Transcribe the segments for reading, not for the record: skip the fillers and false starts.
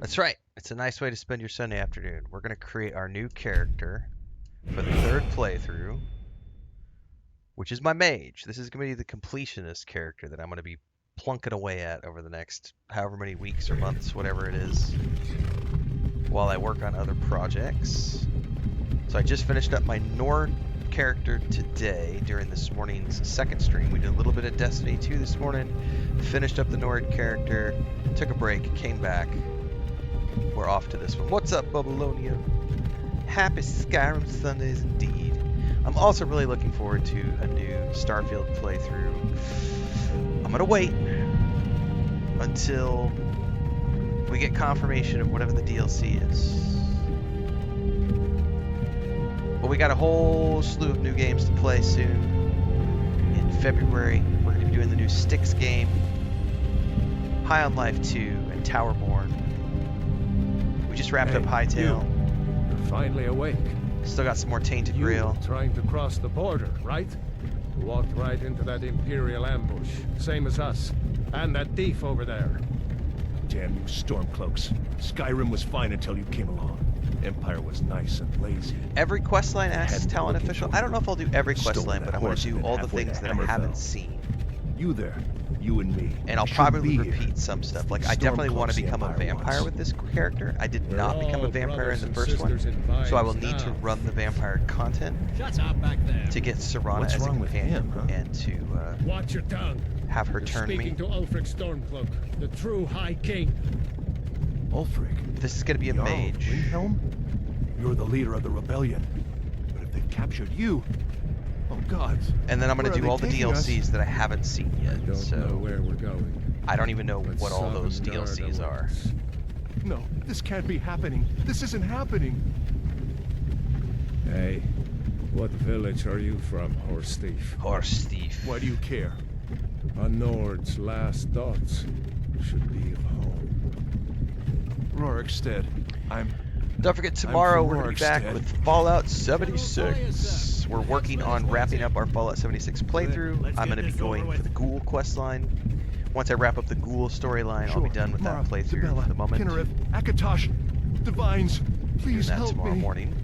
That's right. It's a nice way to spend your Sunday afternoon. We're going to create our new character for the third playthrough, which is my mage. This is going to be the completionist character that I'm going to be plunking away at over the next however many weeks or months, whatever it is, while I work on other projects. So I just finished up my Nord character today during this morning's second stream. We did a little bit of Destiny 2 this morning, finished up the Nord character, took a break, came back. We're off to this one. What's up, Babylonia? Happy Skyrim Sundays indeed. I'm also really looking forward to a new Starfield playthrough. I'm gonna wait until we get confirmation of whatever the DLC is. But we got a whole slew of new games to play soon. In February, we're gonna be doing the new Styx game, High on Life 2, and Towerborn. We just wrapped up Hightail. You're finally awake. Still got some more Tainted You Grail. trying to cross the border, right? Walked right into that Imperial ambush, same as us. And that thief over there. Damn you Stormcloaks. Skyrim was fine until you came along. Empire was nice and lazy. Every questline asks Hadn't been Talent looking Official. for I don't know if I'll do every Stolen questline, that but I'm going horse to and do been all the halfway things to that I haven't Hammerfell. seen. You there, you and me. And I'll should probably be here. repeat some stuff. Like, I definitely want to Stormcloaks the become a Empire vampire wants. with this character. I did We're not become a all vampire in brothers the and first one, sisters in so I will vines need to now. run the vampire content Shut up back there. to get Serana What's as a wrong with companion him, huh? and to Watch your tongue. have her You're turn me. speaking to Ulfric Stormcloak, the true High King. Ulfric. This is going to be a Jarl mage. Renfail? You're the leader of the rebellion. But if they've captured you... Oh, God. And then I'm going Where to are do they all the taking us? DLCs that I haven't seen I yet. don't So know where we're going. I don't even know but what all those Sovngarde DLCs are. awaits. No, this can't be happening. This isn't happening. Hey, what village are you from, horse thief? Horse thief. Why do you care? A Nord's last thoughts should be of home. Rorikstead. Don't forget, tomorrow from we're going to be back Rorikstead. with Fallout 76. We're working on wrapping up our Fallout 76 playthrough. I'm going to be going for the Ghoul questline. Once I wrap up the Ghoul storyline, I'll be done with that playthrough Sabella, for the moment. Kinnereth, Akatosh, Divines, Doing please that help tomorrow me. morning.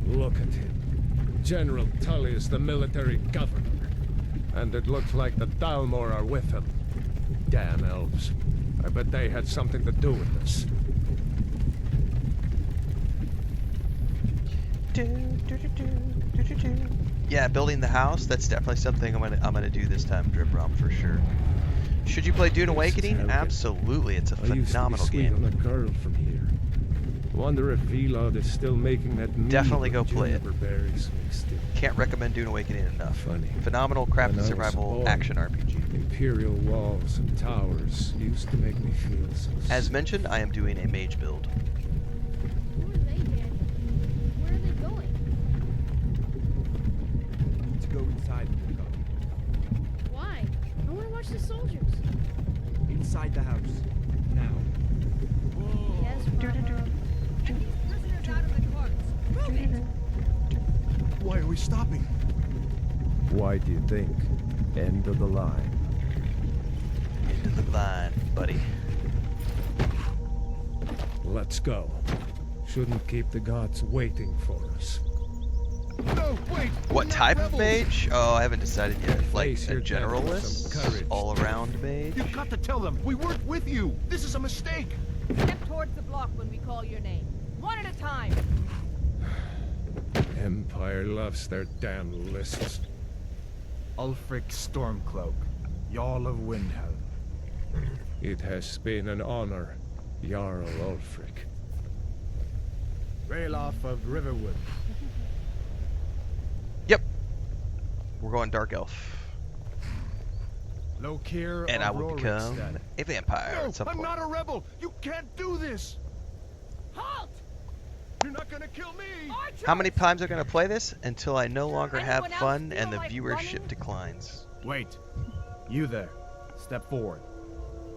Look at him. General Tully is the military governor. And it looks like the Dalmor are with him. Damn elves. I bet they had something to do with this. Yeah, building the house, that's definitely something I'm gonna do this time, Dribrom, for sure. Should you play Dune This is Awakening? Helgen. Absolutely, it's a I used to be phenomenal sweet game. on a girl from here. Wonder if Velod is still making that mead Definitely go with play it. juniper berries mixed in. Can't recommend Dune Awakening enough. Funny. Phenomenal When I crafted was a survival boy, action RPG. Imperial walls and towers used to make me feel so As sick. mentioned, I am doing a mage build. Who are they, Dad? Where are they going? To go inside the car. Why? I want to watch the soldiers. Inside the house. Now. Yes, Mama. Get these prisoners out of the carts. Move it! Why are we stopping? Why do you think? End of the line. Into the line, buddy. Let's go. Shouldn't keep the gods waiting for us. No, wait! What we're not type of rebels. mage? Oh, I haven't decided yet. Like Face a your devil with some generalist? courage. All-around mage? You've got to tell them we weren't with you. This is a mistake. Step towards the block when we call your name. One at a time. Empire loves their damn lists. Ulfric Stormcloak, Jarl of Windhelm. It has been an honor, Jarl Ulfric. Ralof of Riverwood. Yep. We're going Dark Elf. Lokir And of I will become Rorikstead. a vampire No, at some I'm point. not a rebel. You can't do this. Halt! You're not gonna kill me. Archers! How many times are going to play this until I no longer have Anyone else fun feel and the like viewership running? declines? Wait. You there. Step forward.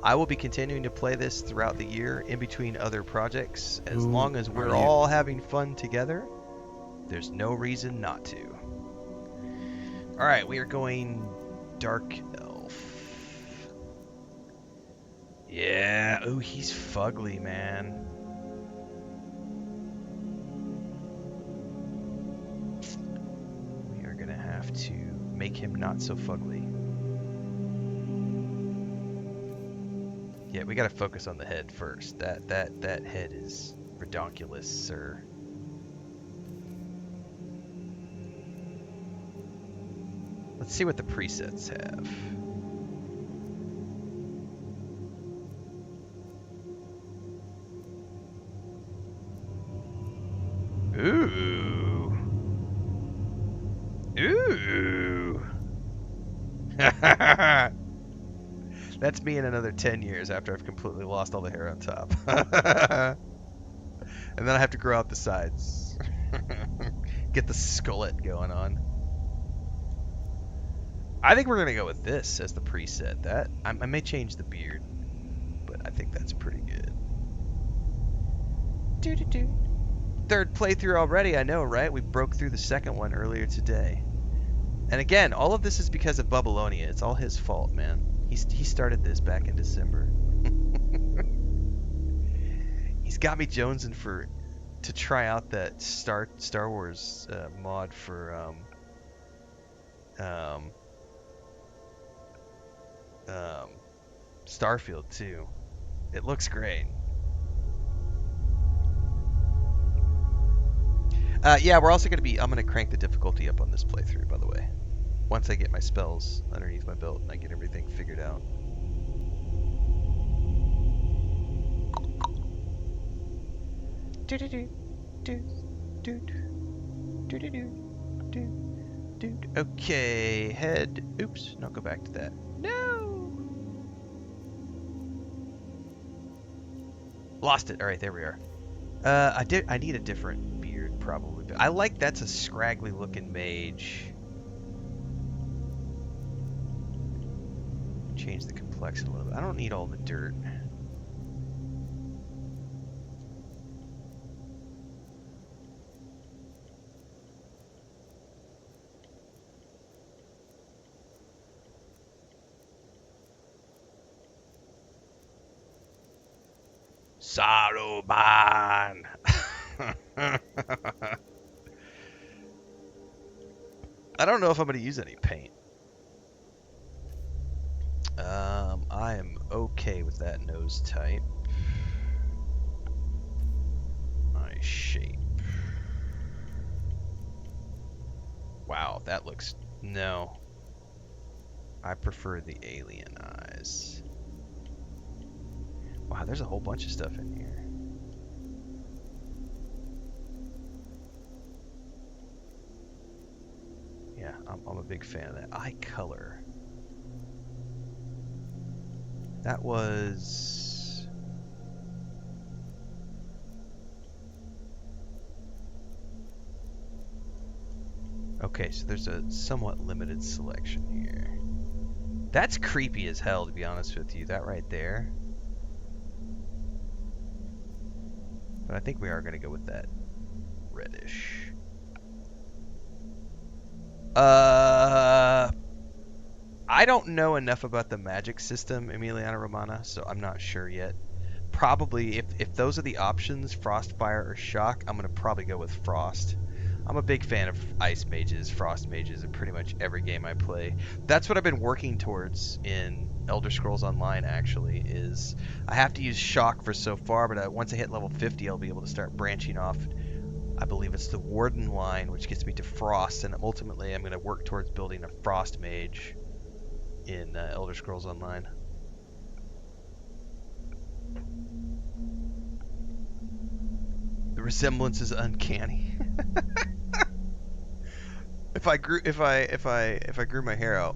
I will be continuing to play this throughout the year in between other projects. As Who long as are we're you? all having fun together, there's no reason not to. Alright, we are going Dark Elf. Yeah. Ooh, he's fugly, man. We are gonna have to make him not so fugly. Yeah, we gotta focus on the head first. That head is redonkulous, sir. Let's see what the presets have. Ooh. Ooh. That's me in another 10 years after I've completely lost all the hair on top. And then I have to grow out the sides. Get the skullet going on. I think we're going to go with this as the preset. That I may change the beard, but I think that's pretty good. Doo-doo-doo. Third playthrough already, I know, right? We broke through the second one earlier today. And again, all of this is because of Babylonia. It's all his fault, man. He started this back in December. He's got me jonesing to try out that Star Wars mod for Starfield too. It looks great. Yeah, we're also I'm gonna crank the difficulty up on this playthrough, by the way. Once I get my spells underneath my belt and I get everything figured out. Okay, head. Oops, no, go back to that. No! Lost it. Alright, there we are. I need a different beard, probably. But I like that's a scraggly looking mage. Change the complexion a little bit. I don't need all the dirt. Saruman! I don't know if I'm going to use any paint. I am okay with that nose type. Eye shape. Wow, that looks... No. I prefer the alien eyes. Wow, there's a whole bunch of stuff in here. Yeah, I'm a big fan of that. Eye color. That was... Okay, so there's a somewhat limited selection here. That's creepy as hell, to be honest with you. That right there. But I think we are going to go with that reddish. I don't know enough about the magic system, Emiliana Romana, so I'm not sure yet. Probably, if those are the options, Frost, Fire, or Shock, I'm going to probably go with Frost. I'm a big fan of Ice Mages, Frost Mages in pretty much every game I play. That's what I've been working towards in Elder Scrolls Online, actually, is I have to use Shock for so far, but once I hit level 50, I'll be able to start branching off. I believe it's the Warden line, which gets me to Frost, and ultimately I'm going to work towards building a Frost Mage in Elder Scrolls Online. The resemblance is uncanny. If I grew my hair out.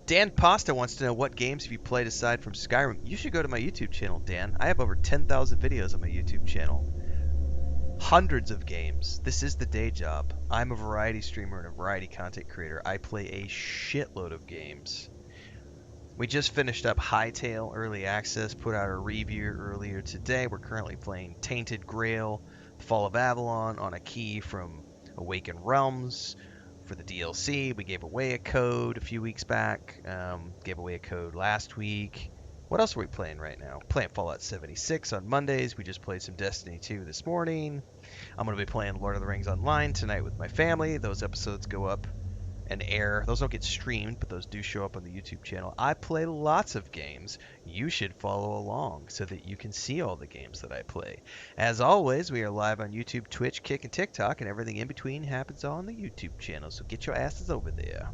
Dan Pasta wants to know what games have you played aside from Skyrim. You should go to my YouTube channel, Dan. I have over 10,000 videos on my YouTube channel. Hundreds of games. This is the day job. I'm a variety streamer and a variety content creator. I play a shitload of games. We just finished up Hytale Early Access, put out a review earlier today. We're currently playing Tainted Grail, Fall of Avalon on a key from Awakened Realms. For the DLC, we gave away a code a few weeks back. Gave away a code last week. What else are we playing right now? Playing Fallout 76 on Mondays. We just played some Destiny 2 this morning. I'm going to be playing Lord of the Rings Online tonight with my family. Those episodes go up and air. Those don't get streamed, but those do show up on the YouTube channel. I play lots of games. You should follow along so that you can see all the games that I play. As always, we are live on YouTube, Twitch, Kick, and TikTok, and everything in between happens on the YouTube channel, so get your asses over there.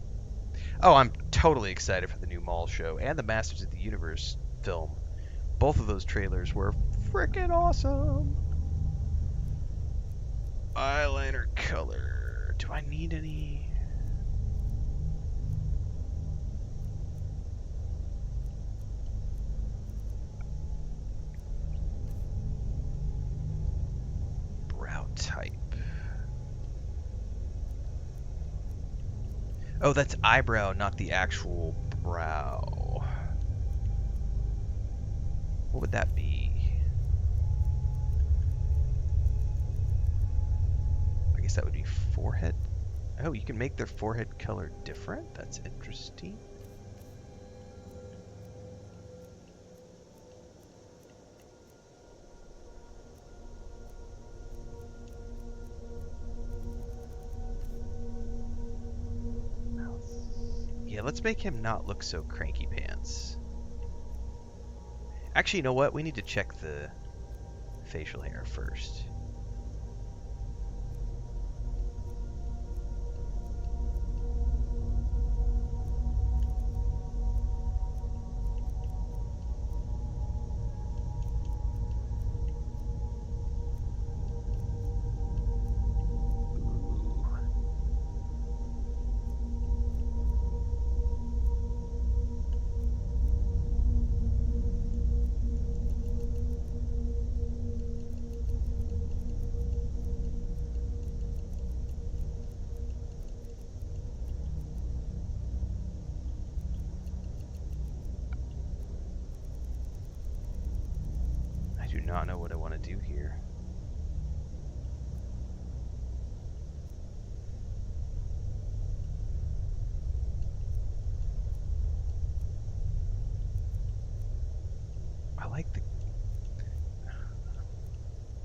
Oh, I'm totally excited for the new Mall show and the Masters of the Universe film. Both of those trailers were freaking awesome. Eyeliner color. Do I need any? Brow type. Oh, that's eyebrow, not the actual brow. What would that be? I guess that would be forehead. Oh, you can make their forehead color different? That's interesting. Yeah, let's make him not look so cranky pants. Actually, you know what? We need to check the facial hair first. I do not know what I want to do here.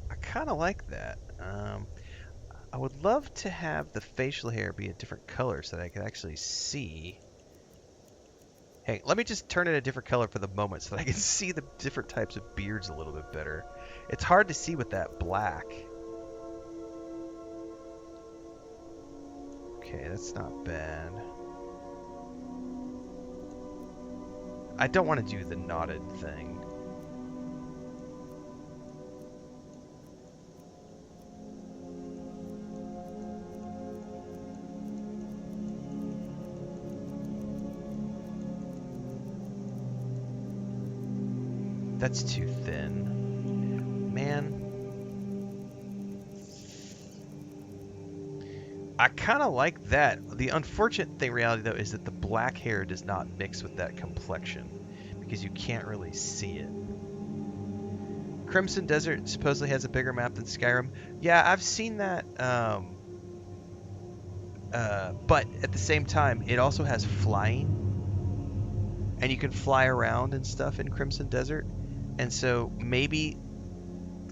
I kind of like that. I would love to have the facial hair be a different color so that I could actually see. Hey, let me just turn it a different color for the moment so that I can see the different types of beards a little bit better. It's hard to see with that black. Okay, that's not bad. I don't want to do the knotted thing. That's too thin. Man. I kind of like that. The unfortunate thing, reality though, is that the black hair does not mix with that complexion because you can't really see it. Crimson Desert supposedly has a bigger map than Skyrim. Yeah, I've seen that. But at the same time, it also has flying, and you can fly around and stuff in Crimson Desert. And so maybe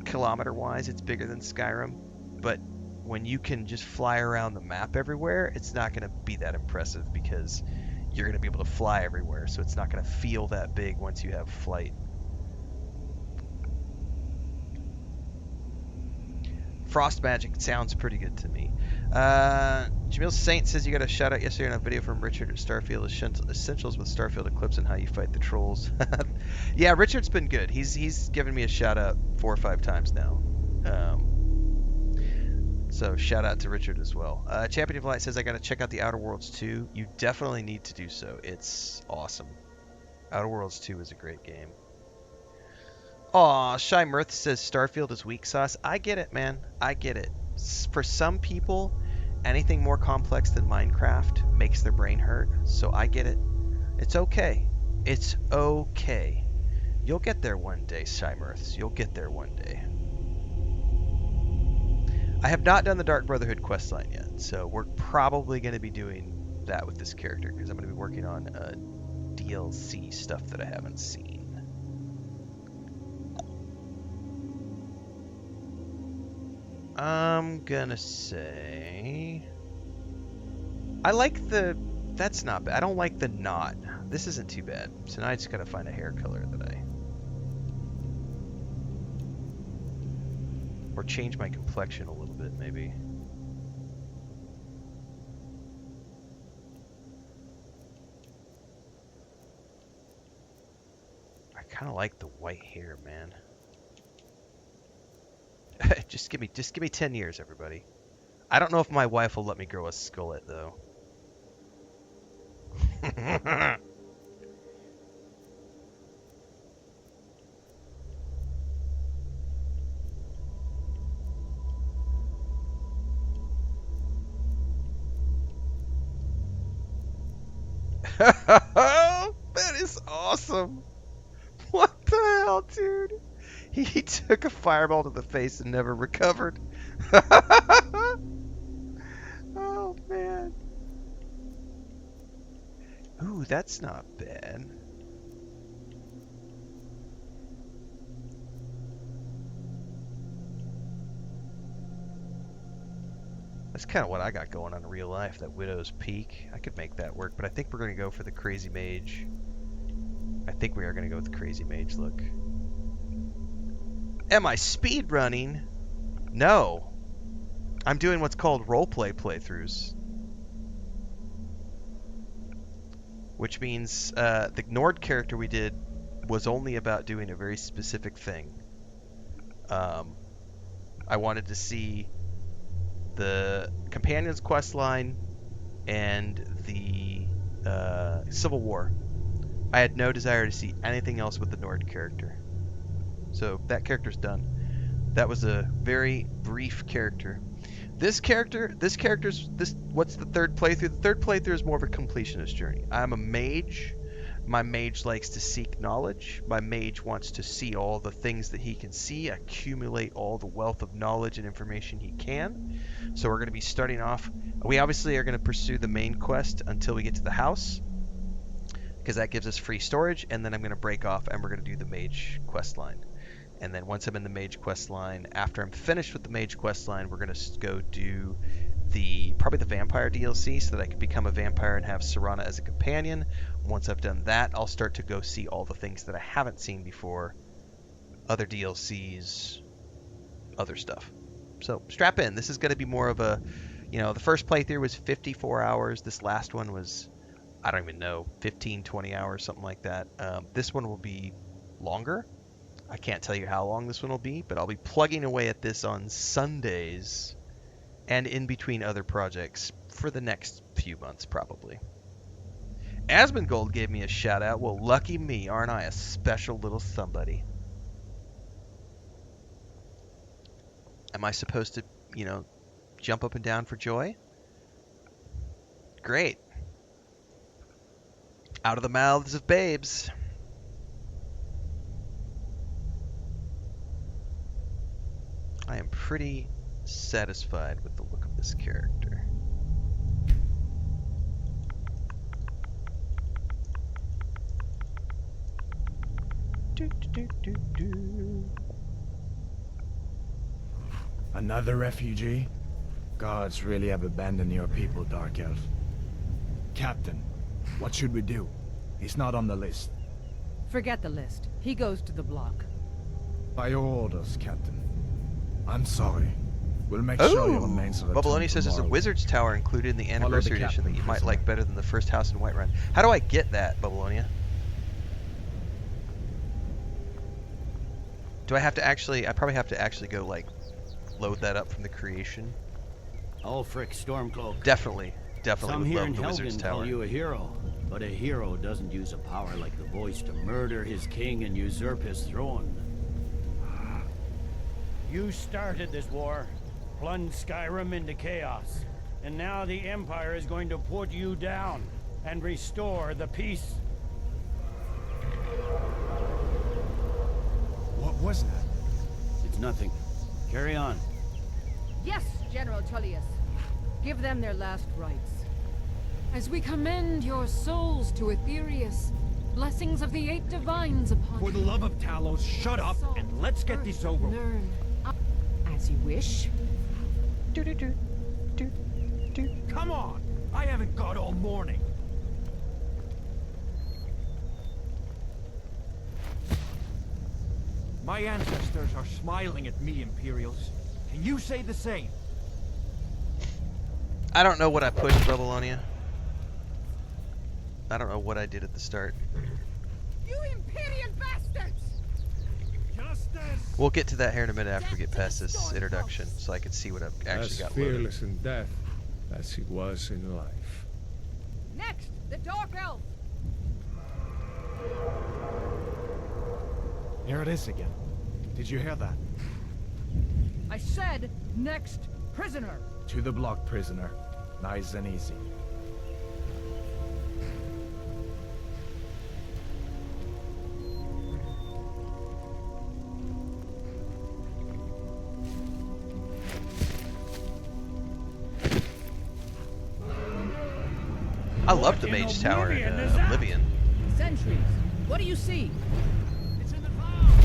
kilometer-wise, it's bigger than Skyrim, but when you can just fly around the map everywhere, it's not going to be that impressive because you're going to be able to fly everywhere, so it's not going to feel that big once you have flight. Frost Magic sounds pretty good to me. Jamil Saint says you got a shout out yesterday on a video from Richard at Starfield Essentials with Starfield Eclipse and how you fight the trolls. Yeah, Richard's been good. He's given me a shout out 4 or 5 times now. So shout out to Richard as well. Champion of Light says I gotta check out the Outer Worlds 2. You definitely need to do so. It's awesome. Outer Worlds 2 is a great game. Aw, Shy Mirth says Starfield is weak sauce. I get it, man. I get it. For some people, anything more complex than Minecraft makes their brain hurt. So I get it. It's okay. It's okay. You'll get there one day, Shy Mirths. You'll get there one day. I have not done the Dark Brotherhood questline yet, so we're probably going to be doing that with this character because I'm going to be working on DLC stuff that I haven't seen. I'm gonna say I like the. That's not bad. I don't like the knot. This isn't too bad. So now I just gotta find a hair color that I. Or change my complexion a little bit, maybe. I kind of like the white hair, man. just give me 10 years, everybody. I don't know if my wife will let me grow a skullet though. That is awesome. What the hell, dude? He took a fireball to the face and never recovered. Oh, man. Ooh, that's not bad. That's kind of what I got going on in real life, that Widow's Peak. I could make that work, but I think we're going to go for the Crazy Mage. I think we are going to go with the Crazy Mage look. Am I speed running? No. I'm doing what's called roleplay playthroughs. Which means the Nord character we did was only about doing a very specific thing. I wanted to see the Companion's quest line and the Civil War. I had no desire to see anything else with the Nord character. So that character's done. That was a very brief character. What's the third playthrough? The third playthrough is more of a completionist journey. I'm a mage. My mage likes to seek knowledge. My mage wants to see all the things that he can see, accumulate all the wealth of knowledge and information he can. So we're going to be starting off. We obviously are going to pursue the main quest until we get to the house, because that gives us free storage, and then I'm going to break off and we're going to do the mage quest line. And then once I'm in the mage quest line, after I'm finished with the mage quest line, we're going to go do probably the vampire DLC so that I can become a vampire and have Serana as a companion. Once I've done that, I'll start to go see all the things that I haven't seen before, other DLCs, other stuff. So strap in. This is going to be more of a, the first playthrough was 54 hours. This last one was, I don't even know, 15, 20 hours, something like that. This one will be longer. I can't tell you how long this one will be, but I'll be plugging away at this on Sundays and in between other projects for the next few months, probably. Asmongold gave me a shout out. Well, lucky me, aren't I a special little somebody? Am I supposed to, jump up and down for joy? Great. Out of the mouths of babes. I am pretty satisfied with the look of this character. Another refugee? Gods really have abandoned your people, Dark Elf. Captain, what should we do? He's not on the list. Forget the list. He goes to the block. By your orders, Captain. I'm sorry. We'll make sure your remains are returned Babylonia says there's a tomorrow. Wizard's Tower included in the Follow the Anniversary Edition that captain, you might prisoner. like better than the first house in Whiterun. How do I get that, Babylonia? Do I have to actually... I probably have to actually go, load that up from the creation. Ulfric Stormcloak. Definitely Some would here love in the Wizard's Helgen Tower. call you a hero, but a hero doesn't use a power like the voice to murder his king and usurp his throne. You started this war, plunged Skyrim into chaos, and now the Empire is going to put you down and restore the peace. What was that? It's nothing. Carry on. Yes, General Tullius. Give them their last rites. As we commend your souls to Aetherius, blessings of the 8 divines upon For the love of Talos, shut up and let's get this over with. Learn. As you wish. Come on! I haven't got all morning. My ancestors are smiling at me, Imperials. Can you say the same? I don't know what I pushed, Babylonia. I don't know what I did at the start. You Imperial bastards! Justice! We'll get to that here in a minute after we get past this introduction, so I can see what I've actually As got loaded. fearless in death as he was in life. Next, the Dark Elf! Here it is again. Did you hear that? I said, next prisoner! To the block, prisoner. Nice and easy. I love the Mage Tower in Oblivion. Sentries, what do you see? It's in the clouds!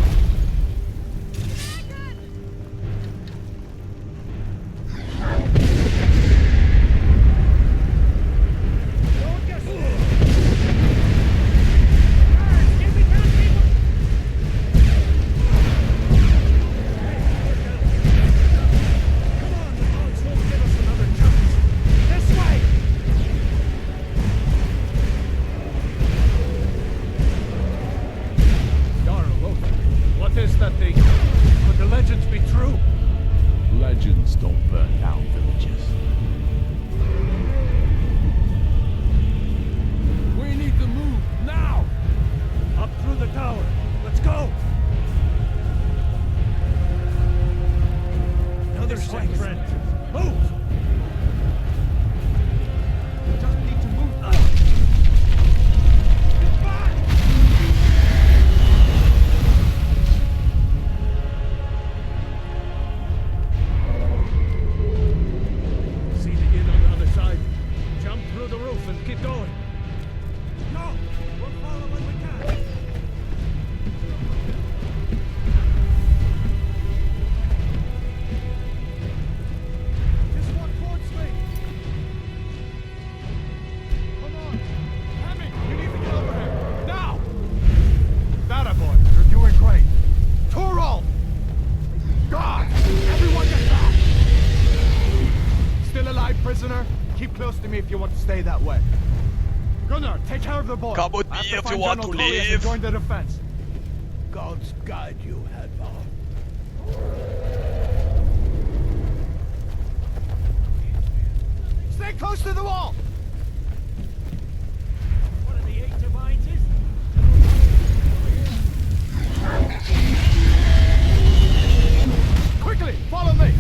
Don't get Guards, get me down, people! Come on, the dogs won't give us another chance. This way! What is that thing? Could the legends be true? Legends don't burn down villages. We need to move, now! Up through the tower. Let's go! Another This way, second. friend. Move! We just need to move up. Back! See the inn on the other side. Jump through the roof and keep going. No! We'll follow when we can. Just one forward swing. Come on. Hammond, you need to get over here. Now! That boy, you're doing great. Torol! God! Everyone get back! Still alive, prisoner? Keep close to me if you want to stay that way. Gunnar, take care of the boy. Come with I have me to if find you want General to Tullius and live. join the defense. Gods guide you, Hadvar. Stay close to the wall! One of the 8 divines is... Quickly, follow me!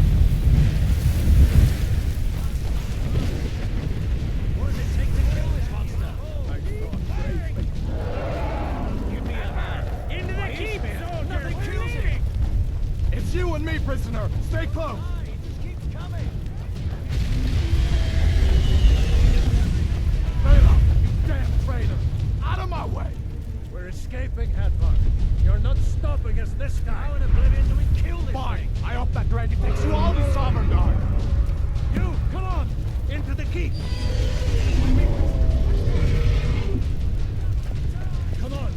What does it take to kill this monster? Give me a hand. Into the keep, soldier! Nothing kills it! It's you and me, prisoner. Stay close. It just keeps coming. Bela, you damn traitor! Out of my way! We're escaping, Hadvar. You're not stopping us this How time. in Oblivion do we kill this Fine. thing? I hope that dragon takes you all to Sovngarde. You, come on! Into the keep! Come on!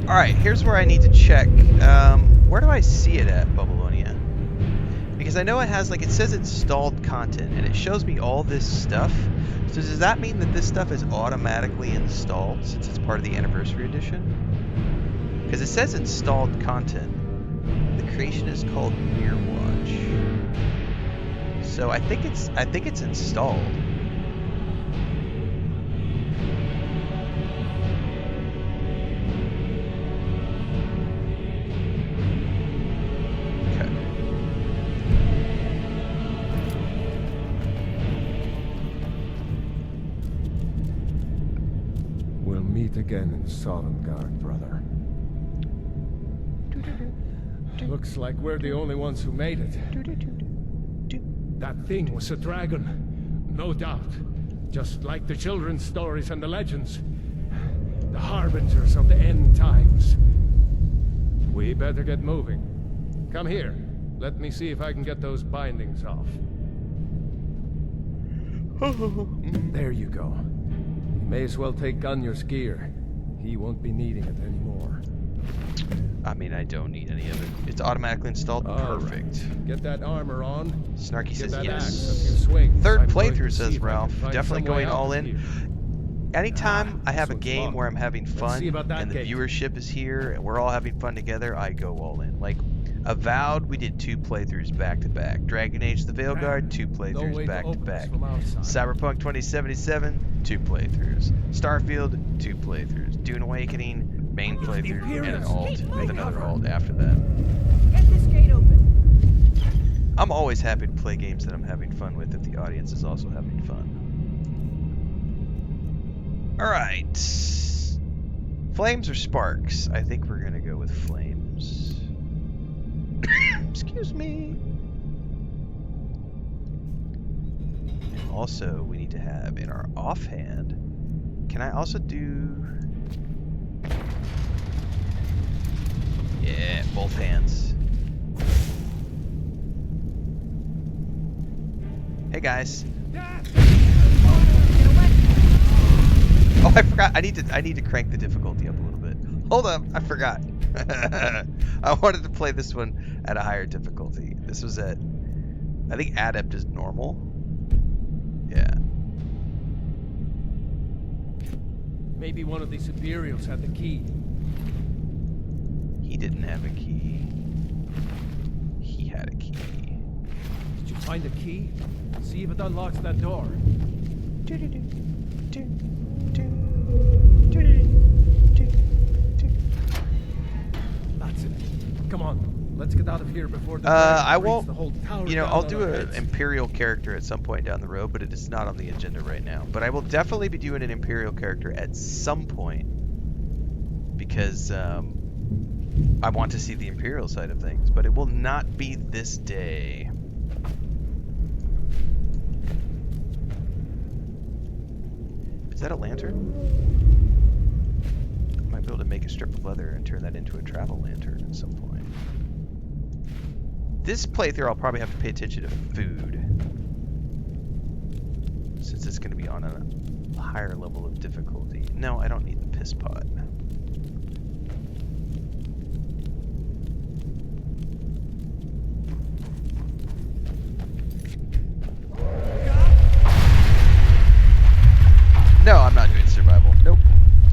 Alright, here's where I need to check. Where do I see it at, Babylonia? Because I know it has, like, it says installed content, and it shows me all this stuff. So does that mean that this stuff is automatically installed, since it's part of the Anniversary Edition? Because it says installed content. The creation is called Mirrorwatch. So I think it's installed. Okay. We'll meet again in Sovngarde, brother. Looks like we're the only ones who made it. That thing was a dragon, no doubt. Just like the children's stories and the legends. The harbingers of the end times. We better get moving. Come here. Let me see if I can get those bindings off. There you go. You may as well take Gunjar's gear. He won't be needing it anymore. I mean, I don't need any of it. It's automatically installed. All Perfect. right. Get that armor on. Snarky Get says that axe yes. up your swings. Third I'm going to playthrough, see says if I can Ralph. find Definitely some way going out all of in. here. Anytime I have a this one's game locked. where I'm having Let's fun see about that and the gate. viewership is here and we're all having fun together, I go all in. Like Avowed, we did 2 playthroughs back to back. Dragon Age: The Veilguard, 2 No way playthroughs to back to open this back. from outside. Cyberpunk 2077, 2 playthroughs. Starfield, 2 playthroughs. Dune Awakening, main playthrough, and an alt with another alt after that. Get this gate open. I'm always happy to play games that I'm having fun with if the audience is also having fun. Alright. Flames or sparks? I think we're gonna go with flames. Excuse me. And also, we need to have in our offhand. Can I also do... Yeah, both hands. Hey guys. Oh, I forgot. I need to crank the difficulty up a little bit. Hold up, I forgot. I wanted to play this one at a higher difficulty. This was at, I think Adept is normal. Yeah. Maybe one of these Imperials had the key. He didn't have a key. He had a key. Did you find the key? See if it unlocks that door. That's it. Come on, let's get out of here before the I dragon won't, breaks the whole tower you know, down I'll on do our an heads. Imperial character at some point down the road, but it is not on the agenda right now. But I will definitely be doing an Imperial character at some point because I want to see the Imperial side of things, but it will not be this day. Is that a lantern? I might be able to make a strip of leather and turn that into a travel lantern at some point. This playthrough, I'll probably have to pay attention to food, since it's going to be on a higher level of difficulty. No, I don't need the piss pot. No, I'm not doing survival. Nope.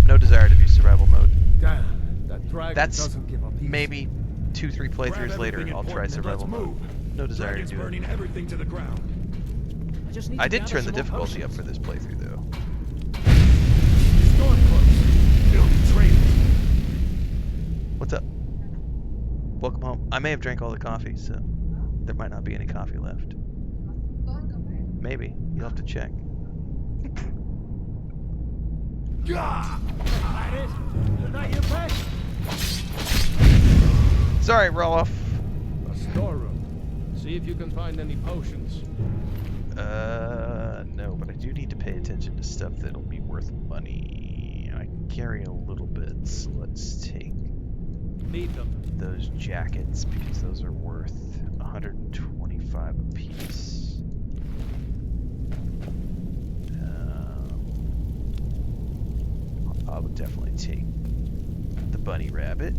No desire to do survival mode. Damn, that dragon That's doesn't give up easy. maybe 2-3 playthroughs later, I'll try survival mode. No desire to do it. burning everything to the ground. I did turn the difficulty up for this playthrough, though. Storm close. Filthy traitors. What's up? Welcome home. I may have drank all the coffee, so there might not be any coffee left. Maybe. You'll have to check. Gah! That it? Is that your pet? Sorry, Roloff. A storeroom. See if you can find any potions. No, but I do need to pay attention to stuff that'll be worth money. I can carry a little bit, so let's take Need them. those jackets because those are worth 125 apiece. I would definitely take the bunny rabbit.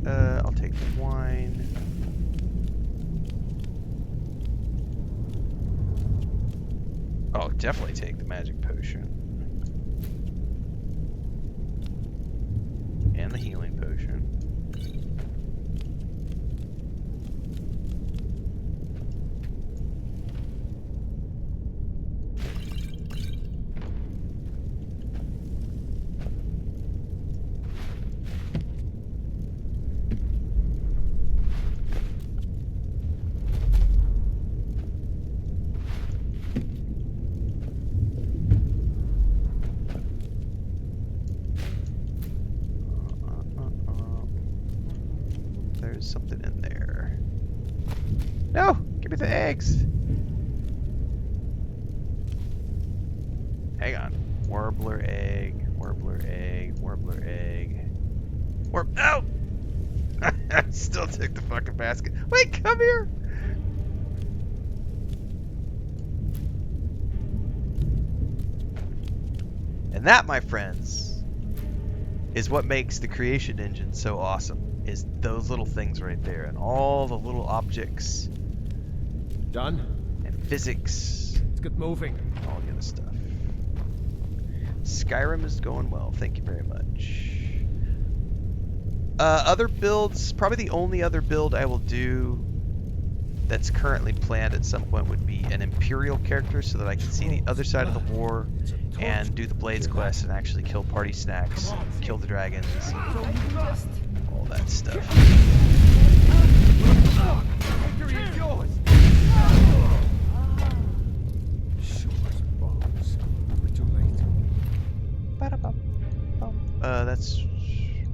I'll take the wine. Oh, definitely take the magic potion. And the healing potion. There's something in there. No! Give me the eggs! Warbler egg, warbler egg, warbler egg. Ow! I still took the fucking basket. Wait, come here! And that, my friends, is what makes the creation engine so awesome. Is those little things right there, and all the little objects Done? and physics, Let's get moving. all the other stuff. Skyrim is going well. Thank you very much. Other builds, probably the only other build I will do that's currently planned at some point would be an Imperial character so that I can see the other side of the war and do the Blades quest and actually kill party snacks, kill the dragons, all that stuff. Victory is yours! Shores bones. We're too late. That's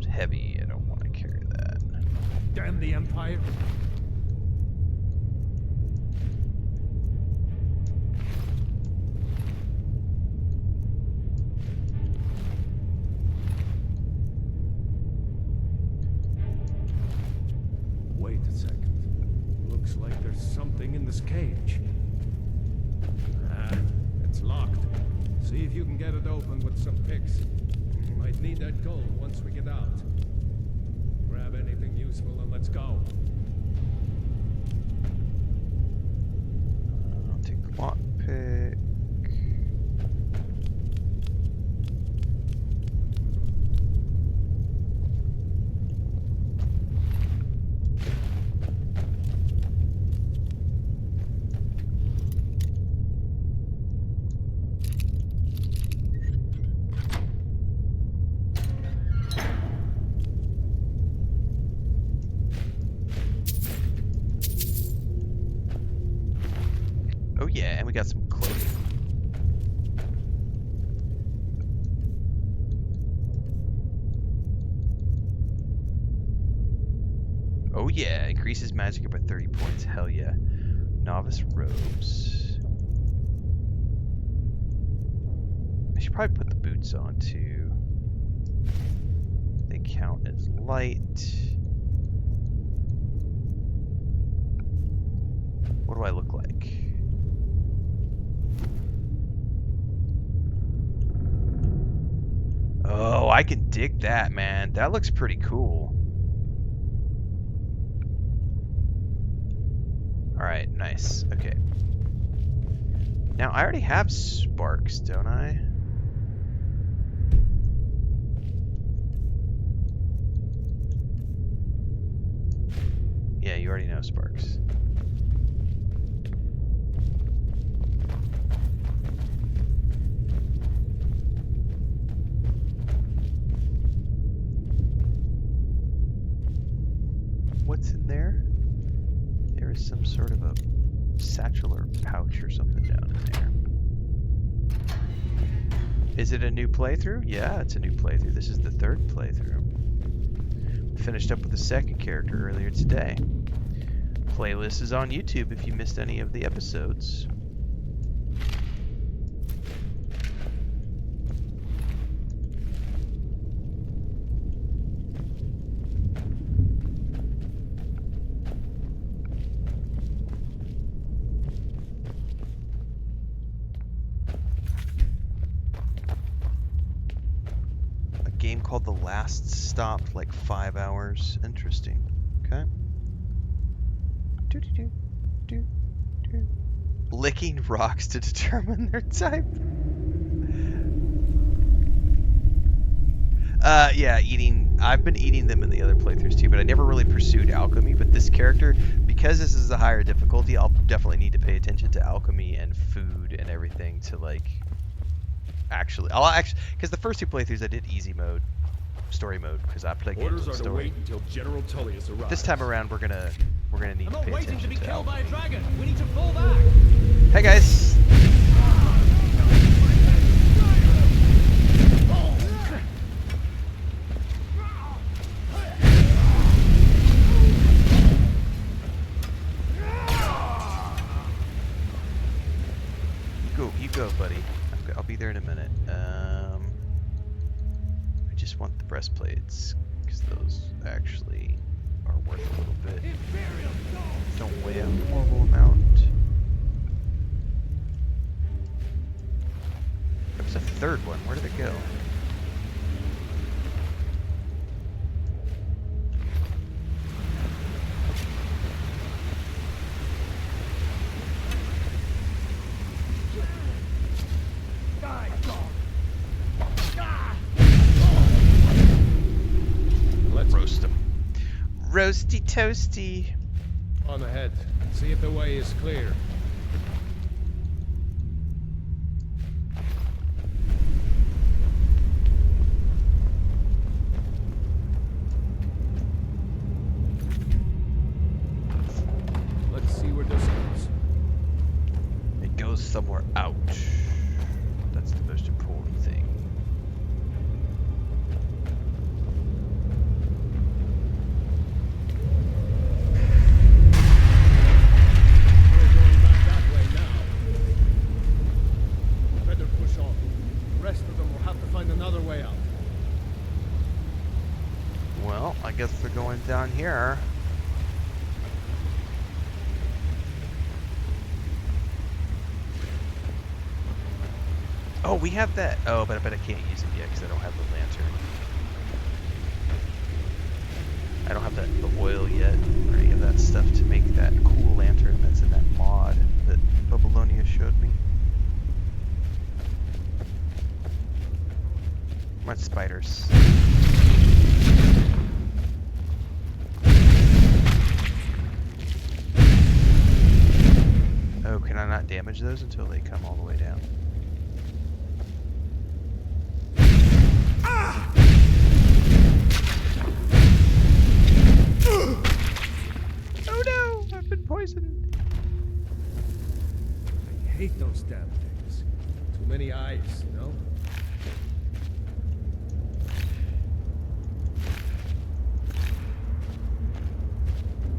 heavy. I don't want to carry that. Damn the Empire. Wait a second. Looks like there's something in this cage. Ah, it's locked. See if you can get it open with some picks. Might need that gold once we get out. Grab anything useful and let's go. I'll take the lockpick. Oh yeah, and we got some clothing. Oh yeah, increases magic by 30 points. Hell yeah. Novice robes. I should probably put the boots on too. They count as light. What do I look like? Oh, I can dig that, man. That looks pretty cool. Alright, nice. Okay. Now, I already have sparks, don't I? Yeah, you already know sparks. What's in there? There is some sort of a satchel or pouch or something down in there. Is it a new playthrough? Yeah, it's a new playthrough. This is the third playthrough. We finished up with the second character earlier today. Playlist is on YouTube if you missed any of the episodes. Game called The Last Stop, like 5 hours. Interesting. Okay. Licking rocks to determine their type. Yeah, eating. I've been eating them in the other playthroughs too, but I never really pursued alchemy. But this character, because this is a higher difficulty, I'll definitely need to pay attention to alchemy and food and everything to like. I'll actually, because the first two playthroughs I did easy mode, story mode, because I play games with story. until General Tullius arrives. This time around, we're gonna need to pay attention to killed by a alchemy. dragon. We need to fall back. Hey guys. You go, buddy. I'll be there in a minute. just want the breastplates, because those actually are worth a little bit. Don't weigh a horrible amount. There was a third one. Where did it go? Let's Roast them. Roasty toasty. on ahead. See if the way is clear. Let's see where this goes. It goes somewhere out. That's the most important thing. We're going back that way now. Better push on. The rest of them will have to find another way out. Well, I guess they're going down here. Oh, we have that. Oh, but I bet I can't use it yet because I don't have the lantern. I don't have the oil yet or any of that stuff to make that cool lantern that's in that mod that Babylonia showed me. Come on, spiders. Oh, can I not damage those until they come all the way down? Oh no! I've been poisoned. I hate those damn things. Too many eyes, you know?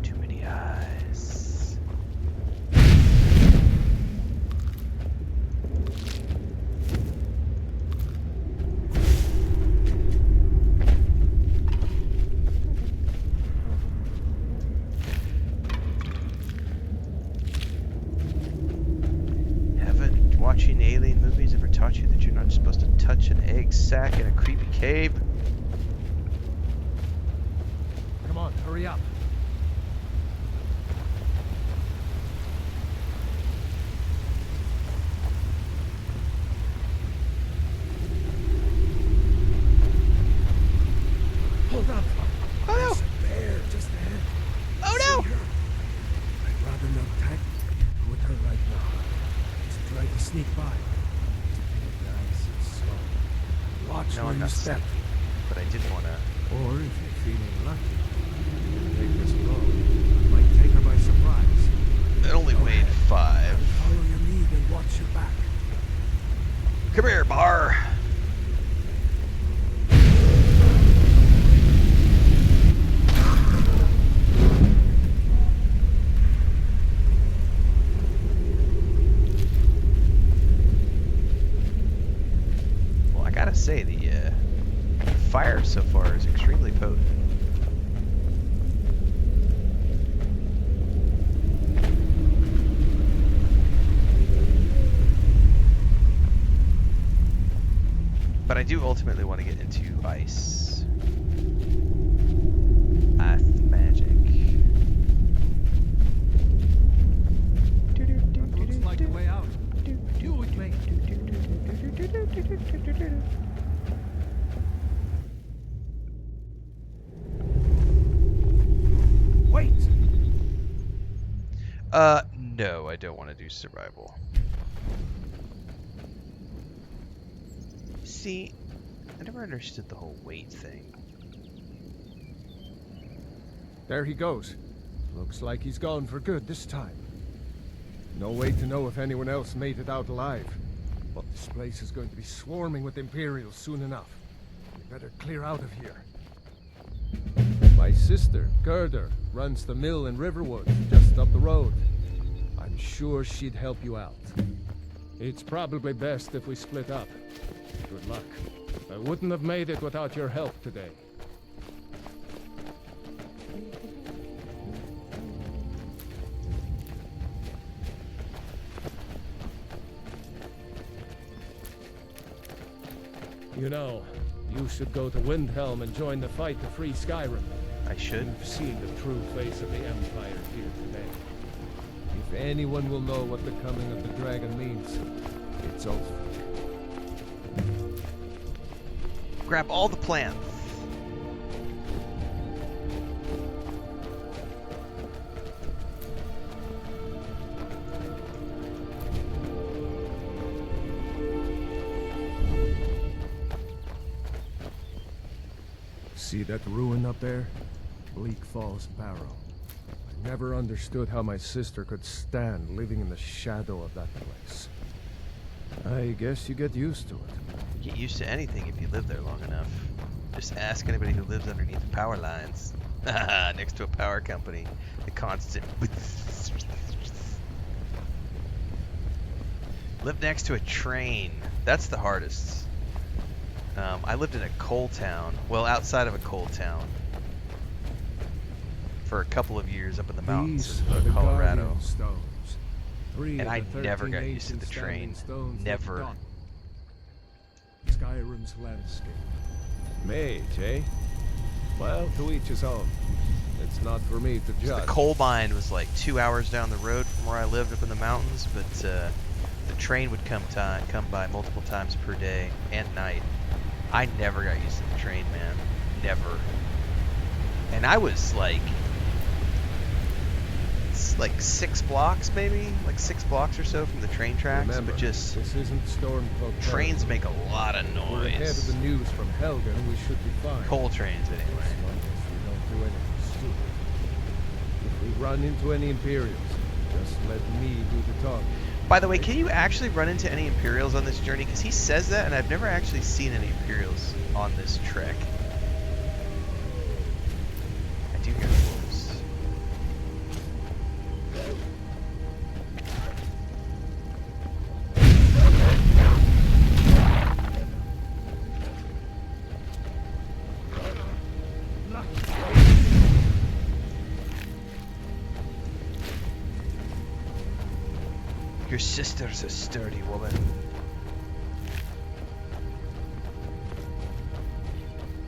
Too many eyes. Haven't watching alien movies ever taught you that you're not supposed to touch an egg sack in a creepy cave? Come on, hurry up. Hold up. Oh no! There's a bear just ahead. Oh no! See her? I'd rather not attack with her right now. Just try to sneak by. Take it nice and slow. Watch No, where I'm you not step. sneaky, but I didn't want to. Or if you're feeling lucky, take this blow. Might take her by surprise. It only weighed 5. Follow your lead and watch your back. Come here, Bar. Well, I gotta say, the fire so far is extremely potent. But I do ultimately want to get into ice. Ice magic. That looks like the way out. You would make. Wait! No, I don't want to do survival. See, I never understood the whole weight thing. There he goes. Looks like he's gone for good this time. No way to know if anyone else made it out alive. But this place is going to be swarming with Imperials soon enough. We better clear out of here. My sister, Gerda, runs the mill in Riverwood, just up the road. I'm sure she'd help you out. It's probably best if we split up. Good luck. I wouldn't have made it without your help today. You know, you should go to Windhelm and join the fight to free Skyrim. I should. You've seen the true face of the Empire here today. If anyone will know what the coming of the dragon means, it's Ulf. Grab all the plants. See that ruin up there? Bleak Falls Barrow. I never understood how my sister could stand living in the shadow of that place. I guess you get used to it. You get used to anything if you live there long enough. Just ask anybody who lives underneath the power lines. Next to a power company. The constant... Live next to a train. That's the hardest. I lived in a coal town. Well, outside of a coal town. For a couple of years up in the mountains These are of the Colorado. Guardian Stones. And I never got used to the train. Never. Skyrim's landscape. Mage, eh? Well, to each his own. It's not for me to judge. The coal mine was like 2 hours down the road from where I lived up in the mountains, but the train would come by multiple times per day and night. I never got used to the train, man. Never. And I was like 6 blocks maybe, like 6 blocks or so from the train tracks. Remember, but just this isn't Stormcloak trains make a lot of We're ahead of noise. the news from Helgen. We should be fine. Coal trains As anyway. long as we don't do anything stupid. If we run into any Imperials, just let me do the talking. By the way, can you actually run into any Imperials on this journey? Because he says that, and I've never actually seen any Imperials on this trek. I do hear wolves. Your sister's a sturdy woman.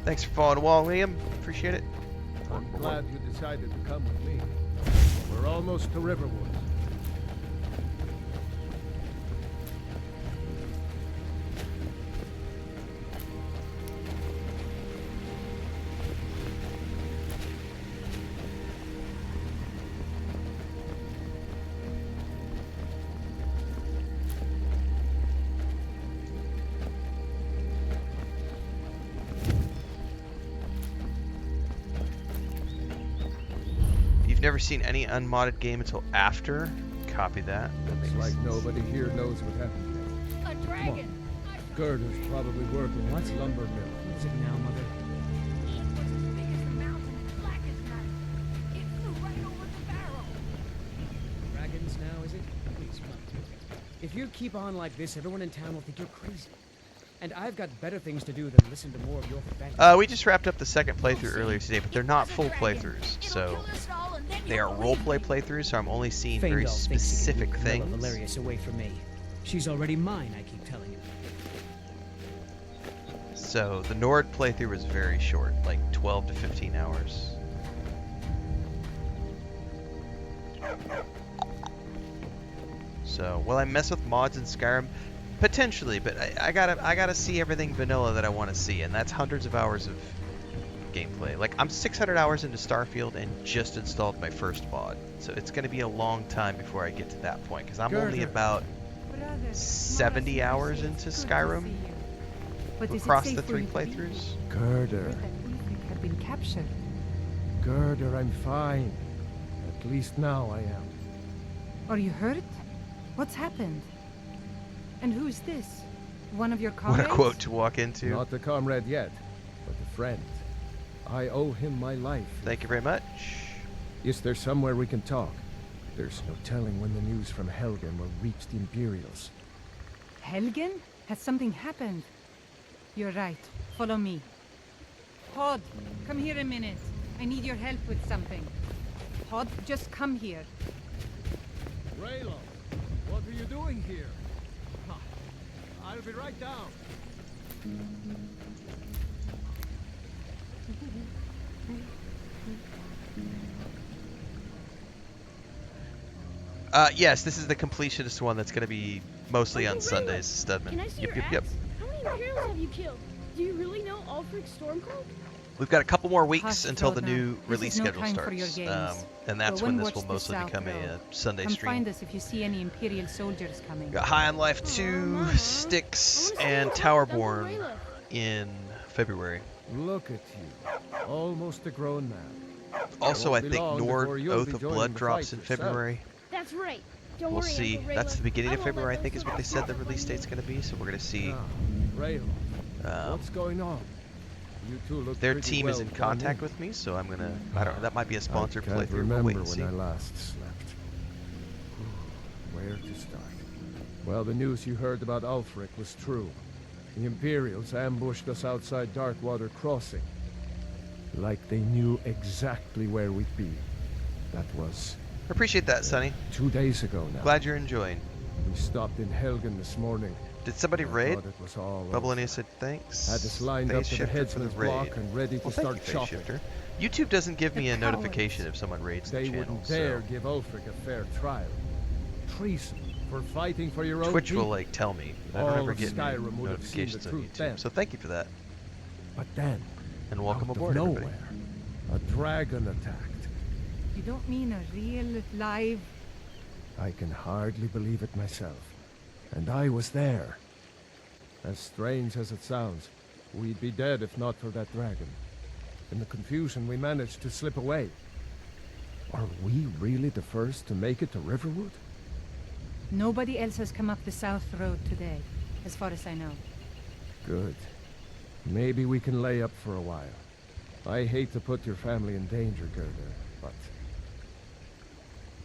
Thanks for following along, Liam. Appreciate it. I'm glad you decided to come with me. We're almost to Riverwood. You've never seen any unmodded game until after? Copy that. That It's makes like sense. nobody here knows what happened yet. A dragon! Girder's probably working what's lumber mill. What's it now, Mother? It was as big as the mountain and black as night. It flew right over the barrel. Dragons now, is it? Please, come on. If you keep on like this, everyone in town will think you're crazy. And I've got better things to do than listen to more of your fantasy. We just wrapped up the second playthrough earlier today, but they're not full playthroughs, so they are roleplay playthroughs, so I'm only seeing very Faendal thinks he can specific keep Camilla things. Valerius away from me. She's already mine, I keep telling him. So the Nord playthrough was very short, like 12 to 15 hours. So will I mess with mods in Skyrim? Potentially, but I gotta see everything vanilla that I want to see, and that's hundreds of hours of gameplay. Like, I'm 600 hours into Starfield and just installed my first mod, so it's gonna be a long time before I get to that point, because I'm only about 70 hours into Skyrim across the 3 playthroughs. Girder. Have been captured. Girder, I'm fine. At least now I am. Are you hurt? What's happened? And who's this? One of your What colleagues? a quote to walk into. Not a comrade yet, but a friend. I owe him my life. Thank you very much. Is there somewhere we can talk? There's no telling when the news from Helgen will reach the Imperials. Helgen? Has something happened? You're right. Follow me. Pod, come here a minute. I need your help with something. Pod, just come here. Raylo, what are you doing here? I'll be right down. Yes, this is the completionist one that's going to be mostly on Sundays, Studman. Can I see your axe? How many Imperials have you killed? Do you really know Ulfric's Stormcloak? We've got a couple more weeks Hush, until the Frodno. new This release is no schedule time for your starts. games. And that's Go when and this watch will the mostly South become a Road. Sunday Come stream. find us if you see any Imperial soldiers coming. Got High on Life Aw, 2, Mama. Styx, I wanna see and your house with Uncle Towerborn Raylo. in February. Look at you, almost a grown man. Also, I won't think be long Nord before you'll Oath be of joining Blood the drops fight in yourself. February. That's right. Don't We'll worry, see. Uncle That's Raylo. the beginning I of won't let February, I those think, is what they soldiers said the pop up release on date's you. going to be. So we're going to see. Raylo, Um, what's going on? You two look their pretty team well is in done contact with me, so I'm gonna. I don't. That might be a sponsored I can't playthrough. We'll remember wait and see. when I last slept. Where to start? Well, the news you heard about Ulfric was true. The Imperials ambushed us outside Darkwater Crossing. Like they knew exactly where we'd be. That was Appreciate that, Sonny. 2 days ago now. Glad you're enjoying. We stopped in Helgen this morning. Did somebody I raid? thought it was all Bubbleania over. said thanks. Had us lined Phase up to the shifter for headsman's raid. block and ready to Well, start thank you, Phase chopping. Shifter. YouTube doesn't give me The a cowards. notification if someone raids They the channel. wouldn't dare So give Ulfric a fair trial. Treason for fighting for your own Twitch will people. like tell me. I All don't ever of get any Skyrim would have seen notifications the on truth YouTube. then. So thank you for that, But then, and welcome out aboard, of everybody. nowhere, a dragon attacked. You don't mean a real, live... I can hardly believe it myself. And I was there. As strange as it sounds, we'd be dead if not for that dragon. In the confusion, we managed to slip away. Are we really the first to make it to Riverwood? Nobody else has come up the South Road today, as far as I know. Good. Maybe we can lay up for a while. I hate to put your family in danger, Gerda, but...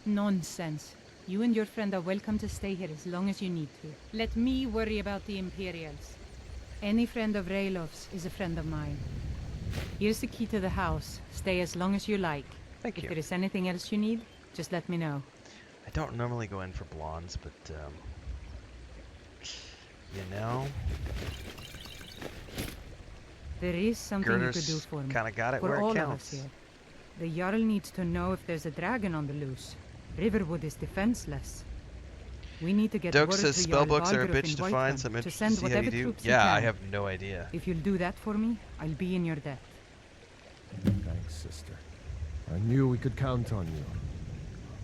Nonsense. You and your friend are welcome to stay here as long as you need to. Let me worry about the Imperials. Any friend of Raylov's is a friend of mine. Here's the key to the house. Stay as long as you like. Thank If you. there is anything else you need, just let me know. I don't normally go in for blondes, but you know, There is something you could do Girder's for me. kind of got it For where all it of us counts. here. The Jarl needs to know if there's a dragon on the loose. Riverwood is defenseless. We need to get Doak word says to Jarl spellbooks are a Balgruuf bitch in to Whiterun find, so I'm to interested send to see how you whatever do. troops he Yeah, I can. have no idea. If you'll do that for me, I'll be in your debt. Thanks, sister. I knew we could count on you.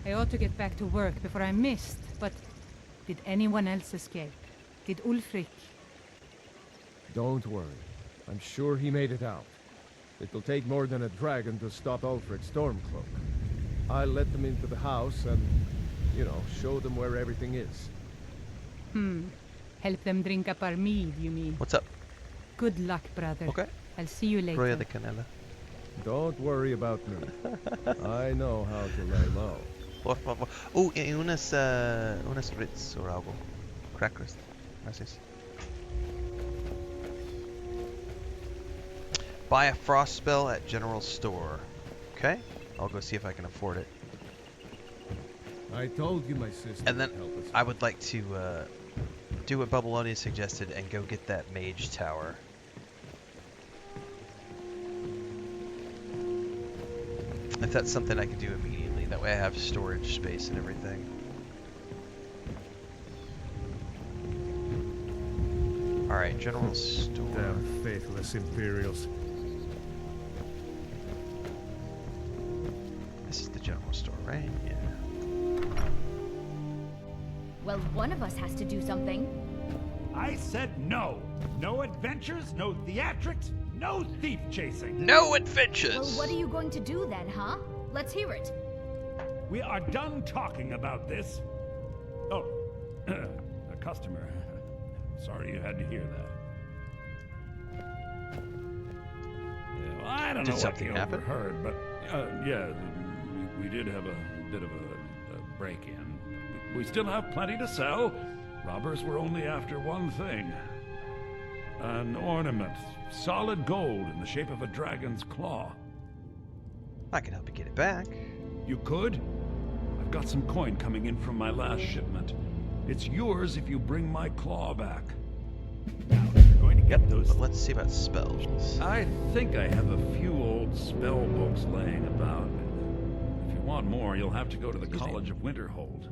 I ought to get back to work before I missed, but did anyone else escape? Did Ulfric? Don't worry. I'm sure he made it out. It'll take more than a dragon to stop Ulfric's Stormcloak. I'll let them into the house and, you know, show them where everything is. Help them drink up our mead, you mean? What's up? Good luck, brother. Okay. I'll see you later. Roya de Canela. Don't worry about me. I know how to lay low. Por favor. Y unas Ritz or algo. Crackers. Gracias. Buy a frost spell at general store. Okay. I'll go see if I can afford it. I told you my sister And then would help us. I would like to do what Bubbleonia suggested and go get that mage tower. If that's something I can do immediately, that way I have storage space and everything. Alright, general store. Damn faithless Imperials. This is the general store, right? Yeah. Well, one of us has to do something. I said no. No adventures, no theatrics, no thief chasing. No adventures! Well, what are you going to do then, huh? Let's hear it. We are done talking about this. Oh, a customer. Sorry you had to hear that. Yeah, well, I don't Did know what something you happen? overheard, but yeah, we did have a bit of a break-in. We still have plenty to sell. Robbers were only after one thing. An ornament. Solid gold in the shape of a dragon's claw. I can help you get it back. You could? I've got some coin coming in from my last shipment. It's yours if you bring my claw back. Now, if you're going to get those... But let's see about spells. I think I have a few old spell books laying about. If you want more, you'll have to go to the College of Winterhold.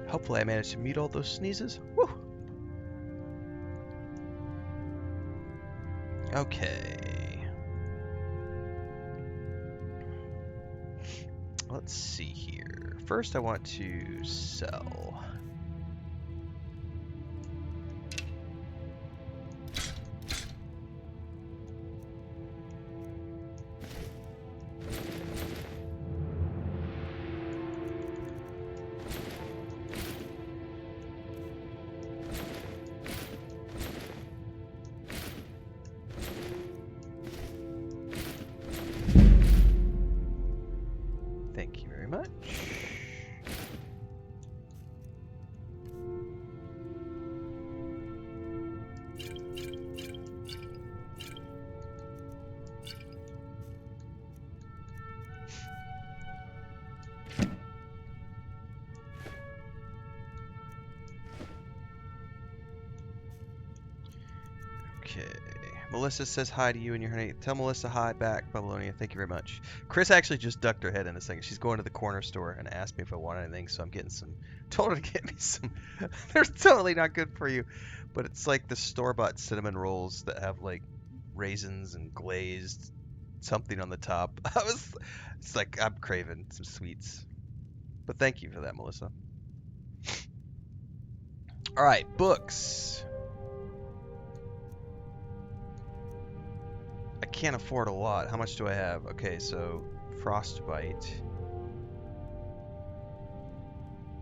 Hopefully I managed to mute all those sneezes. Woo! Okay. Let's see here. First I want to sell. Thank you very much. Okay. Melissa says hi to you and your honey. Tell Melissa hi back, Babylonia. Thank you very much. Chris actually just ducked her head in a second. She's going to the corner store and asked me if I want anything, so I'm getting some. Told her to get me some. They're totally not good for you, but it's like the store-bought cinnamon rolls that have like raisins and glazed something on the top. It's like I'm craving some sweets. But thank you for that, Melissa. All right, books. I can't afford a lot. How much do I have? Okay, so Frostbite.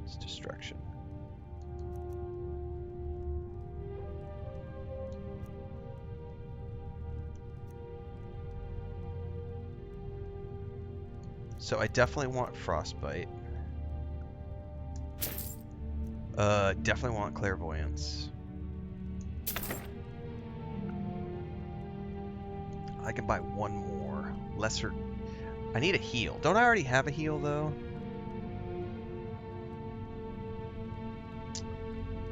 It's destruction. So I definitely want Frostbite. Definitely want Clairvoyance. I can buy one more. Lesser... I need a heal. Don't I already have a heal, though?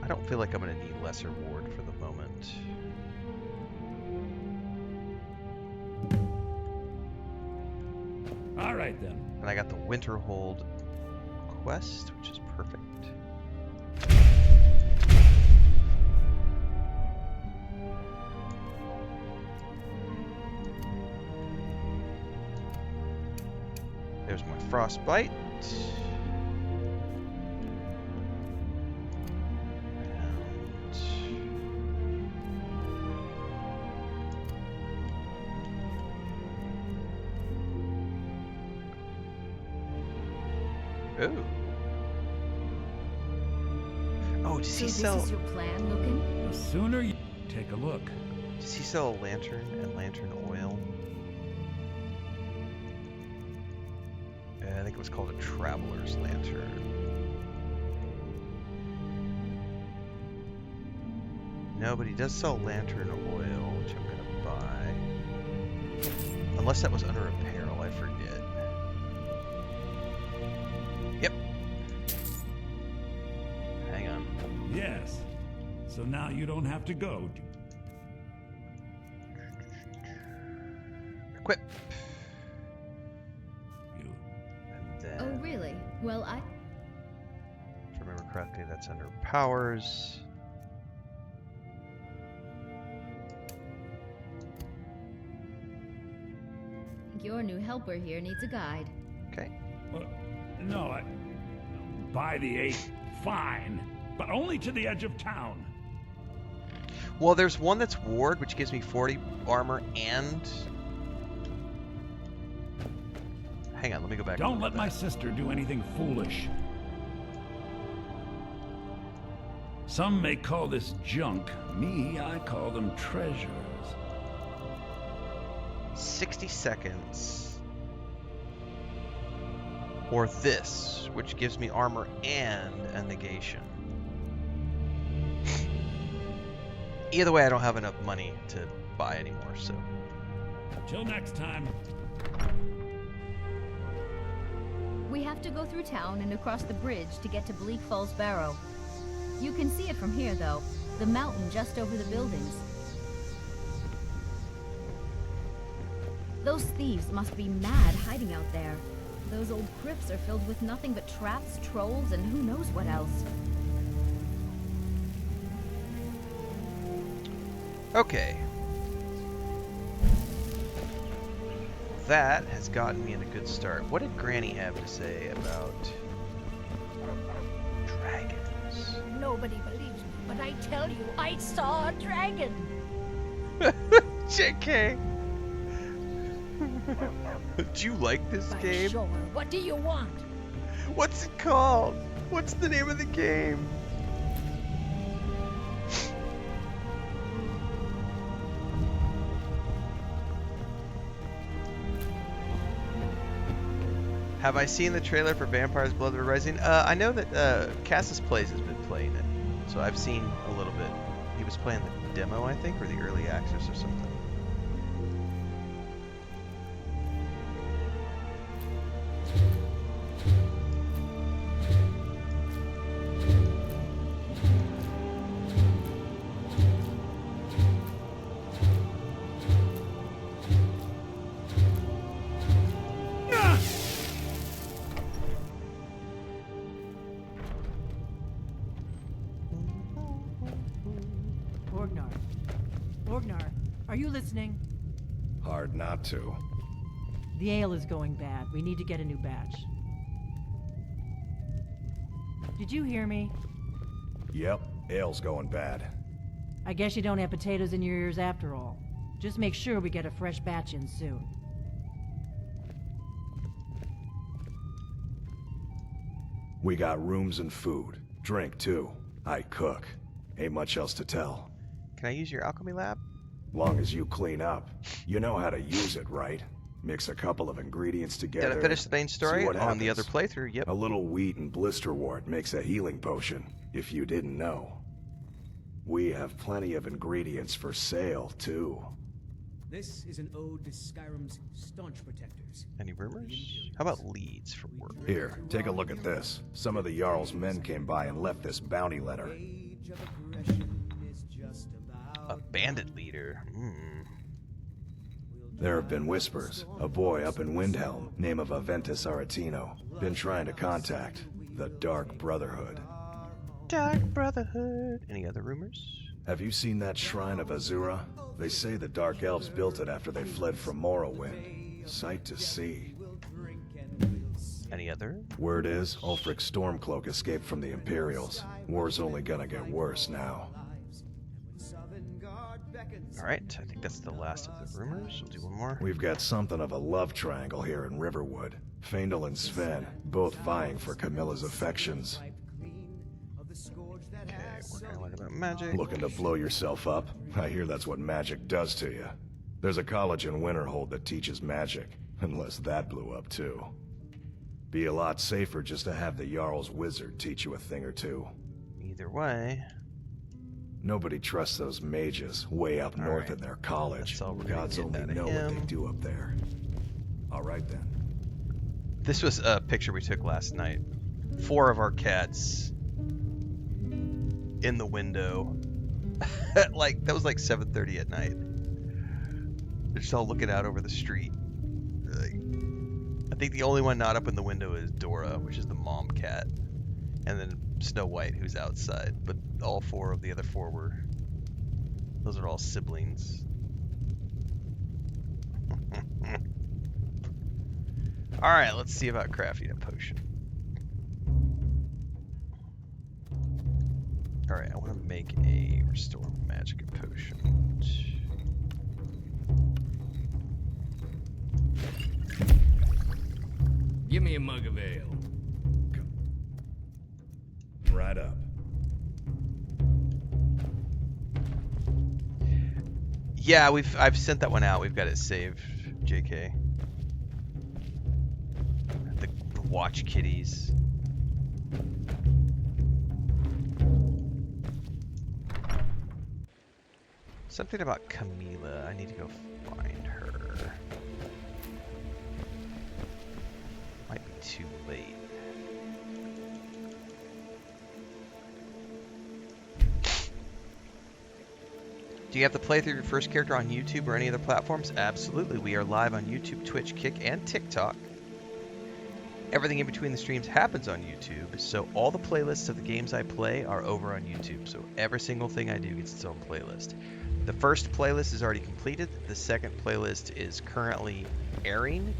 I don't feel like I'm going to need Lesser Ward for the moment. All right, then. And I got the Winterhold quest, which is perfect. There's my Frostbite. Ooh. Oh, does he sell... This is your plan, looking? The sooner you take a look. Does he sell a lantern and lantern oil? I think it was called a Traveler's Lantern. No, but he does sell lantern oil, which I'm gonna buy. Unless that was under apparel, I forget. Yep. Hang on. Yes. So now you don't have to go. Equip. Oh, really? Well, If I remember correctly, that's under powers. Your new helper here needs a guide. Okay. No, buy the 8, fine, but only to the edge of town. Well, there's one that's ward, which gives me 40 armor and... Hang on, let me go back. Don't let my sister do anything foolish. Some may call this junk. Me, I call them treasures. 60 seconds. or this, which gives me armor and a negation. Either way, I don't have enough money to buy anymore, so. Till next time. We have to go through town and across the bridge to get to Bleak Falls Barrow. You can see it from here, though. The mountain just over the buildings. Those thieves must be mad hiding out there. Those old crypts are filled with nothing but traps, trolls, and who knows what else. Okay. That has gotten me in a good start. What did Granny have to say about dragons? Nobody believes me, but I tell you, I saw a dragon. JK. Do you like this By game? sure. What do you want? What's it called? What's the name of the game? Have I seen the trailer for Vampire's Blood Rising? I know that Cassis Plays has been playing it, so I've seen a little bit. He was playing the demo, I think, or the early access or something. Orgnar, are you listening? Hard not to. The ale is going bad. We need to get a new batch. Did you hear me? Yep, ale's going bad. I guess you don't have potatoes in your ears after all. Just make sure we get a fresh batch in soon. We got rooms and food. Drink, too. I cook. Ain't much else to tell. Can I use your alchemy lab? Long as you clean up. You know how to use it, right? Mix a couple of ingredients together. Did I finish the main story on the other playthrough? Yep. A little wheat and blisterwort makes a healing potion, if you didn't know. We have plenty of ingredients for sale, too. This is an ode to Skyrim's staunch protectors. Any rumors? How about leads for work? Here, take a look at this. Some of the Jarl's men came by and left this bounty letter. A bandit leader. There have been whispers. A boy up in Windhelm, name of Aventus Aretino, been trying to contact the Dark Brotherhood. Dark Brotherhood. Any other rumors? Have you seen that shrine of Azura? They say the Dark Elves built it after they fled from Morrowind. Sight to see. Any other? Word is, Ulfric Stormcloak escaped from the Imperials. War's only gonna get worse now. Alright, I think that's the last of the rumors. We'll do one more. We've got something of a love triangle here in Riverwood. Faendal and Sven, both vying for Camilla's affections. Okay, we're gonna learn about magic. Looking to blow yourself up? I hear that's what magic does to you. There's a college in Winterhold that teaches magic, unless that blew up too. Be a lot safer just to have the Jarl's wizard teach you a thing or two. Either way. Nobody trusts those mages way up north in their college. Gods only know what they do up there. All right then. This was a picture we took last night. 4 of our cats in the window. That was like 7:30 at night. They're just all looking out over the street. I think the only one not up in the window is Dora, which is the mom cat, and then Snow White, who's outside. But all 4 of the other 4 were. Those are all siblings. All right, let's see about crafting a potion. All right, I want to make a restore magic potion. Give me a mug of ale. Right up. Yeah, I've sent that one out. We've got it saved, JK. The watch kitties. Something about Camila. I need to go find her. Might be too late. Do you have to play through your first character on YouTube or any other platforms? Absolutely. We are live on YouTube, Twitch, Kick, and TikTok. Everything in between the streams happens on YouTube, so all the playlists of the games I play are over on YouTube. So every single thing I do gets its own playlist. The first playlist is already completed. The second playlist is currently airing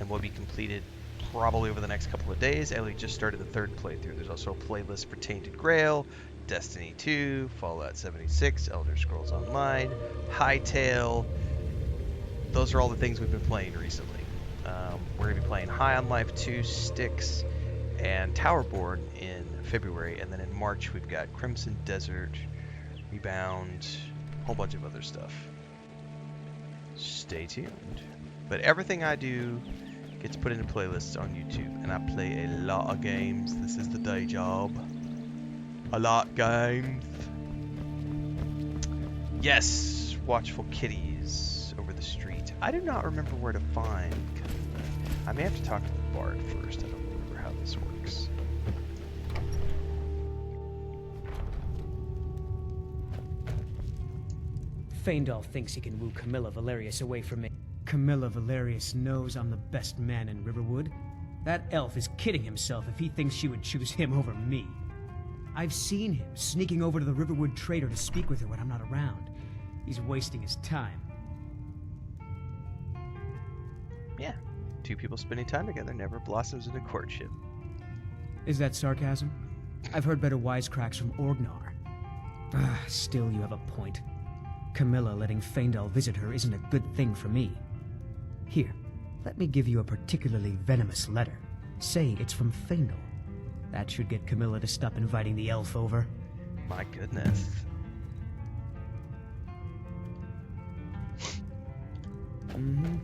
and will be completed probably over the next couple of days. Ellie just started the third playthrough. There's also a playlist for Tainted Grail, Destiny 2, Fallout 76, Elder Scrolls Online, Hytale. Those are all the things we've been playing recently. We're going to be playing High on Life 2, Styx, and Towerborn in February. And then in March, we've got Crimson Desert, Rebound, a whole bunch of other stuff. Stay tuned. But everything I do gets put into playlists on YouTube. And I play a lot of games. This is the day job. A lot games. Yes, watchful kitties over the street. I do not remember where to find Camila. I may have to talk to the bard first. I don't remember how this works. Faendal thinks he can woo Camilla Valerius away from me. Camilla Valerius knows I'm the best man in Riverwood. That elf is kidding himself if he thinks she would choose him over me. I've seen him sneaking over to the Riverwood trader to speak with her when I'm not around. He's wasting his time. Yeah, two people spending time together never blossoms into courtship. Is that sarcasm? I've heard better wisecracks from Orgnar. Still, you have a point. Camilla letting Faendal visit her isn't a good thing for me. Here, let me give you a particularly venomous letter. Say it's from Faendal. That should get Camilla to stop inviting the elf over. My goodness. Mm-hmm.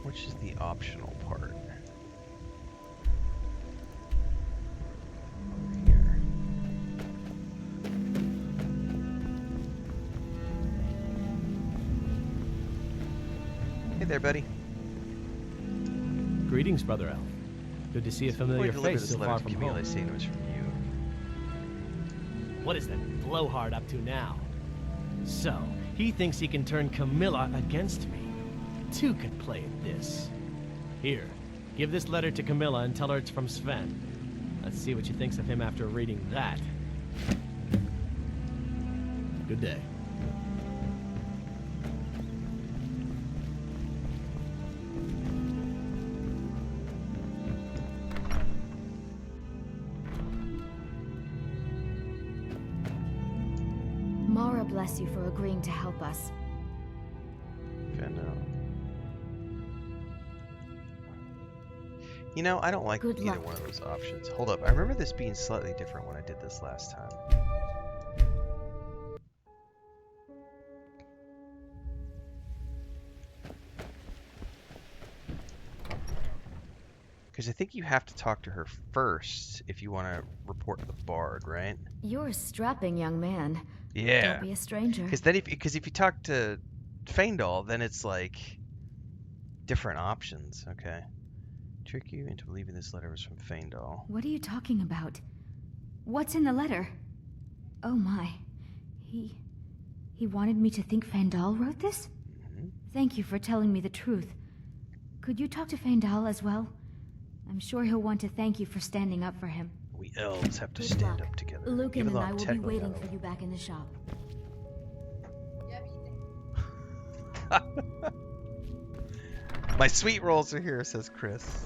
Which is the optional part? Over here. Hey there, buddy. Greetings, Brother Elf. Good to see a familiar face so far from home. Saying it was from you. What is that blowhard up to now? So, he thinks he can turn Camilla against me. Two can play at this. Here, give this letter to Camilla and tell her it's from Sven. Let's see what she thinks of him after reading that. Good day. Mara bless you for agreeing to help us. You know, I don't like Good either luck. one of those options. Hold up, I remember this being slightly different when I did this last time. Because I think you have to talk to her first if you want to report to the bard, right? You're a strapping young man. Yeah. Don't be a stranger. Because then, if you talk to Faendal, then it's like different options. Okay. Trick you into believing this letter was from Faendal. What are you talking about? What's in the letter? Oh my. He wanted me to think Faendal wrote this? Mm-hmm. Thank you for telling me the truth. Could you talk to Faendal as well? I'm sure he'll want to thank you for standing up for him. We elves have to Good stand luck. up together. Lucan Even and though I I'm will be technically waiting not for you back in the shop. My sweet rolls are here, says Chris.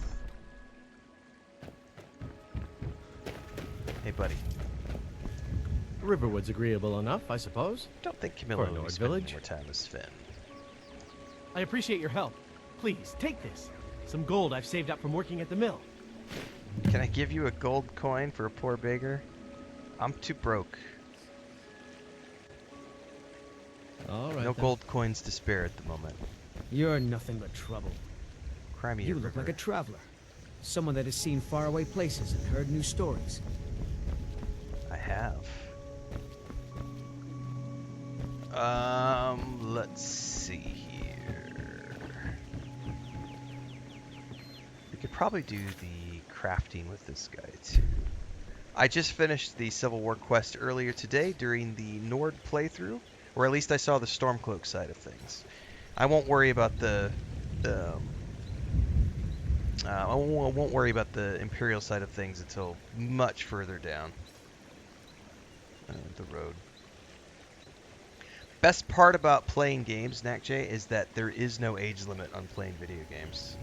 Hey, buddy. Riverwood's agreeable enough, I suppose. Don't think Camilla For a will be Nord spending village. more time as Finn. I appreciate your help. Please, take this. Some gold I've saved up from working at the mill. Can I give you a gold coin for a poor beggar? I'm too broke. All right. No then. gold coins to spare at the moment. You're nothing but trouble. Cry me a You look river. like a traveler. Someone that has seen faraway places and heard new stories. I have. Let's see here. We could probably do the crafting with this guy too. I just finished the Civil War quest earlier today during the Nord playthrough, or at least I saw the Stormcloak side of things. I won't worry about I won't worry about the Imperial side of things until much further down the road. Best part about playing games, NacJ, is that there is no age limit on playing video games.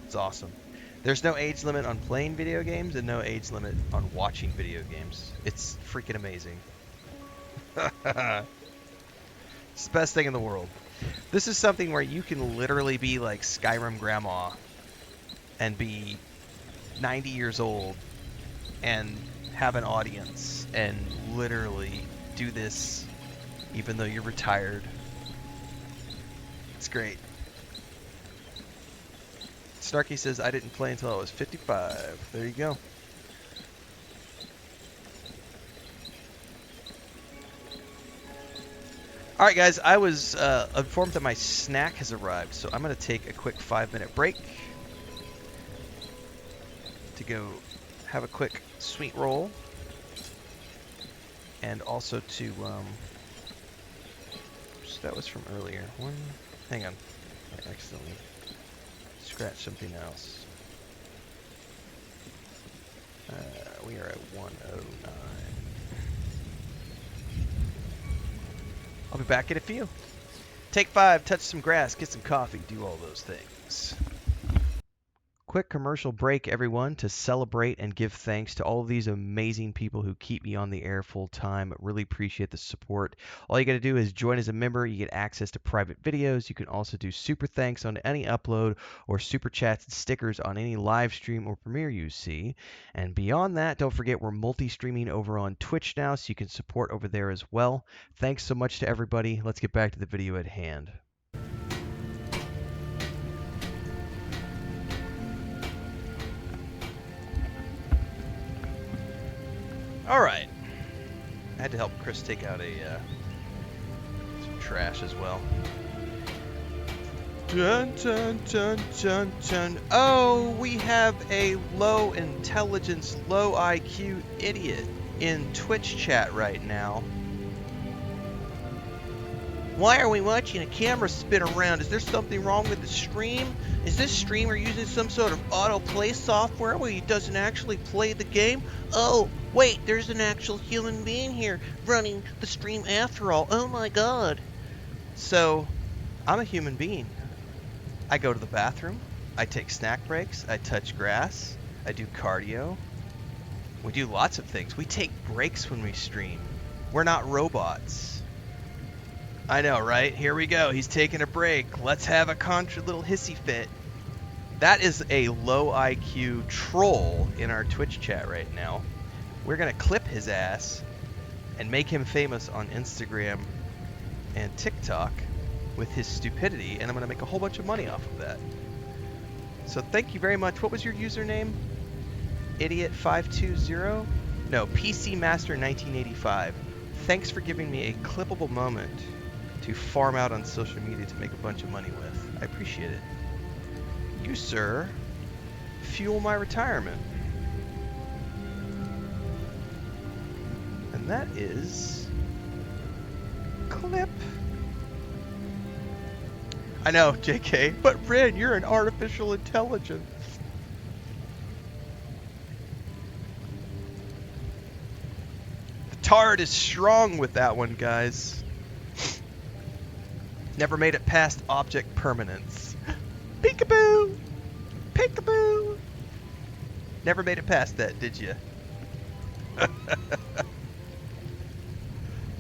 It's awesome. There's no age limit on playing video games and no age limit on watching video games. It's freaking amazing. It's the best thing in the world. This is something where you can literally be like Skyrim grandma and be 90 years old and have an audience and literally do this even though you're retired. It's great. Snarky says, I didn't play until I was 55. There you go. Alright guys, I was informed that my snack has arrived, so I'm going to take a quick 5-minute break to go have a quick sweet roll, and also to, that was from earlier. Hang on, I accidentally scratched something else. We are at 109. I'll be back in a few. Take 5, touch some grass, get some coffee, do all those things. Quick commercial break, everyone, to celebrate and give thanks to all of these amazing people who keep me on the air full time. Really appreciate the support. All you got to do is join as a member. You get access to private videos. You can also do super thanks on any upload or super chats and stickers on any live stream or premiere you see. And beyond that, don't forget we're multi-streaming over on Twitch now, so you can support over there as well. Thanks so much to everybody. Let's get back to the video at hand. All right. I had to help Chris take out some trash as well. Dun, dun, dun, dun, dun. Oh, we have a low intelligence, low IQ idiot in Twitch chat right now. Why are we watching a camera spin around? Is there something wrong with the stream? Is this streamer using some sort of autoplay software where he doesn't actually play the game? Oh, wait, there's an actual human being here running the stream after all. Oh my god. So, I'm a human being. I go to the bathroom, I take snack breaks, I touch grass, I do cardio. We do lots of things. We take breaks when we stream. We're not robots. I know, right? Here we go. He's taking a break. Let's have a little hissy fit. That is a low IQ troll in our Twitch chat right now. We're going to clip his ass and make him famous on Instagram and TikTok with his stupidity, and I'm going to make a whole bunch of money off of that. So thank you very much. What was your username? Idiot520? No, PC Master 1985. Thanks for giving me a clippable moment to farm out on social media to make a bunch of money with. I appreciate it. You, sir, fuel my retirement. And that is clip. I know, JK, but Ren, you're an artificial intelligence. The tard is strong with that one, guys. Never made it past object permanence. Peekaboo! Peekaboo! Never made it past that, did you?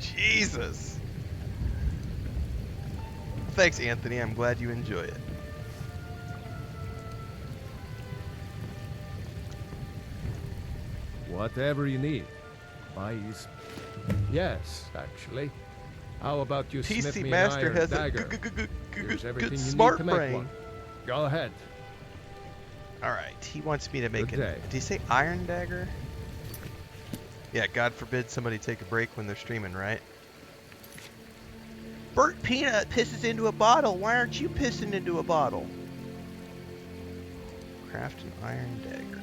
Jesus. Thanks, Anthony. I'm glad you enjoy it. Whatever you need. Please. Yes, actually. How about you snip PC me Master an iron has dagger? a Here's everything you smart need to make brain. one. Go ahead. Alright, he wants me to make Good it. day. Did he say iron dagger? Yeah, God forbid somebody take a break when they're streaming, right? Bert Peanut pisses into a bottle. Why aren't you pissing into a bottle? Craft an iron dagger.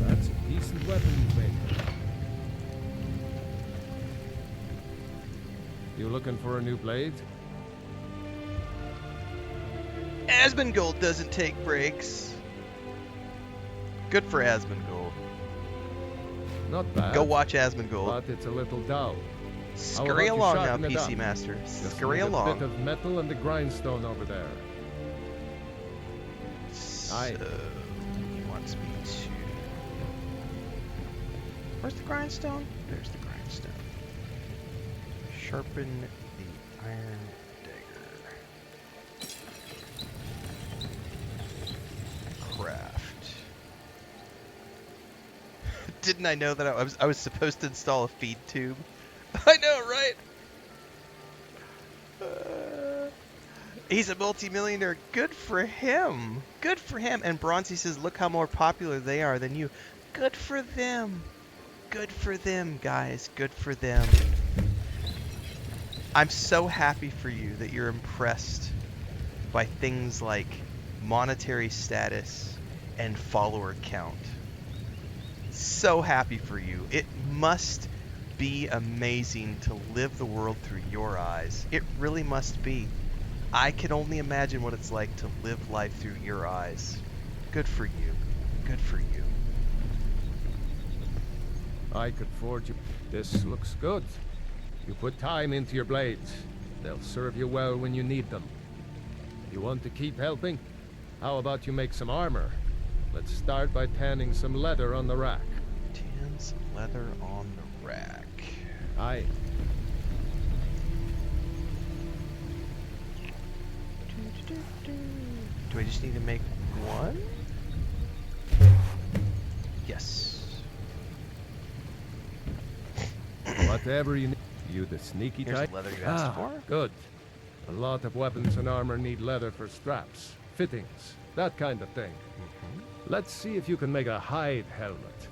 That's a decent weapon you've made. You looking for a new blade? Asmongold doesn't take breaks. Good for Asmongold. Not bad. Go watch Asmongold. But it's a little dull. Scurry How about you along now, sharpen it PC up? Master. Just Scurry need a along. bit of metal and the grindstone over there. Aye. So, he wants me to... Where's the grindstone? There's the grindstone. Sharpen the iron dagger. Craft. Didn't I know that I was supposed to install a feed tube? I know, right? He's a multimillionaire. Good for him. Good for him. And Bronzy says, look how more popular they are than you. Good for them. Good for them, guys. Good for them. I'm so happy for you that you're impressed by things like monetary status and follower count. So happy for you. It must be amazing to live the world through your eyes. It really must be. I can only imagine what it's like to live life through your eyes. Good for you. Good for you. I could forge you. This looks good. You put time into your blades. They'll serve you well when you need them. You want to keep helping? How about you make some armor? Let's start by tanning some leather on the rack. Tan some leather on the rack. Aye. Do I just need to make one? Yes. Whatever you need. You the sneaky Here's type? the leather you asked for. Good. A lot of weapons and armor need leather for straps, fittings, that kind of thing. Let's see if you can make a hide helmet.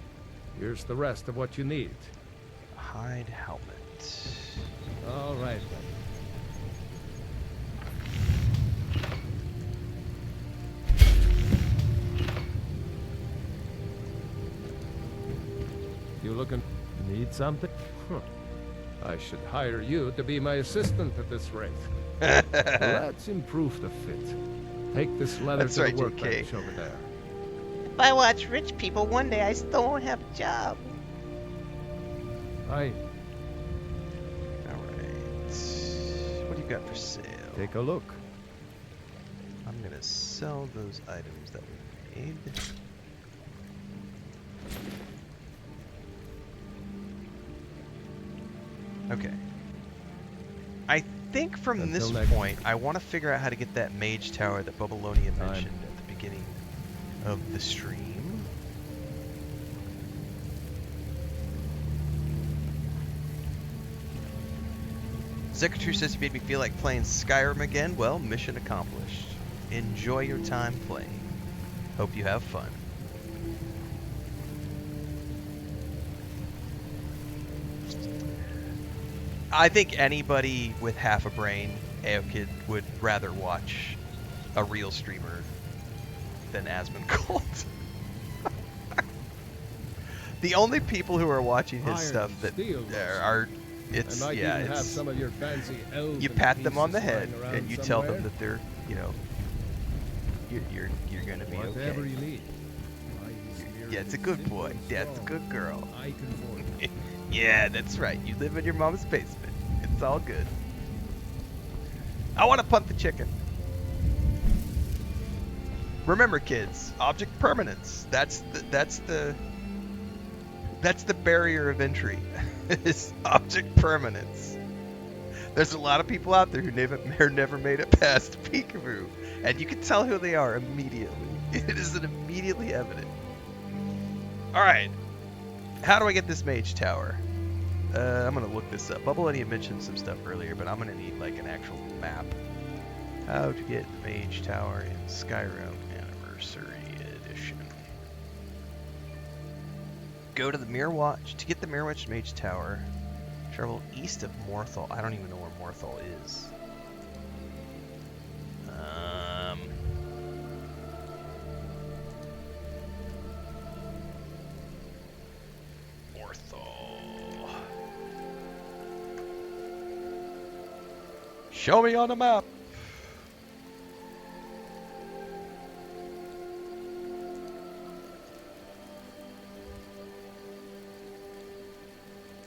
Here's the rest of what you need. Hide helmet. All right then. You looking? Need something? Huh. I should hire you to be my assistant at this rate. Let's improve the fit. Take this leather That's to right, the JK. workbench over there. If I watch rich people, one day I still won't have a job. Aye. Alright. What do you got for sale? Take a look. I'm gonna sell those items that we made. Okay. I think from Until this next- point, I want to figure out how to get that mage tower that Babylonia mentioned at the beginning of the stream. Secretary says you made me feel like playing Skyrim again. Well, mission accomplished. Enjoy your time playing. Hope you have fun. I think anybody with half a brain, Aokid, would rather watch a real streamer than Asmongold. The only people who are watching his Iron stuff that steel, are it's I might yeah, even have it's some of your fancy elven you pat them on the pieces head lying around and you tell them somewhere. that they're, you know, you're gonna be Whatever okay. you need. Yeah, it's a good boy. Dad's a good girl. I conform. Yeah, that's right. You live in your mom's basement. It's all good. I want to punt the chicken. Remember, kids, object permanence. That's the barrier of entry. Is object permanence. There's a lot of people out there who never made it past Peekaboo, and you can tell who they are immediately. It is immediately evident. All right, how do I get this mage tower? I'm gonna look this up. Bubble Eddie mentioned some stuff earlier, but I'm gonna need like an actual map. How to get the mage tower in Skyrim Anniversary Edition. Go to the Mirrorwatch. To get the Mirrorwatch Mage Tower, travel east of Morthal. I don't even know where Morthal is. Morthal. Show me on the map.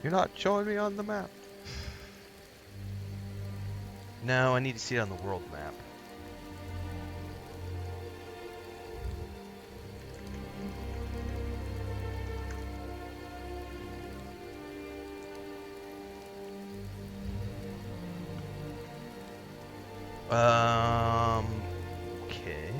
You're not showing me on the map. No, I need to see it on the world map. Okay.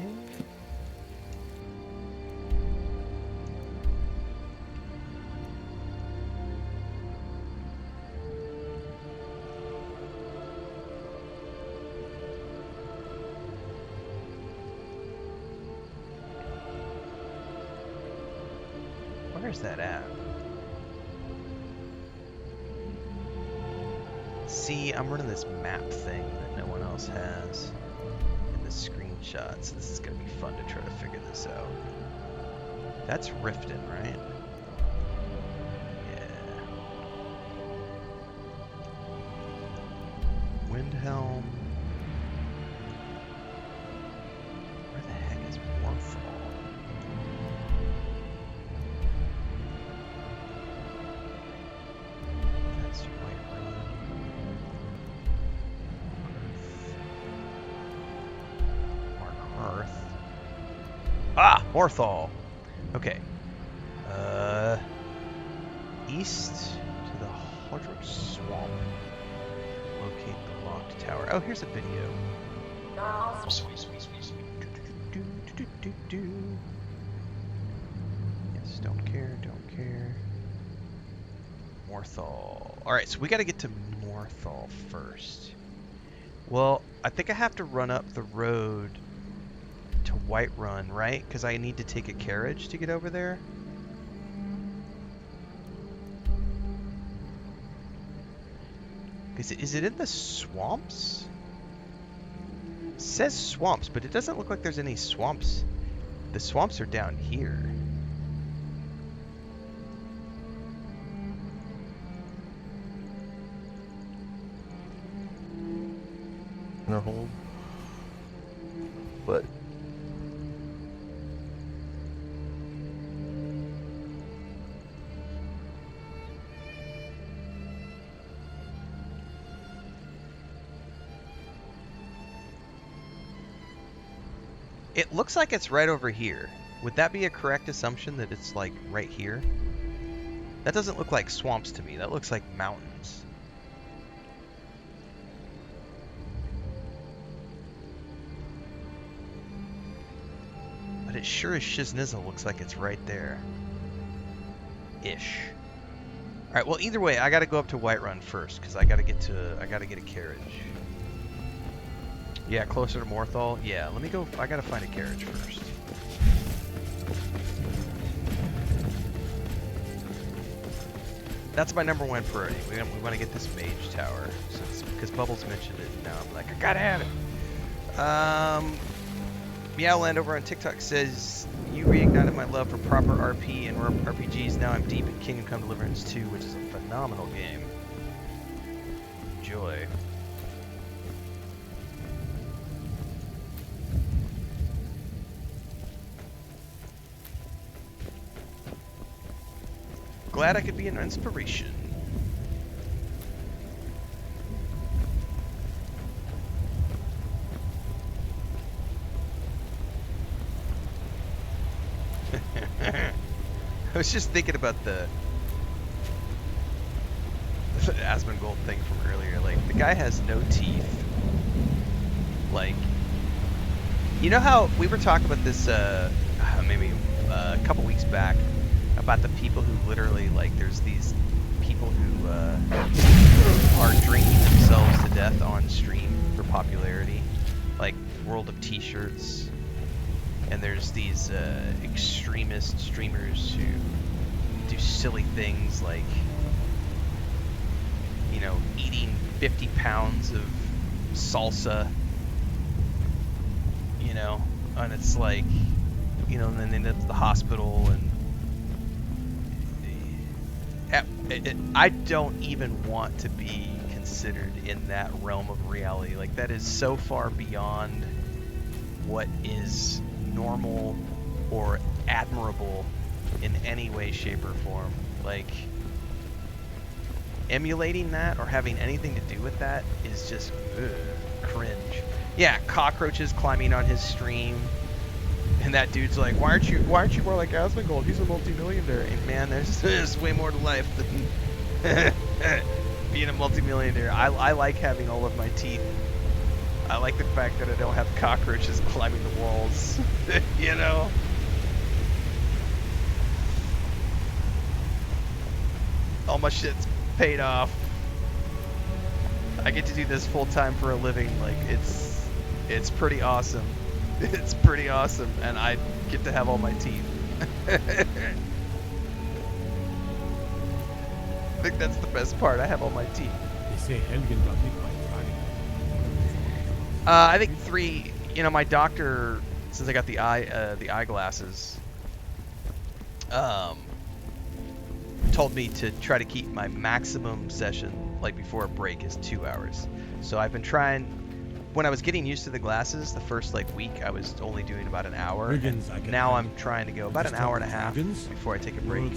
Where's that at? See, I'm running this map thing that no one else has in the screenshots. This is going to be fun to try to figure this out. That's Riften, right? Yeah. Windhelm. Where the heck is Morthal? That's Whiterun. Mark Hearth. Ah! Morthal! Okay. East to the Hardrock Swamp. Locate the locked tower. Oh, here's a video. Sweet. Yes, don't care. Morthal. Alright, so we gotta get to Morthal first. Well, I think I have to run up the road to Whiterun, right? Because I need to take a carriage to get over there. Is it in the swamps? It says swamps, but it doesn't look like there's any swamps. The swamps are down here. Hold. But it looks like it's right over here. Would that be a correct assumption that it's like right here? That doesn't look like swamps to me. That looks like mountains. But it sure as shiznizzle looks like it's right there. Ish. Alright, well either way, I gotta go up to Whiterun first, because I gotta get a carriage. Yeah, closer to Morthal. Yeah, let me go. I gotta find a carriage first. That's my #1 priority. We want to get this mage tower, because Bubbles mentioned it. And now I'm like, I gotta have it. Meowland over on TikTok says, you reignited my love for proper RP and RPGs. Now I'm deep in Kingdom Come Deliverance 2, which is a phenomenal game. Enjoy. glad I could be an inspiration. I was just thinking about the Asmongold thing from earlier. Like, the guy has no teeth. Like, you know how we were talking about this maybe a couple weeks back about the people who literally, like, there's these people who are drinking themselves to death on stream for popularity, like World of T-shirts. And there's these extremist streamers who do silly things like, you know, eating 50 pounds of salsa, you know, and it's like, you know, and then they end up at the hospital, and I don't even want to be considered in that realm of reality. Like, that is so far beyond what is normal or admirable in any way, shape, or form. Like, emulating that or having anything to do with that is just cringe. Yeah, cockroaches climbing on his stream, and that dude's like, why aren't you more like Asmongold? He's a multimillionaire. And man, there's way more to life than being a multimillionaire. I like having all of my teeth. I like the fact that I don't have cockroaches climbing the walls, you know? All my shit's paid off. I get to do this full time for a living. Like, it's pretty awesome. It's pretty awesome, and I get to have all my teeth. I think that's the best part. I have all my teeth. They say Helgen got hit by I think 3. You know, my doctor, since I got the eyeglasses, told me to try to keep my maximum session, like before a break, is 2 hours. So I've been trying. When I was getting used to the glasses, the first like week, I was only doing about an hour. And now I'm trying to go about an hour and a half before I take a break.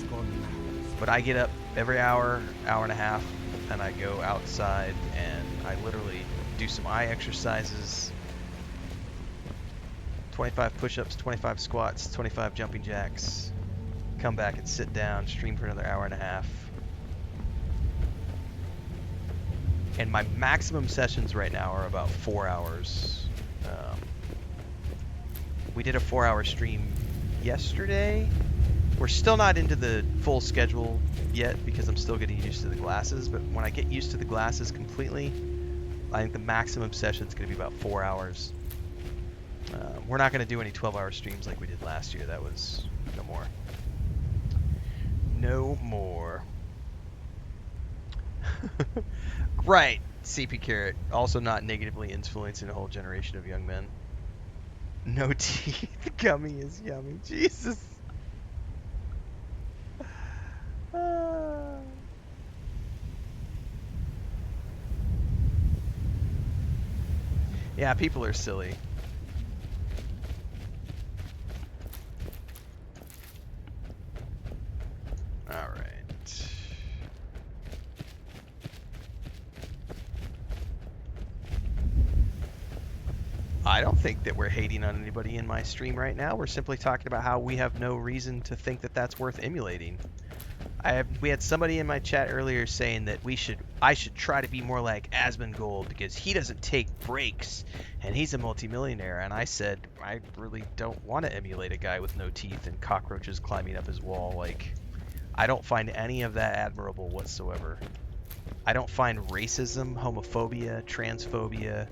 But I get up every hour and a half, and I go outside, and I literally do some eye exercises, 25 push-ups, 25 squats, 25 jumping jacks, come back and sit down, stream for another hour and a half. And my maximum sessions right now are about 4 hours. We did a 4-hour stream yesterday. We're still not into the full schedule yet because I'm still getting used to the glasses, but when I get used to the glasses completely, I think the maximum session is going to be about 4 hours. We're not going to do any 12-hour streams like we did last year. That was no more. No more. Right, CP Carrot. Also not negatively influencing a whole generation of young men. No teeth. Gummy is yummy. Jesus. Yeah, people are silly. All right. I don't think that we're hating on anybody in my stream right now. We're simply talking about how we have no reason to think that that's worth emulating. We had somebody in my chat earlier saying that I should try to be more like Asmongold because he doesn't take breaks and he's a multimillionaire. And I said, I really don't want to emulate a guy with no teeth and cockroaches climbing up his wall. Like, I don't find any of that admirable whatsoever. I don't find racism, homophobia, transphobia,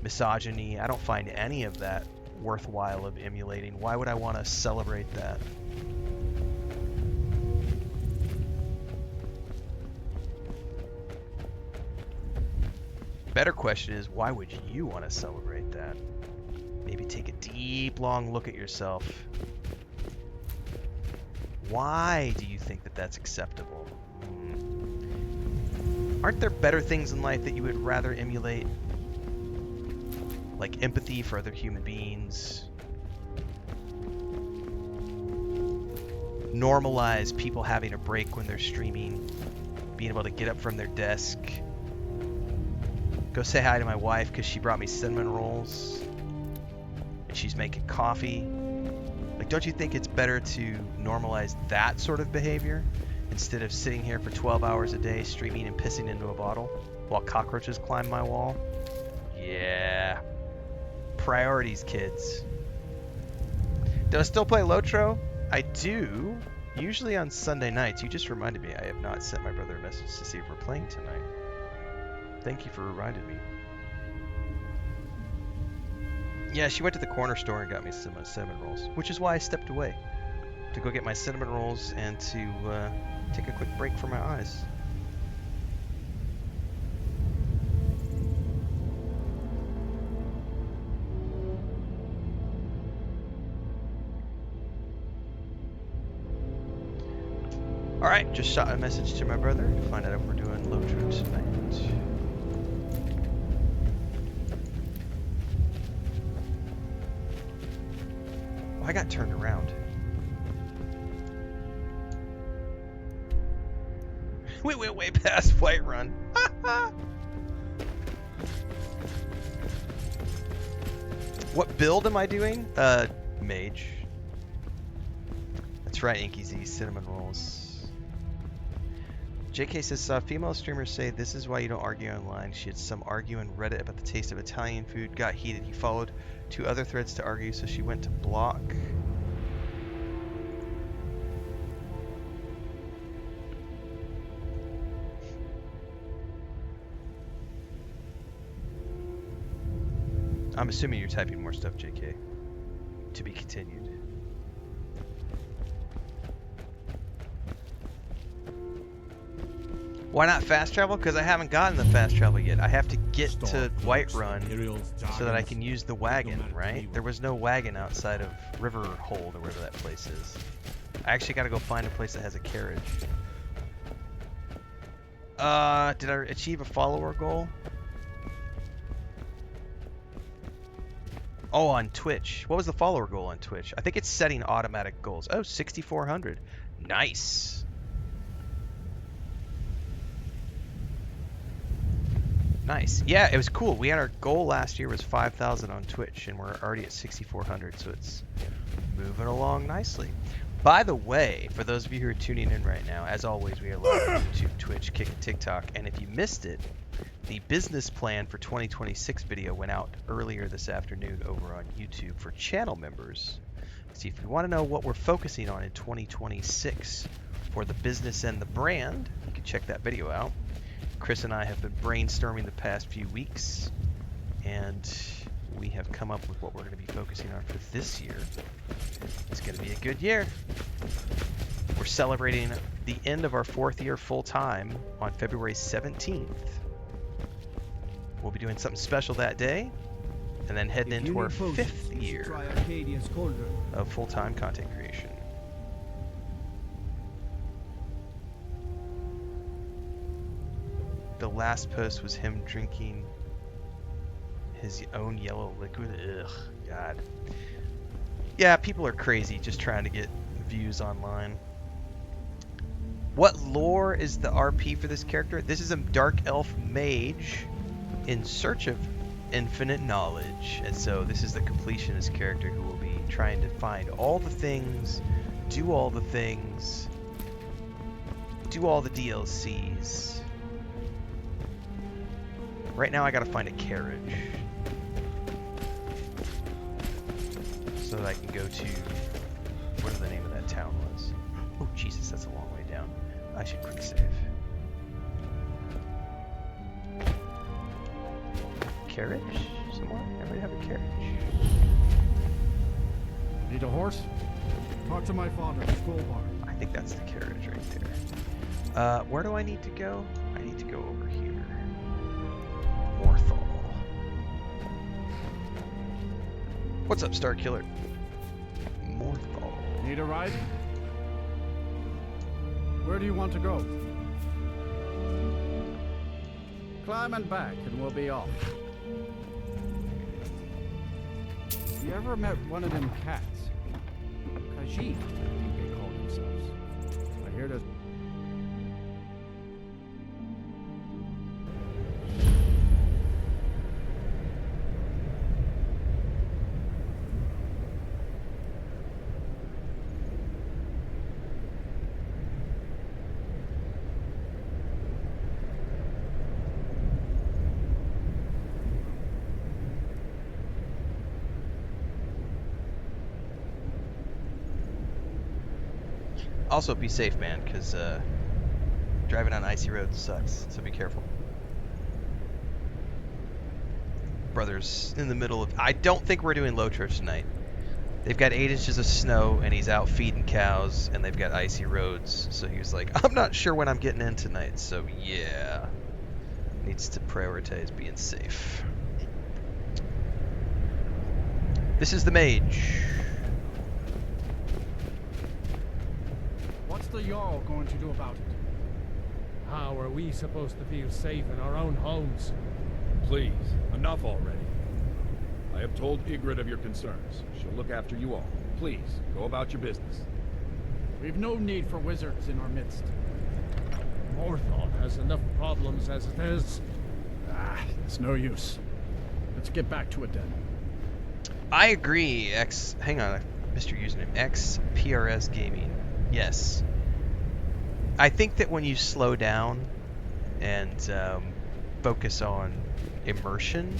misogyny, I don't find any of that worthwhile of emulating. Why would I want to celebrate that? Better question is, why would you want to celebrate that? Maybe take a deep, long look at yourself. Why do you think that that's acceptable? Aren't there better things in life that you would rather emulate? Like empathy for other human beings. normalize people having a break when they're streaming, being able to get up from their desk, go say hi to my wife because she brought me cinnamon rolls and she's making coffee. Like, don't you think it's better to normalize that sort of behavior instead of sitting here for 12 hours a day streaming and pissing into a bottle while cockroaches climb my wall? Yeah. Priorities, kids. Do I still play Lotro? I do. Usually on Sunday nights. You just reminded me. I have not sent my brother a message to see if we're playing tonight. Thank you for reminding me. Yeah, she went to the corner store and got me some cinnamon rolls, which is why I stepped away to go get my cinnamon rolls and to take a quick break from my eyes. Alright, just shot a message to my brother to find out if we're doing Lotro tonight. Oh, I got turned around. We went way past Whiterun. What build am I doing? Mage. That's right, Inky Z, cinnamon rolls. JK says, saw female streamers say this is why you don't argue online. She had some argue on Reddit about the taste of Italian food, got heated. He followed 2 other threads to argue, so she went to block. I'm assuming you're typing more stuff, JK. To be continued. Why not fast travel? Because I haven't gotten the fast travel yet. I have to get to Whiterun so that I can use the wagon, right? There was no wagon outside of Riverhold or wherever that place is. I actually got to go find a place that has a carriage. Did I achieve a follower goal? Oh, on Twitch. What was the follower goal on Twitch? I think it's setting automatic goals. Oh, 6,400. Nice. Nice. Yeah, it was cool. We had our goal last year was 5,000 on Twitch, and we're already at 6,400, so it's moving along nicely. By the way, for those of you who are tuning in right now, as always, we are live on YouTube, Twitch, Kick, and TikTok. And if you missed it, the business plan for 2026 video went out earlier this afternoon over on YouTube for channel members. See, if you want to know what we're focusing on in 2026 for the business and the brand, you can check that video out. Chris and I have been brainstorming the past few weeks, and we have come up with what we're going to be focusing on for this year. It's going to be a good year. We're celebrating the end of our 4th year full-time on February 17th. We'll be doing something special that day, and then heading into our 5th year of full-time content creation. The last post was him drinking his own yellow liquid. Ugh, God. Yeah, people are crazy just trying to get views online. What lore is the RP for this character? This is a dark elf mage in search of infinite knowledge. And so this is the completionist character who will be trying to find all the things, do all the things, do all the DLCs. Right now I gotta find a carriage so that I can go to whatever the name of that town was. Oh Jesus, that's a long way down. I should quick save. Carriage? Somewhere? Everybody have a carriage. Need a horse? Talk to my father at the school bar. I think that's the carriage right there. Where do I need to go? I need to go over here. Morthal. What's up, Starkiller? Morthal. Need a ride? Where do you want to go? Climb and back and we'll be off. You ever met one of them cats? Khajiit, I think they call themselves. Also, be safe, man, because driving on icy roads sucks, so be careful. Brother's in the middle of... I don't think we're doing low church tonight. They've got 8 inches of snow, and he's out feeding cows, and they've got icy roads. So he was like, I'm not sure when I'm getting in tonight, so yeah. Needs to prioritize being safe. This is the mage. What's the Jarl going to do about it? How are we supposed to feel safe in our own homes? Please, enough already. I have told Ygritte of your concerns. She'll look after you all. Please, go about your business. We've no need for wizards in our midst. Morthal has enough problems as it is. It's no use. Let's get back to it then. I agree, hang on, Mr. Username, XPRS Gaming. Yes. I think that when you slow down and focus on immersion,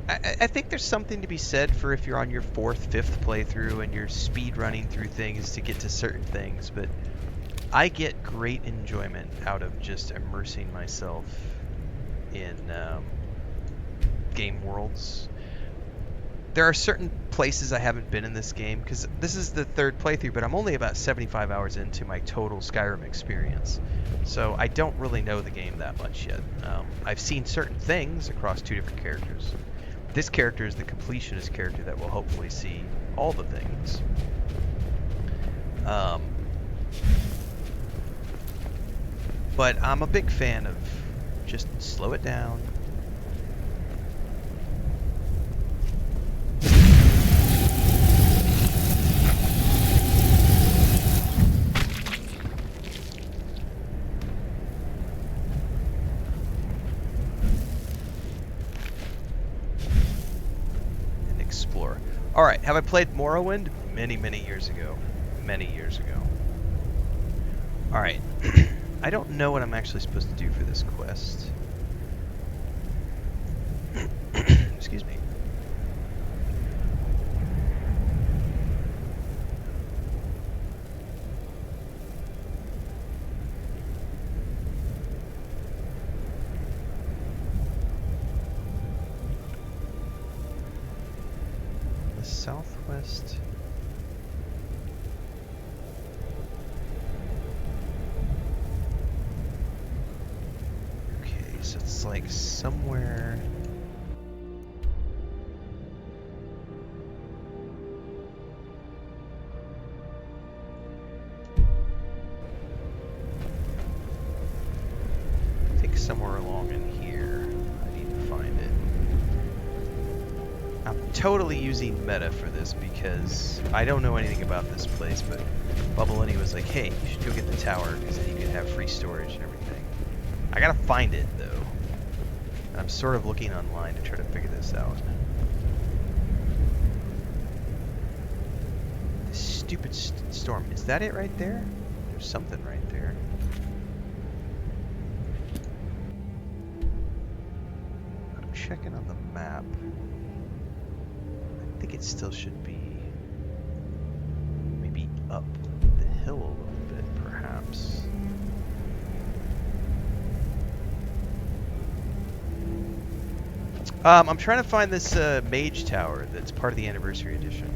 I think there's something to be said for if you're on your 4th, 5th playthrough and you're speed running through things to get to certain things, but I get great enjoyment out of just immersing myself in game worlds. There are certain places I haven't been in this game, because this is the 3rd playthrough, but I'm only about 75 hours into my total Skyrim experience. So I don't really know the game that much yet. I've seen certain things across 2 different characters. This character is the completionist character that will hopefully see all the things. But I'm a big fan of just slow it down. Alright, have I played Morrowind? Many, many years ago. Many years ago. Alright. I don't know what I'm actually supposed to do for this quest. Excuse me. Southwest. Okay, so it's like somewhere. I think somewhere along in here. I need to find it. I'm totally using meta for this because I don't know anything about this place, but Bubblini was like, hey, you should go get the tower because then you can have free storage and everything. I gotta find it, though. And I'm sort of looking online to try to figure this out. This stupid storm. Is that it right there? There's something right there. I'm checking on the map. I think it still should be maybe up the hill a little bit, perhaps. I'm trying to find this mage tower that's part of the anniversary edition,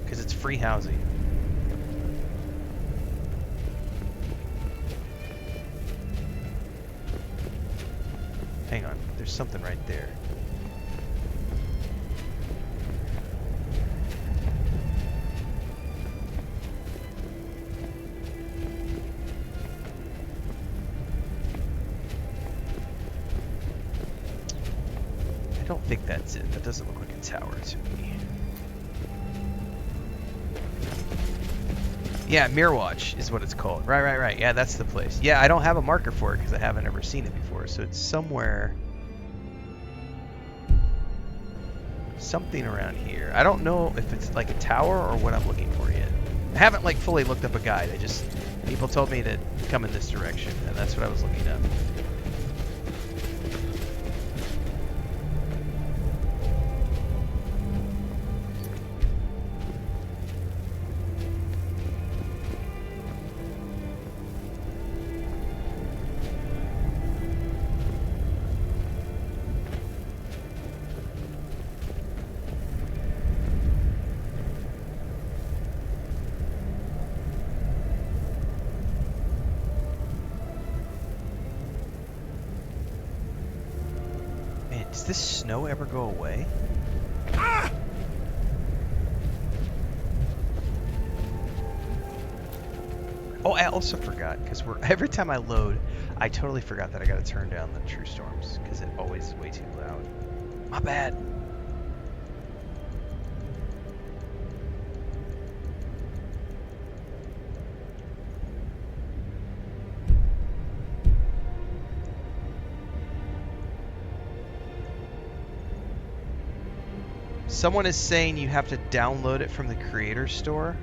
because it's free housing. Hang on, there's something right there. I don't think that's it. That doesn't look like a tower to me. Yeah, Mirrorwatch is what it's called. Right. Yeah, that's the place. Yeah, I don't have a marker for it because I haven't ever seen it before. So it's somewhere... something around here. I don't know if it's like a tower or what I'm looking for yet. I haven't like fully looked up a guide. I just... people told me to come in this direction, and that's what I was looking up. Does this snow ever go away? Oh, I also forgot, because every time I load, I totally forgot that I gotta turn down the true storms, because it always is way too loud. My bad. Someone is saying you have to download it from the creator store.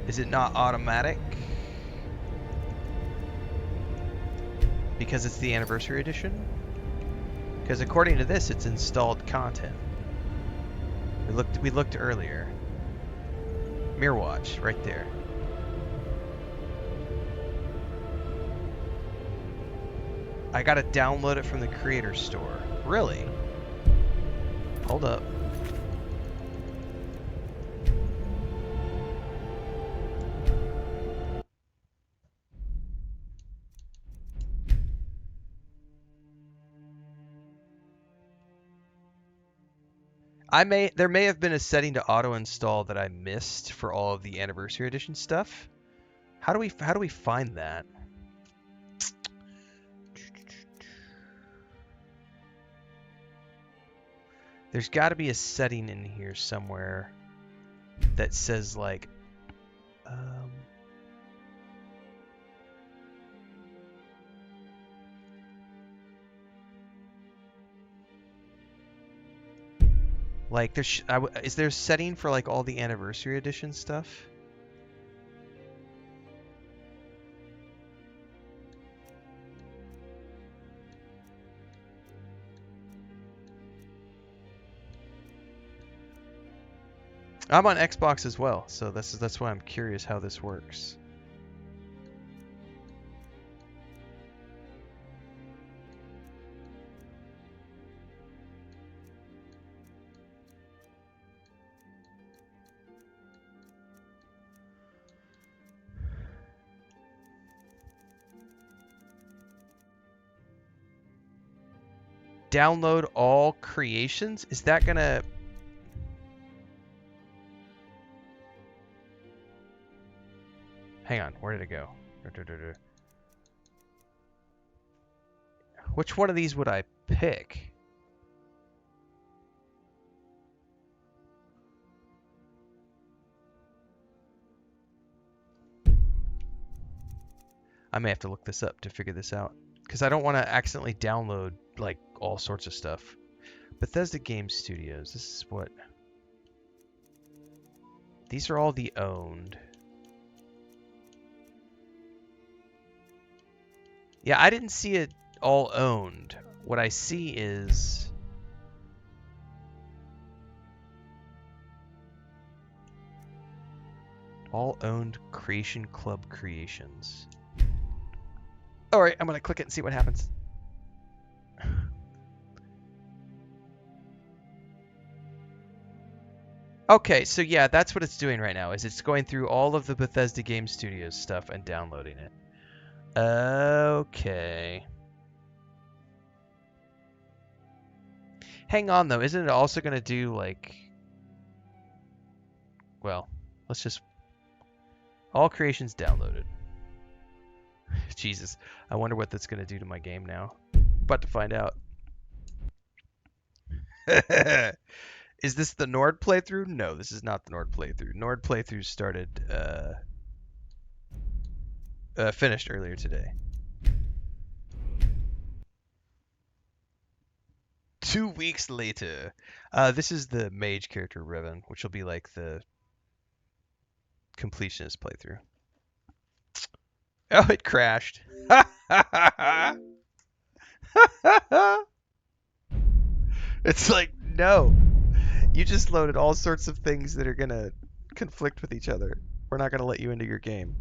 Is it not automatic? Because it's the anniversary edition? Because according to this, it's installed content. We looked earlier. Mirror Watch, right there. I gotta download it from the creator store. Really? Hold up. There may have been a setting to auto install that I missed for all of the anniversary edition stuff. How do we find that? There's got to be a setting in here somewhere that says like like is there a setting for like all the anniversary edition stuff? I'm on Xbox as well, so that's why I'm curious how this works. Download all creations? Is that gonna... Hang on, where did it go? Which one of these would I pick? I may have to look this up to figure this out, because I don't want to accidentally download like all sorts of stuff. Bethesda Game Studios, this is what... These are all the owned. Yeah, I didn't see it all owned. What I see is... all owned Creation Club creations. Alright, I'm gonna click it and see what happens. Okay, so yeah, that's what it's doing right now, is it's going through all of the Bethesda Game Studios stuff and downloading it. Okay. Hang on, though. Isn't it also going to do, like... Well, let's just... All creations downloaded. Jesus. I wonder what that's going to do to my game now. About to find out. Is this the Nord playthrough? No, this is not the Nord playthrough. Nord playthrough started... finished earlier today. 2 weeks later. This is the mage character, Riven, which will be like the completionist playthrough. Oh, it crashed. It's like, no. You just loaded all sorts of things that are going to conflict with each other. We're not going to let you into your game.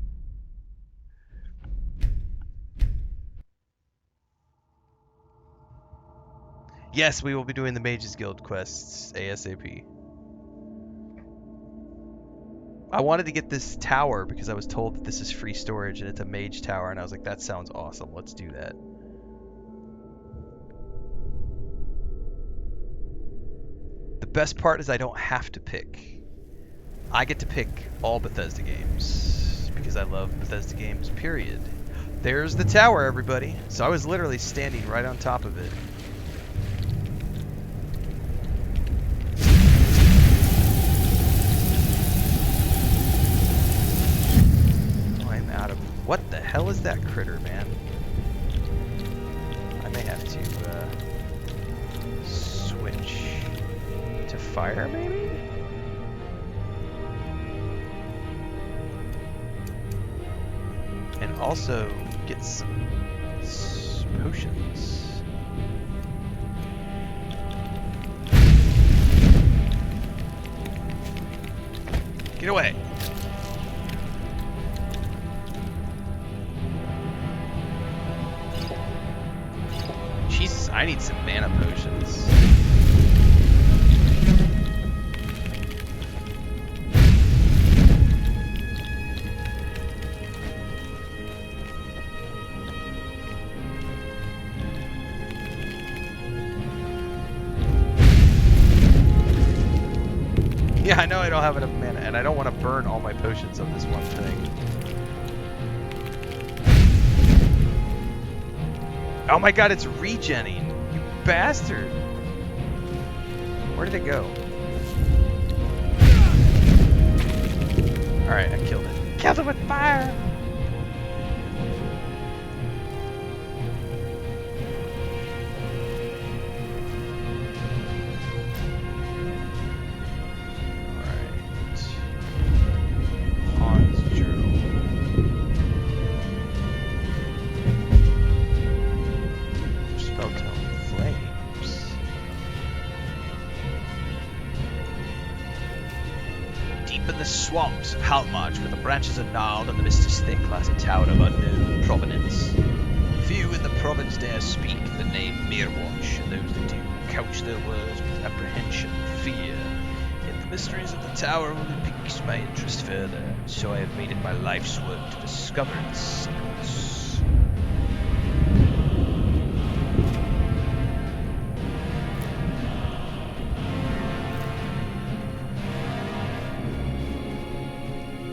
Yes, we will be doing the Mages Guild quests ASAP. I wanted to get this tower because I was told that this is free storage and it's a mage tower, and I was like, that sounds awesome. Let's do that. best part is I don't have to pick. I get to pick all Bethesda games because I love Bethesda games, period. There's the tower, everybody. So I was literally standing right on top of it. Oh, I'm out of... What the hell is that critter, man? I may have to switch to fire, maybe? And also get some potions. Get away! Jesus, I need some mana potions. Yeah, I know I don't have enough mana, and I don't want to burn all my potions on this one thing. Oh my god, it's regenning! You bastard! Where did it go? Alright, I killed it. Killed it with fire! Swamps of Halmarch, where the branches are gnarled and the mist is thick, lies a tower of unknown provenance. Few in the province dare speak the name Mirwatch, and those that do couch their words with apprehension and fear. Yet the mysteries of the tower only piques my interest further, so I have made it my life's work to discover its secrets.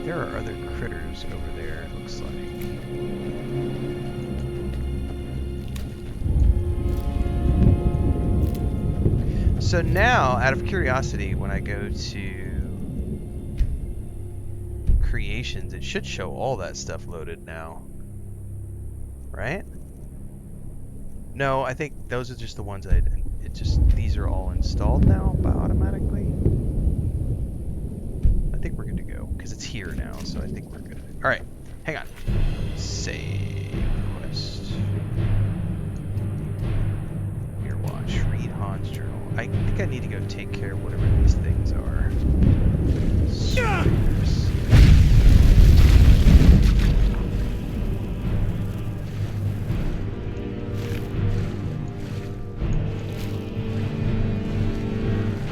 There are other critters over there, it looks like. So now, out of curiosity, when I go to creations, it should show all that stuff loaded now. Right? No, I think those are just the ones these are all installed now automatically. I think we're good to go, because it's here now, so I think we're good. Alright, hang on. Save quest. Here, watch. Read Han's journal. I think I need to go take care of whatever these things are. Spiders.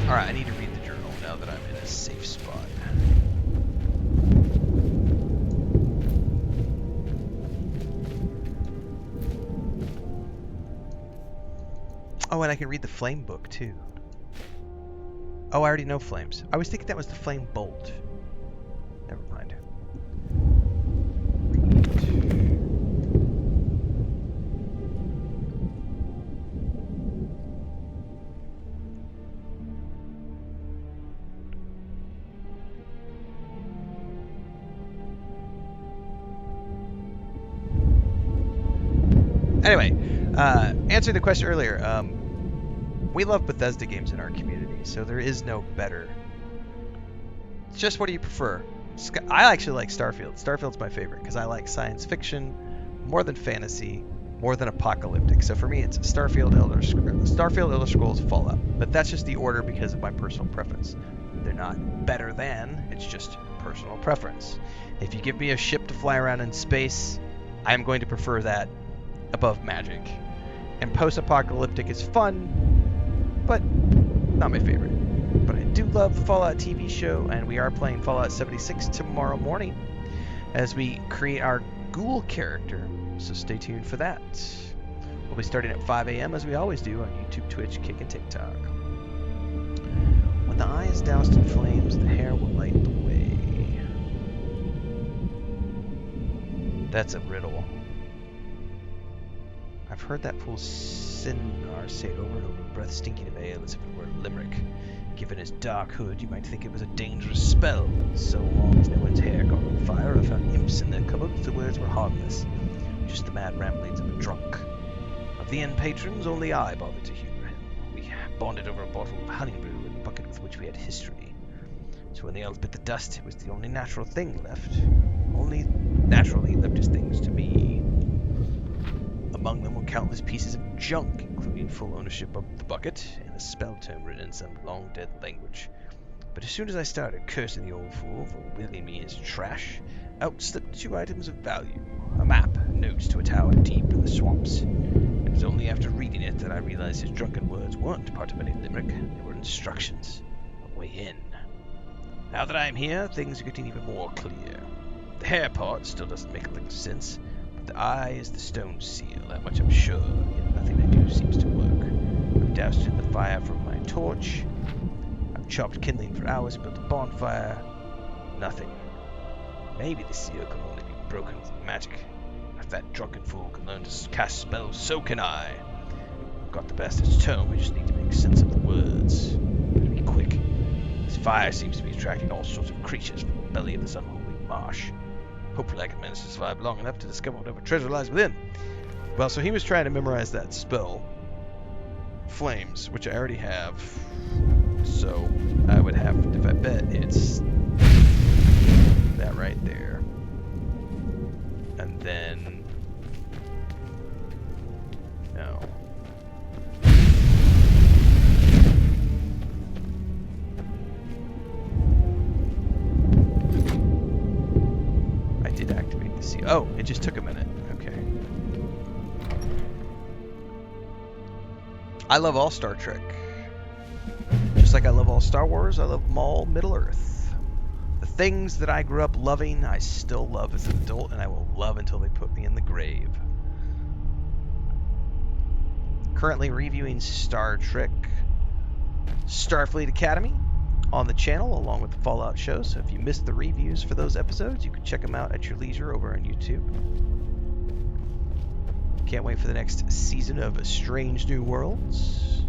Alright, I need to read the journal now that I'm in a safe spot. Oh, and I can read the flame book too. Oh, I already know flames. I was thinking that was the flame bolt. Never mind. Anyway, answering the question earlier, we love Bethesda games in our community, so there is no better. It's just what do you prefer? I actually like Starfield. Starfield's my favorite because I like science fiction more than fantasy, more than apocalyptic. So for me, it's Starfield, Elder Scrolls, Fallout. But that's just the order because of my personal preference. They're not better than, it's just personal preference. If you give me a ship to fly around in space, I'm going to prefer that above magic. And post-apocalyptic is fun, but not my favorite. But I do love the Fallout TV show, and we are playing Fallout 76 tomorrow morning as we create our ghoul character, so stay tuned for that. We'll be starting at 5 a.m. as we always do on YouTube, Twitch, Kick, and TikTok. When the eye is doused in flames, the hair will light the way. That's a riddle. I've heard that fool Sinar say it over and over, breath stinking of ale as if it were a limerick. Given his dark hood, you might think it was a dangerous spell. So long as no one's hair caught on fire or found imps in their cupboards, the words were harmless. Just the mad ramblings of a drunk. Of the inn patrons, only I bothered to humor him. We bonded over a bottle of honey brew and a bucket with which we had history. So when the elves bit the dust, it was the only natural thing left. Only naturally left his things to me. Among them were countless pieces of junk, including full ownership of the bucket and a spell tome written in some long-dead language. But as soon as I started cursing the old fool for wheeling me his trash, out slipped 2 items of value. A map and notes to a tower deep in the swamps. It was only after reading it that I realized his drunken words weren't part of any limerick. They were instructions. A way in. Now that I am here, things are getting even more clear. The hair part still doesn't make a lick of sense, but the eye is the stone seal, that much I'm sure, yet nothing I do seems to work. I've doused it in the fire from my torch. I've chopped kindling for hours and built a bonfire. Nothing. Maybe the seal can only be broken with magic. If that drunken fool can learn to cast spells, so can I. I've got the bastard's tome, I just need to make sense of the words. Better be quick. This fire seems to be attracting all sorts of creatures from the belly of this unholy marsh. Hopefully I can manage to survive long enough to discover whatever treasure lies within. Well, so he was trying to memorize that spell. Flames, which I already have. So I would have, if I bet, it's that right there. And then... no. I did activate the seal. Oh, it just took a minute. Okay. I love all Star Trek. Just like I love all Star Wars, I love all Middle-earth. The things that I grew up loving, I still love as an adult, and I will love until they put me in the grave. Currently reviewing Star Trek Starfleet Academy on the channel, along with the Fallout show, so if you missed the reviews for those episodes, you can check them out at your leisure over on YouTube. Can't wait for the next season of Strange New Worlds.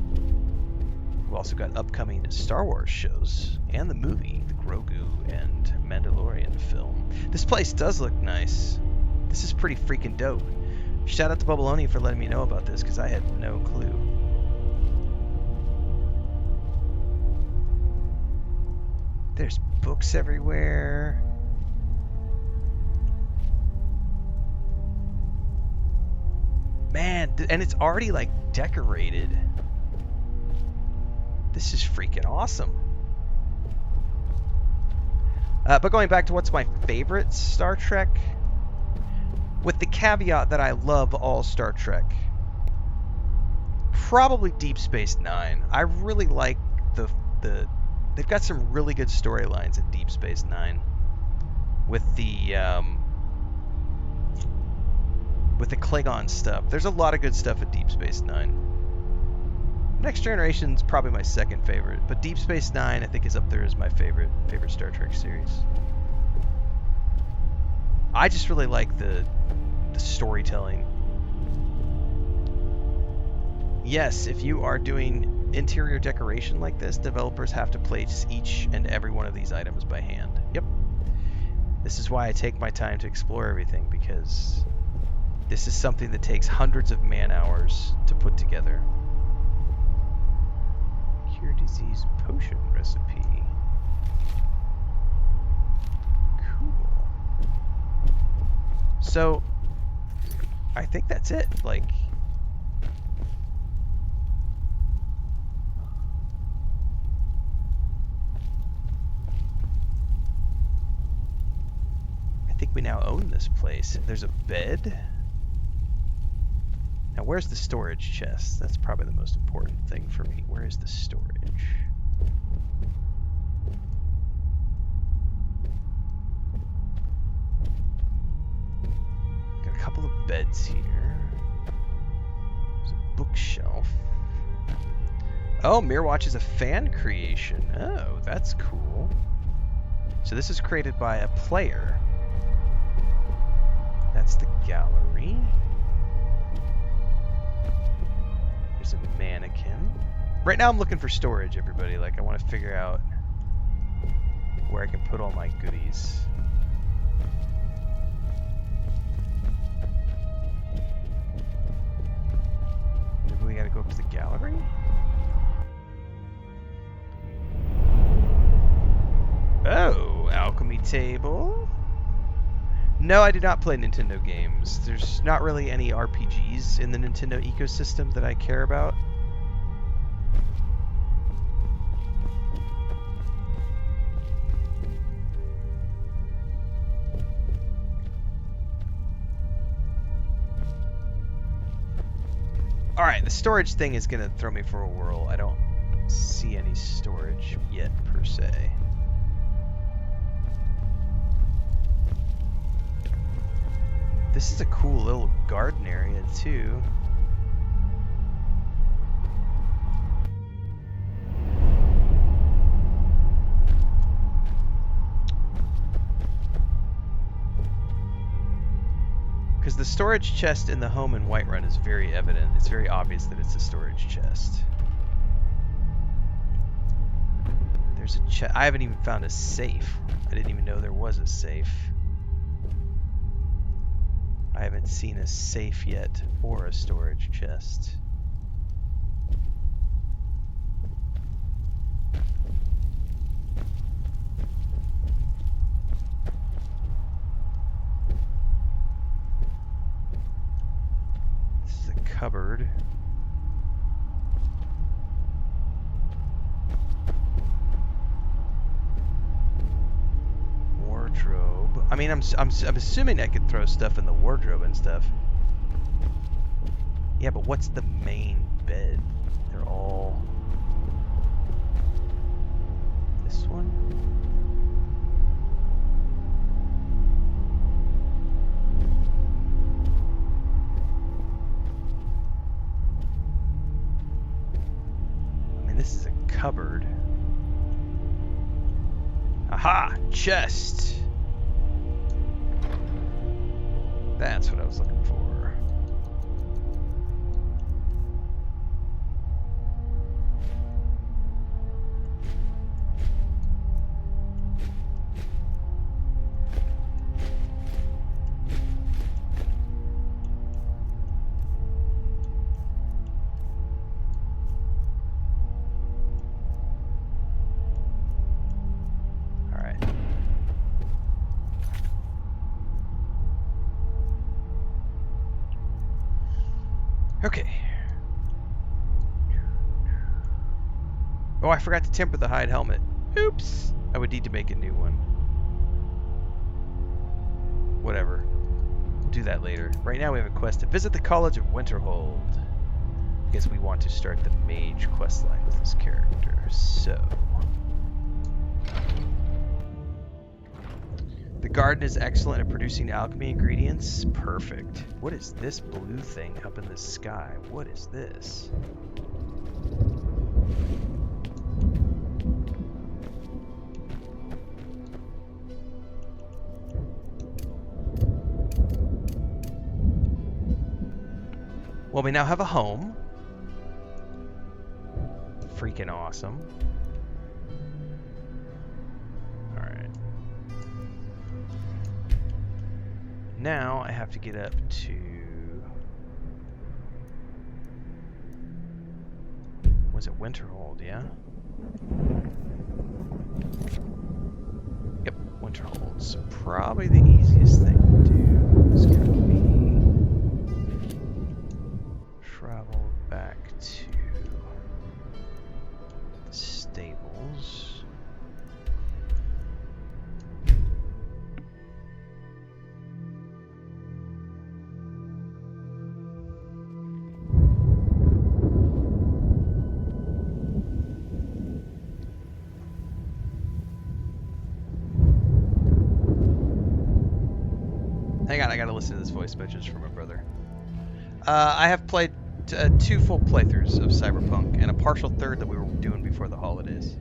We've also got upcoming Star Wars shows and the movie, the Grogu and Mandalorian film. This place does look nice. This is pretty freaking dope. Shout out to Bubbaloni for letting me know about this, because I had no clue. There's books everywhere. Man, and it's already like decorated. This is freaking awesome. But going back to what's my favorite Star Trek, with the caveat that I love all Star Trek, probably Deep Space Nine. I really like they've got some really good storylines in Deep Space Nine, with the Klingon stuff. There's a lot of good stuff in Deep Space Nine. Next Generation's probably my second favorite, but Deep Space Nine I think is up there as my favorite Star Trek series. I just really like the storytelling. Yes, if you are doing interior decoration like this, developers have to place each and every one of these items by hand. Yep. This is why I take my time to explore everything, because this is something that takes hundreds of man-hours to put together. Cure disease potion recipe. Cool. So, I think that's it. Like, I think we now own this place. There's a bed. Now, where's the storage chest? That's probably the most important thing for me. Where is the storage? Got a couple of beds here. There's a bookshelf. Oh, Mirrorwatch is a fan creation. Oh, that's cool. So this is created by a player. That's the gallery. There's a mannequin. Right now I'm looking for storage, everybody. Like, I want to figure out where I can put all my goodies. Maybe we gotta go up to the gallery? Oh, alchemy table. No, I do not play Nintendo games. There's not really any RPGs in the Nintendo ecosystem that I care about. Alright, the storage thing is going to throw me for a whirl. I don't see any storage yet, per se. This is a cool little garden area, too. Because the storage chest in the home in Whiterun is very evident. It's very obvious that it's a storage chest. There's a chest. I haven't even found a safe. I didn't even know there was a safe. I haven't seen a safe yet or a storage chest. This is a cupboard. Wardrobe. I mean, I'm assuming I could throw stuff in the wardrobe and stuff. Yeah, but what's the main bed? They're all... This one? I mean, this is a cupboard. Aha! Chest! That's what I was looking for. Okay. Oh, I forgot to temper the hide helmet. Oops. I would need to make a new one. Whatever. We'll do that later. Right now we have a quest to visit the College of Winterhold. I guess we want to start the mage questline with this character. So... The garden is excellent at producing alchemy ingredients. Perfect. What is this blue thing up in the sky? What is this? Well, we now have a home. Freaking awesome. Now I have to get up to... Was it Winterhold, yeah? Yep, Winterhold. So probably the easiest thing to do is going to be travel back to the stables. Hang on, I gotta listen to this voice message from my brother. I have played 2 full playthroughs of Cyberpunk and a partial third that we were doing before the holidays.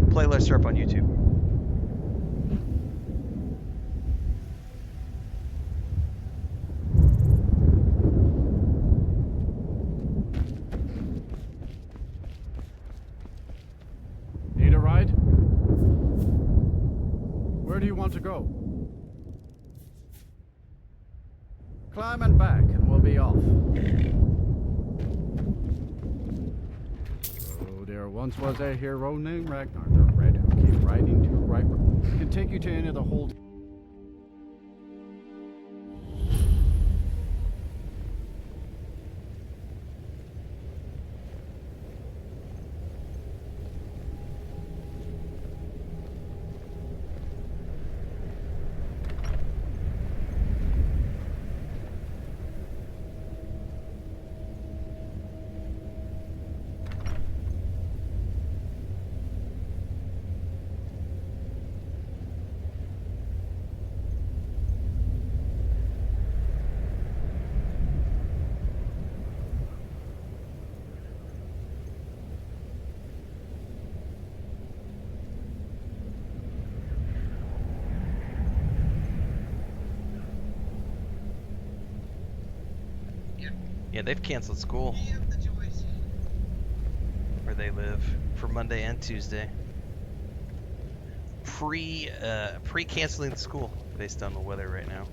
Playlists are up on YouTube. Need a ride? Where do you want to go? Climb and back, and we'll be off. Oh, there once was a hero named Ragnar the Red who came riding to right. Can take you to any of the hold. Yeah, they've canceled school where they live for Monday and Tuesday. Pre-canceling the school based on the weather right now.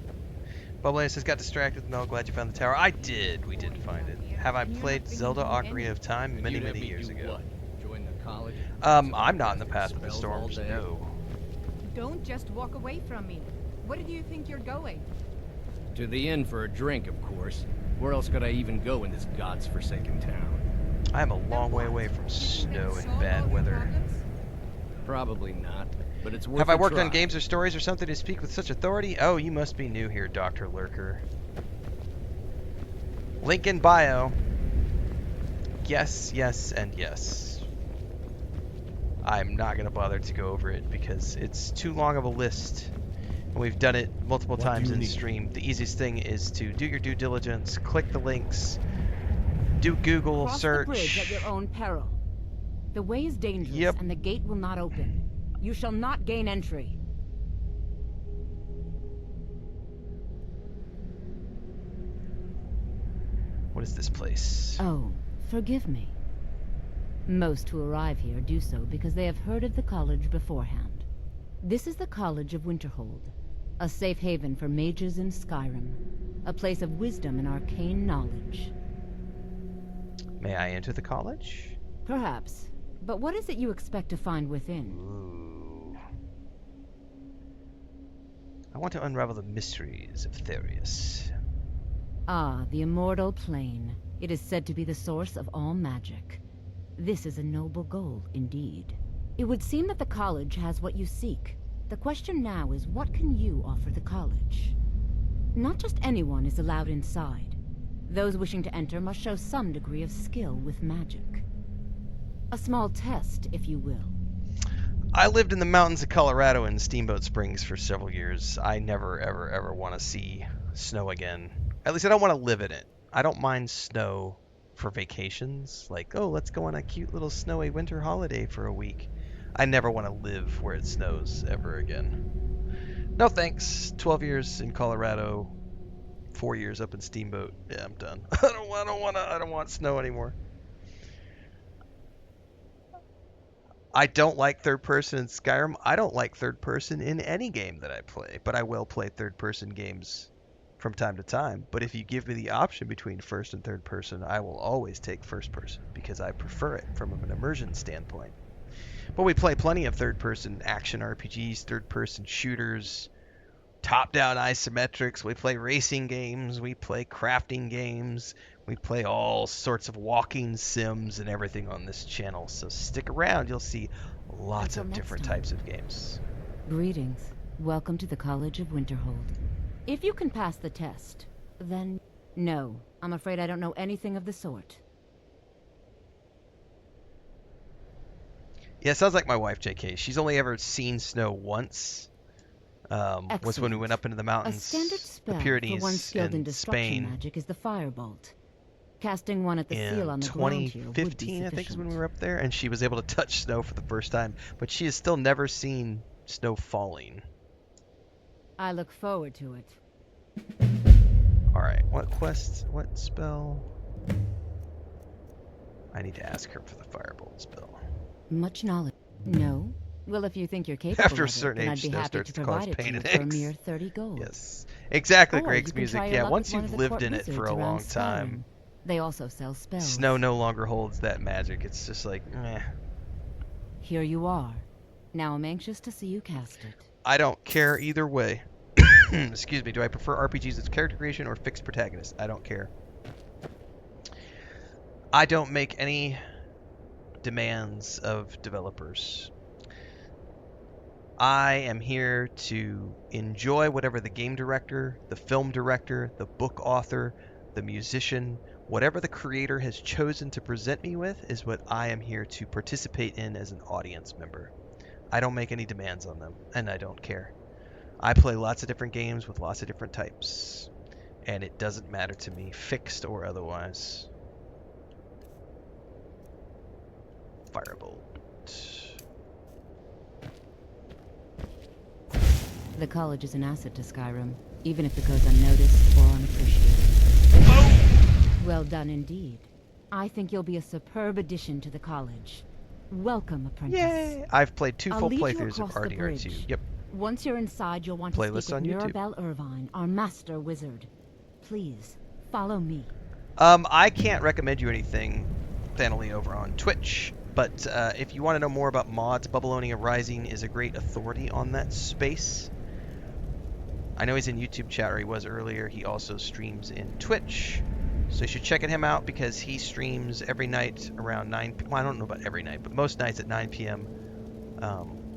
Bubbly says, got distracted. No, glad you found the tower. I did. We did find it. Have I played Zelda Ocarina of Time many years ago? Join the college? I'm not in the path of the storms. No. Don't just walk away from me. Where do you think you're going? To the inn for a drink, of course. Where else could I even go in this god's-forsaken town? I am a long way away from snow and bad weather. Probably not, but it's worth Have I a worked try. on games or stories or something to speak with such authority? Oh, you must be new here, Dr. Lurker. Link in bio. Yes, yes, and yes. I'm not going to bother to go over it because it's too long of a list. And we've done it multiple times in stream. The easiest thing is to do your due diligence, click the links, do Google Cross search. the bridge at your own peril. The way is dangerous and the gate will not open. You shall not gain entry. What is this place? Oh, forgive me. Most who arrive here do so because they have heard of the college beforehand. This is the College of Winterhold, a safe haven for mages in Skyrim, a place of wisdom and arcane knowledge. May I enter the college? Perhaps. But what is it you expect to find within? Ooh. I want to unravel the mysteries of Therius. Ah, the immortal plane. It is said to be the source of all magic. This is a noble goal, indeed. It would seem that the college has what you seek. The question now is, what can you offer the college? Not just anyone is allowed inside. Those wishing to enter must show some degree of skill with magic. A small test, if you will. I lived in the mountains of Colorado in Steamboat Springs for several years. I never, ever want to see snow again. At least I don't want to live in it. I don't mind snow for vacations. Like, oh, let's go on a cute little snowy winter holiday for a week. I never want to live where it snows ever again. No thanks. 12 years in Colorado, 4 years up in Steamboat. Yeah, I'm done. I don't want snow anymore. I don't like third person in Skyrim. I don't like third person in any game that I play, but I will play third person games from time to time. But if you give me the option between first and third person, I will always take first person because I prefer it from an immersion standpoint. But we play plenty of third person action RPGs, third person shooters, top down isometrics. We play racing games, we play crafting games, we play all sorts of walking sims and everything on this channel. So stick around, you'll see lots of different types of games. Greetings. Welcome to the College of Winterhold. If you can pass the test, then... No, I'm afraid I don't know anything of the sort. Yeah, it sounds like my wife, JK. She's only ever seen snow once. Was when we went up into the A mountains, standard the spell for one Pyrenees skilled in in destruction Spain magic is the firebolt. Casting one at the seal in on the ground here would be 2015, I think is when we sufficient. were up there, and she was able to touch snow for the first time, but she has still never seen snow falling. I look forward to it. Alright, what quest, what spell? I need to ask her for the firebolt spell. Much knowledge. No? Well, if you think you're capable After a of it, certain then age, I'd be snow happy starts to to cause provide it pain to you and for a aches. mere 30 gold. Yes. Exactly, Or Greg's you can music. try your Yeah, luck once with one you've of the lived court in it for wizards a around long Skyrim. time, They also sell spells. snow no longer holds that magic. It's just like, meh. Here you are. Now I'm anxious to see you cast it. I don't care either way. Excuse me, do I prefer RPGs with character creation or fixed protagonists? I don't care. I don't make any demands of developers. I am here to enjoy whatever the game director, the film director, the book author, the musician, whatever the creator has chosen to present me with is what I am here to participate in as an audience member. I don't make any demands on them, and I don't care. I play lots of different games with lots of different types, and it doesn't matter to me, fixed or otherwise. Firebolt. The college is an asset to Skyrim, even if it goes unnoticed or unappreciated. Well done indeed. I think you'll be a superb addition to the college. Welcome, apprentice. Yay! I've played 2 I'll full lead you playthroughs of across the RDR2. bridge. Yep. Once you're inside, you'll want to Playlist speak on with YouTube. Mirabelle Irvine, our master wizard. Please, follow me. I can't recommend you anything, Thanily, over on Twitch, but if you want to know more about mods, Bubbleonia Rising is a great authority on that space. I know he's in YouTube chat, or he was earlier. He also streams in Twitch, so you should check him out because he streams every night around 9 p.m. Well, I don't know about every night, but most nights at 9 p.m.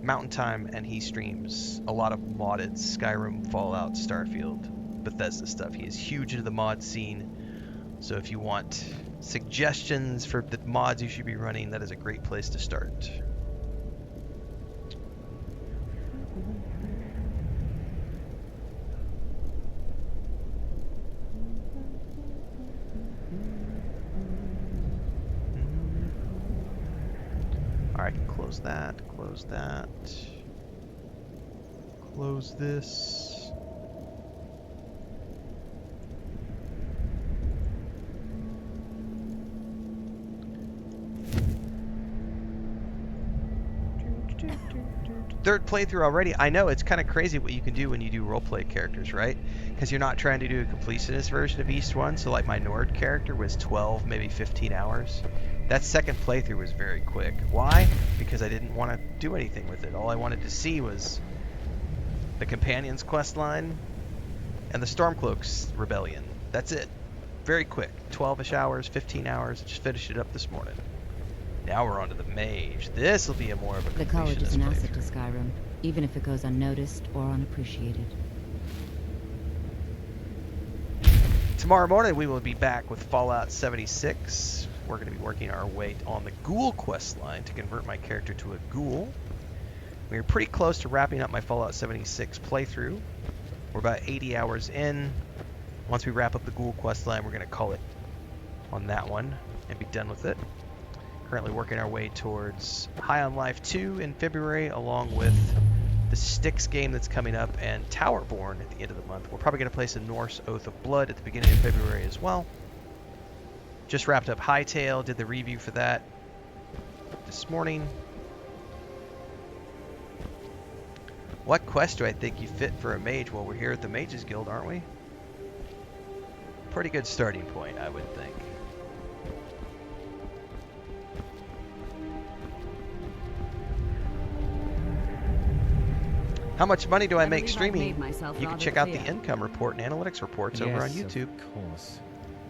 Mountain Time, and he streams a lot of modded Skyrim, Fallout, Starfield, Bethesda stuff. He is huge into the mod scene, so if you want suggestions for the mods you should be running, that is a great place to start. Alright, I can close that, close that, close this. Third playthrough already. I know, it's kind of crazy what you can do when you do roleplay characters, right? Because you're not trying to do a completionist version of each one. So like my Nord character was 12, maybe 15 hours. That second playthrough was very quick. Why? Because I didn't want to do anything with it. All I wanted to see was the Companion's quest line and the Stormcloak's rebellion. That's it. Very quick. 12-ish hours, 15 hours. Just finished it up this morning. Now we're on to the mage. This will be a more of a The college is completionist an asset playthrough. to Skyrim, even if it goes unnoticed or unappreciated. Tomorrow morning we will be back with Fallout 76. We're going to be working our way on the Ghoul quest line to convert my character to a ghoul. We're pretty close to wrapping up my Fallout 76 playthrough. We're about 80 hours in. Once we wrap up the Ghoul quest line, we're going to call it on that one and be done with it. Currently working our way towards High on Life 2 in February, along with the Styx game that's coming up and Towerborn at the end of the month. We're probably going to play some Norse Oath of Blood at the beginning of February as well. Just wrapped up Hightail, did the review for that this morning. What quest do I think you fit for a mage? Well, we're here at the Mages Guild, aren't we? Pretty good starting point, I would think. How much money do I make streaming? You can check out the income report and analytics reports over on YouTube. Of course.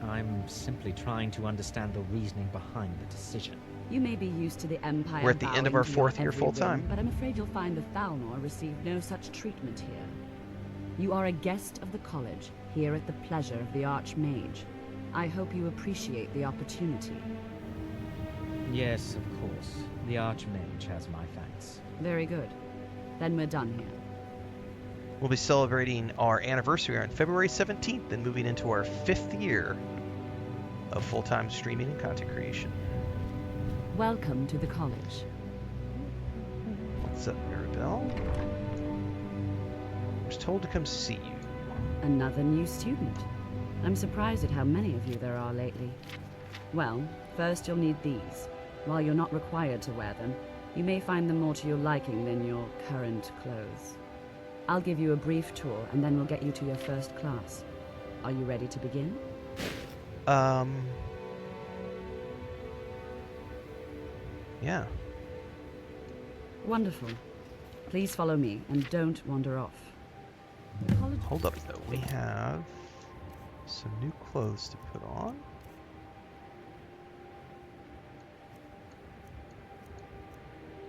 I'm simply trying to understand the reasoning behind the decision. You may be used to the Empire. We're at the end of our bowing to your 4th year every full whim, time. But I'm afraid you'll find the Thalmor received no such treatment here. You are a guest of the college, here at the pleasure of the Archmage. I hope you appreciate the opportunity. Yes, of course. The Archmage has my thanks. Very good. Then we're done here. We'll be celebrating our anniversary on February 17th and moving into our 5th year of full-time streaming and content creation. Welcome to the college. What's up, Mirabelle? I was told to come see you. Another new student. I'm surprised at how many of you there are lately. Well, first you'll need these. While you're not required to wear them, you may find them more to your liking than your current clothes. I'll give you a brief tour, and then we'll get you to your first class. Are you ready to begin? Yeah. Wonderful. Please follow me, and don't wander off. Hold up, though. We have some new clothes to put on.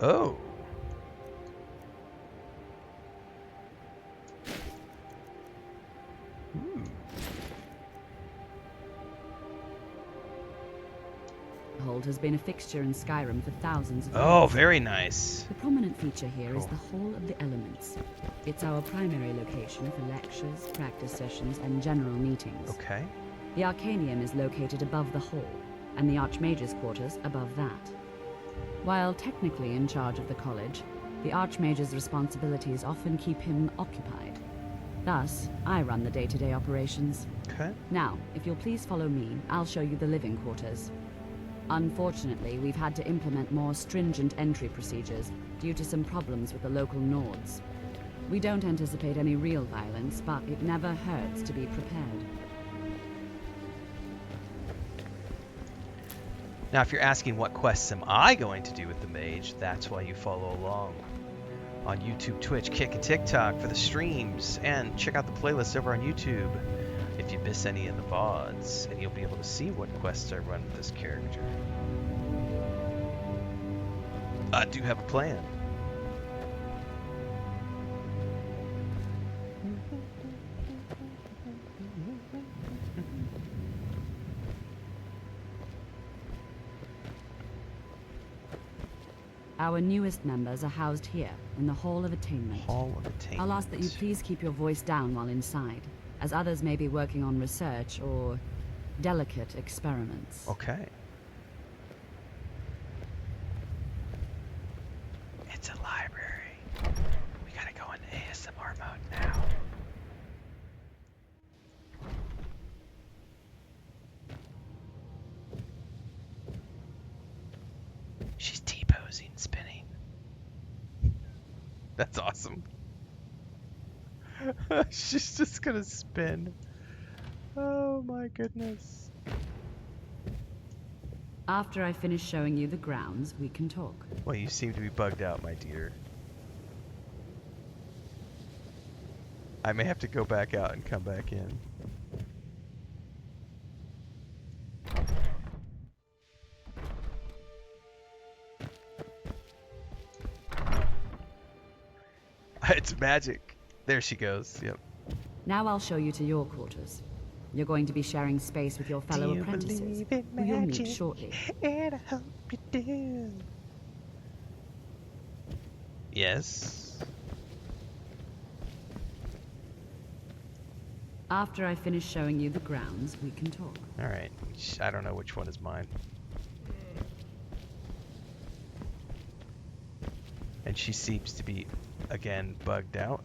Oh. Hold has been a fixture in Skyrim for thousands of years. Oh, very nice. The prominent feature here is Cool. the Hall of the Elements. It's our primary location for lectures, practice sessions, and general meetings. Okay. The Arcanium is located above the hall, and the Archmage's quarters above that. While technically in charge of the college, the Archmage's responsibilities often keep him occupied. Thus, I run the day-to-day operations. Okay. Now, if you'll please follow me, I'll show you the living quarters. Unfortunately, we've had to implement more stringent entry procedures due to some problems with the local Nords. We don't anticipate any real violence, but it never hurts to be prepared. Now, if you're asking what quests am I going to do with the mage, that's why you follow along. On YouTube, Twitch, Kick, and TikTok for the streams, and check out the playlist over on YouTube if you miss any of the VODs, and you'll be able to see what quests I run with this character. I do have a plan. Our newest members are housed here, in the Hall of Attainment. Hall of Attainment. I'll ask that you please keep your voice down while inside, as others may be working on research or delicate experiments. Okay. It's a library. We gotta go into ASMR mode now. She's T-posing, spinning. That's awesome. She's just gonna spin. Oh my goodness. After I finish showing you the grounds, we can talk. Well, you seem to be bugged out, my dear. I may have to go back out and come back in. It's magic. There she goes. Yep. Now I'll show you to your quarters. You're going to be sharing space with your fellow apprentices, who you'll meet shortly. And I hope you do. Yes. After I finish showing you the grounds, we can talk. All right. I don't know which one is mine. And she seems to be, again, bugged out.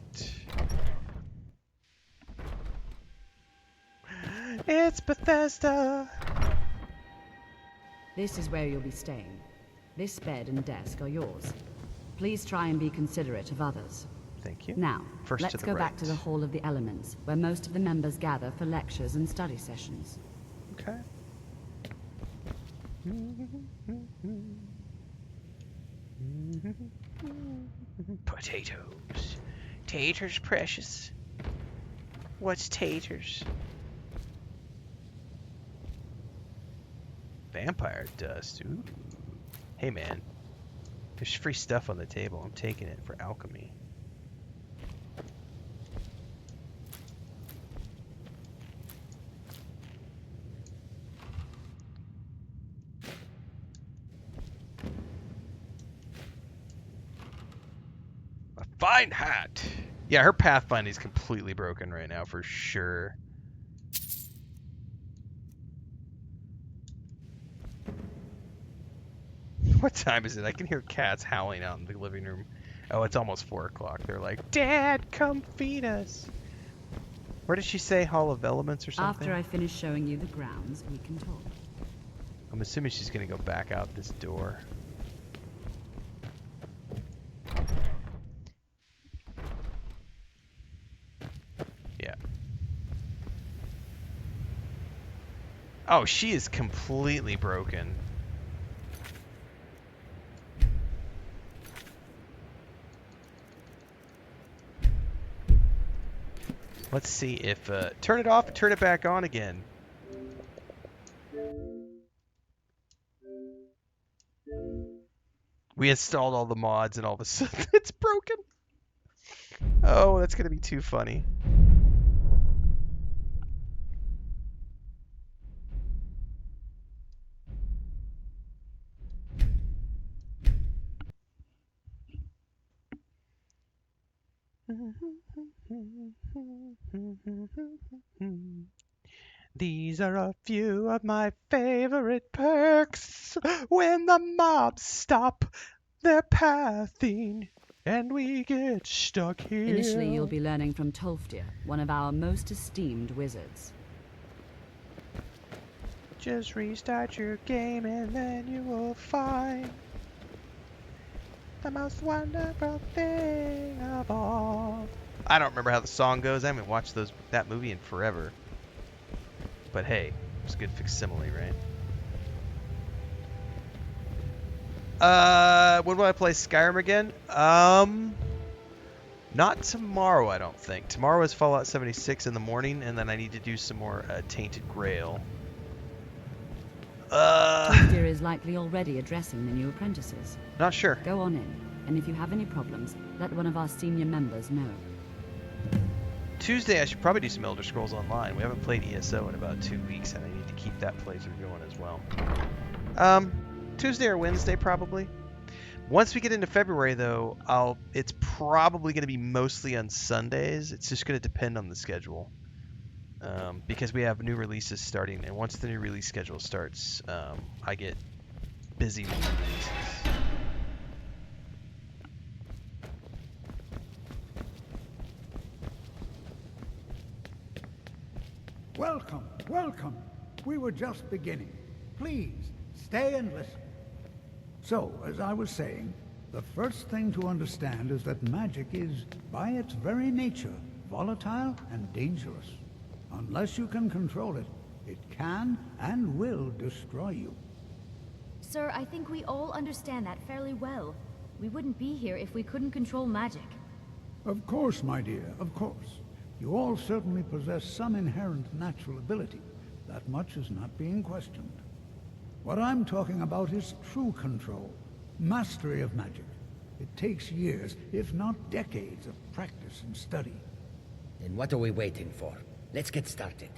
It's Bethesda! This is where you'll be staying. This bed and desk are yours. Please try and be considerate of others. Thank you. Now, First let's to the go right. back to the Hall of the Elements, where most of the members gather for lectures and study sessions. Okay. Potatoes. Taters, precious. What's taters? Vampire dust. Ooh. Hey, man. There's free stuff on the table. I'm taking it for alchemy. A fine hat. Yeah, her pathfinding is completely broken right now, for sure. What time is it? I can hear cats howling out in the living room. Oh, it's almost 4 o'clock. They're like, Dad, come feed us. Where did she say? Hall of Elements or something? After I finish showing you the grounds, we can talk. I'm assuming she's going to go back out this door. Yeah. Oh, she is completely broken. Let's see if, turn it off and turn it back on again. We installed all the mods and all of a sudden it's broken. Oh, that's going to be too funny. These are a few of my favorite perks when the mobs stop their pathing and we get stuck here. Initially, you'll be learning from Tolfdir, one of our most esteemed wizards. Just restart your game and then you will find the most wonderful thing of all. I don't remember how the song goes. I haven't watched that movie in forever. But hey, it's a good facsimile, right? When will I play Skyrim again? Not tomorrow, I don't think. Tomorrow is Fallout 76 in the morning, and then I need to do some more Tainted Grail. Tolfdir is likely already addressing the new apprentices. Not sure. Go on in, and if you have any problems, let one of our senior members know. Tuesday, I should probably do some Elder Scrolls Online. We haven't played ESO in about 2 weeks, and I need to keep that playthrough going as well. Tuesday or Wednesday, probably. Once we get into February, though, it's probably going to be mostly on Sundays. It's just going to depend on the schedule. Because we have new releases starting, and once the new release schedule starts, I get busy with new releases. Welcome, welcome. We were just beginning. Please, stay and listen. So, as I was saying, the first thing to understand is that magic is, by its very nature, volatile and dangerous. Unless you can control it, it can and will destroy you. Sir, I think we all understand that fairly well. We wouldn't be here if we couldn't control magic. Of course, my dear, of course. You all certainly possess some inherent natural ability. That much is not being questioned. What I'm talking about is true control, mastery of magic. It takes years, if not decades, of practice and study. Then what are we waiting for? Let's get started.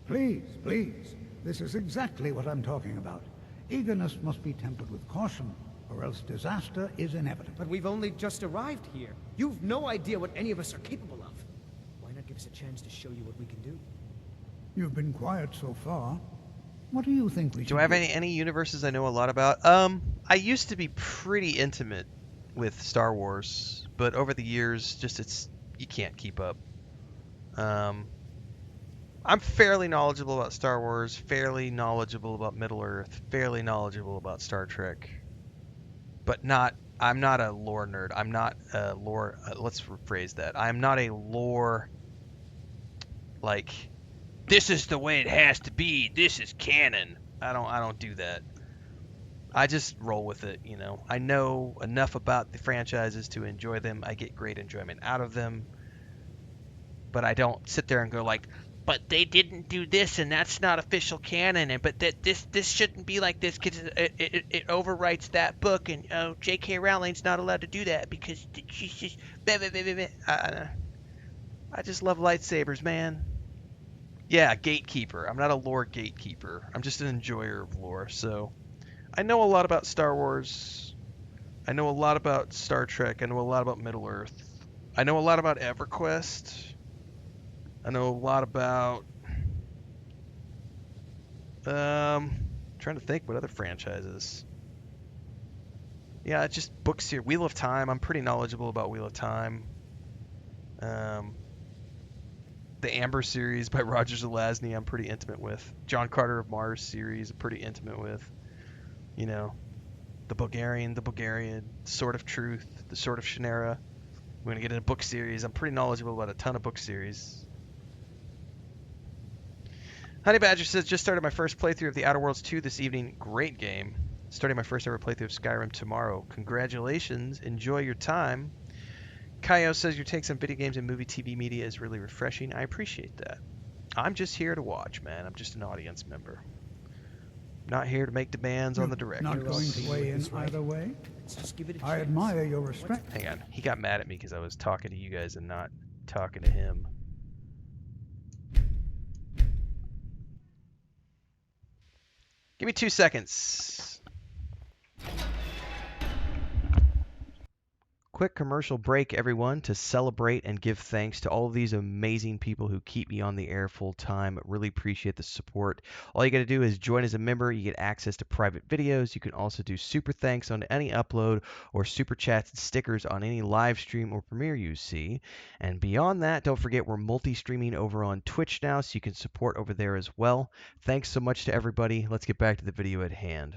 Please, please. This is exactly what I'm talking about. Eagerness must be tempered with caution, or else disaster is inevitable. But we've only just arrived here. You've no idea what any of us are capable of. Why not give us a chance to show you what we can do? You've been quiet so far. What do you think we should do? Do I have any universes I know a lot about? I used to be pretty intimate with Star Wars, but over the years, you can't keep up. I'm fairly knowledgeable about Star Wars, fairly knowledgeable about Middle-earth, fairly knowledgeable about Star Trek, but I'm not a lore nerd. I'm not a lore, let's rephrase that. I'm not a lore, like, this is the way it has to be, this is canon. I don't do that. I just roll with it, you know. I know enough about the franchises to enjoy them. I get great enjoyment out of them. But I don't sit there and go like, but they didn't do this and that's not official canon, and but this shouldn't be like this because it overwrites that book, and J.K. Rowling's not allowed to do that because she's just blah, blah, blah, blah, blah. I just love lightsabers, man. Yeah, gatekeeper. I'm not a lore gatekeeper. I'm just an enjoyer of lore. So I know a lot about Star Wars. I know a lot about Star Trek. I know a lot about Middle-earth. I know a lot about EverQuest. I know a lot about trying to think what other franchises. Yeah, it's just books here. Wheel of Time. I'm pretty knowledgeable about Wheel of Time. The Amber series by Roger Zelazny, I'm pretty intimate with. John Carter of Mars series, I'm pretty intimate with. You know, the Bulgarian, Sword of Truth, the Sword of Shannara. We're gonna get into book series. I'm pretty knowledgeable about a ton of book series. Honey Badger says, just started my first playthrough of The Outer Worlds 2 this evening. Great game. Starting my first ever playthrough of Skyrim tomorrow. Congratulations. Enjoy your time. Kaio says, your takes on video games and movie TV media is really refreshing. I appreciate that. I'm just here to watch, man. I'm just an audience member. Not here to make demands on the director. Not going to weigh in either way? Let's just give it a I admire your respect. Hang on. He got mad at me because I was talking to you guys and not talking to him. Give me 2 seconds. Quick commercial break, everyone, to celebrate and give thanks to all of these amazing people who keep me on the air full time. Really appreciate the support. All you got to do is join as a member. You get access to private videos. You can also do super thanks on any upload or super chats and stickers on any live stream or premiere you see. And beyond that, don't forget we're multi-streaming over on Twitch now, so you can support over there as well. Thanks so much to everybody. Let's get back to the video at hand.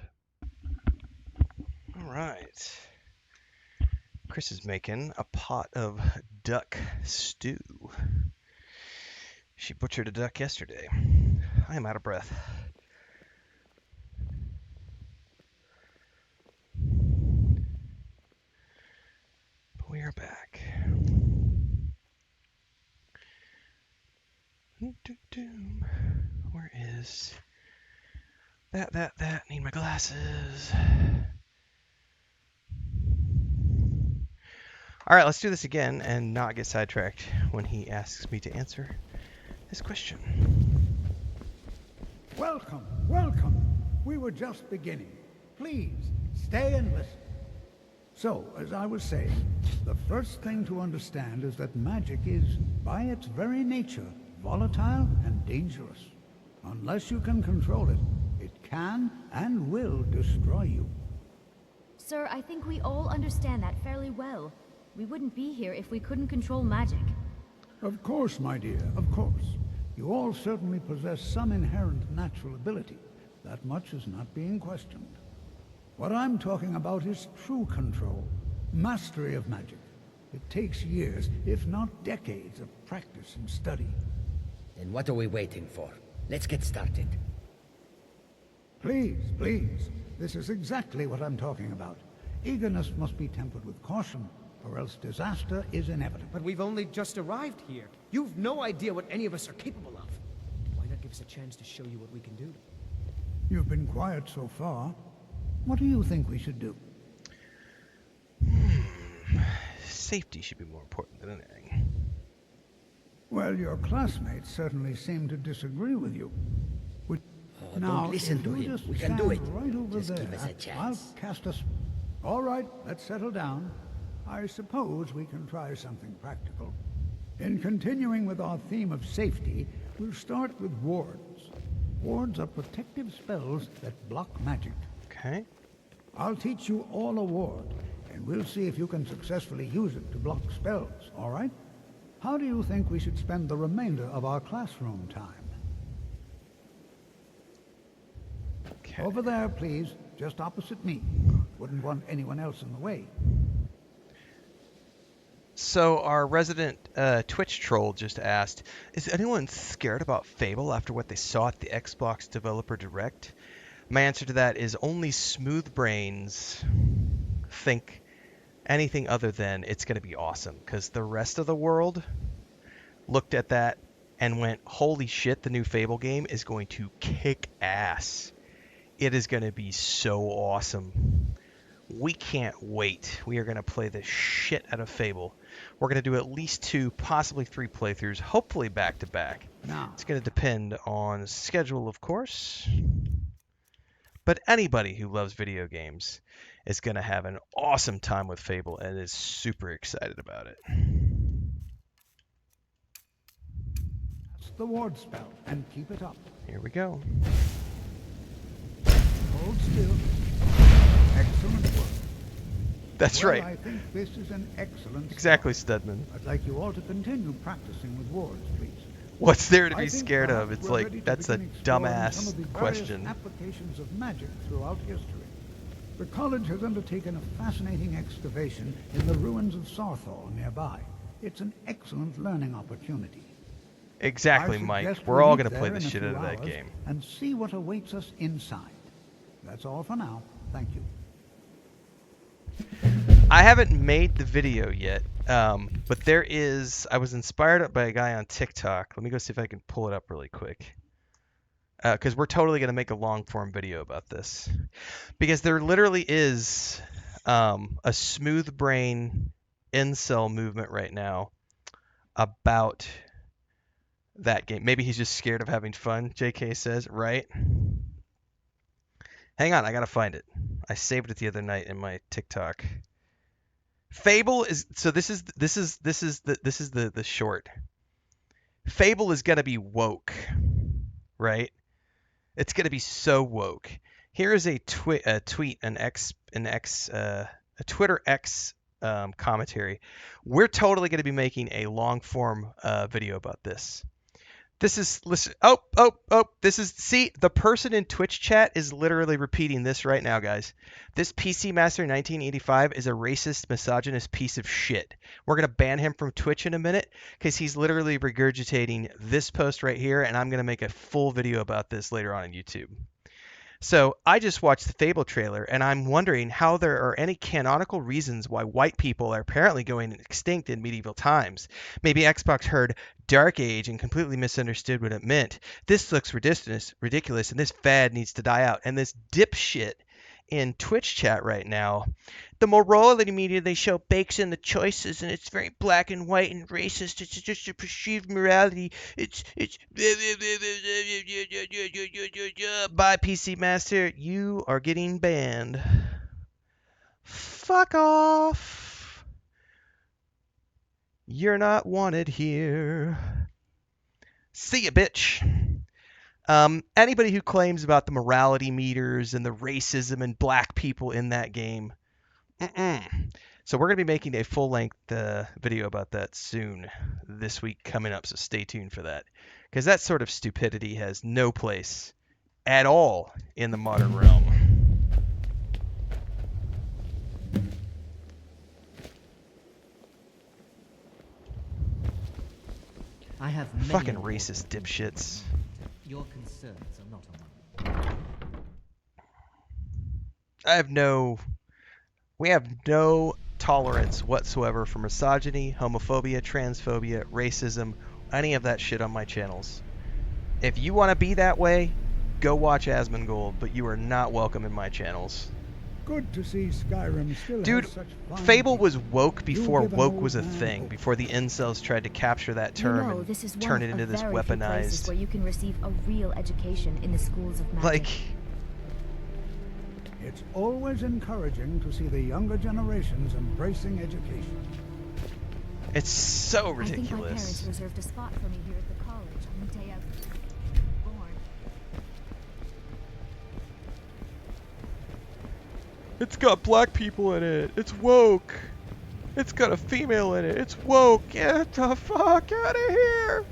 All right. Chris is making a pot of duck stew. She butchered a duck yesterday. I am out of breath. But we are back. Where is that? Need my glasses. All right, let's do this again and not get sidetracked when he asks me to answer his question. Welcome, welcome. We were just beginning. Please, stay and listen. So, as I was saying, the first thing to understand is that magic is, by its very nature, volatile and dangerous. Unless you can control it, it can and will destroy you. Sir, I think we all understand that fairly well. We wouldn't be here if we couldn't control magic. Of course, my dear, of course. You all certainly possess some inherent natural ability. That much is not being questioned. What I'm talking about is true control, mastery of magic. It takes years, if not decades, of practice and study. Then what are we waiting for? Let's get started. Please, please. This is exactly what I'm talking about. Eagerness must be tempered with caution, or else disaster is inevitable. But we've only just arrived here. You've no idea what any of us are capable of. Why not give us a chance to show you what we can do? You've been quiet so far. What do you think we should do? Safety should be more important than anything. Well, your classmates certainly seem to disagree with you. Now, don't listen to him. Just We can do it. Right over Just there. give us a chance. I'll cast us. All right, let's settle down. I suppose we can try something practical. In continuing with our theme of safety, we'll start with wards. Wards are protective spells that block magic. Okay. I'll teach you all a ward, and we'll see if you can successfully use it to block spells, all right? How do you think we should spend the remainder of our classroom time? Okay. Over there, please, just opposite me. Wouldn't want anyone else in the way. So our resident Twitch troll just asked, is anyone scared about Fable after what they saw at the Xbox Developer Direct? My answer to that is only smooth brains think anything other than it's going to be awesome, because the rest of the world looked at that and went, holy shit, the new Fable game is going to kick ass. It is going to be so awesome. We can't wait. We are going to play the shit out of Fable. We're going to do at least 2, possibly 3 playthroughs, hopefully back to back. Now, It's going to depend on schedule, of course. But anybody who loves video games is going to have an awesome time with Fable and is super excited about it. the ward spell and keep it up. Here we go. Hold still. Excellent work. That's Well, right. I think this is an excellent Exactly, start. Stedman. I'd like you all to continue practicing with wards, please. What's there to I be think scared of? perhaps It's we're like, ready to that's a begin exploring some dumbass of the various question. applications of magic throughout history. The college has undertaken a fascinating excavation in the ruins of Sarthal nearby. It's an excellent learning opportunity. Exactly, I Mike. suggest We're we all meet going to play there the in a shit few out of that hours game. and see what awaits us inside. That's all for now. Thank you. I haven't made the video yet, but there is... I was inspired by a guy on TikTok. Let me go see if I can pull it up really quick. Because we're totally going to make a long-form video about this. Because there literally is a smooth brain incel movement right now about that game. Maybe he's just scared of having fun, JK says, right? Hang on, I gotta find it. I saved it the other night in my TikTok. Fable is so this is the short. Fable is gonna be woke, right? It's gonna be so woke. Here is a tweet, a Twitter X commentary. We're totally gonna be making a long form video about this. This is, listen, this is, see, the person in Twitch chat is literally repeating this right now, guys. This PC Master 1985 is a racist, misogynist piece of shit. We're going to ban him from Twitch in a minute because he's literally regurgitating this post right here, and I'm going to make a full video about this later on YouTube. So I just watched the Fable trailer, and I'm wondering how there are any canonical reasons why white people are apparently going extinct in medieval times. Maybe Xbox heard Dark Age and completely misunderstood what it meant. This looks ridiculous, and this fad needs to die out. And this dipshit in Twitch chat right now, the morality media they show bakes in the choices, and it's very black and white and racist. It's just a perceived morality. It's by PC Master. You are getting banned. Fuck off. You're not wanted here. See ya, bitch. Anybody who claims about the morality meters and the racism and black people in that game, So we're going to be making a full-length video about that soon this week coming up, so stay tuned for that. Because that sort of stupidity has no place at all in the modern realm. I have many fucking racist dipshits. Your concerns are not on mine. We have no tolerance whatsoever for misogyny, homophobia, transphobia, racism, any of that shit on my channels. If you want to be that way, go watch Asmongold, but you are not welcome in my channels. Good to see Skyrim still Dude, has such fine Fable people. was woke before give an woke old was a man thing, hope. before the incels tried to capture that term You know, this is and one turn it of into this very few places weaponized... where you can receive a real education in the schools of magic. Like, It's always encouraging to see the younger generations embracing education. it's so I think my parents ridiculous. reserved a spot for me here at the college on the day I was born. It's got black people in it. It's woke. It's got a female in it. It's woke. Get the fuck out of here.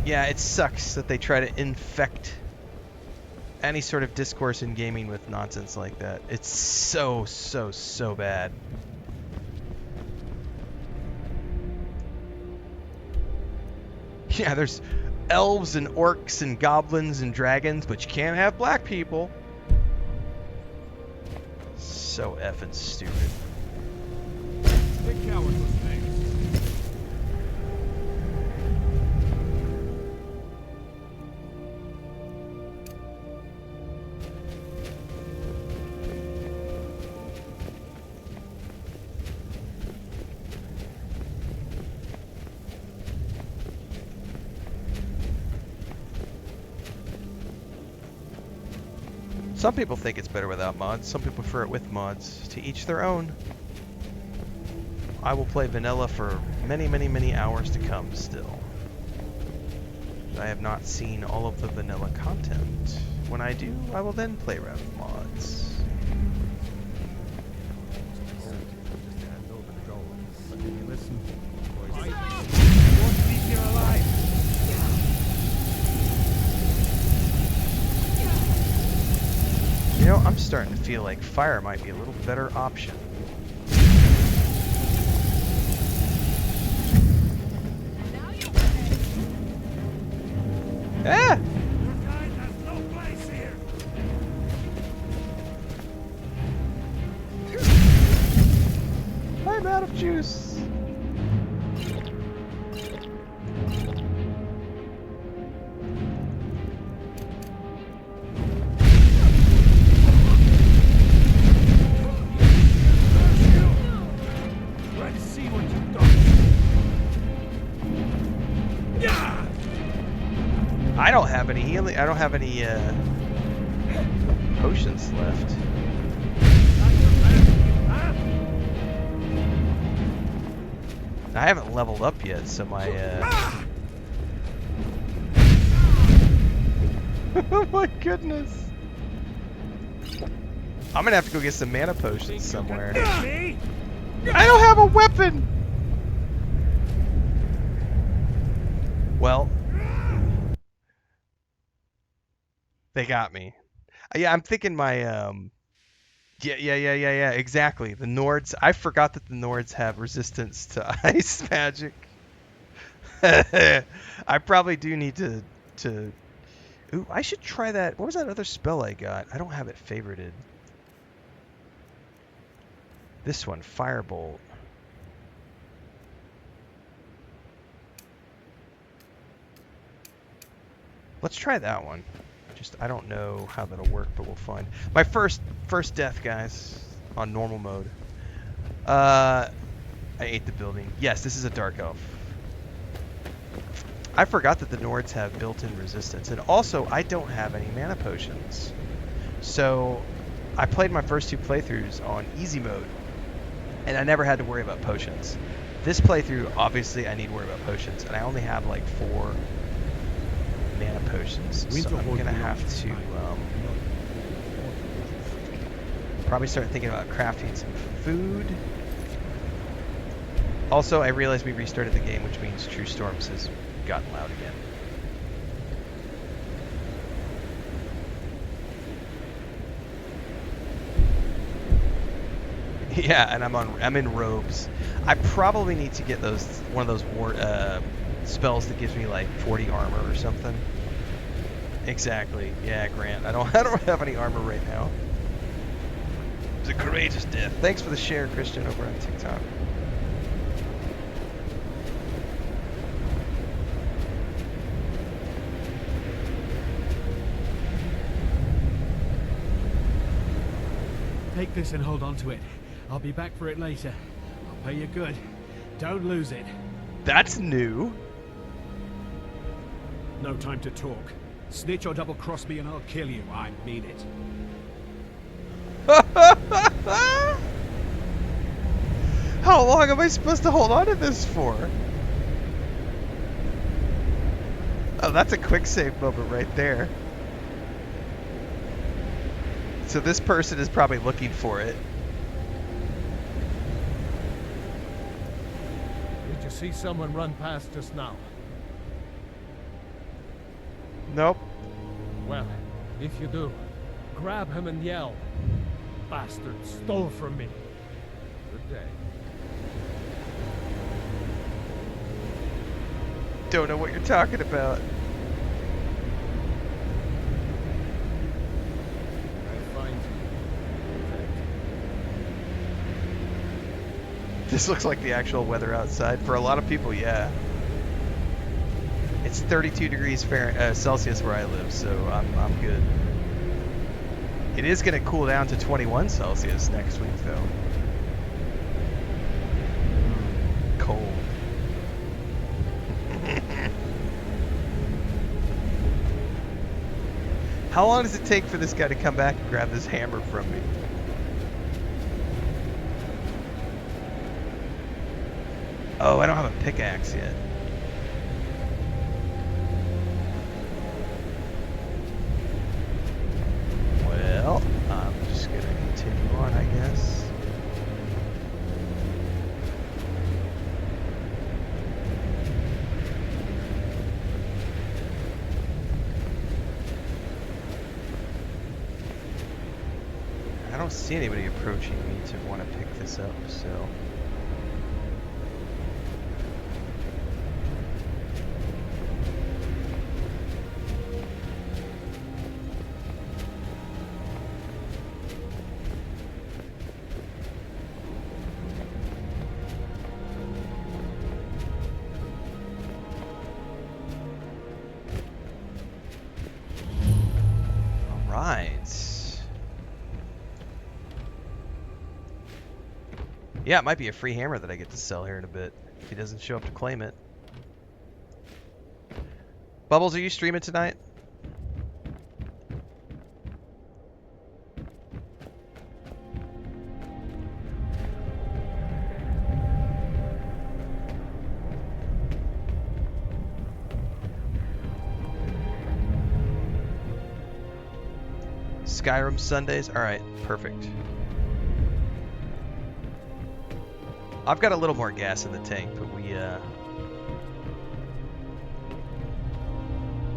Yeah, it sucks that they try to infect any sort of discourse in gaming with nonsense like that. It's so bad. Yeah, there's elves and orcs and goblins and dragons, but you can't have black people. So effing stupid. Big coward was named. Some people think it's better without mods. Some people prefer it with mods. To each their own. I will play vanilla for many, many, many hours to come still. I have not seen all of the vanilla content. When I do, I will then play around with mods. You know, I'm starting to feel like fire might be a little better option. Ah! I'm out of juice. I don't have any healing. I don't have any potions left. I haven't leveled up yet, so my oh my goodness. I'm gonna have to go get some mana potions somewhere. I don't have a weapon! Well, they got me. Yeah, I'm thinking my yeah, exactly. The Nords, I forgot that the Nords have resistance to ice magic. I probably do need to ooh, I should try that. What was that other spell I got? I don't have it favorited. This one, Firebolt. Let's try that one. Just, I don't know how that'll work, but we'll find. My first death, guys, on normal mode. I ate the building. Yes, this is a Dark Elf. I forgot that the Nords have built-in resistance, and also I don't have any mana potions. So I played my first two playthroughs on easy mode, and I never had to worry about potions. This playthrough, obviously, I need to worry about potions, and I only have like 4 mana potions, so I'm gonna have to probably start thinking about crafting some food. Also, I realized we restarted the game, which means True Storms has gotten loud again. Yeah, and I'm in robes. I probably need to get one of those spells that gives me like 40 armor or something. Exactly. Yeah, Grant. I don't have any armor right now. It's a courageous death. Thanks for the share, Christian, over on TikTok. Take this and hold on to it. I'll be back for it later. I'll pay you good. Don't lose it. That's new. No time to talk. Snitch or double-cross me and I'll kill you. I mean it. How long am I supposed to hold on to this for? Oh, that's a quick save moment right there. So this person is probably looking for it. Did you see someone run past us now? Nope. Well, if you do, grab him and yell. Bastard stole from me. Good day. Don't know what you're talking about. This looks like the actual weather outside. For a lot of people, yeah. It's 32 degrees Celsius where I live, so I'm good. It is going to cool down to 21 Celsius next week, though. Cold. How long does it take for this guy to come back and grab this hammer from me? Oh, I don't have a pickaxe yet. Well, I'm just gonna continue on, I guess. I don't see anybody approaching me to want to pick this up, so... Yeah, it might be a free hammer that I get to sell here in a bit, if he doesn't show up to claim it. Bubbles, are you streaming tonight? Skyrim Sundays? Alright, perfect. I've got a little more gas in the tank, but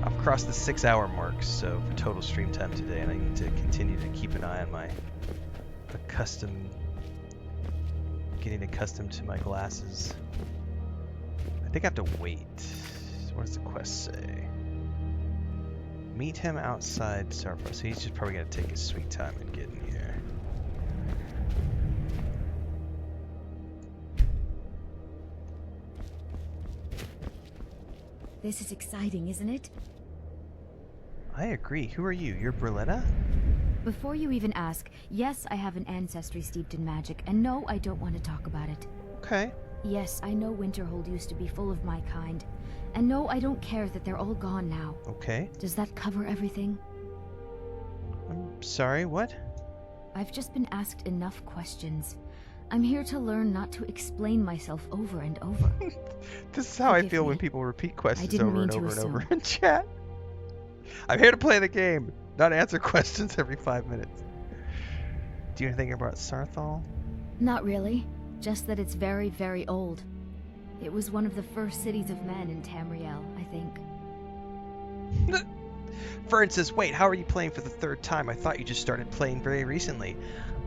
I've crossed the 6-hour mark, so for total stream time today, and I need to continue to keep an eye on my getting accustomed to my glasses. I think I have to wait. What does the quest say? Meet him outside Starfall, so he's just probably gonna take his sweet time and get in here. This is exciting, isn't it? I agree. Who are you? You're Berletta? Before you even ask, yes, I have an ancestry steeped in magic, and no, I don't want to talk about it. Okay. Yes, I know Winterhold used to be full of my kind, and no, I don't care that they're all gone now. Okay. Does that cover everything? I'm sorry, what? I've just been asked enough questions. I'm here to learn not to explain myself over and over. This is how I feel when people repeat questions over and over and over assume. in chat. I'm here to play the game, not answer questions every 5 minutes. Do you know anything about Sarthal? Not really. Just that it's very, very old. It was one of the first cities of men in Tamriel, I think. Fern says, wait, how are you playing for the 3rd time? I thought you just started playing very recently.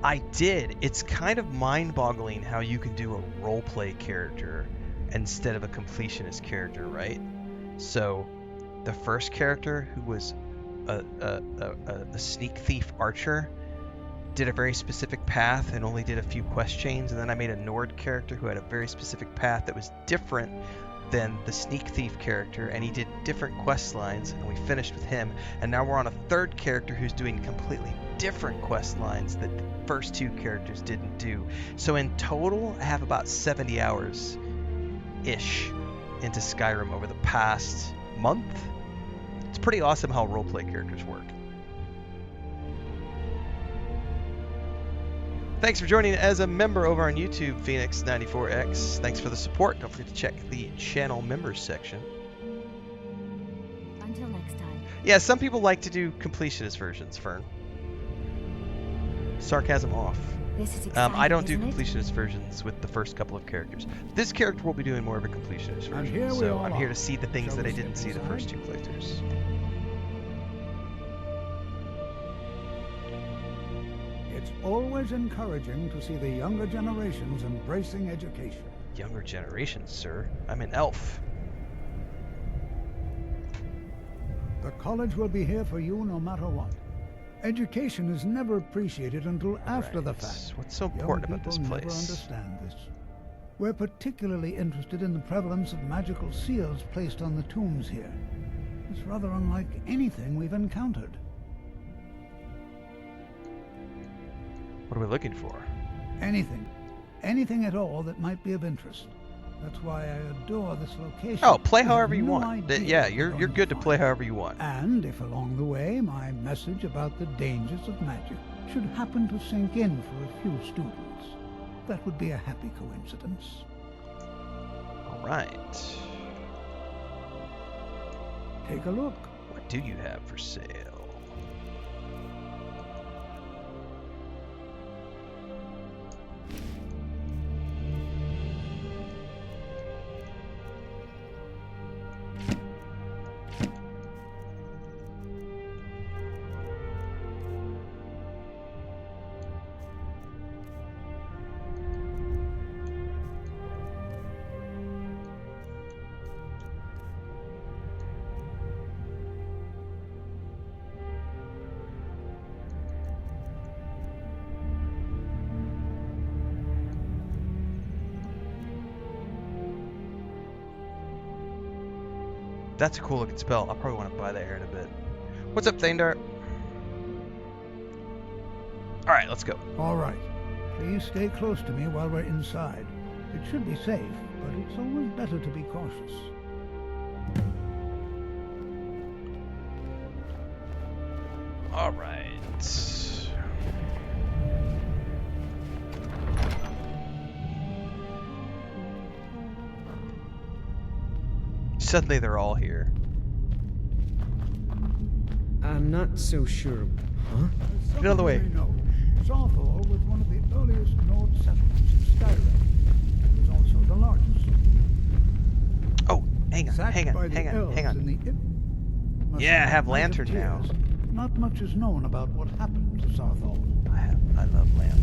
I did. It's kind of mind-boggling how you can do a roleplay character instead of a completionist character, right? So, the first character, who was a sneak thief archer, did a very specific path and only did a few quest chains, and then I made a Nord character who had a very specific path that was different than the sneak thief character, and he did different quest lines, and we finished with him, and now we're on a 3rd character who's doing completely different quest lines that the first 2 characters didn't do. So in total, I have about 70 hours ish into Skyrim over the past month. It's pretty awesome how roleplay characters work. Thanks for joining as a member over on YouTube, Phoenix94X. Thanks for the support. Don't forget to check the channel members section. Until next time. Yeah, some people like to do completionist versions, Fern. Sarcasm off. This is exciting, I don't do isn't it? completionist versions with the first couple of characters. This character will be doing more of a completionist version, so I'm here to see the things that I didn't see the first 2 playthroughs. It's always encouraging to see the younger generations embracing education. Younger generations, sir. I'm an elf. The college will be here for you no matter what. Education is never appreciated until after the fact. What's so important about this place? Never understand this. We're particularly interested in the prevalence of magical seals placed on the tombs here. It's rather unlike anything we've encountered. What are we looking for? Anything. Anything at all that might be of interest. That's why I adore this location. Oh, play We have however you no want. idea Yeah, what you're we're good to play however you want. And if along the way my message about the dangers of magic should happen to sink in for a few students, that would be a happy coincidence. Alright. Take a look. What do you have for sale? That's a cool looking spell. I'll probably want to buy that here in a bit. What's up, Thandar? Alright, let's go. All right. Please stay close to me while we're inside. It should be safe, but it's always better to be cautious. Alright. Suddenly they're all here. I'm not so sure. Huh? Get out of the way. Renfail was one of the earliest Nord settlements in Skyrim. It was also the largest. Oh, hang on, Sacked hang by on, the hang on, elves hang on. in the Yeah, I have Night of lantern now. Tears. Not much is known about what happened to Sarthal. I love lantern.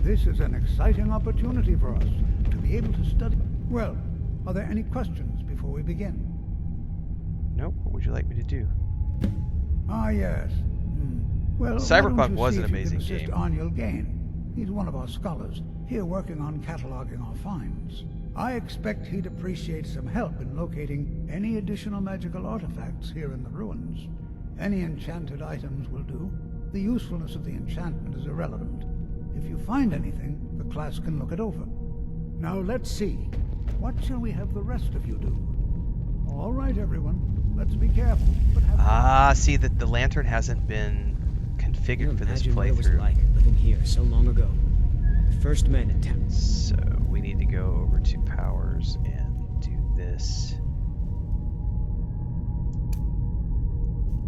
This is an exciting opportunity for us to be able to study. Well, are there any questions before we begin? Nope. What would you like me to do? Ah, yes. Well, Cyberpunk why don't you was see an if you amazing can assist game. Aniel Gain. He's one of our scholars, here working on cataloging our finds. I expect he'd appreciate some help in locating any additional magical artifacts here in the ruins. Any enchanted items will do. The usefulness of the enchantment is irrelevant. If you find anything, the class can look it over. Now let's see. What shall we have the rest of you do? All right, everyone. Let's be careful, but have See that the lantern hasn't been configured for this Imagine what it was playthrough. like living here so long ago. The first men in town. So we need to go over to powers and do this.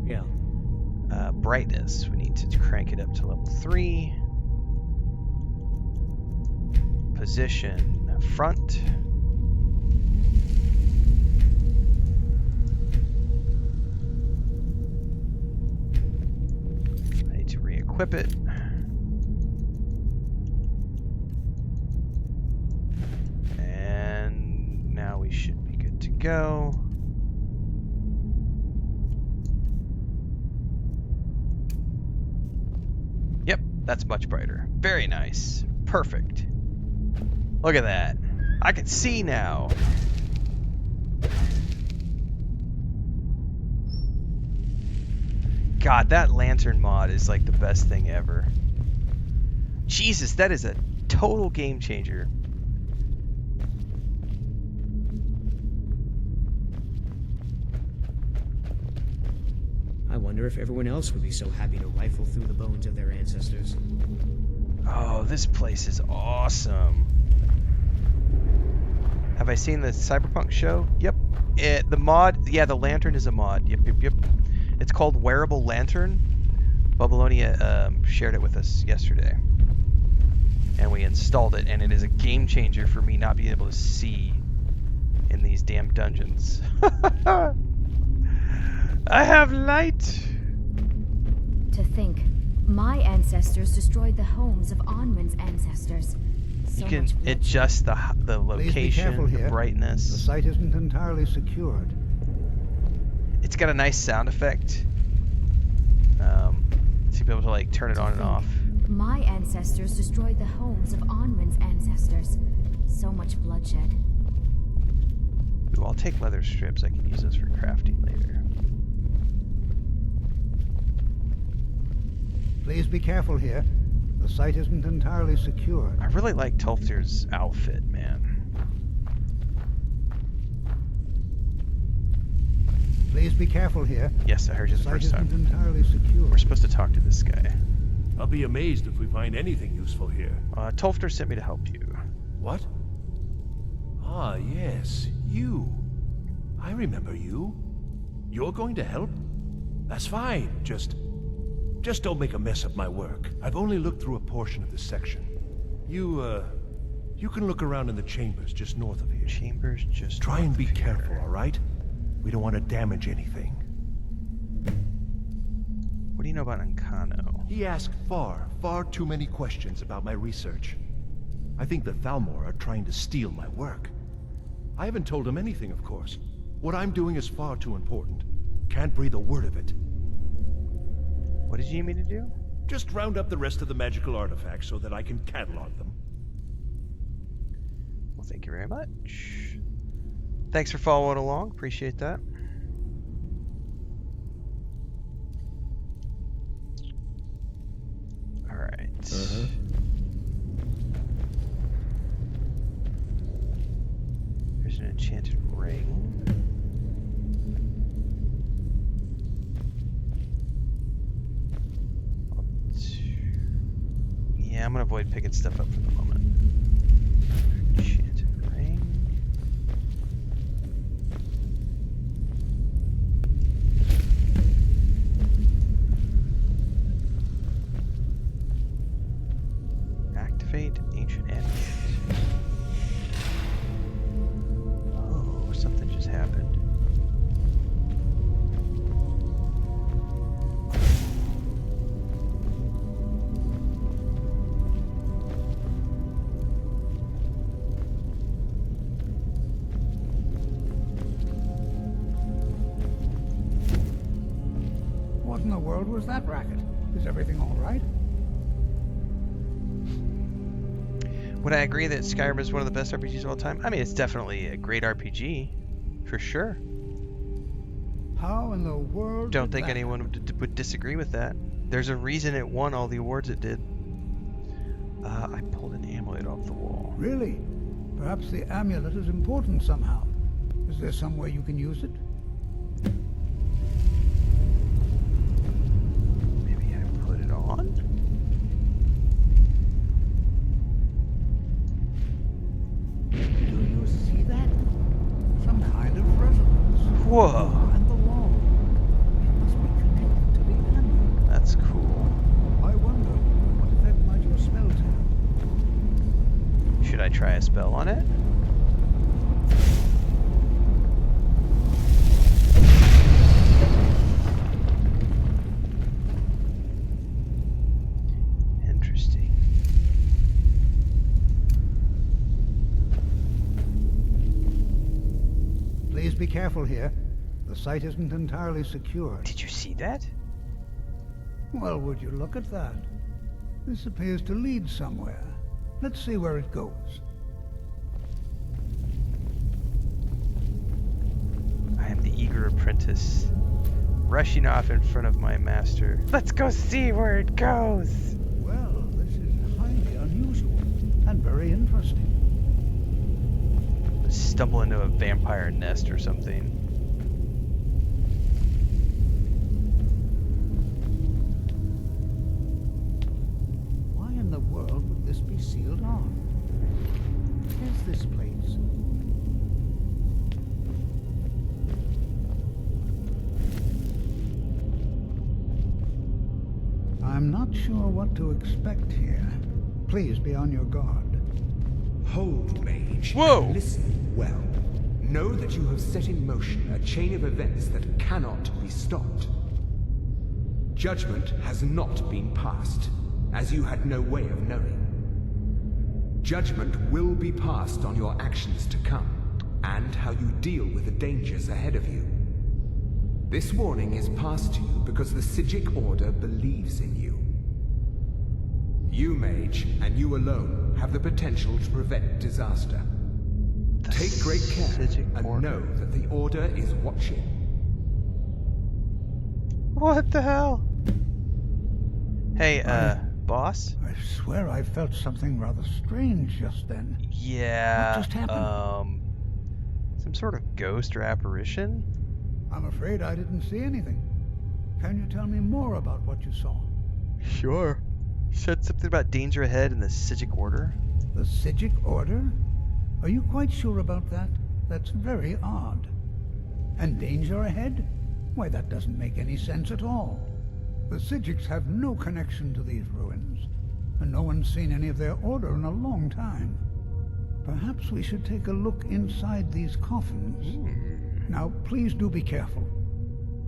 Yeah. Brightness. We need to crank it up to level 3. Position front. I need to re-equip it. And now we should be good to go. Yep, that's much brighter. Very nice. Perfect. Look at that. I can see now. God, that lantern mod is like the best thing ever. Jesus, that is a total game changer. I wonder if everyone else would be so happy to rifle through the bones of their ancestors. Oh, this place is awesome. Have I seen the Cyberpunk show? Yep. The mod, yeah, the lantern is a mod. Yep. It's called Wearable Lantern. Babylonia shared it with us yesterday. And we installed it, and it is a game changer for me not being able to see in these damn dungeons. I have light! To think, my ancestors destroyed the homes of Onwin's ancestors. So You can much bloodshed. adjust the Please be careful location, the here. brightness. The site isn't entirely secured. It's got a nice sound effect. To be able to like turn it on and off. My ancestors destroyed the homes of Onwin's ancestors. So much bloodshed. Ooh, I'll take leather strips. I can use those for crafting later. Please be careful here. The site isn't entirely secured. I really like Tolfdir's outfit, man. Please be careful here. Yes, I heard you The the site first time. isn't entirely secure. We're supposed to talk to this guy. I'll be amazed if we find anything useful here. Tolfter sent me to help you. What? Ah, yes, you. I remember you. You're going to help? That's fine. Just don't make a mess of my work. I've only looked through a portion of this section. You can look around in the chambers just north of here. Chambers just Try and be north of here. careful, all right? We don't want to damage anything. What do you know about Ancano? He asked far too many questions about my research. I think the Thalmor are trying to steal my work. I haven't told him anything, of course. What I'm doing is far too important. Can't breathe a word of it. What did you need me to do? Just round up the rest of the magical artifacts so that I can catalog them. Well, thank you very much. Thanks for following along. Appreciate that. All right. There's an enchanted ring. Yeah, I'm gonna avoid picking stuff up for the moment. Enchanted ring. Activate ancient amulet. Oh, something just happened. What in the world was that racket? Is everything all right? Would I agree that Skyrim is one of the best RPGs of all time? I mean, it's definitely a great RPG, for sure. How in the world? Don't think anyone would disagree with that. There's a reason it won all the awards it did. I pulled an amulet off the wall. Really? Perhaps the amulet is important somehow. Is there some way you can use it? Maybe I put it on? Do you see that? Some kind of resonance. Whoa. And the wall. It must be connected to the amulet. That's cool. I wonder, what effect might your spell have? Should I try a spell on it? Interesting. Please be careful here. The site isn't entirely secure. Did you see that? Well, would you look at that? This appears to lead somewhere. Let's see where it goes. I am the eager apprentice, rushing off in front of my master. Let's go see where it goes! Well, this is highly unusual and very interesting. Stumble into a vampire nest or something. Why in the world would this be sealed off? Where's this place? I'm not sure what to expect here. Please be on your guard. Hold, mage. Whoa! And listen well. Know that you have set in motion a chain of events that cannot be stopped. Judgment has not been passed, as you had no way of knowing. Judgment will be passed on your actions to come, and how you deal with the dangers ahead of you. This warning is passed to you because the Psijic Order believes in you. You, mage, and you alone, have the potential to prevent disaster. Take great care, and know that the Order is watching. What the hell? Hey, boss? I swear I felt something rather strange just then. Yeah, What just happened? Some sort of ghost or apparition? I'm afraid I didn't see anything. Can you tell me more about what you saw? Sure. Said something about danger ahead in the Sijic Order. The Sijic Order? Are you quite sure about that? That's very odd. And danger ahead? Why, that doesn't make any sense at all. The Sijics have no connection to these ruins, and no one's seen any of their order in a long time. Perhaps we should take a look inside these coffins. Now, please do be careful.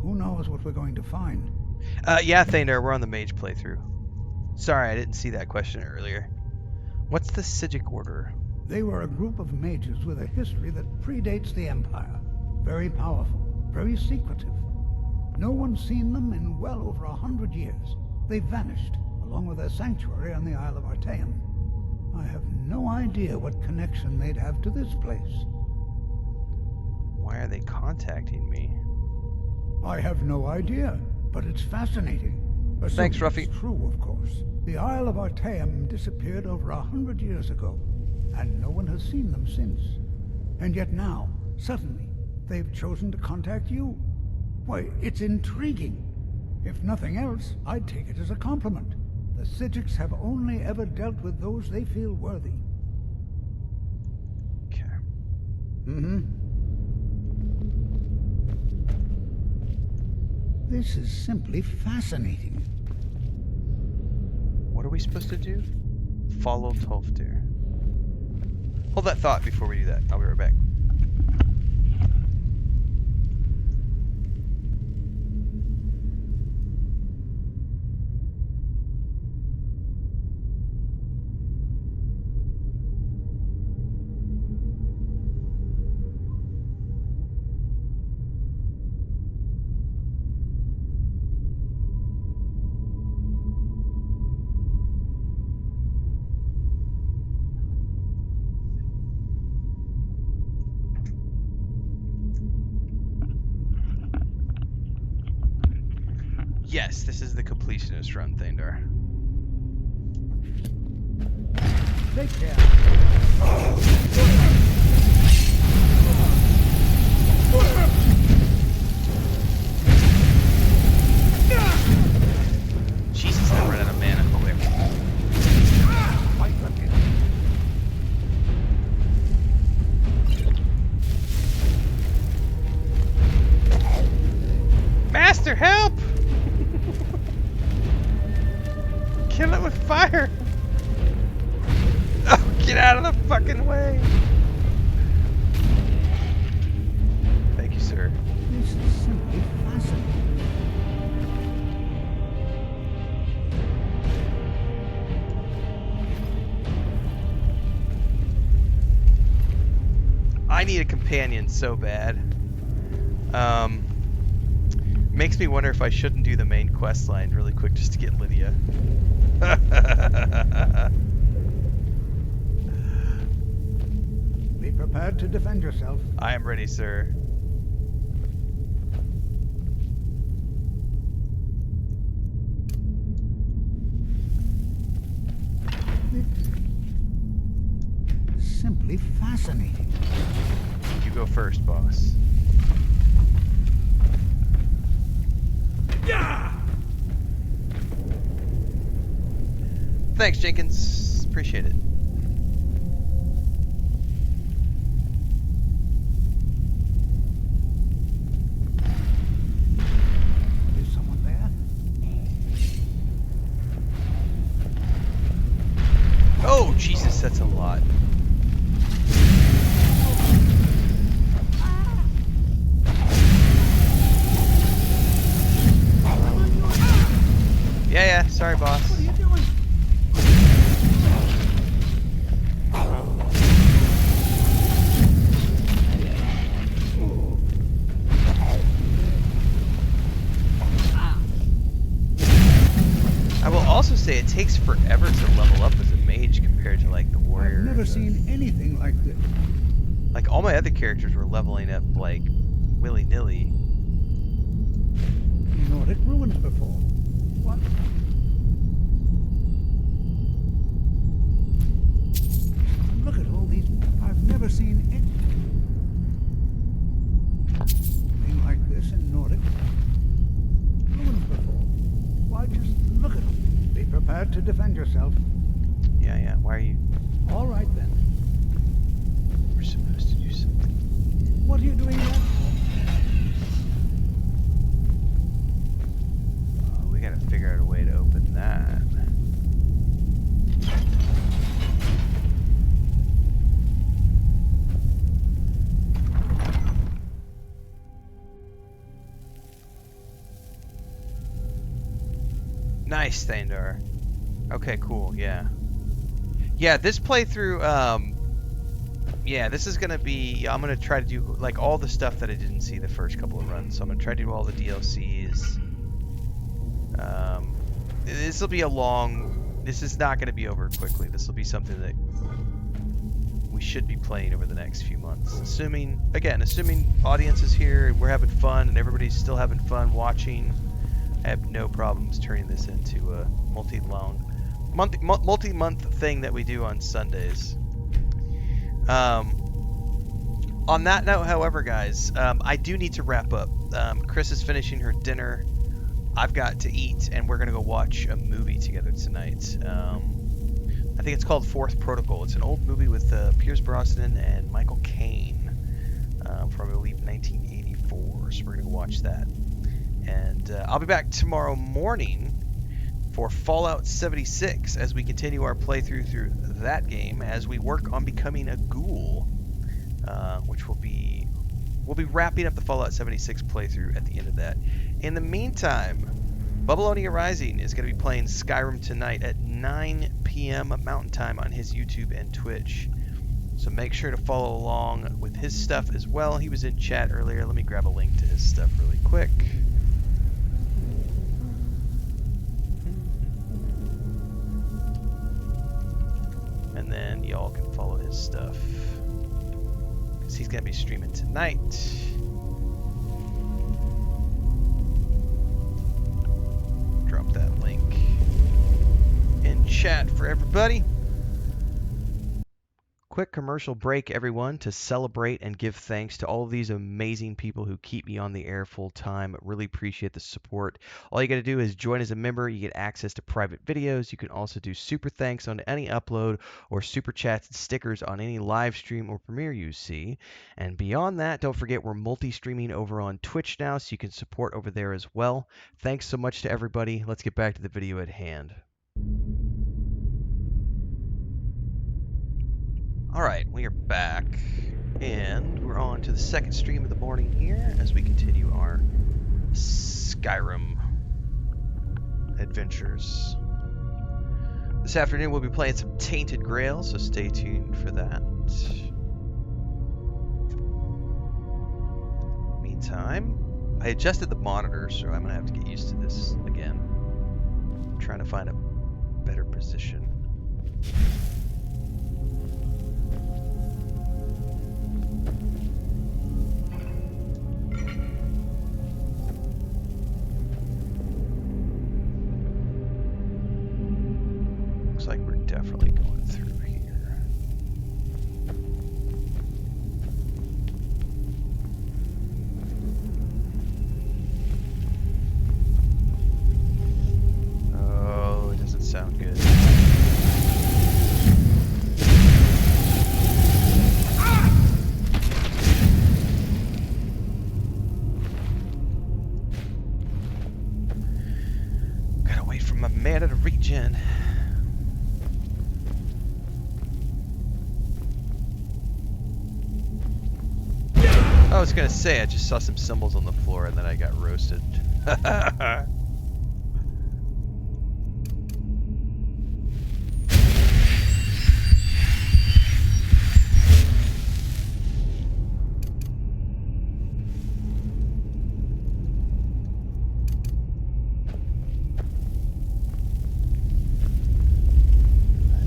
Who knows what we're going to find? Yeah, Thander, we're on the mage playthrough. Sorry, I didn't see that question earlier. What's the Sijic Order? They were a group of mages with a history that predates the Empire. Very powerful, very secretive. No one's seen them in well over 100 years. They vanished, along with their sanctuary on the Isle of Artaeum. I have no idea what connection they'd have to this place. Why are they contacting me? I have no idea, but it's fascinating. Thanks, Ruffy. It's true, of course. The Isle of Artaeum disappeared over 100 years ago, and no one has seen them since. And yet now, suddenly, they've chosen to contact you. Why, it's intriguing. If nothing else, I'd take it as a compliment. The Sijics have only ever dealt with those they feel worthy. Okay. This is simply fascinating. What are we supposed to do? Follow Tolfdir. Hold that thought before we do that. I'll be right back. Yes, this is the completionist run, Thander. Take care. Jesus, I ran out of mana. Oh, wait. Master, help! Kill it with fire! Oh, get out of the fucking way! Thank you, sir. This is simply fascinating. I need a companion so bad. Makes me wonder if I shouldn't do the main quest line really quick just to get Lydia. Be prepared to defend yourself. I am ready, sir. It's simply fascinating. You go first, boss. Yeah! Thanks, Jenkins. Appreciate it. Is someone there? Oh, Jesus, that's a lot. Yeah, sorry, boss. What are you doing? I will also say it takes forever to level up as a mage compared to like the warrior. I've never seen anything like this. Like all my other characters were leveling up like willy-nilly. Nordic ruins before. What? Look at all these. I've never seen anything like this in Nordic ruins before. Why, just look at them. Be prepared prepared to defend yourself. Yeah. Why are you? All right then. We're supposed to do something. What are you doing that for? We gotta figure out a way to open that. Nice, Thandar. Okay, cool, yeah. Yeah, this playthrough, yeah, this is gonna be, I'm gonna try to do, like, all the stuff that I didn't see the first couple of runs. So I'm gonna try to do all the DLCs. This will be a long, this is not gonna be over quickly. This will be something that we should be playing over the next few months. Assuming audience is here, we're having fun, and everybody's still having fun watching. I have no problems turning this into a multi-month thing that we do on Sundays. On that note, however, guys, I do need to wrap up. Chris is finishing her dinner. I've got to eat, and we're gonna go watch a movie together tonight. I think it's called Fourth Protocol. It's an old movie with Pierce Brosnan and Michael Caine from, I believe, 1984. So we're gonna go watch that. And I'll be back tomorrow morning for Fallout 76 as we continue our playthrough through that game as we work on becoming a ghoul, which we'll be wrapping up the Fallout 76 playthrough at the end of that. In the meantime, Babylonia Rising is going to be playing Skyrim tonight at 9 p.m. Mountain Time on his YouTube and Twitch. So make sure to follow along with his stuff as well. He was in chat earlier. Let me grab a link to his stuff really quick. And then y'all can follow his stuff, because he's going to be streaming tonight. Drop that link in chat for everybody. Quick commercial break, everyone, to celebrate and give thanks to all of these amazing people who keep me on the air full time. Really appreciate the support. All you got to do is join as a member. You get access to private videos. You can also do super thanks on any upload or super chats and stickers on any live stream or premiere you see. And beyond that, don't forget we're multi-streaming over on Twitch now, so you can support over there as well. Thanks so much to everybody. Let's get back to the video at hand. Alright, we are back, and we're on to the second stream of the morning here as we continue our Skyrim adventures. This afternoon we'll be playing some Tainted Grail, so stay tuned for that. Meantime, I adjusted the monitor, so I'm going to have to get used to this again. I'm trying to find a better position. Looks like we're definitely going through here. Oh, it doesn't sound good. Gotta wait for my mana to regen. I was gonna say, I just saw some symbols on the floor and then I got roasted. That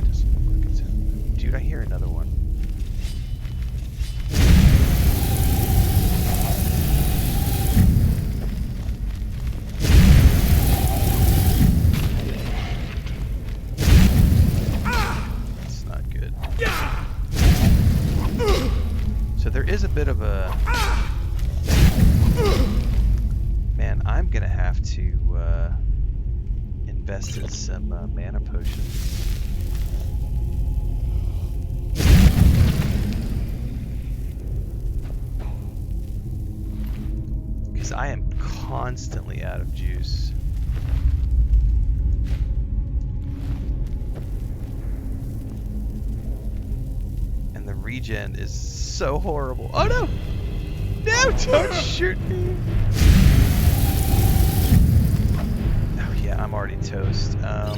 doesn't look like it's happening. Dude, I hear another one. So there is a bit of a... Man, I'm gonna have to invested some mana potions. Because I am constantly out of juice. And the regen is so horrible. Oh no! No, don't shoot me! Oh yeah, I'm already toast. Oh,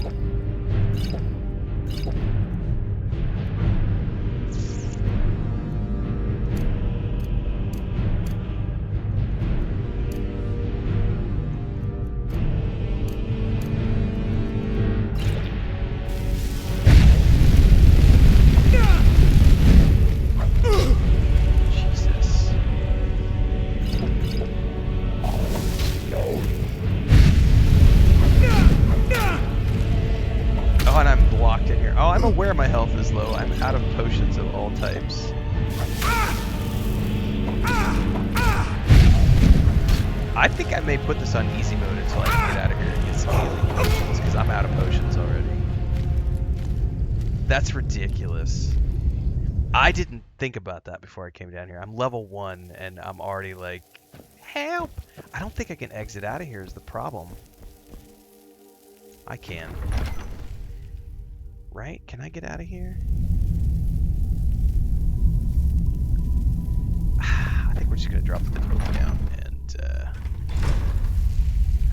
and I'm blocked in here. Oh, I'm aware my health is low. I'm out of potions of all types. I think I may put this on easy mode until I can get out of here and get some healing potions, because I'm out of potions already. That's ridiculous. I didn't think about that before I came down here. I'm level 1 and I'm already like, help! I don't think I can exit out of here is the problem. I can. Right? Can I get out of here? I think we're just gonna drop the difficulty down and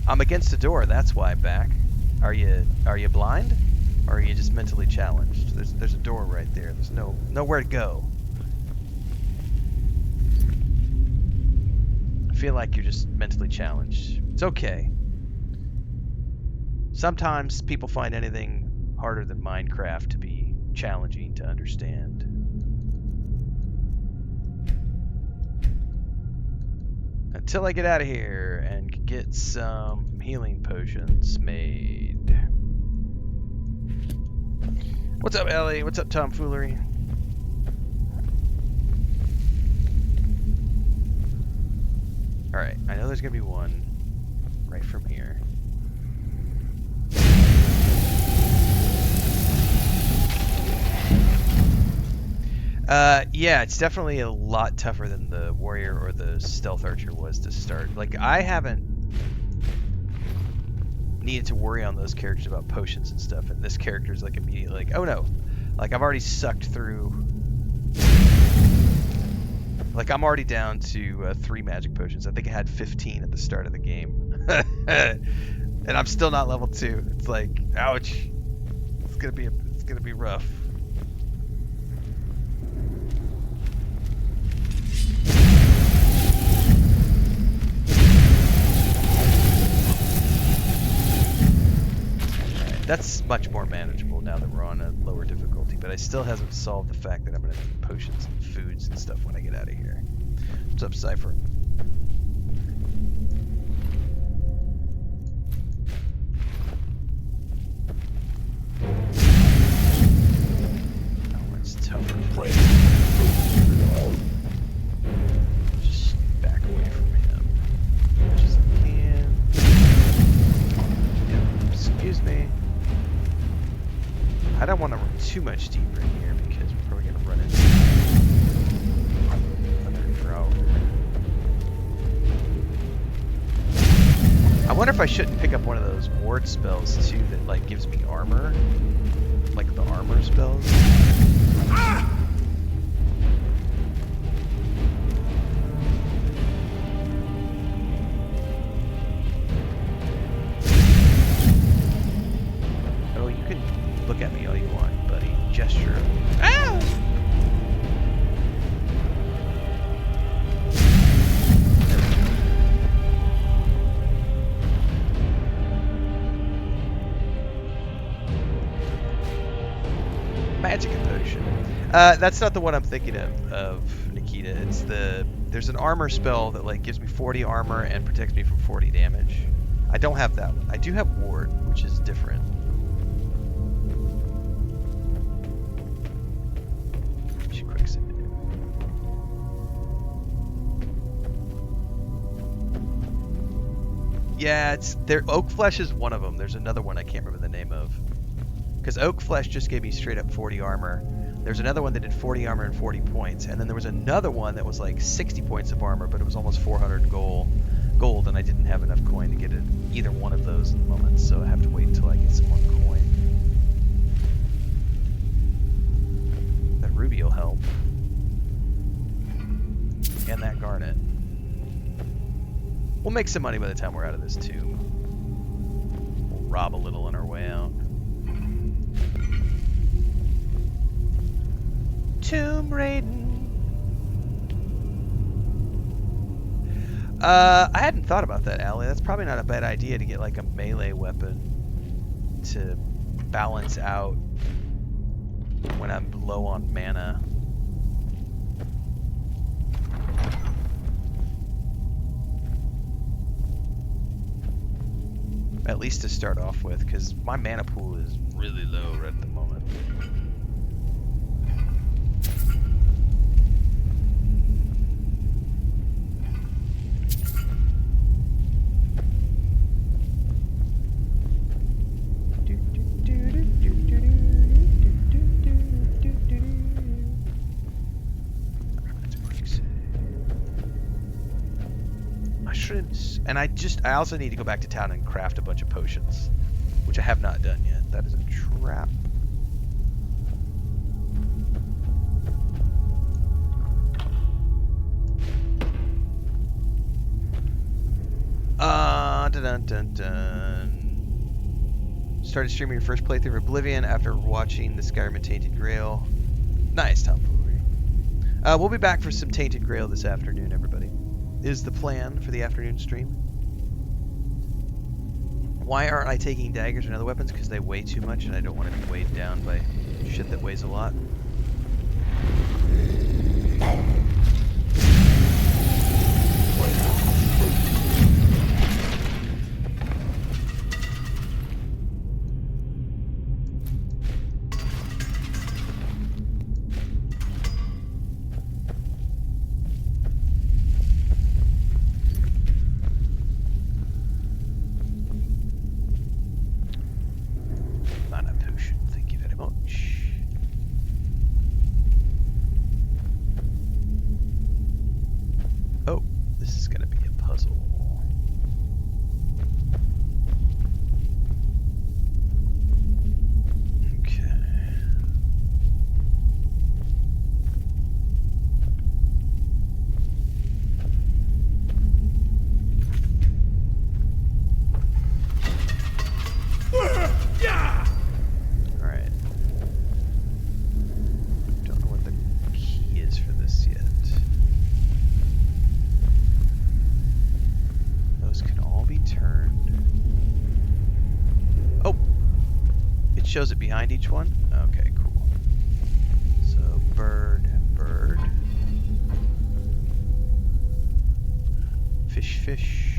I'm against the door, that's why I'm back. Are you blind? Or are you just mentally challenged? There's a door right there. There's nowhere to go. I feel like you're just mentally challenged. It's okay. Sometimes people find anything harder than Minecraft to be challenging to understand. Until I get out of here and get some healing potions made. What's up, Ellie? What's up, Tomfoolery? Alright, I know there's gonna be one right from here. Yeah, it's definitely a lot tougher than the warrior or the stealth archer was to start. Like, I haven't needed to worry on those characters about potions and stuff, and this character's like immediately like, oh no, like I've already sucked through, like I'm already down to 3 magic potions. I think I had 15 at the start of the game. And I'm still not level 2. It's like, ouch. It's gonna be rough. That's much more manageable now that we're on a lower difficulty, but I still hasn't solved the fact that I'm going to need potions and foods and stuff when I get out of here. What's up, Cypher? Oh, it's tougher. Just back away from him as much as I can. Yep, excuse me. I don't want to run too much deeper in here because we're probably going to run into another drought. I wonder if I shouldn't pick up one of those ward spells too that like gives me armor, like the armor spells. Oh, you can look at me all you want, buddy. Gesture. Ah! Magic potion. That's not the one I'm thinking of, Nikita. It's there's an armor spell that like gives me 40 armor and protects me from 40 damage. I don't have that one. I do have ward, which is different. Yeah, it's there. Oak Flesh is one of them. There's another one I can't remember the name of. Because Oak Flesh just gave me straight up 40 armor. There's another one that did 40 armor and 40 points, and then there was another one that was like 60 points of armor, but it was almost 400 gold, and I didn't have enough coin to get it either one of those at the moment, so I have to wait until I get some more coin. That ruby will help, and that garnet. We'll make some money by the time we're out of this tomb. We'll rob a little on our way out. Tomb raiding. I hadn't thought about that, Allie. That's probably not a bad idea to get like a melee weapon to balance out when I'm low on mana. At least to start off with, because my mana pool is really low right at the moment. And I also need to go back to town and craft a bunch of potions, which I have not done yet. That is a trap. Dun dun dun. Started streaming your first playthrough of Oblivion after watching the Skyrim and Tainted Grail. Nice, tomfoolery. We'll be back for some Tainted Grail this afternoon, everybody. Is the plan for the afternoon stream. Why aren't I taking daggers and other weapons? Because they weigh too much and I don't want to be weighed down by shit that weighs a lot. Shows it behind each one? Okay, cool. So, bird, bird. Fish, fish.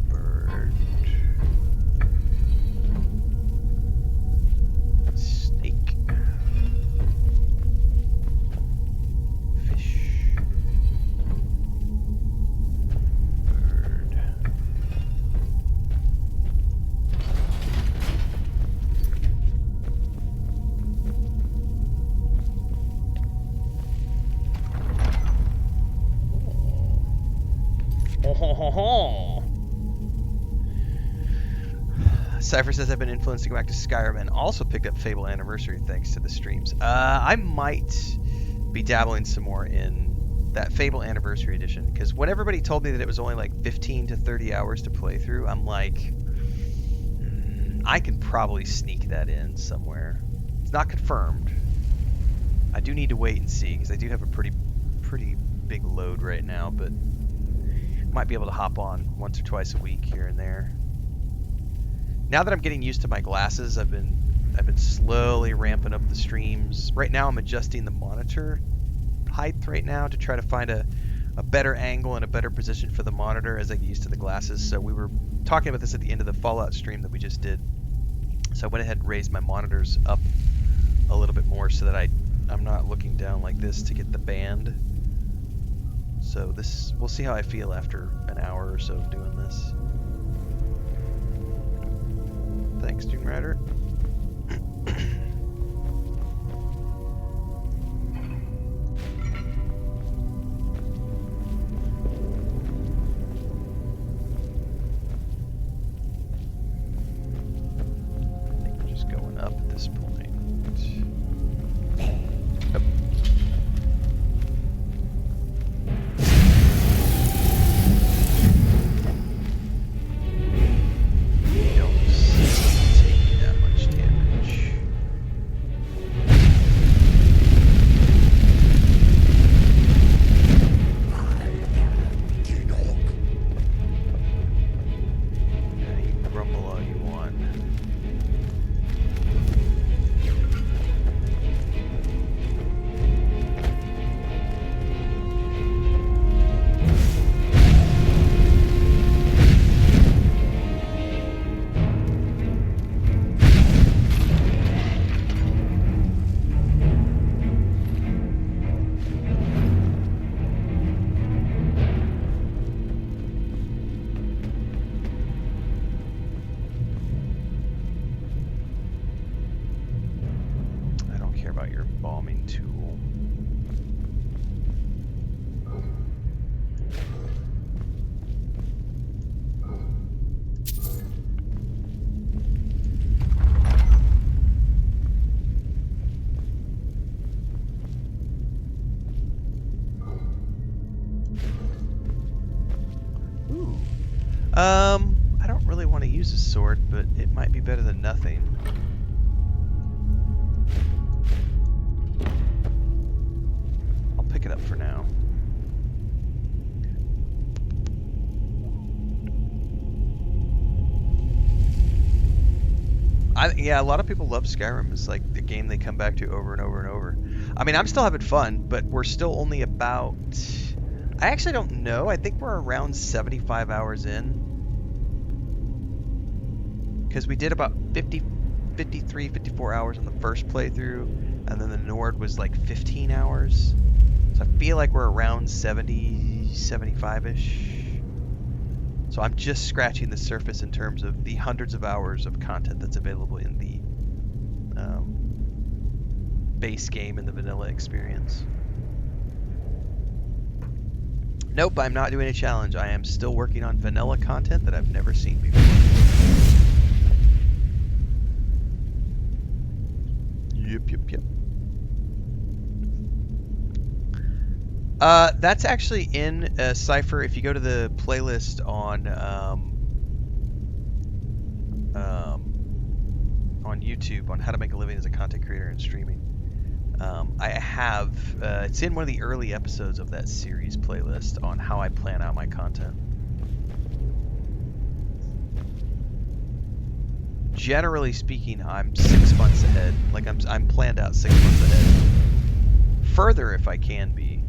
Bird. Snake. Fish. Bird. Cypher says I've been influenced to go back to Skyrim and also picked up Fable Anniversary thanks to the streams. I might be dabbling some more in that Fable Anniversary Edition, because when everybody told me that it was only like 15 to 30 hours to play through, I'm like, I can probably sneak that in somewhere. It's not confirmed. I do need to wait and see, because I do have a pretty big load right now, but might be able to hop on once or twice a week here and there. Now that I'm getting used to my glasses, I've been slowly ramping up the streams. Right now I'm adjusting the monitor height right now to try to find a better angle and a better position for the monitor as I get used to the glasses. So we were talking about this at the end of the Fallout stream that we just did. So I went ahead and raised my monitors up a little bit more so that I'm not looking down like this to get the band. So we'll see how I feel after an hour or so of doing this. Thanks, Doom Rider. I don't really want to use a sword, but it might be better than nothing. I'll pick it up for now. Yeah, a lot of people love Skyrim. It's like the game they come back to over and over and over. I mean, I'm still having fun, but we're still only about... I actually don't know. I think we're around 75 hours in. Because we did about 53, 54 hours on the first playthrough, and then the Nord was like 15 hours. So I feel like we're around 70, 75-ish. So I'm just scratching the surface in terms of the hundreds of hours of content that's available in the base game and the vanilla experience. Nope, I'm not doing a challenge. I am still working on vanilla content that I've never seen before. Yep. That's actually in Cypher. If you go to the playlist on YouTube on how to make a living as a content creator and streaming, I have it's in one of the early episodes of that series playlist on how I plan out my content. Generally speaking, I'm 6 months ahead. Like I'm planned out 6 months ahead. Further if I can be.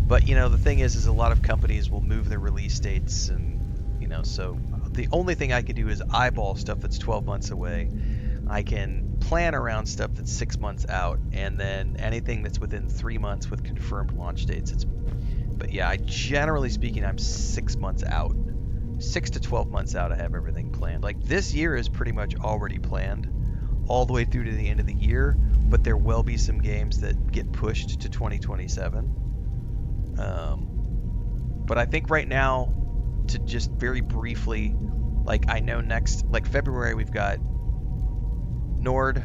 But you know, the thing is a lot of companies will move their release dates, and you know, so the only thing I can do is eyeball stuff that's 12 months away. I can plan around stuff that's 6 months out, and then anything that's within 3 months with confirmed launch dates. But yeah, generally speaking, I'm 6 months out. 6 to 12 months out, I have everything planned. Like this year is pretty much already planned, all the way through to the end of the year. But there will be some games that get pushed to 2027. But I think right now, to just very briefly, like I know next, like February, we've got Nord,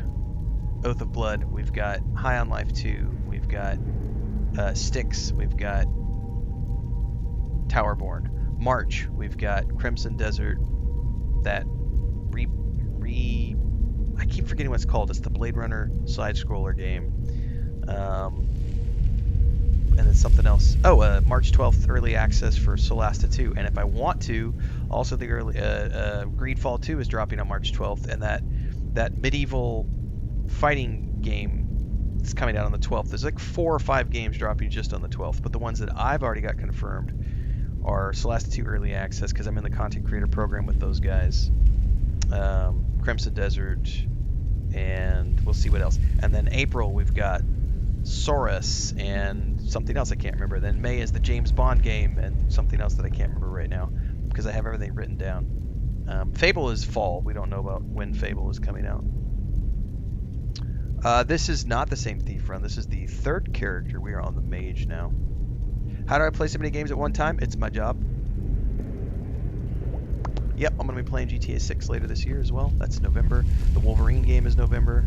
Oath of Blood, we've got High on Life 2, we've got Styx, we've got Towerborn. March, we've got Crimson Desert, that I keep forgetting what it's called. It's the Blade Runner side-scroller game. And then something else. Oh, March 12th, early access for Solasta 2. And if I want to, also the early Greedfall 2 is dropping on March 12th, and that medieval fighting game is coming out on the 12th. There's like 4 or 5 games dropping just on the 12th, but the ones that I've already got confirmed are Solasta 2 early access because I'm in the content creator program with those guys. Crimson Desert, and we'll see what else. And then April, we've got Saurus and something else I can't remember. Then May is the James Bond game and something else that I can't remember right now because I have everything written down. Fable is fall. We don't know about when Fable is coming out. This is not the same Thief Run. This is the third character. We are on the mage now. How do I play so many games at one time? It's my job. Yep, I'm going to be playing GTA 6 later this year as well. That's November. The Wolverine game is November.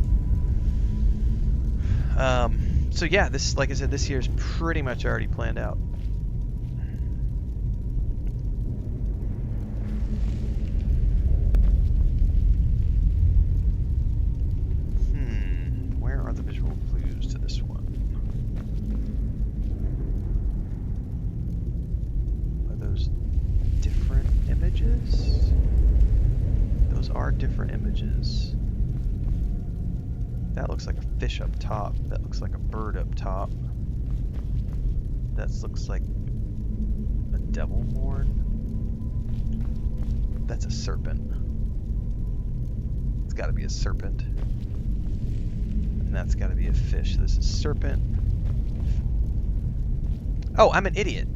So yeah, this, like I said, this year is pretty much already planned out. Where are the visual clues to this one? Are those different images? Those are different images. That looks like a fish up top. That looks like a bird up top. That looks like a devil horn. That's a serpent. It's got to be a serpent. And that's got to be a fish. This is serpent. Oh, I'm an idiot.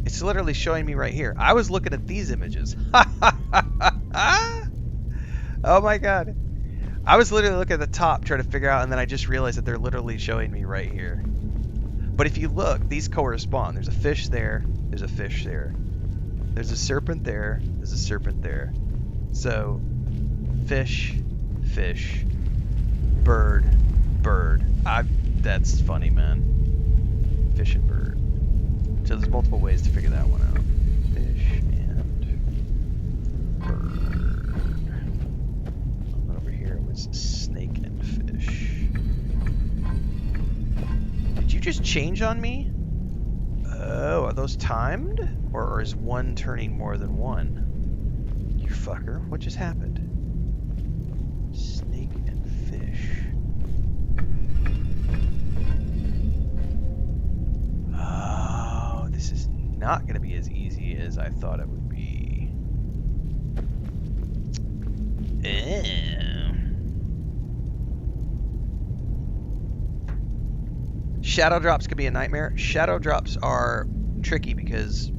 It's literally showing me right here. I was looking at these images. Oh my god. I was literally looking at the top trying to figure out, and then I just realized that they're literally showing me right here. But if you look, these correspond. There's a fish there. There's a fish there. There's a serpent there. There's a serpent there. So, fish, fish, bird, bird. That's funny, man. Fish and bird. So there's multiple ways to figure that one out. Fish and bird. And over here was snake and fish. Did you just change on me? Oh, are those timed? Or is one turning more than one? You fucker, what just happened? Snake and fish. Oh, this is not going to be as easy as I thought it would be. Shadow drops could be a nightmare. Shadow drops are tricky because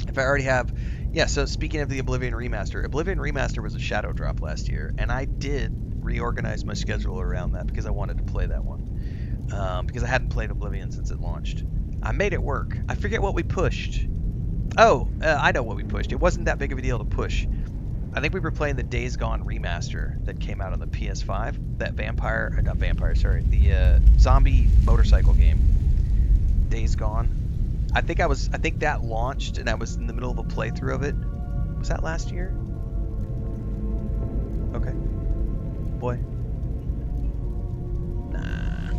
if I already have... Yeah, so speaking of the Oblivion Remaster, Oblivion Remaster was a shadow drop last year, and I did reorganize my schedule around that because I wanted to play that one. Because I hadn't played Oblivion since it launched. I made it work. I forget what we pushed. Oh, I know what we pushed. It wasn't that big of a deal to push. I think we were playing the Days Gone Remaster that came out on the PS5. That the zombie motorcycle game. Days Gone. I think that launched and I was in the middle of a playthrough of it. Was that last year? Okay. Boy. Nah.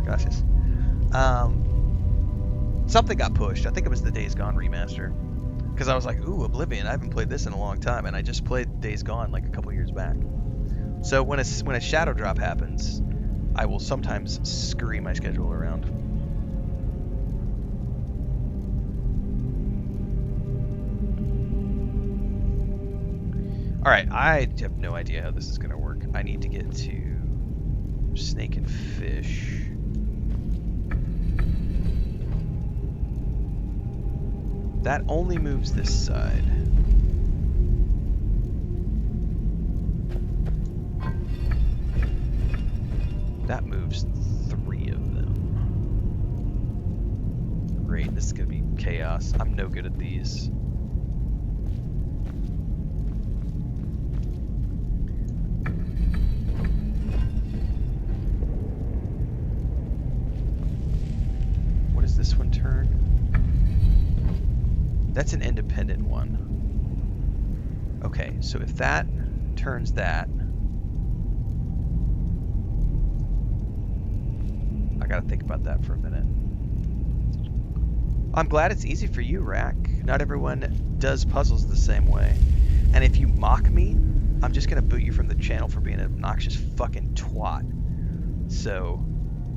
Gracias. Something got pushed. I think it was the Days Gone Remaster. Because I was like, ooh, Oblivion, I haven't played this in a long time, and I just played Days Gone like a couple years back. So when a shadow drop happens, I will sometimes scurry my schedule around. Alright, I have no idea how this is going to work. I need to get to snake and fish. That only moves this side. That moves 3 of them. Great, this is gonna be chaos. I'm no good at these. What does this one turn? That's an independent one. Okay, so if that turns that, I gotta think about that for a minute. I'm glad it's easy for you, Rack. Not everyone does puzzles the same way. And if you mock me, I'm just gonna boot you from the channel for being an obnoxious fucking twat. So,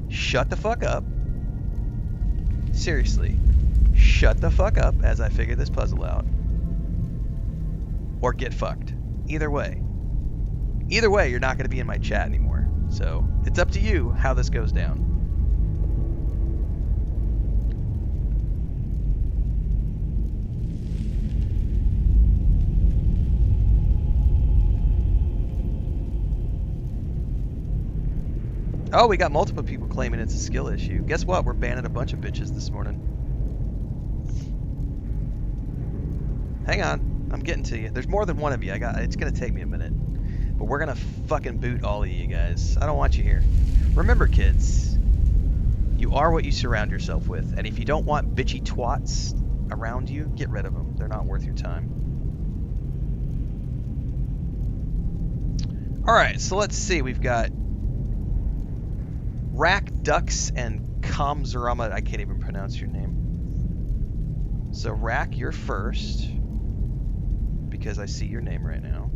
shut the fuck up. Seriously. Shut the fuck up as I figure this puzzle out. Or get fucked. Either way. Either way, you're not going to be in my chat anymore. So it's up to you how this goes down. Oh, we got multiple people claiming it's a skill issue. Guess what? We're banning a bunch of bitches this morning. Hang on. I'm getting to you. There's more than one of you. It's going to take me a minute. But we're going to fucking boot all of you guys. I don't want you here. Remember, kids, you are what you surround yourself with. And if you don't want bitchy twats around you, get rid of them. They're not worth your time. Alright, so let's see. We've got Rack Ducks and Kamzarama. I can't even pronounce your name. So Rack, you're first. Because I see your name right now.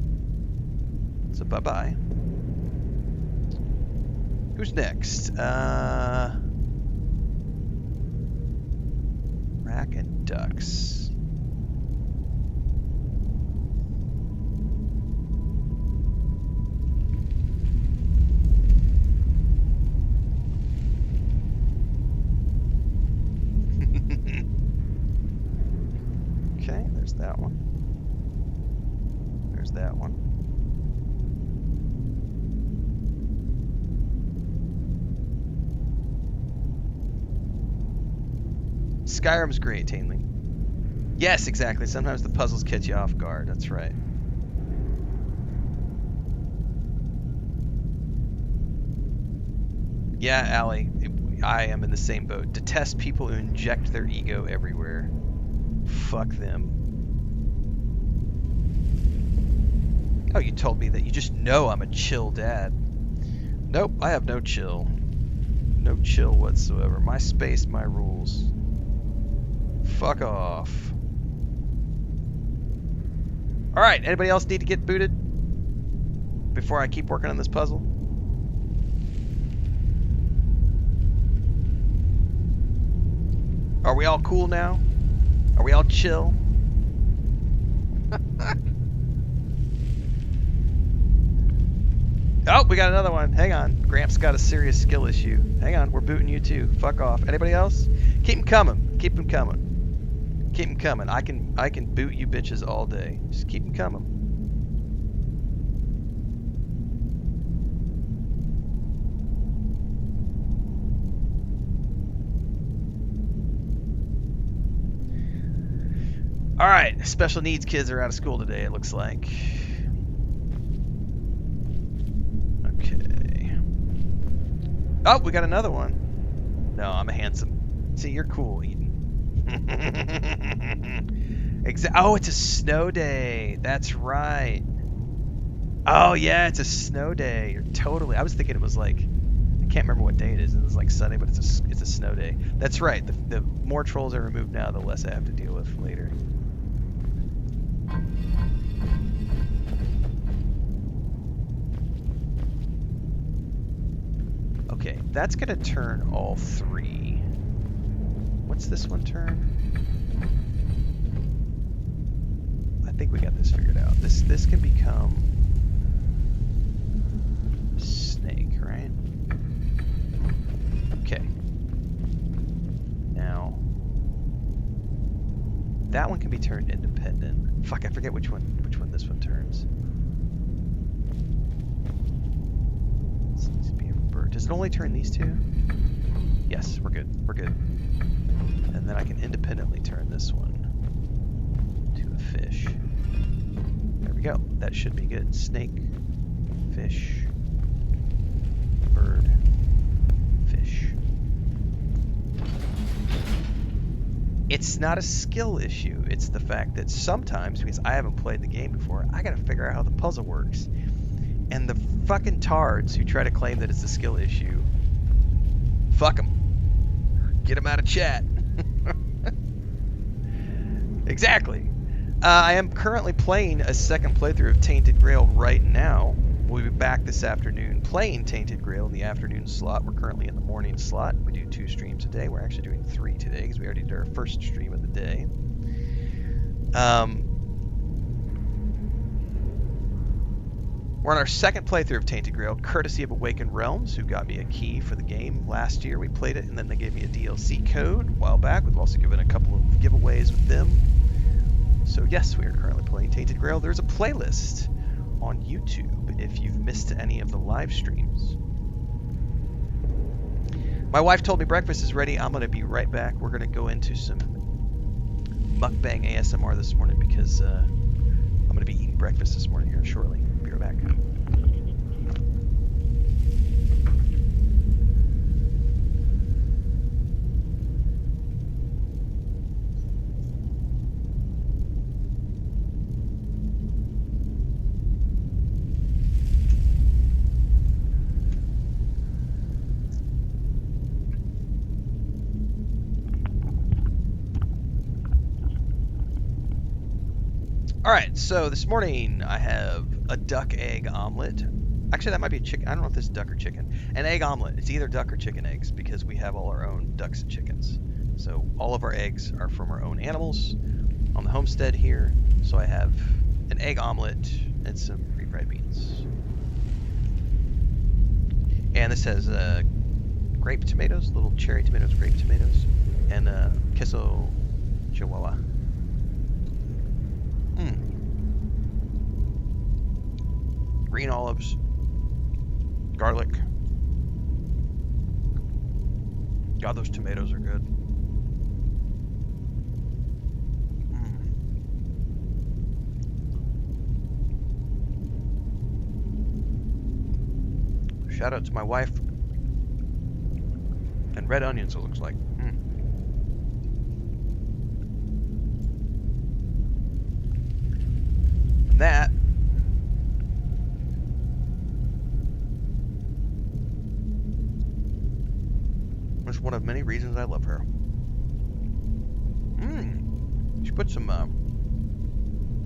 So bye-bye. Who's next? Rack and Ducks. Okay, there's that one. There's that one. Skyrim's great, Tainling. Yes, exactly. Sometimes the puzzles catch you off guard. That's right. Yeah, Allie. I am in the same boat. Detest people who inject their ego everywhere. Fuck them. Oh, you told me that you just know I'm a chill dad. Nope, I have no chill. No chill whatsoever. My space, my rules. Fuck off. Alright, anybody else need to get booted? Before I keep working on this puzzle? Are we all cool now? Are we all chill? Oh, we got another one. Hang on. Gramps got a serious skill issue. Hang on, we're booting you too. Fuck off. Anybody else? Keep them coming. Keep them coming. Keep them coming. I can boot you bitches all day. Just keep them coming. All right, special needs kids are out of school today, it looks like. Okay. Oh, we got another one. No, I'm a handsome. See, you're cool, Eden. Oh, it's a snow day. That's right. Oh, yeah, it's a snow day. You're totally. I was thinking it was like, I can't remember what day it is. It was like Sunday, but it's a snow day. That's right. The more trolls I remove now, the less I have to deal with later. Okay, that's gonna turn all three. What's this one turn? I think we got this figured out. This can become snake, right? Okay. Now that one can be turned independent. Fuck, I forget which one this one turns. This needs to be a bird. Does it only turn these two? Yes, we're good. We're good. And then I can independently turn this one to a fish. There we go. That should be good. Snake, fish, bird, fish. It's not a skill issue. It's the fact that sometimes, because I haven't played the game before, I gotta figure out how the puzzle works. And the fucking tards who try to claim that it's a skill issue, fuck them. Get them out of chat. Exactly. I am currently playing a second playthrough of Tainted Grail right now. We'll be back this afternoon playing Tainted Grail in the afternoon slot. We're currently in the morning slot. We do 2 streams a day. We're actually doing 3 today because we already did our first stream of the day. We're on our second playthrough of Tainted Grail, courtesy of Awakened Realms, who got me a key for the game last year. We played it, and then they gave me a DLC code a while back. We've also given a couple of giveaways with them. So yes, we are currently playing Tainted Grail. There's a playlist on YouTube if you've missed any of the live streams. My wife told me breakfast is ready. I'm going to be right back. We're going to go into some mukbang ASMR this morning because I'm going to be eating breakfast this morning here shortly. Be right back. Alright, so this morning I have a duck egg omelet. Actually, that might be a chicken. I don't know if this is duck or chicken. An egg omelet. It's either duck or chicken eggs because we have all our own ducks and chickens. So all of our eggs are from our own animals on the homestead here. So I have an egg omelet and some refried beans. And this has grape tomatoes, little cherry tomatoes, grape tomatoes, and queso chihuahua. Green olives, garlic. God, those tomatoes are good. Shout out to my wife. And red onions, it looks like. And that is one of many reasons I love her. She put some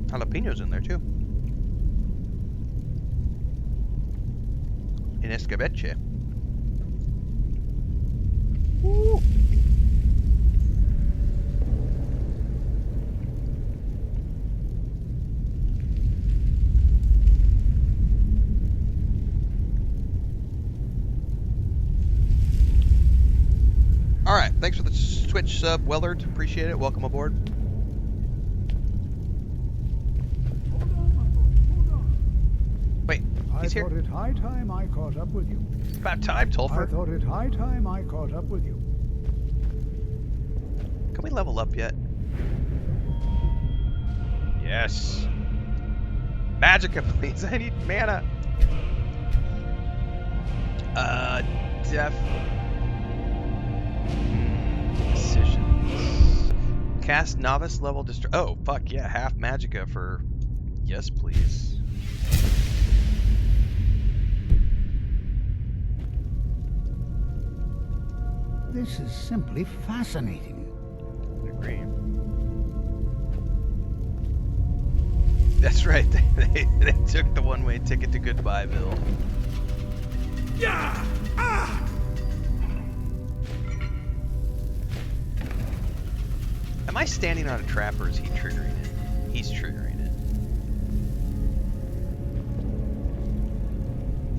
jalapenos in there too. In escabeche. Woo. Alright, thanks for the Twitch sub, Wellard. Appreciate it. Welcome aboard. Wait, he's here? I thought it high time I caught up with you. About time, Tolfer. I thought it high time I caught up with you. Can we level up yet? Yes. Magicka, please. I need mana. Def. Decisions. Cast novice level oh, fuck yeah. Half Magicka for. Yes, please. This is simply fascinating. I agree. That's right. They took the one-way ticket to Goodbyeville. Yeah! Ah! Am I standing on a trap or is he triggering it? He's triggering it.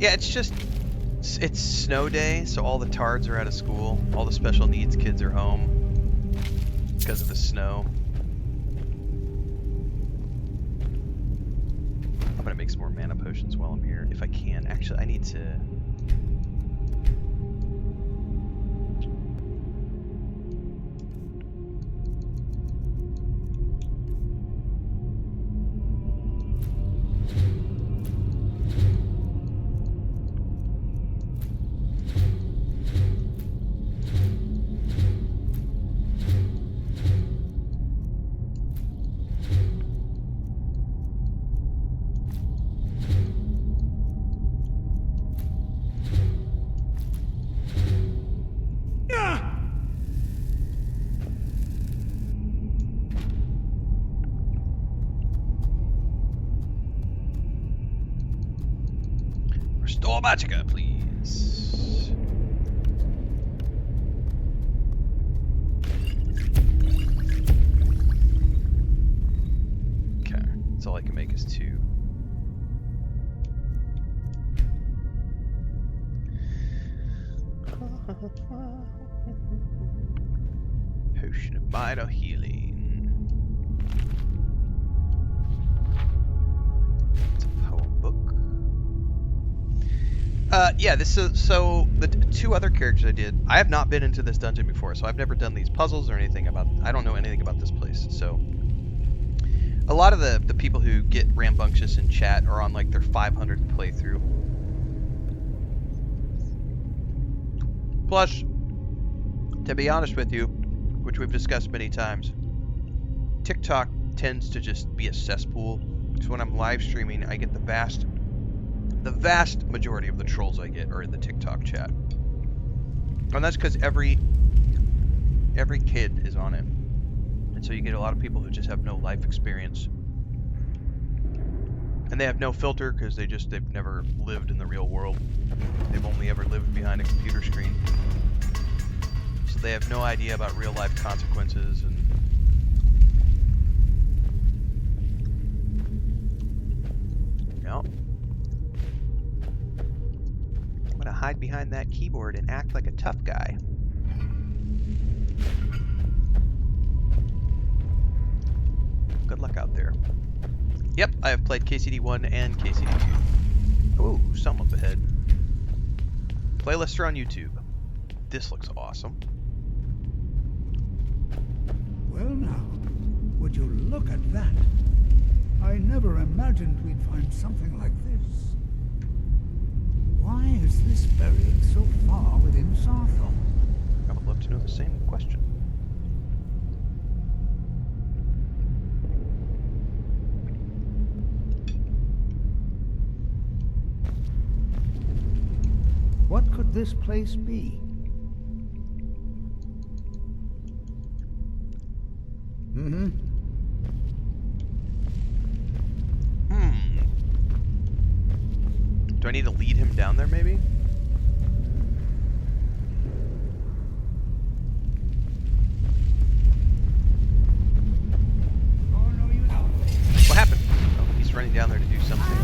Yeah, it's snow day, so all the tards are out of school. All the special needs kids are home because of the snow. I'm gonna make some more mana potions while I'm here, if I can. Actually, I need to... Restore Magicka, please. Okay, that's all I can make is 2. Potion of minor healing. It's a poem book. Yeah, this is so the two other characters I did. I have not been into this dungeon before, so I've never done these puzzles or anything about. I don't know anything about this place. So a lot of the people who get rambunctious in chat are on like their 500th playthrough. Plus, to be honest with you, which we've discussed many times, TikTok tends to just be a cesspool. So when I'm live streaming, I get the vast majority of the trolls I get are in the TikTok chat. And that's because every kid is on it. And so you get a lot of people who just have no life experience. And they have no filter because they've never lived in the real world. They've only ever lived behind a computer screen. So they have no idea about real life consequences and no. I'm gonna hide behind that keyboard and act like a tough guy. Good luck out there. Yep, I have played KCD1 and KCD2. Ooh, some up ahead. Playlists are on YouTube. This looks awesome. Well now, would you look at that? I never imagined we'd find something like this. Why is this buried so far within Sarthal? I would love to know the same question. What could this place be? Do I need to lead him down there, maybe? What happened? Oh, he's running down there to do something.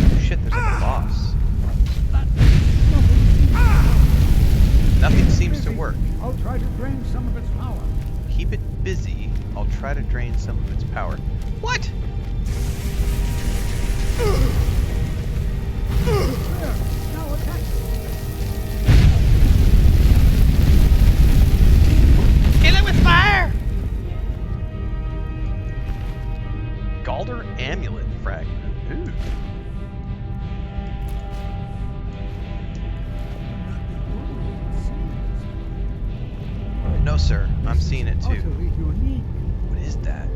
Oh, shit, there's like a boss. Nothing seems to work. I'll try to drain some of its power. Keep it busy. I'll try to drain some of its power. What? Now attack. Kill it with fire! Galder Amulet Fragment. Ooh. No, sir. I'm seeing it too. What is that?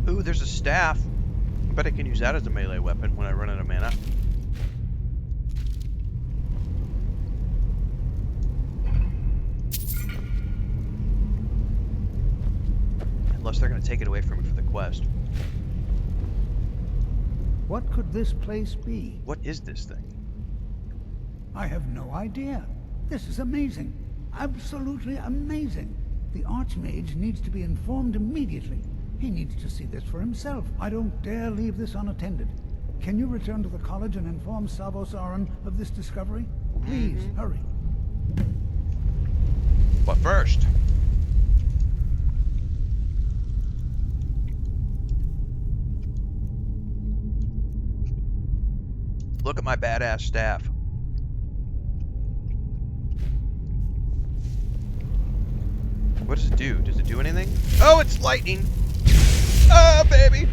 Ooh, there's a staff. I bet I can use that as a melee weapon when I run out of mana. Unless they're going to take it away from me for the quest. What could this place be? What is this thing? I have no idea. This is amazing. Absolutely amazing. The Archmage needs to be informed immediately. He needs to see this for himself. I don't dare leave this unattended. Can you return to the college and inform Savos Aran of this discovery? Please, hurry. But first... look at my badass staff. What does it do? Does it do anything? Oh, it's lightning! Oh, baby!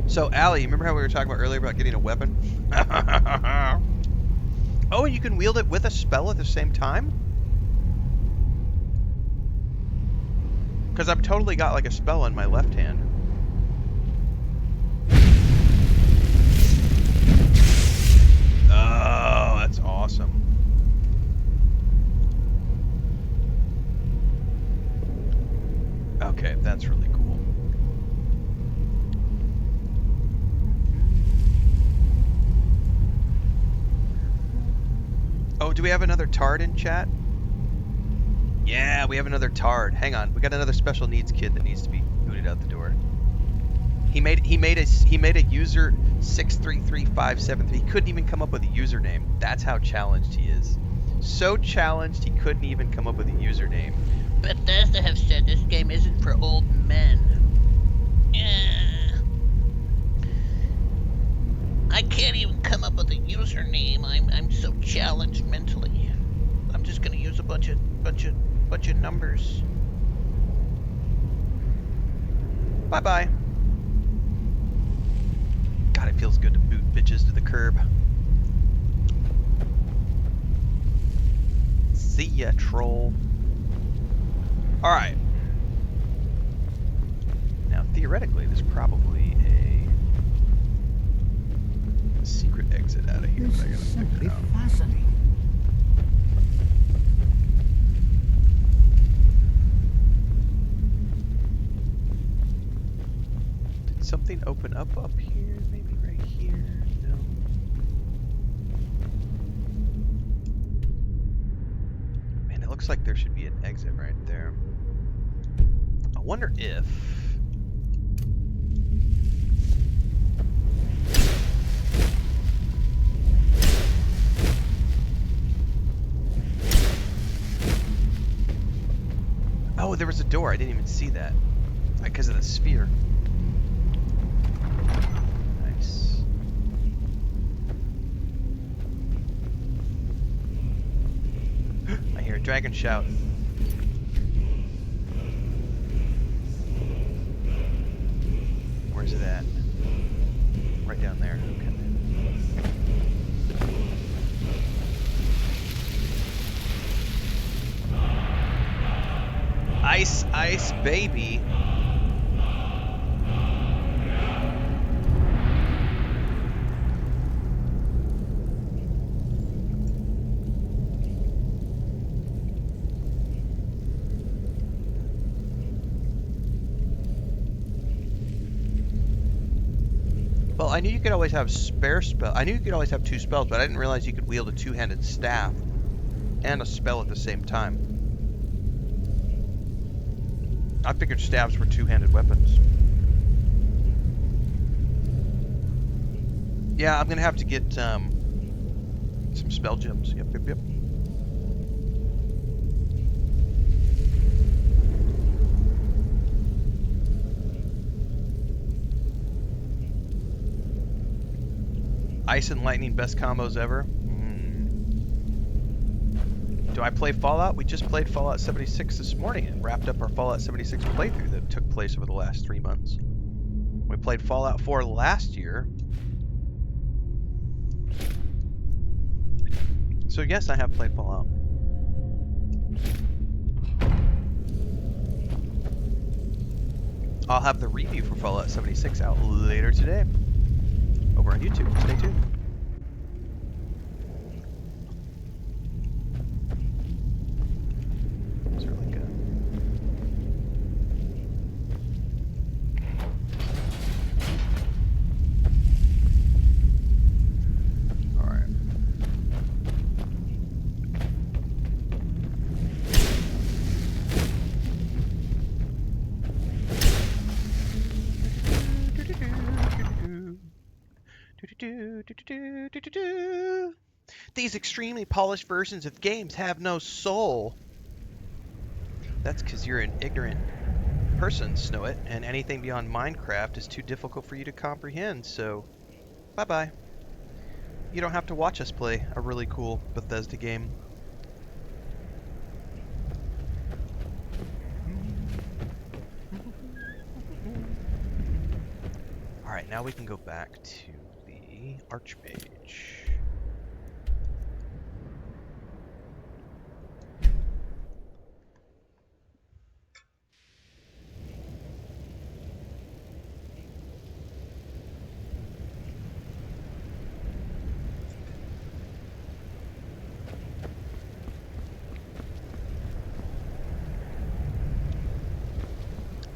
So, Allie, remember how we were talking about earlier about getting a weapon? Oh, and you can wield it with a spell at the same time? Because I've totally got like a spell in my left hand. Oh, that's awesome. Okay, that's really cool. do we have another tard in chat? Yeah, we have another tard. Hang on, we got another special needs kid that needs to be booted out the door. He made a user 633573. He couldn't even come up with a username. That's how challenged he is. So challenged he couldn't even come up with a username. Bethesda have said this game isn't for old men. I can't even come up with a username. I'm so challenged mentally. I'm just gonna use a bunch of numbers. Bye bye. God, it feels good to boot bitches to the curb. See ya, troll. Alright. Now, theoretically, there's probably a secret exit out of here, but I gotta figure it out. Fascinating. Did something open up here? Maybe right here? No. Man, it looks like there should be an exit right there. I wonder if... Oh, there was a door. I didn't even see that. Because of the sphere. Nice. I hear a dragon shout. Where's it at? Right down there. Okay. Ice, ice, baby. Well, I knew you could always have spare spell. I knew you could always have two spells, but I didn't realize you could wield a two-handed staff and a spell at the same time. I figured staves were two-handed weapons. Yeah, I'm gonna have to get some spell gems. Yep, yep, yep. Ice and lightning, best combos ever. Do I play Fallout? We just played Fallout 76 this morning and wrapped up our Fallout 76 playthrough that took place over the last 3 months. We played Fallout 4 last year. So yes, I have played Fallout. I'll have the review for Fallout 76 out later today over on YouTube. Stay tuned. These extremely polished versions of games have no soul. That's because you're an ignorant person, Snowit, and anything beyond Minecraft is too difficult for you to comprehend, so bye-bye. You don't have to watch us play a really cool Bethesda game. Alright, now we can go back to the Archmage.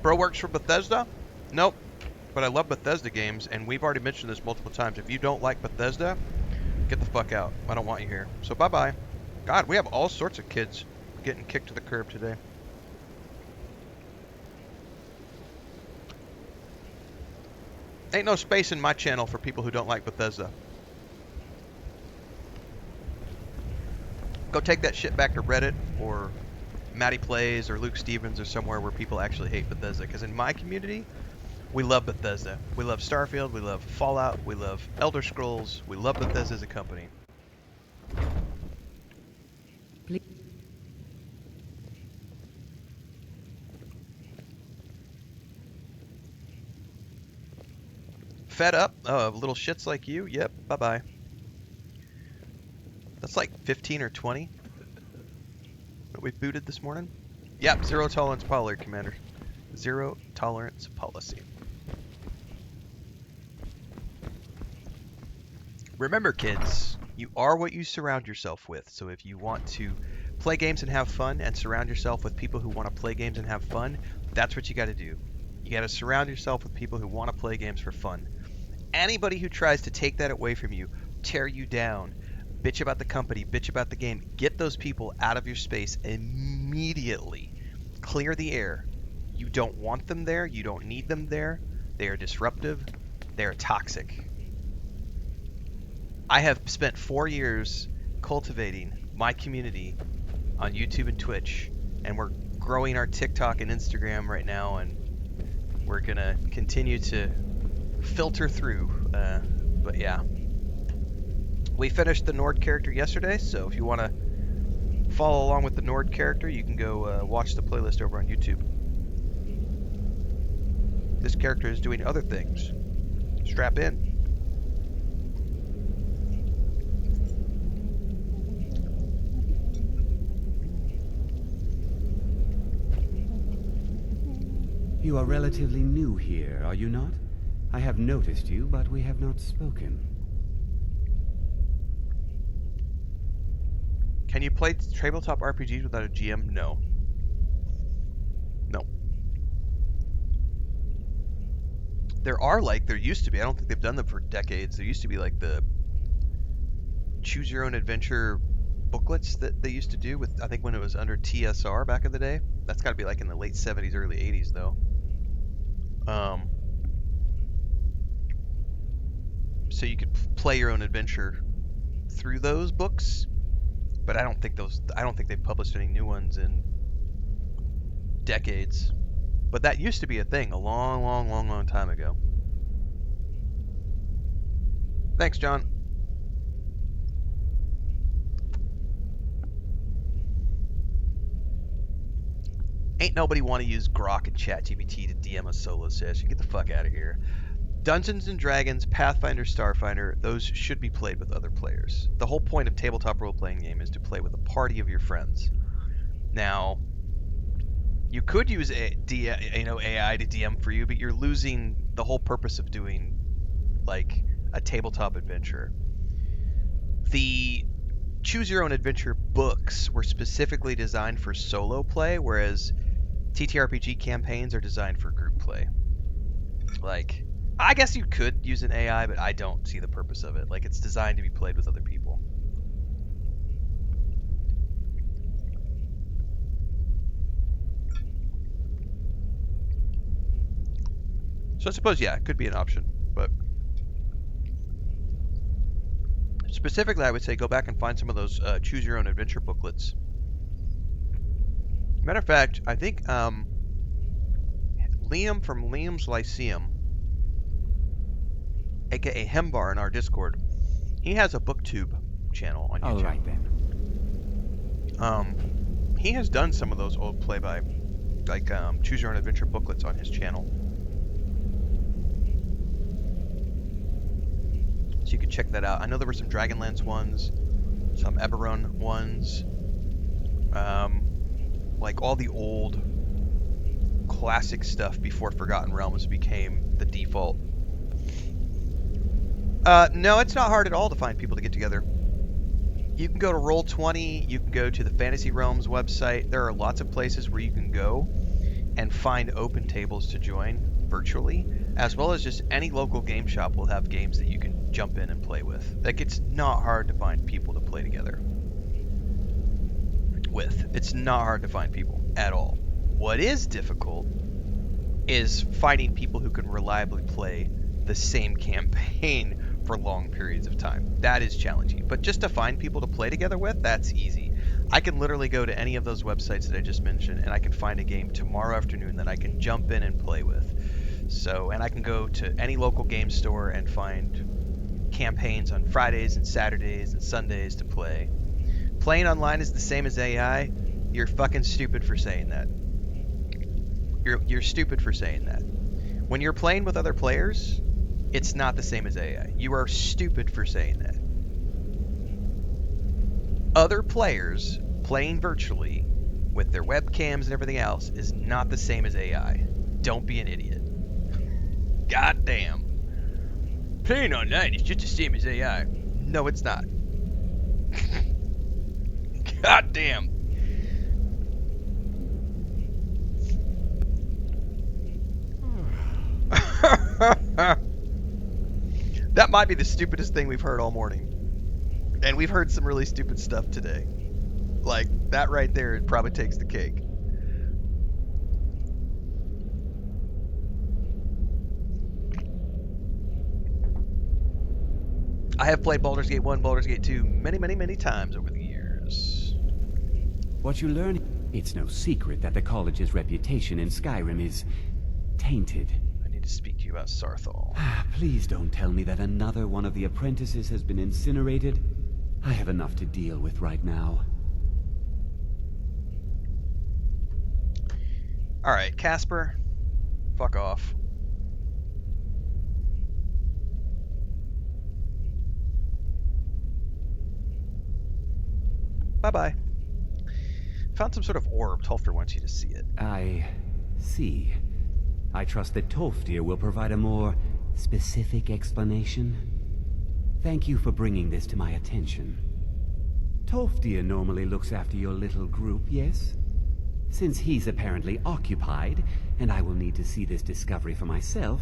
Bro works for Bethesda? Nope. But I love Bethesda games, and we've already mentioned this multiple times. If you don't like Bethesda, get the fuck out. I don't want you here. So bye-bye. God, we have all sorts of kids getting kicked to the curb today. Ain't no space in my channel for people who don't like Bethesda. Go take that shit back to Reddit or Matty Plays or Luke Stevens or somewhere where people actually hate Bethesda. Because in my community, we love Bethesda. We love Starfield. We love Fallout. We love Elder Scrolls. We love Bethesda as a company. Fed up? Oh, little shits like you? Yep, bye-bye. That's like 15 or 20 that we booted this morning. Yep, zero tolerance policy, Commander. Zero tolerance policy. Remember, kids, you are what you surround yourself with. So if you want to play games and have fun and surround yourself with people who want to play games and have fun, that's what you got to do. You got to surround yourself with people who want to play games for fun. Anybody who tries to take that away from you, tear you down, bitch about the company, bitch about the game, get those people out of your space immediately. Clear the air. You don't want them there. You don't need them there. They are disruptive. They are toxic. I have spent 4 years cultivating my community on YouTube and Twitch, and we're growing our TikTok and Instagram right now, and we're going to continue to filter through, but yeah. We finished the Nord character yesterday, so if you want to follow along with the Nord character, you can go watch the playlist over on YouTube. This character is doing other things. Strap in. You are relatively new here, are you not? I have noticed you, but we have not spoken. Can you play tabletop RPGs without a GM? No. No. There used to be, I don't think they've done them for decades. There used to be like the choose your own adventure booklets that they used to do with, I think when it was under TSR back in the day. That's got to be like in the late 70s, early 80s though. So you could play your own adventure through those books, but I don't think they've published any new ones in decades. But that used to be a thing a long time ago. Thanks, John. Ain't nobody want to use Grok and ChatGPT to DM a solo session. Get the fuck out of here. Dungeons and Dragons, Pathfinder, Starfinder, those should be played with other players. The whole point of tabletop role-playing game is to play with a party of your friends. Now, you could use AI to DM for you, but you're losing the whole purpose of doing like a tabletop adventure. The Choose Your Own Adventure books were specifically designed for solo play, whereas TTRPG campaigns are designed for group play. Like, I guess you could use an AI, but I don't see the purpose of it. Like, it's designed to be played with other people. So I suppose, yeah, it could be an option, but specifically, I would say go back and find some of those Choose Your Own Adventure booklets. Matter of fact, I think Liam from Liam's Lyceum, aka Hembar in our Discord, he has a booktube channel on YouTube. All right then. He has done some of those old play-by, like Choose Your Own Adventure booklets on his channel. So you could check that out. I know there were some Dragonlance ones, some Eberron ones, like all the old classic stuff before Forgotten Realms became the default. No, it's not hard at all to find people to get together. You can go to Roll20, you can go to the Fantasy Realms website. There are lots of places where you can go and find open tables to join virtually, as well as just any local game shop will have games that you can jump in and play with. Like, it's not hard to find people to play together. with. It's not hard to find people at all. What is difficult is finding people who can reliably play the same campaign for long periods of time. That is challenging. But just to find people to play together with, that's easy. I can literally go to any of those websites that I just mentioned, and I can find a game tomorrow afternoon that I can jump in and play with. So, and I can go to any local game store and find campaigns on Fridays and Saturdays and Sundays to play. Playing online is the same as AI. You're fucking stupid for saying that. You're stupid for saying that. When you're playing with other players, it's not the same as AI. You are stupid for saying that. Other players playing virtually with their webcams and everything else is not the same as AI. Don't be an idiot. God damn. Playing online is just the same as AI. No, it's not. God damn. That might be the stupidest thing we've heard all morning. And we've heard some really stupid stuff today. Like, that right there, it probably takes the cake. I have played Baldur's Gate 1, Baldur's Gate 2 many, many, many times over the years. What you learn, it's no secret that the college's reputation in Skyrim is tainted. I need to speak to you about Sarthal. Please don't tell me that another one of the apprentices has been incinerated. I have enough to deal with right now. Alright, Casper. Fuck off. Bye-bye. Found some sort of orb. Tolfir wants you to see it. I see. I trust that Tolfir will provide a more specific explanation. Thank you for bringing this to my attention. Tolfir normally looks after your little group, yes? Since he's apparently occupied, and I will need to see this discovery for myself,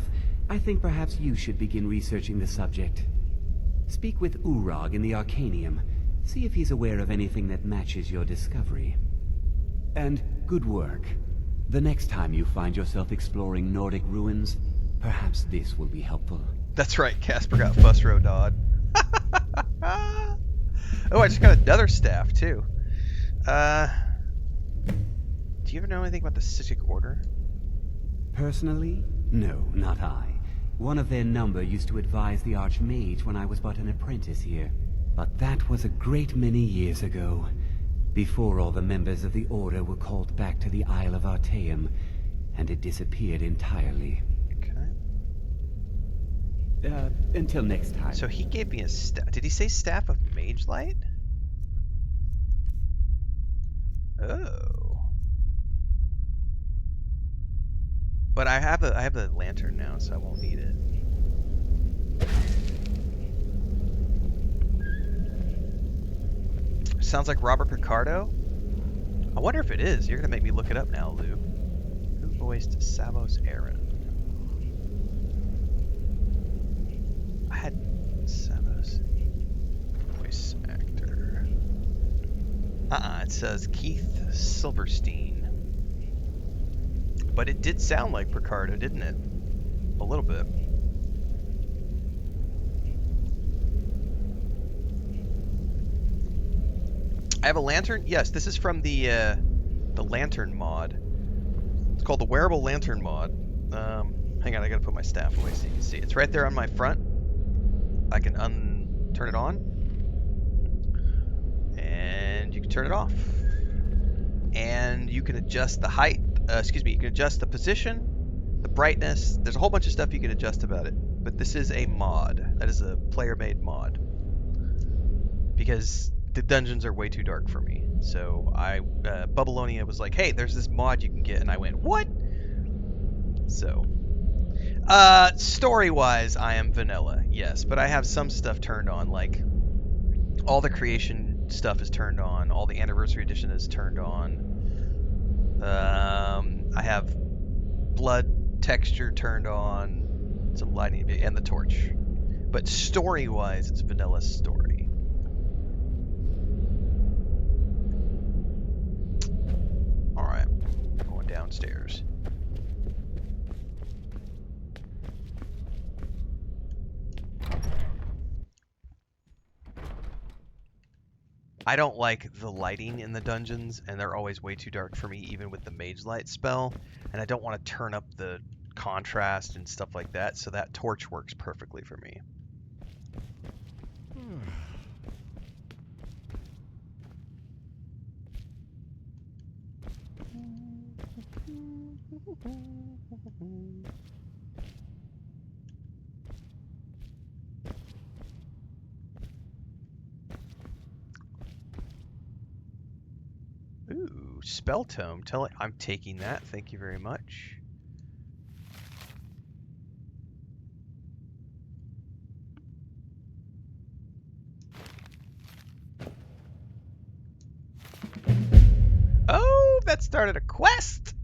I think perhaps you should begin researching the subject. Speak with Urag in the Arcanium. See if he's aware of anything that matches your discovery. And good work. The next time you find yourself exploring Nordic ruins, perhaps this will be helpful. That's right, Casper got Fusro Dodd. Oh, I just got another staff, too. Do you ever know anything about the Sissic Order? Personally? No, not I. One of their number used to advise the Archmage when I was but an apprentice here. But that was a great many years ago, before all the members of the Order were called back to the Isle of Artaeum, and it disappeared entirely. Okay. Until next time. So he gave me a staff. Did he say Staff of Mage Light? Oh. But I have a lantern now, so I won't need it. Sounds like Robert Picardo? I wonder if it is. You're gonna make me look it up now, Lou. Who voiced Savos Aran? I had Savos voice actor. It says Keith Silverstein. But it did sound like Picardo, didn't it? A little bit. I have a lantern. Yes, this is from the lantern mod. It's called the Wearable Lantern mod. Hang on, I gotta put my staff away so you can see. It's right there on my front. I can turn it on, and you can turn it off. And you can adjust the height. You can adjust the position, the brightness. There's a whole bunch of stuff you can adjust about it. But this is a mod. That is a player-made mod. Because the dungeons are way too dark for me. So Bubbleonia was like, hey, there's this mod you can get. And I went, what? So, story-wise, I am vanilla, yes. But I have some stuff turned on, like all the creation stuff is turned on. All the Anniversary Edition is turned on. I have blood texture turned on, some lighting, and the torch. But story-wise, it's vanilla story. I don't like the lighting in the dungeons, and they're always way too dark for me, even with the mage light spell. And I don't want to turn up the contrast and stuff like that, so that torch works perfectly for me. Ooh, spell tome. I'm taking that. Thank you very much. Oh, that started a quest.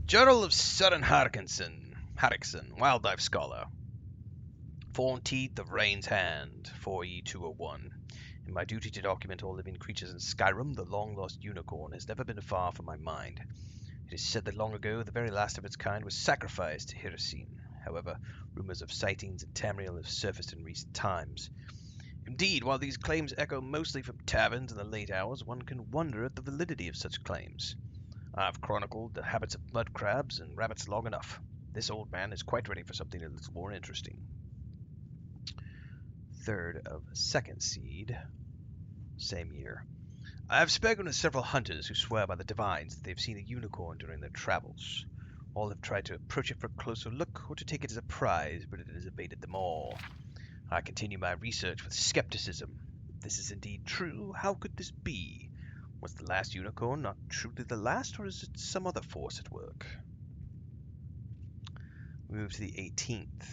Journal of Søren Harrickson, Wildlife Scholar. Fawn Teeth of Rain's Hand, 4E201. In my duty to document all living creatures in Skyrim, the long-lost unicorn has never been far from my mind. It is said that long ago, the very last of its kind was sacrificed to Hirsine. However, rumors of sightings in Tamriel have surfaced in recent times. Indeed, while these claims echo mostly from taverns in the late hours, one can wonder at the validity of such claims. I've chronicled the habits of mud crabs and rabbits long enough. This old man is quite ready for something a little more interesting. Third of second seed. Same year. I have spoken with several hunters who swear by the divines that they've seen a unicorn during their travels. All have tried to approach it for a closer look or to take it as a prize, but it has evaded them all. I continue my research with skepticism. If this is indeed true, how could this be? Was the last unicorn not truly the last, or is it some other force at work? We move to the 18th.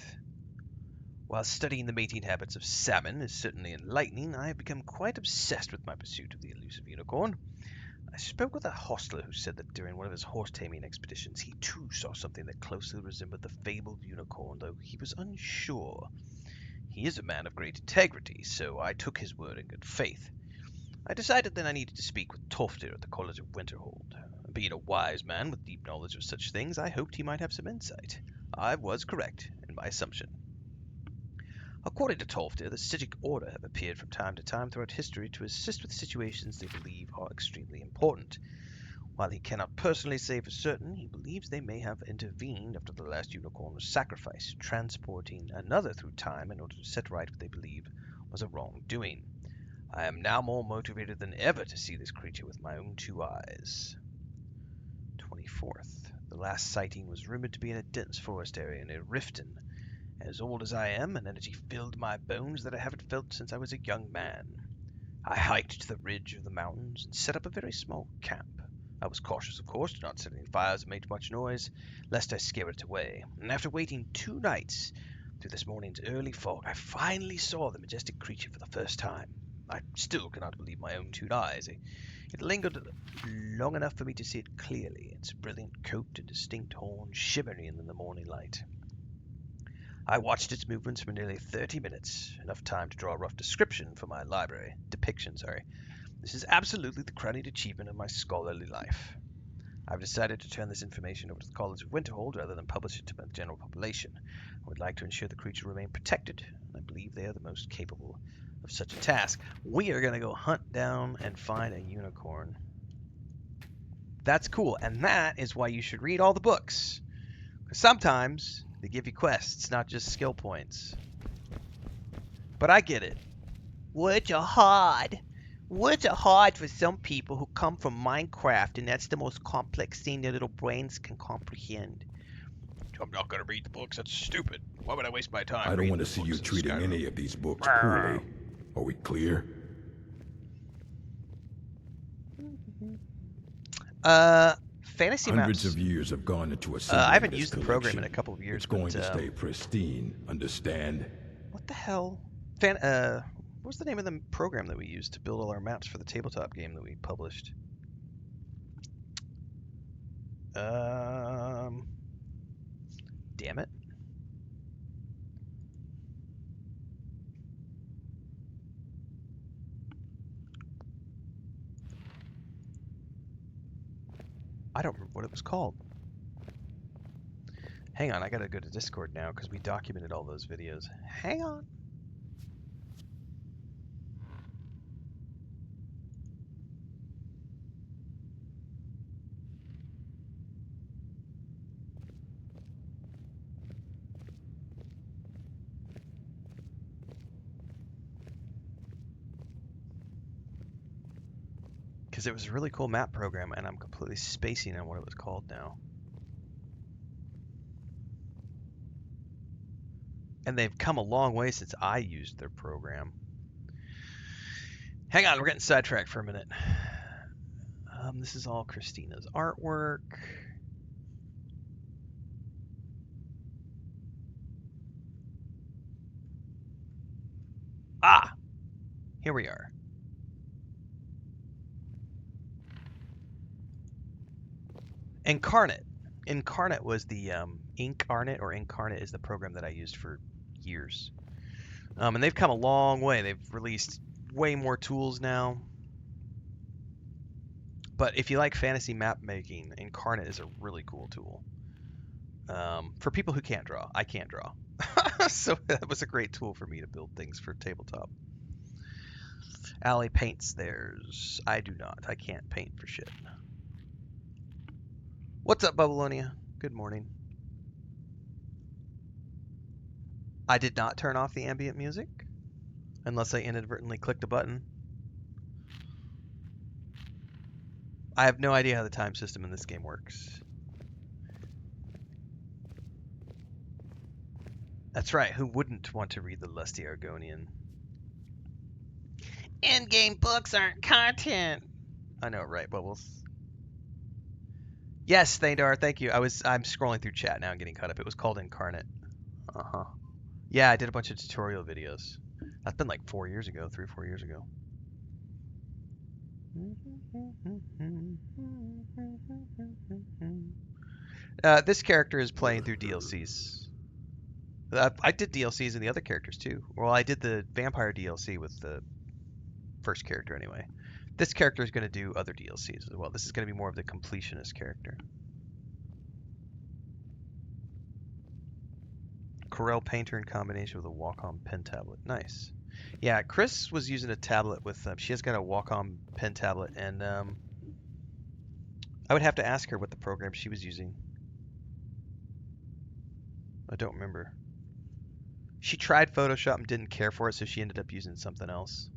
While studying the mating habits of salmon is certainly enlightening, I have become quite obsessed with my pursuit of the elusive unicorn. I spoke with a hostler who said that during one of his horse-taming expeditions, he too saw something that closely resembled the fabled unicorn, though he was unsure. He is a man of great integrity, so I took his word in good faith. I decided that I needed to speak with Tolfdir at the College of Winterhold. Being a wise man with deep knowledge of such things, I hoped he might have some insight. I was correct in my assumption. According to Tolfdir, the Sigic Order have appeared from time to time throughout history to assist with situations they believe are extremely important. While he cannot personally say for certain, he believes they may have intervened after the last unicorn was sacrificed, transporting another through time in order to set right what they believe was a wrongdoing. I am now more motivated than ever to see this creature with my own two eyes. 24th. The last sighting was rumored to be in a dense forest area near Riften. As old as I am, an energy filled my bones that I haven't felt since I was a young man. I hiked to the ridge of the mountains and set up a very small camp. I was cautious, of course, to not set any fires and make much noise, lest I scare it away. And after waiting 2 nights, through this morning's early fog, I finally saw the majestic creature for the first time. I still cannot believe my own 2 eyes. It lingered long enough for me to see it clearly, its brilliant coat and distinct horns shimmering in the morning light. I watched its movements for nearly 30 minutes, enough time to draw a rough depiction for my library. This is absolutely the crowning achievement of my scholarly life. I've decided to turn this information over to the College of Winterhold rather than publish it to the general population. I would like to ensure the creature remain protected, and I believe they are the most capable of such a task. We are going to go hunt down and find a unicorn. That's cool, and that is why you should read all the books. Because sometimes they give you quests, not just skill points. But I get it. Words are hard. Words are hard for some people who come from Minecraft, and that's the most complex thing their little brains can comprehend. I'm not going to read the books. That's stupid. Why would I waste my time? I don't want to see you treating any of these books poorly. Are we clear? Fantasy Hundreds Maps. of years have gone into assembling I haven't this used the collection. program in a couple of years. It's going but, to stay pristine, understand? What the hell? What's the name of the program that we used to build all our maps for the tabletop game that we published? Damn it. I don't remember what it was called. Hang on, I gotta go to Discord now because we documented all those videos. Hang on. Because it was a really cool map program, and I'm completely spacing on what it was called now. And they've come a long way since I used their program. Hang on, we're getting sidetracked for a minute. This is all Christina's artwork. Ah! Here we are. Incarnate. Incarnate was the Incarnate, or Incarnate is the program that I used for years. And they've come a long way. They've released way more tools now. But if you like fantasy map making, Incarnate is a really cool tool. For people who can't draw. I can't draw. So that was a great tool for me to build things for tabletop. Allie paints theirs. I do not. I can't paint for shit. What's up, Babylonia? Good morning. I did not turn off the ambient music, unless I inadvertently clicked a button. I have no idea how the time system in this game works. That's right, who wouldn't want to read the Lusty Argonian? Endgame books aren't content. I know, right, Bubbles? Yes, Thandar, thank you. I'm scrolling through chat now and getting caught up. It was called Incarnate. Uh-huh. Yeah, I did a bunch of tutorial videos. That's been like 4 years ago, 3 or 4 years ago. This character is playing through DLCs. I did DLCs in the other characters too. Well, I did the vampire DLC with the first character anyway. This character is going to do other DLCs as well. This is going to be more of the completionist character. Corel Painter in combination with a Wacom pen tablet. Nice. Yeah, Chris was using a tablet with, she has got a Wacom pen tablet, and I would have to ask her what the program she was using. I don't remember. She tried Photoshop and didn't care for it, so she ended up using something else.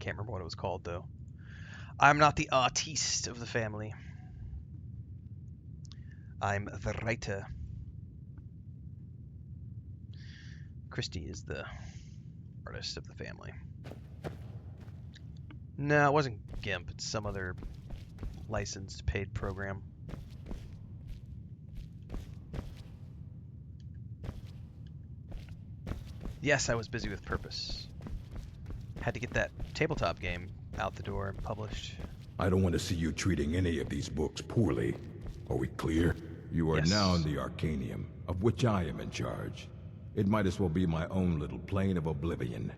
Can't remember what it was called, though. I'm not the artiste of the family. I'm the writer. Christy is the artist of the family. No, it wasn't GIMP. It's some other licensed paid program. Yes, I was busy with purpose. Had to get that tabletop game out the door and published. I don't want to see you treating any of these books poorly. Are we clear? You are now in the Arcanium, of which I am in charge. It might as well be my own little plane of oblivion.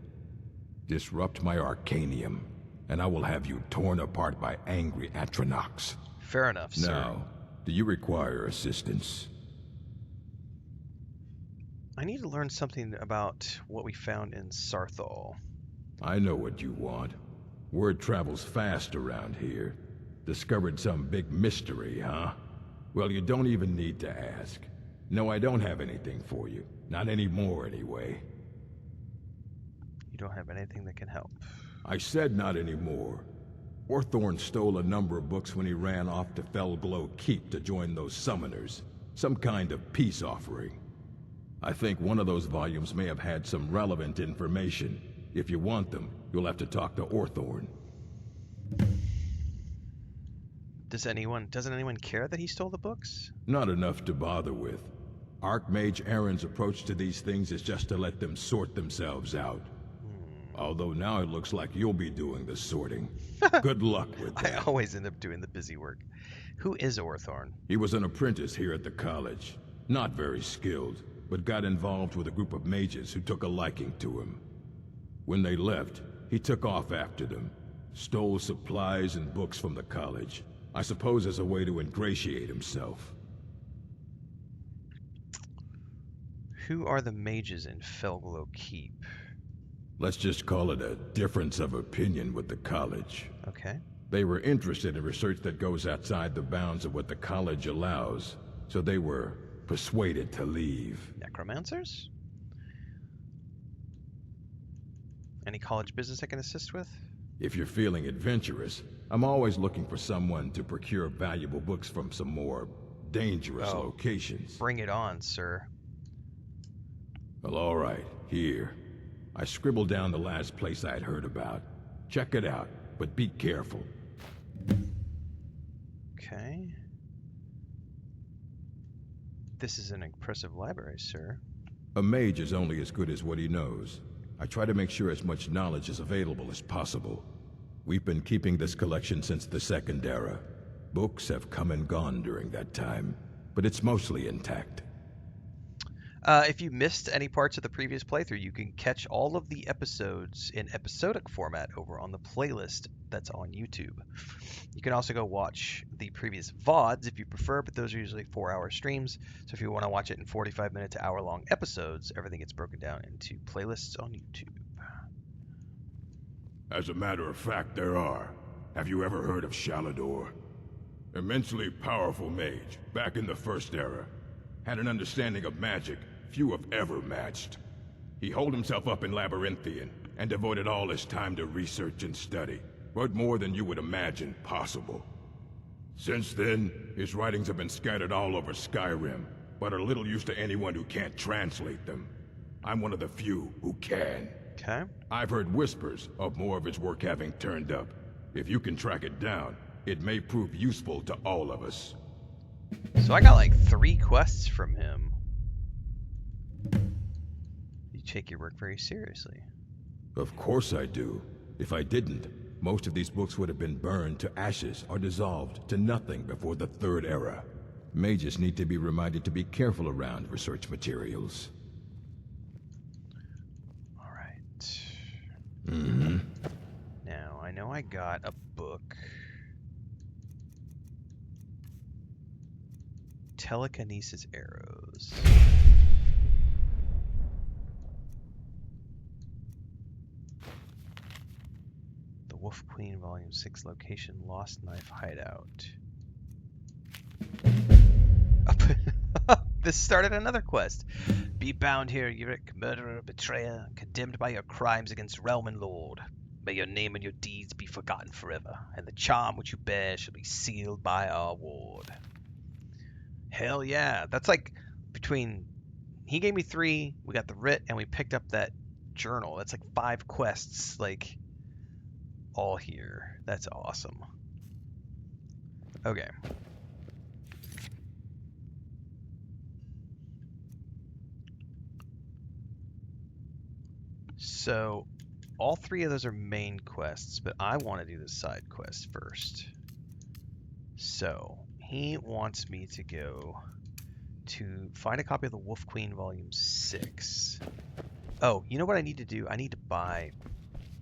Disrupt my Arcanium, and I will have you torn apart by angry Atronachs. Fair enough, sir. Now, do you require assistance? I need to learn something about what we found in Sarthal. I know what you want. Word travels fast around here. Discovered some big mystery, huh? Well, you don't even need to ask. No, I don't have anything for you. Not anymore, anyway. You don't have anything that can help. I said not anymore. Orthorn stole a number of books when he ran off to Felglow Keep to join those summoners. Some kind of peace offering. I think one of those volumes may have had some relevant information. If you want them, you'll have to talk to Orthorn. Doesn't anyone care that he stole the books? Not enough to bother with. Archmage Aaron's approach to these things is just to let them sort themselves out. Although now it looks like you'll be doing the sorting. Good luck with that. I always end up doing the busy work. Who is Orthorn? He was an apprentice here at the college. Not very skilled, but got involved with a group of mages who took a liking to him. When they left, he took off after them. Stole supplies and books from the college. I suppose as a way to ingratiate himself. Who are the mages in Felglow Keep? Let's just call it a difference of opinion with the college. Okay. They were interested in research that goes outside the bounds of what the college allows, so they were persuaded to leave. Necromancers? Any college business I can assist with? If you're feeling adventurous, I'm always looking for someone to procure valuable books from some more dangerous locations. Bring it on, sir. Well, all right, here. I scribbled down the last place I'd heard about. Check it out, but be careful. Okay. This is an impressive library, sir. A mage is only as good as what he knows. I try to make sure as much knowledge is available as possible. We've been keeping this collection since the Second Era. Books have come and gone during that time, but it's mostly intact. If you missed any parts of the previous playthrough, you can catch all of the episodes in episodic format over on the playlist that's on YouTube. You can also go watch the previous VODs if you prefer, but those are usually 4-hour streams. So if you want to watch it in 45-minute to hour-long episodes, everything gets broken down into playlists on YouTube. As a matter of fact, there are. Have you ever heard of Shalador? Immensely powerful mage, back in the First Era. Had an understanding of magic few have ever matched. He holed himself up in Labyrinthian, and devoted all his time to research and study, but more than you would imagine possible. Since then, his writings have been scattered all over Skyrim, but are little use to anyone who can't translate them. I'm one of the few who can. Okay. I've heard whispers of more of his work having turned up. If you can track it down, it may prove useful to all of us. So I got like 3 quests from him. You take your work very seriously. Of course I do. If I didn't, most of these books would have been burned to ashes or dissolved to nothing before the Third Era. Mages need to be reminded to be careful around research materials. All right. Mm-hmm. Now, I know I got a book. Telekinesis arrows. The Wolf Queen Volume 6 location Lost Knife Hideout. This started another quest. Be bound here, Uric, murderer, betrayer, condemned by your crimes against realm and lord. May your name and your deeds be forgotten forever, and the charm which you bear shall be sealed by our ward. Hell yeah. That's like between... He gave me 3, we got the writ, and we picked up that journal. That's like 5 quests, like, all here. That's awesome. Okay. So, all 3 of those are main quests, but I want to do the side quest first. So, he wants me to go to find a copy of the Wolf Queen Volume 6. Oh, you know what I need to do? I need to buy,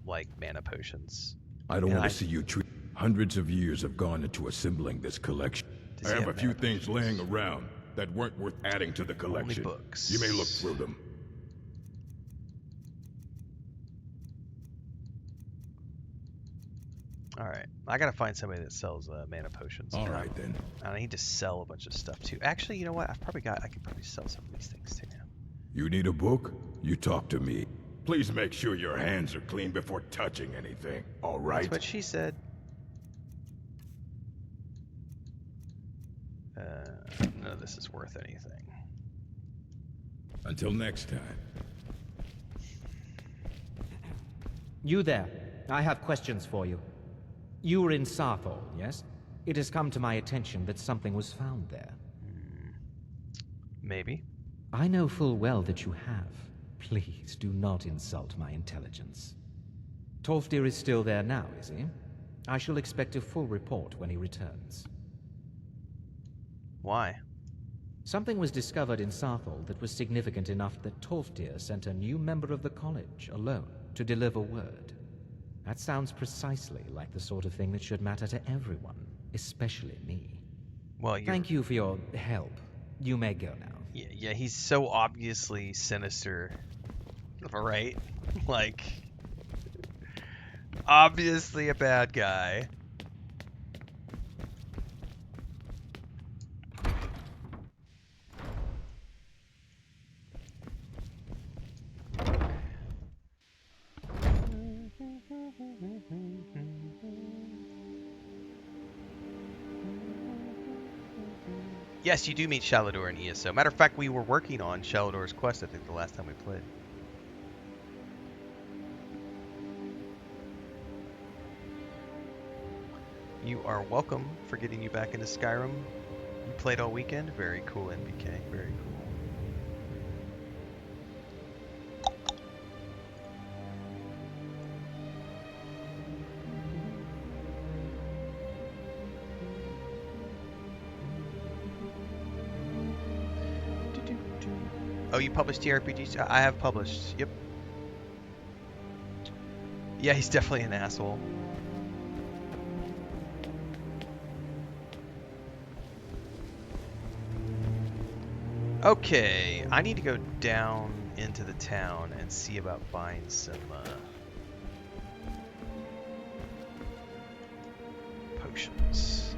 like, mana potions. I don't want to see you treat... Hundreds of years have gone into assembling this collection. I have a few things laying around that weren't worth adding to the collection. Only books. You may look through them. Alright, I gotta find somebody that sells mana potions. All right, then. And I need to sell a bunch of stuff too. Actually, you know what? I could probably sell some of these things too. You need a book? You talk to me. Please make sure your hands are clean before touching anything, all right? That's what she said. None of this is worth anything. Until next time. You there. I have questions for you. You were in Sarthor, yes? It has come to my attention that something was found there. Maybe. I know full well that you have. Please do not insult my intelligence. Tolfdir is still there now, is he? I shall expect a full report when he returns. Why? Something was discovered in Sarthor that was significant enough that Tolfdir sent a new member of the college alone to deliver word. That sounds precisely like the sort of thing that should matter to everyone, especially me. Well, Thank you for your help. You may go now. Yeah, he's so obviously sinister, right? Like, obviously a bad guy. Yes, you do meet Shalador in ESO. Matter of fact, we were working on Shalador's quest, I think, the last time we played. You are welcome for getting you back into Skyrim. You played all weekend? Very cool, NBK. Very cool. Oh, you published TRPGs? I have published. Yep. Yeah, he's definitely an asshole. Okay, I need to go down into the town and see about buying some potions.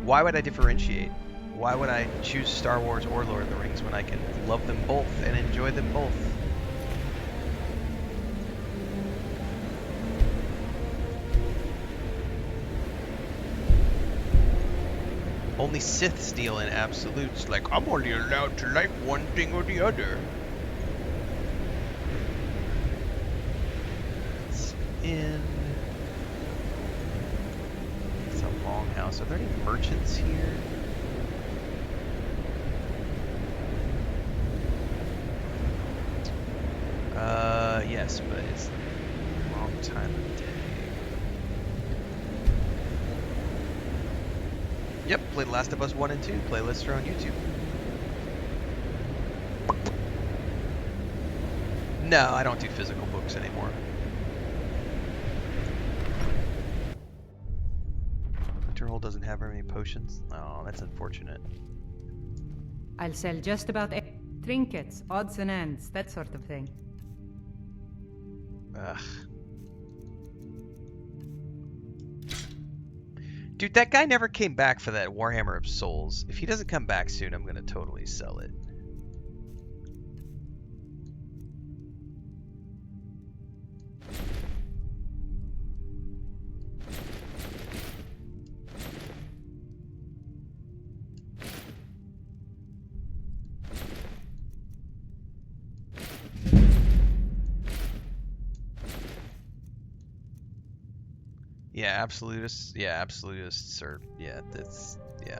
Why would I differentiate? Why would I choose Star Wars or Lord of the Rings when I can love them both and enjoy them both? Only Sith steal in absolutes, like, I'm only allowed to like one thing or the other. It's in... It's a longhouse. Are there any merchants here? Yes, but it's a long time of day. Yep, played Last of Us 1 and 2. Playlists are on YouTube. No, I don't do physical books anymore. Winterhold doesn't have very many potions. Oh, that's unfortunate. I'll sell just about trinkets, odds and ends, that sort of thing. Ugh. Dude, that guy never came back for that Warhammer of Souls. If he doesn't come back soon, I'm gonna totally sell it. Yeah, absolutists. Yeah, absolutists are. Yeah, that's. Yeah.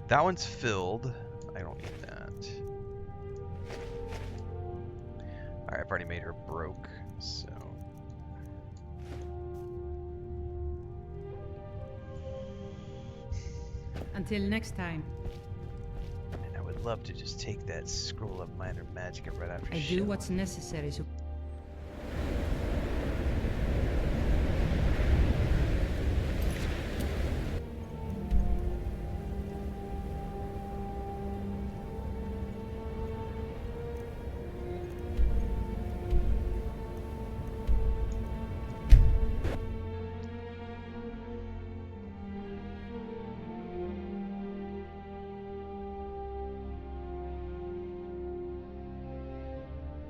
That one's filled. I don't need that. Alright, I've already made her broke, so. Until next time. And I would love to just take that scroll of minor magic right after I do what's necessary to.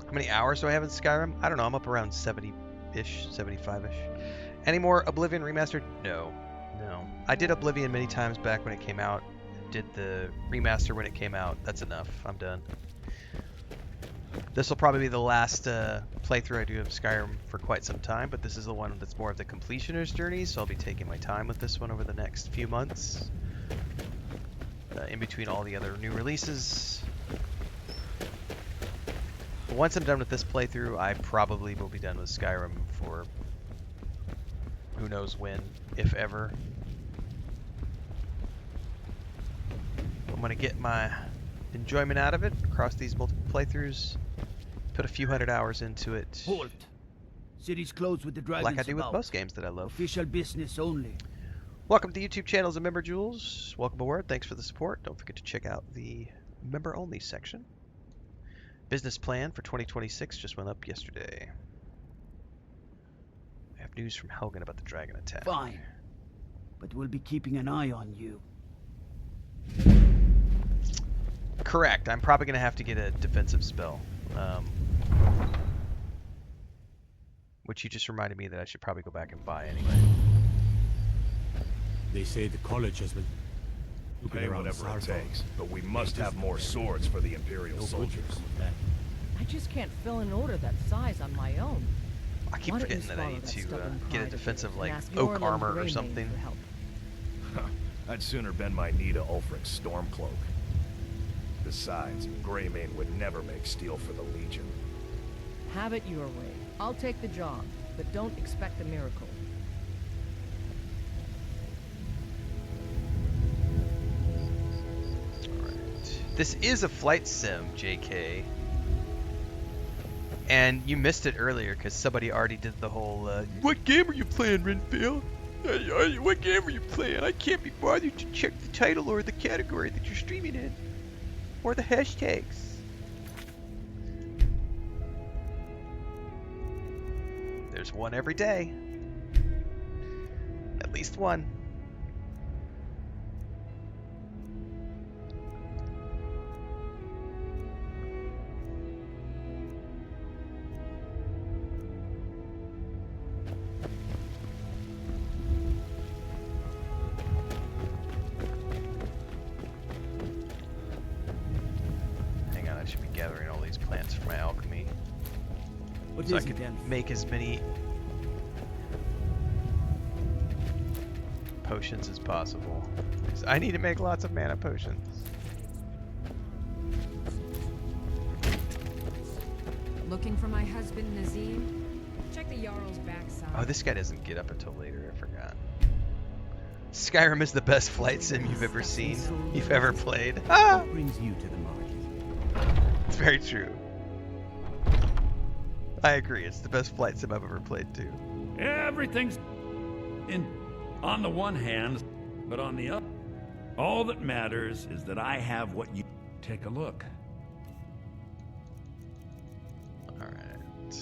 How many hours do I have in Skyrim? I don't know. I'm up around 70-ish, 75-ish. Any more Oblivion Remastered? No. No. I did Oblivion many times back when it came out. Did the remaster when it came out. That's enough. I'm done. This will probably be the last playthrough I do of Skyrim for quite some time, but this is the one that's more of the completionist journey, so I'll be taking my time with this one over the next few months. In between all the other new releases. Once I'm done with this playthrough, I probably will be done with Skyrim for who knows when, if ever. I'm going to get my enjoyment out of it across these multiple playthroughs, put a few hundred hours into it. Halt! City's closed with the dragons like I do with about. most games that I love. Official business only. Welcome to YouTube channels and Member Jewels. Welcome aboard. Thanks for the support. Don't forget to check out the member only section. Business plan for 2026 just went up yesterday. I have news from Helgen about the dragon attack. Fine. But we'll be keeping an eye on you. Correct. I'm probably going to have to get a defensive spell. Which you just reminded me that I should probably go back and buy anyway. They say the college has been looking Pay around whatever it Sarthal. takes, but we must have more swords for the Imperial soldiers. I just can't fill an order that size on my own. I keep Why don't you forgetting that I swallow need that to stubborn get a pride of defensive, yours like, and ask your oak little armor gray or mane something. for help? I'd sooner bend my knee to Ulfric's Stormcloak. Besides, Greymane would never make steel for the Legion. Have it your way. I'll take the job, but don't expect a miracle. This is a flight sim, JK. And you missed it earlier because somebody already did the whole, what game are you playing, Renfail? What game are you playing? I can't be bothered to check the title or the category that you're streaming in. Or the hashtags. There's one every day. At least one. Hang on, I should be gathering all these plants for my alchemy. What So I is it could then? make as many potions as possible. 'Cause I need to make lots of mana potions. Looking for my husband, Nazim? Check the Jarl's backside. Oh, this guy doesn't get up until later, I forgot. Skyrim is the best flight sim you've ever seen, you've ever played. Ah! What brings you to the market? It's very true. I agree, it's the best flight sim I've ever played too. Everything's on the one hand, but on the other, all that matters is that I have what you... Take a look. Alright.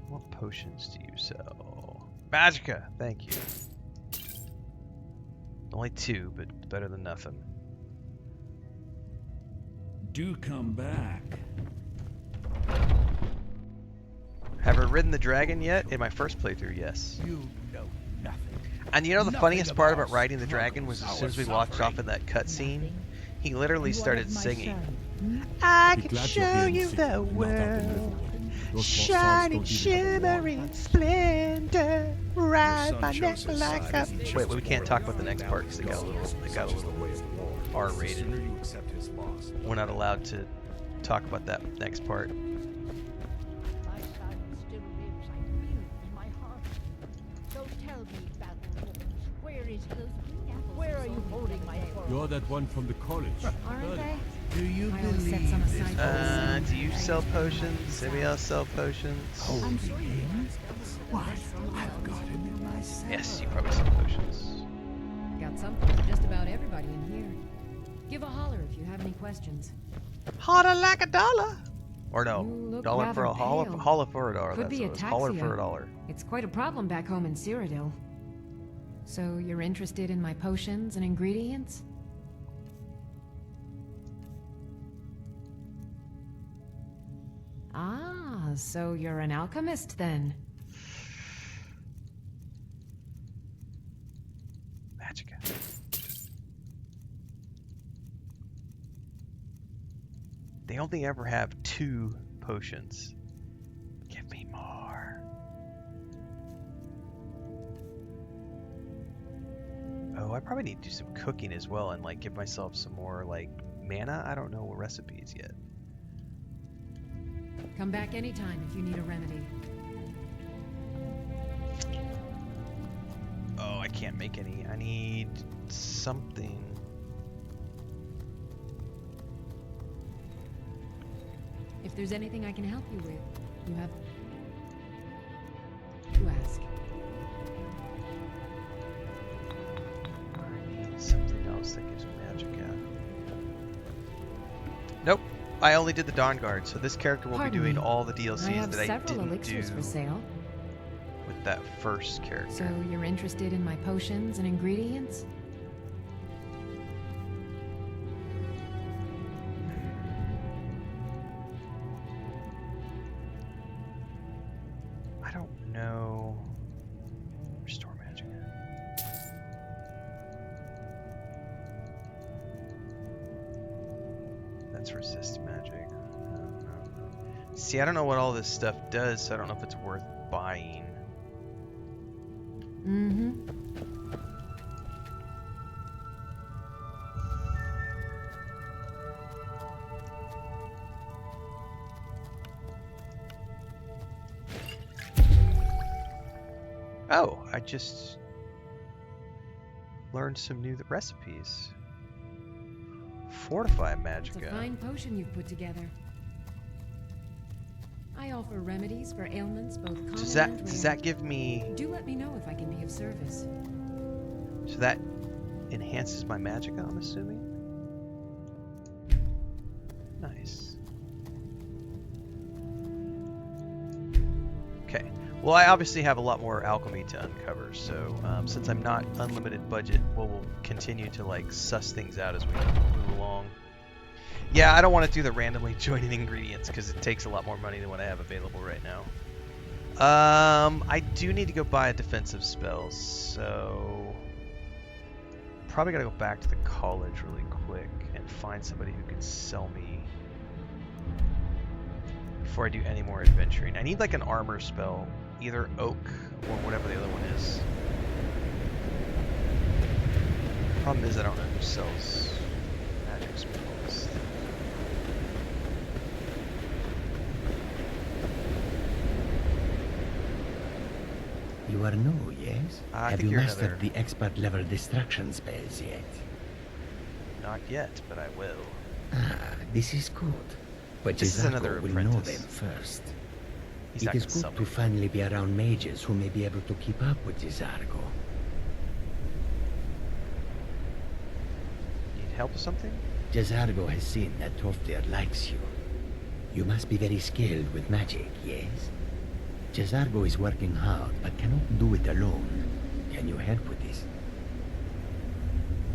What potions do you sell? Magicka! Thank you. Only 2, but better than nothing. Do come back. Have I ridden the dragon yet? In my first playthrough, yes. You know nothing. And you know the Nothing funniest part about about riding the dragon was as soon as we walked off in that cutscene, he literally started singing. I can show you the world, shining, shimmering splendor, ride my neck like a... Wait, we can't talk about the next part because it got a little R-rated. We're not allowed to talk about that next part. My son still lives, I feel it in my heart. So tell me, Battlewoman, where is he? Where are you holding my forearm? You're that one from the college. Aren't they? Do you I always set believe some this? aside Do you sell potions? Anybody else sell potions? I'm sorry. Why, I've got it in myself. Yes, you probably sell potions. Got something for just about everybody in here. Give a holler if you have any questions. Holler like $1. Or You no, look dollar for a rather holler, pale. holler for $1. Could That's be what it was. ataxia. Holler for $1. It's quite a problem back home in Cyrodiil. So you're interested in my potions and ingredients? Ah, so you're an alchemist then. Magicka. They only ever have 2 potions. Give me more. Oh, I probably need to do some cooking as well and like give myself some more like mana. I don't know recipes yet. Come back anytime if you need a remedy. Oh, I can't make any. I need something. If there's anything I can help you with, you have to ask. I need something else that gives me magicka. Nope. I only did the Dawn Guard, so this character will Pardon be doing me. all the I DLCs have that I several didn't elixirs do for sale. with that first character. So you're interested in my potions and ingredients? No. Restore magic. That's resist magic. See, I don't know what all this stuff does, so I don't know if it's worth buying. Mm-hmm. Oh, I just learned some new recipes. Fortify It's a Magicka. fine potion you've put together. I offer remedies for ailments both common Does and that rare. give me? Do let me know if I can be of service. So that enhances my Magicka, I'm assuming. Nice. Okay. Well, I obviously have a lot more alchemy to uncover, so since I'm not unlimited budget, we'll continue to like suss things out as we move along. Yeah, I don't want to do the randomly joining ingredients because it takes a lot more money than what I have available right now. I do need to go buy a defensive spell, so probably gotta go back to the college really quick and find somebody who can sell me before I do any more adventuring. I need like an armor spell, either oak or whatever the other one is. Problem is I don't know who sells magic spells. You are new, yes? I Have think you you're mastered another- the expert level distraction spells yet? Not yet, but I will. Ah, this is good. But This is Jizako another will know apprentice. them first. He's It not is gonna sell good me. to finally be around mages who may be able to keep up with Jizargo. Need help with something? Jizargo has seen that Toftir likes you. You must be very skilled with magic, yes? Jizargo is working hard, but cannot do it alone. Can you help with this?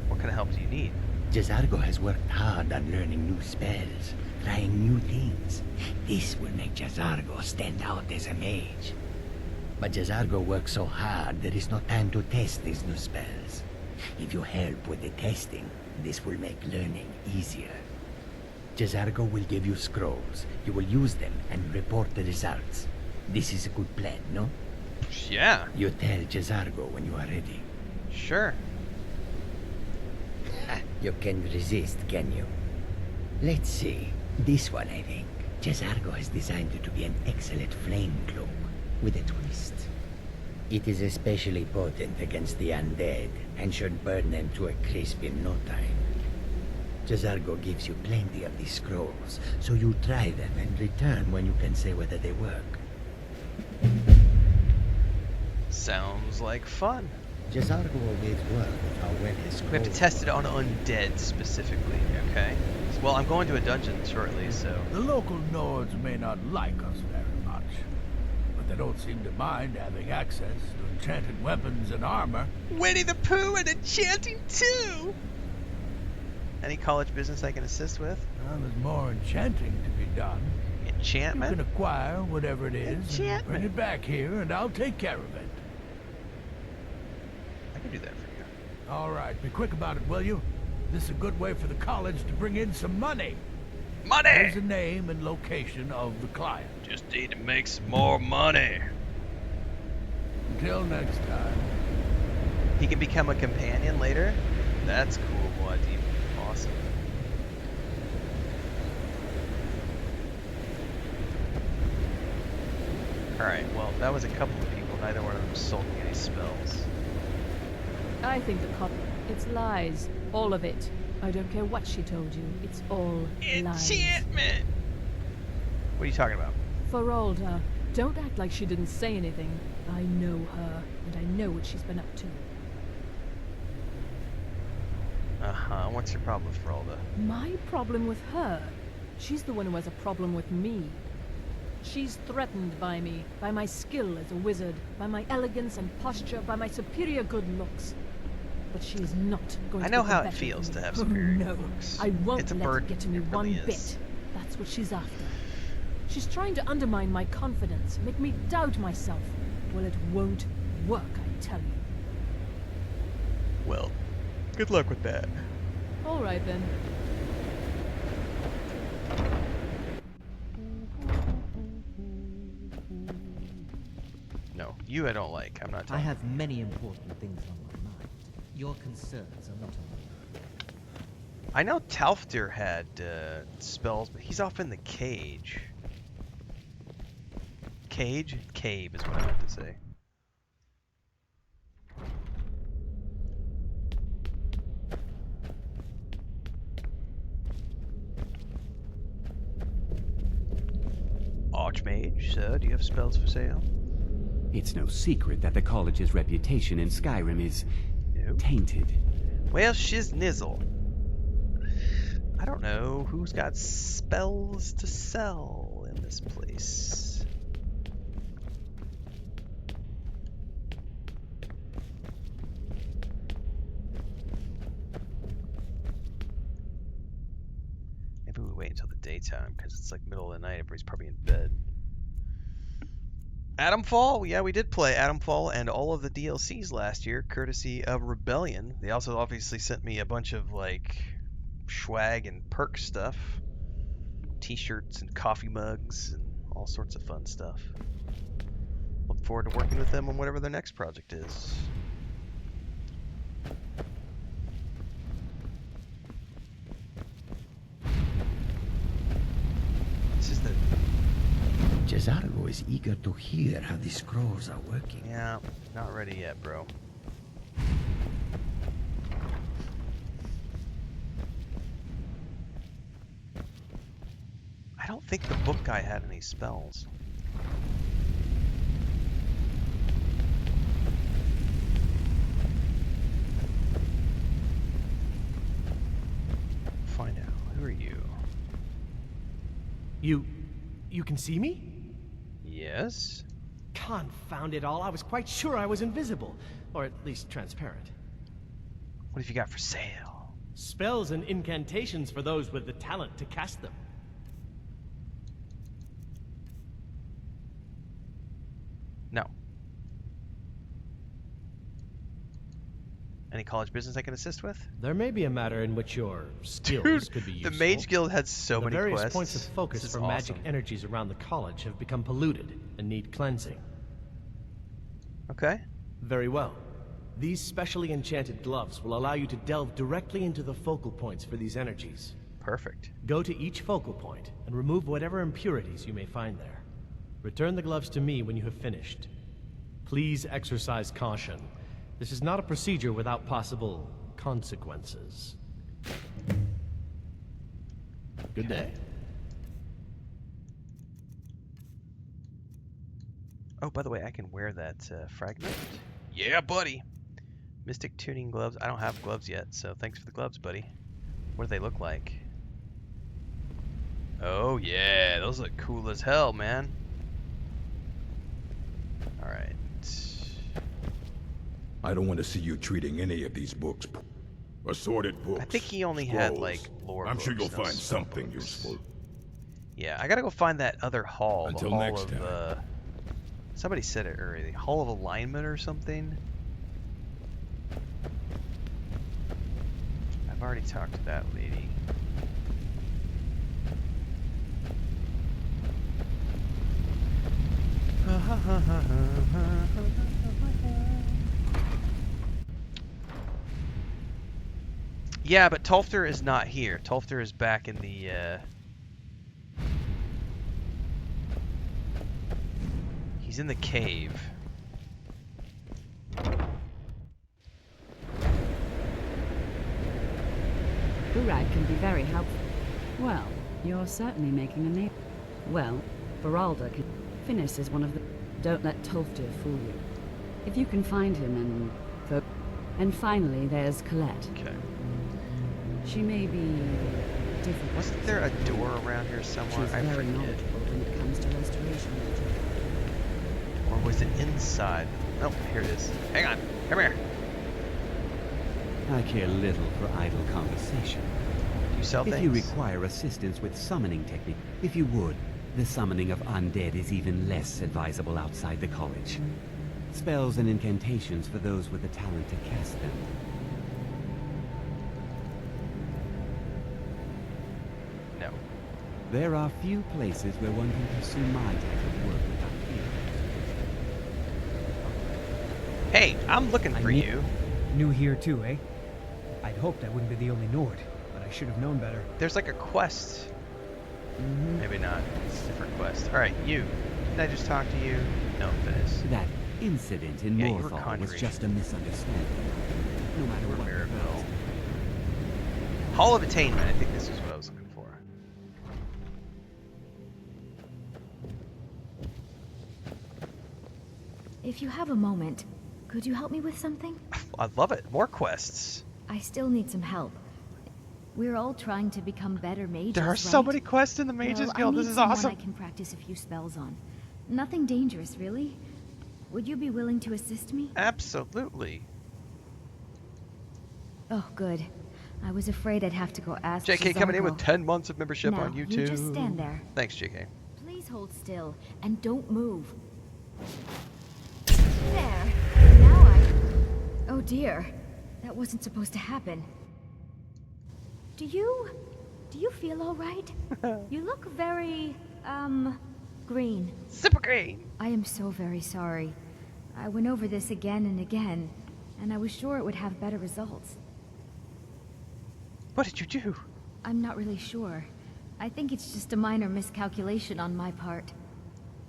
What kind of help do you need? Jizargo has worked hard on learning new spells, trying new things. This will make Jizargo stand out as a mage. But Jizargo works so hard, there is no time to test these new spells. If you help with the testing, this will make learning easier. Jizargo will give you scrolls. You will use them and report the results. This is a good plan, no? Yeah. You tell Jizargo when you are ready. Sure. You can resist, can you? Let's see. This one, I think. Jizargo has designed it to be an excellent flame cloak, with a twist. It is especially potent against the undead, and should burn them to a crisp in no time. Jizargo gives you plenty of these scrolls, so you try them and return when you can say whether they work. Sounds like fun. Jizargo always work with how well his We have to test it on undead specifically, okay? Well, I'm going to a dungeon shortly, so... The local Nords may not like us very much, but they don't seem to mind having access to enchanted weapons and armor. Winnie the Pooh and enchanting too! Any college business I can assist with? Well, there's more enchanting to be done. Enchantment? You can acquire whatever it is and Enchantment. bring it back here, and I'll take care of it. I can do that for you. All right, be quick about it, will you? This is a good way for the college to bring in some money. Money! Here's the name and location of the client. Just need to make some more money. Until next time. He can become a companion later? That's cool, Muad'Dib. Awesome. Alright, well, that was a couple of people. Neither one of them sold me any spells. I think the cop. It's lies. All of it. I don't care what she told you. It's all lies. Enchantment! What are you talking about? Feralda, don't act like she didn't say anything. I know her, and I know what she's been up to. Uh-huh. What's your problem with Feralda? My problem with her? She's the one who has a problem with me. She's threatened by me, by my skill as a wizard, by my elegance and posture, by my superior good looks. But she is not going I to know get the how it better feels of me. to have Oh, superior no. looks. I won't It's a let burden. it get to me It one really is. bit. That's what she's after. She's trying to undermine my confidence, make me doubt myself. Well, it won't work, I tell you. Well, good luck with that. All right, then. No, you I don't like. I'm not talking. I have many important things on my mind. Your concerns are not on my mind. I know Talfdir had spells, but he's off in the cage. Cage? Cave is what I meant to say. Archmage, sir, do you have spells for sale? It's no secret that the college's reputation in Skyrim is tainted. Well, shiznizzle. I don't know who's got spells to sell in this place. Maybe we wait until the daytime because it's like middle of the night. Everybody's probably in bed. Adamfall? Yeah, we did play Adamfall and all of the DLCs last year, courtesy of Rebellion. They also obviously sent me a bunch of like swag and perk stuff, t-shirts and coffee mugs and all sorts of fun stuff. Look forward to working with them on whatever their next project is. This is the... Jazargo is eager to hear how the scrolls are working. Yeah, not ready yet, bro. I don't think the book guy had any spells. Find out. Who are you? You can see me? Yes? Confound it all, I was quite sure I was invisible. Or at least transparent. What have you got for sale? Spells and incantations for those with the talent to cast them. No. Any college business I can assist with? There may be a matter in which your skills could be useful. The Mage Guild had so many various quests. Points of focus for magic awesome. energies around the college have become polluted and need cleansing. Okay. Very well. These specially enchanted gloves will allow you to delve directly into the focal points for these energies. Perfect. Go to each focal point and remove whatever impurities you may find there. Return the gloves to me when you have finished. Please exercise caution. This is not a procedure without possible consequences. Good day. Oh, by the way, I can wear that fragment. Yeah, buddy. Mystic tuning gloves. I don't have gloves yet, so thanks for the gloves, buddy. What do they look like? Oh, yeah. Those look cool as hell, man. Alright. I don't want to see you treating any of these books. Assorted books. I think he only had, like, lore I'm sure books, you'll no find spell something books. useful. Yeah, I gotta go find that other hall. Until the hall next of, time. Somebody said it already. Hall of Alignment or something? I've already talked to that lady. Yeah, but Tolfter is not here. Tolfter is back in the, he's in the cave. Burag can be very helpful. Well, you're certainly making a name. Well, Baralda can... Finis is one of the... Don't let Tolftir fool you. If you can find him and... And finally, there's Colette. Okay. She may be difficult. Wasn't there a door around here somewhere? She's I very forget. knowledgeable when it comes to restoration. Or was it inside? Oh, here it is. Hang on. Come here. I care little for idle conversation. Do you sell If things? you require assistance with summoning technique, if you would, the summoning of undead is even less advisable outside the college. Spells and incantations for those with the talent to cast them. No. There are few places where one can pursue my type of work without fear. Hey, I'm looking for you. New here too, eh? I'd hoped I wouldn't be the only Nord, but I should have known better. There's like a quest. Maybe not. It's a different quest. Alright, you. Did I just talk to you? No, Finis. That incident in you were Morthal was Conjuration. just a misunderstanding. No matter what. Mirabelle. Hall of Attainment. I think this is what I was looking for. If you have a moment, could you help me with something? I'd love it. More quests. I still need some help. We're all trying to become better mages, There are so many quests in the Mages Guild. This is awesome. I can practice a few spells on. Nothing dangerous, really. Would you be willing to assist me? Absolutely. Oh, good. I was afraid I'd have to go ask JK coming in with Zargo. 10 months of membership Now, on YouTube. You just stand there. Thanks, JK. Please hold still and don't move. There. Now Oh dear. That wasn't supposed to happen. Do you feel all right? You look very, green. Super green. I am so very sorry. I went over this again and again, and I was sure it would have better results. What did you do? I'm not really sure. I think it's just a minor miscalculation on my part.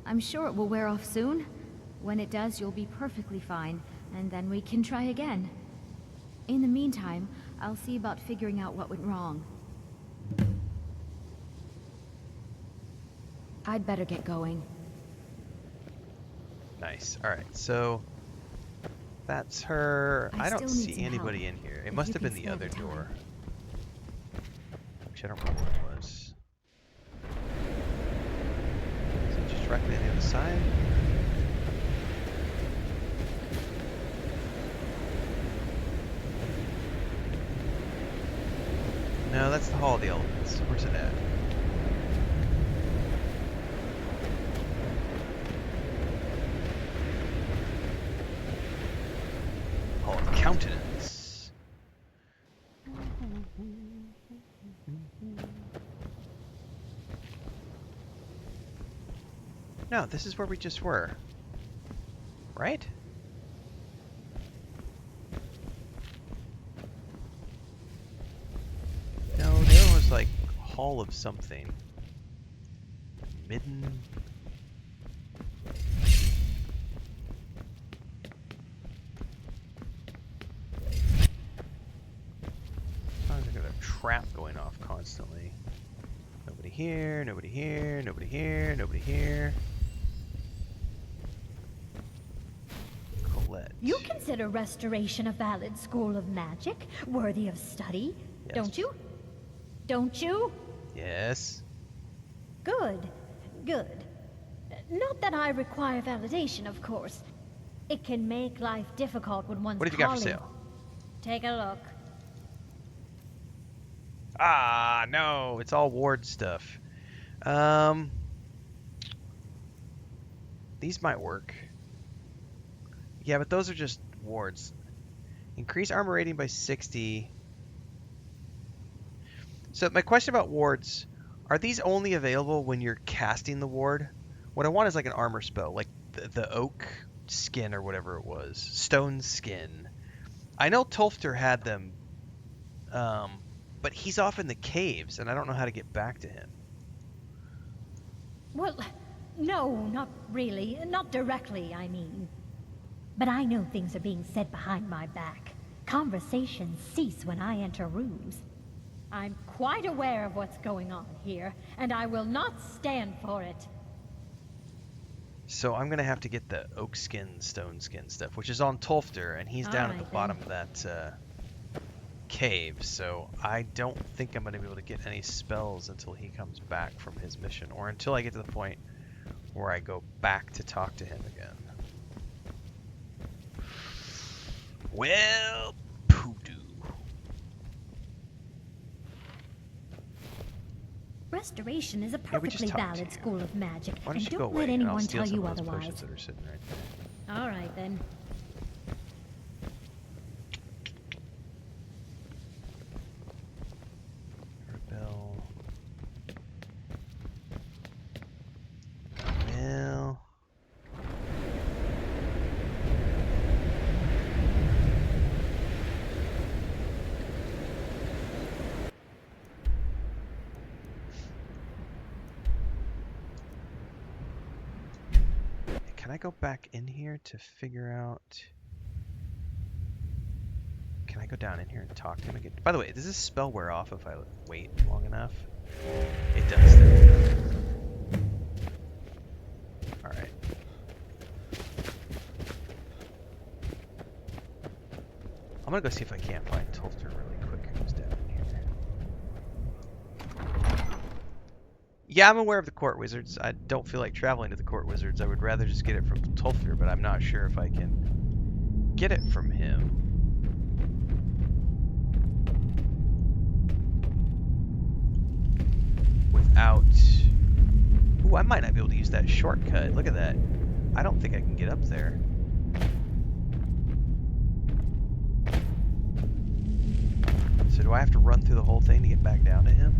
I'm sure it will wear off soon. When it does, you'll be perfectly fine, and then we can try again. In the meantime, I'll see about figuring out what went wrong. I'd better get going. Nice. Alright, so that's her. I don't still need see some anybody help, in here. It if must you have can been the spare other the time. door. Which I don't remember what it was. Is it just directly on the other side? No, that's the Hall of the Elements. Where's it at? Hall of Countenance. No, this is where we just were. Right? No, the other was like Hall of something. Midden. Sounds like a trap going off constantly. Nobody here, nobody here, nobody here, nobody here. Colette. You consider restoration a valid school of magic, worthy of study, Yes. don't you? Don't you? Yes. Good. Good. Not that I require validation, of course. It can make life difficult when one's What have you got for calling. sale? Take a look. Ah, no, it's all ward stuff. These might work. Yeah, but those are just wards. Increase armor rating by 60. So my question about wards, are these only available when you're casting the ward? What I want is like an armor spell, like the oak skin or whatever it was. Stone skin. I know Tolfter had them, but he's off in the caves, and I don't know how to get back to him. Well, no, not really. Not directly, I mean. But I know things are being said behind my back. Conversations cease when I enter rooms. I'm quite aware of what's going on here, and I will not stand for it. So I'm going to have to get the oak skin, stone skin stuff, which is on Tolfter, and he's down at the Alright, bottom of that cave. So I don't think I'm going to be able to get any spells until he comes back from his mission, or until I get to the point where I go back to talk to him again. Well, poodoo. Restoration is a Yeah, we just perfectly talked to valid you. school of magic, Why don't and you go don't away, let and I'll anyone steal tell some you of those otherwise. potions that are sitting right there. All right. right then. Rebel. Well. Can I go back in here to figure out? Can I go down in here and talk to him again? By the way, does this spell wear off if I wait long enough? It does. Alright. I'm gonna go see if I can't find Tolfter really quick. Who's down in here? Yeah, I'm aware of the court wizards. I don't feel like traveling to the court wizards. I would rather just get it from Tolfter, but I'm not sure if I can get it from him. Without... Ooh, I might not be able to use that shortcut. Look at that. I don't think I can get up there. So do I have to run through the whole thing to get back down to him?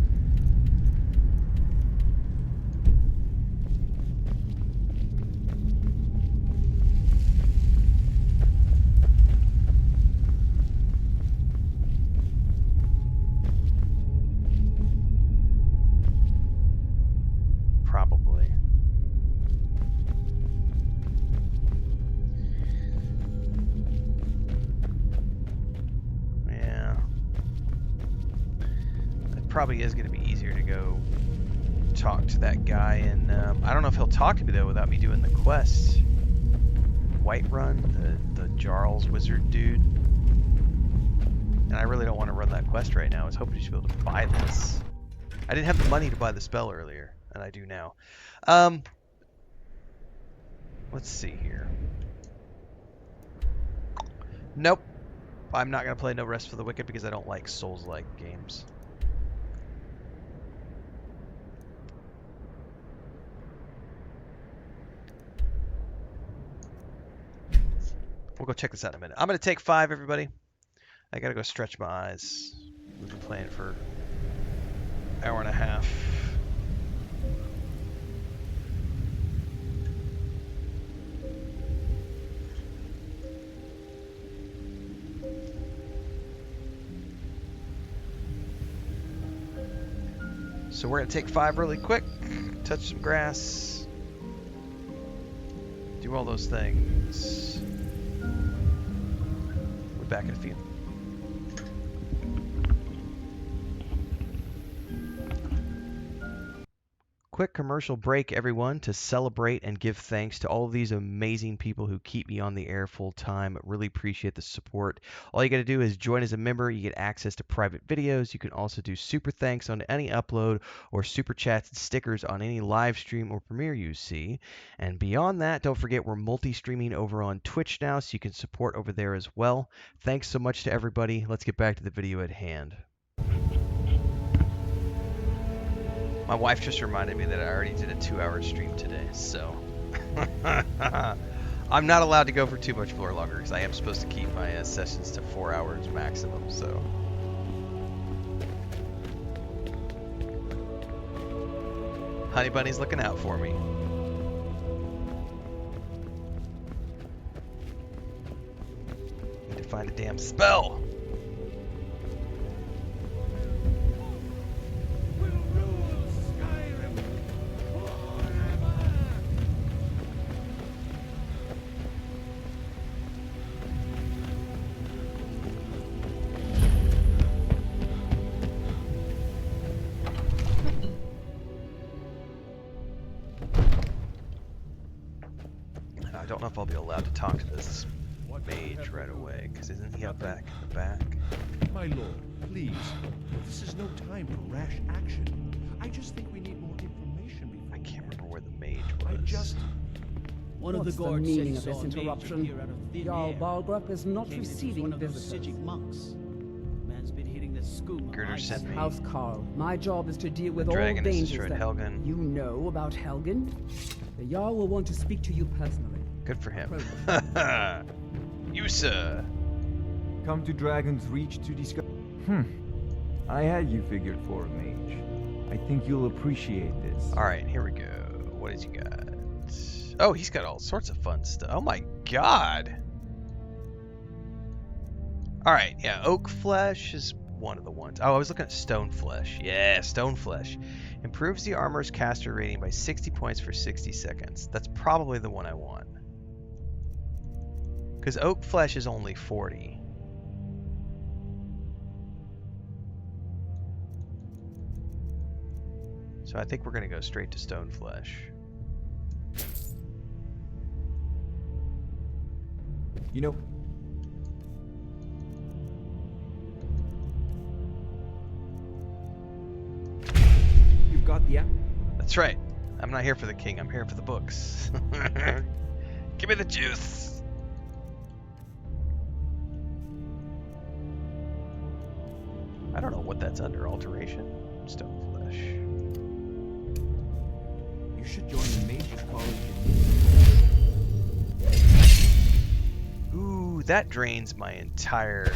Probably. Yeah. It probably is going to be easier to go talk to that guy, and I don't know if he'll talk to me though without me doing the quest. Whiterun, the Jarl's wizard dude. And I really don't want to run that quest right now. I was hoping to be able to buy this. I didn't have the money to buy the spell earlier, and I do now. Let's see here. Nope. I'm not going to play No Rest for the Wicked because I don't like Souls-like games. We'll go check this out in a minute. I'm going to take 5, everybody. I got to go stretch my eyes. We've been playing for an hour and a half. So we're going to take 5 really quick, touch some grass, do all those things. We're back in a few. Quick commercial break, everyone, to celebrate and give thanks to all of these amazing people who keep me on the air full time. Really appreciate the support. All you got to do is join as a member. You get access to private videos. You can also do super thanks on any upload or super chats and stickers on any live stream or premiere you see. And beyond that, don't forget we're multi-streaming over on Twitch now, so you can support over there as well. Thanks so much to everybody. Let's get back to the video at hand. My wife just reminded me that I already did a 2-hour stream today, so I'm not allowed to go for too much more longer because I am supposed to keep my sessions to 4 hours maximum, so. Honey Bunny's looking out for me. Need to find a damn spell. I don't know if I'll be allowed to talk to this mage right away, because isn't he up back in the back? My lord, please. This is no time for rash action. I just think we need more information before. I can't remember where the mage was. One of the What's guards the said meaning he of saw this a mage interruption? appear out of thin Jarl air. Balgrup is not Came in as receiving one of those visitors. Sijic monks. Man's been hitting the skooma. Girder sent me. House Carl, my job is to deal with all Dragon has dangers destroyed that Helgen. you know about Helgen. The Jarl will want to speak to you personally. Good for him. You, sir. Come to Dragon's Reach to discuss. I had you figured for a mage. I think you'll appreciate this. Alright, here we go. What has he got? Oh, he's got all sorts of fun stuff. Oh my god. Alright, yeah, oak flesh is one of the ones. Oh, I was looking at stone flesh. Yeah, stone flesh. Improves the armor's caster rating by 60 points for 60 seconds. That's probably the one I want. Because oak flesh is only 40. So I think we're going to go straight to stone flesh. You know, you've got the app. That's right. I'm not here for the king. I'm here for the books. Give me the juice. I don't know what that's under. Alteration? Stone flesh. You should join the Mages College. Ooh, that drains my entire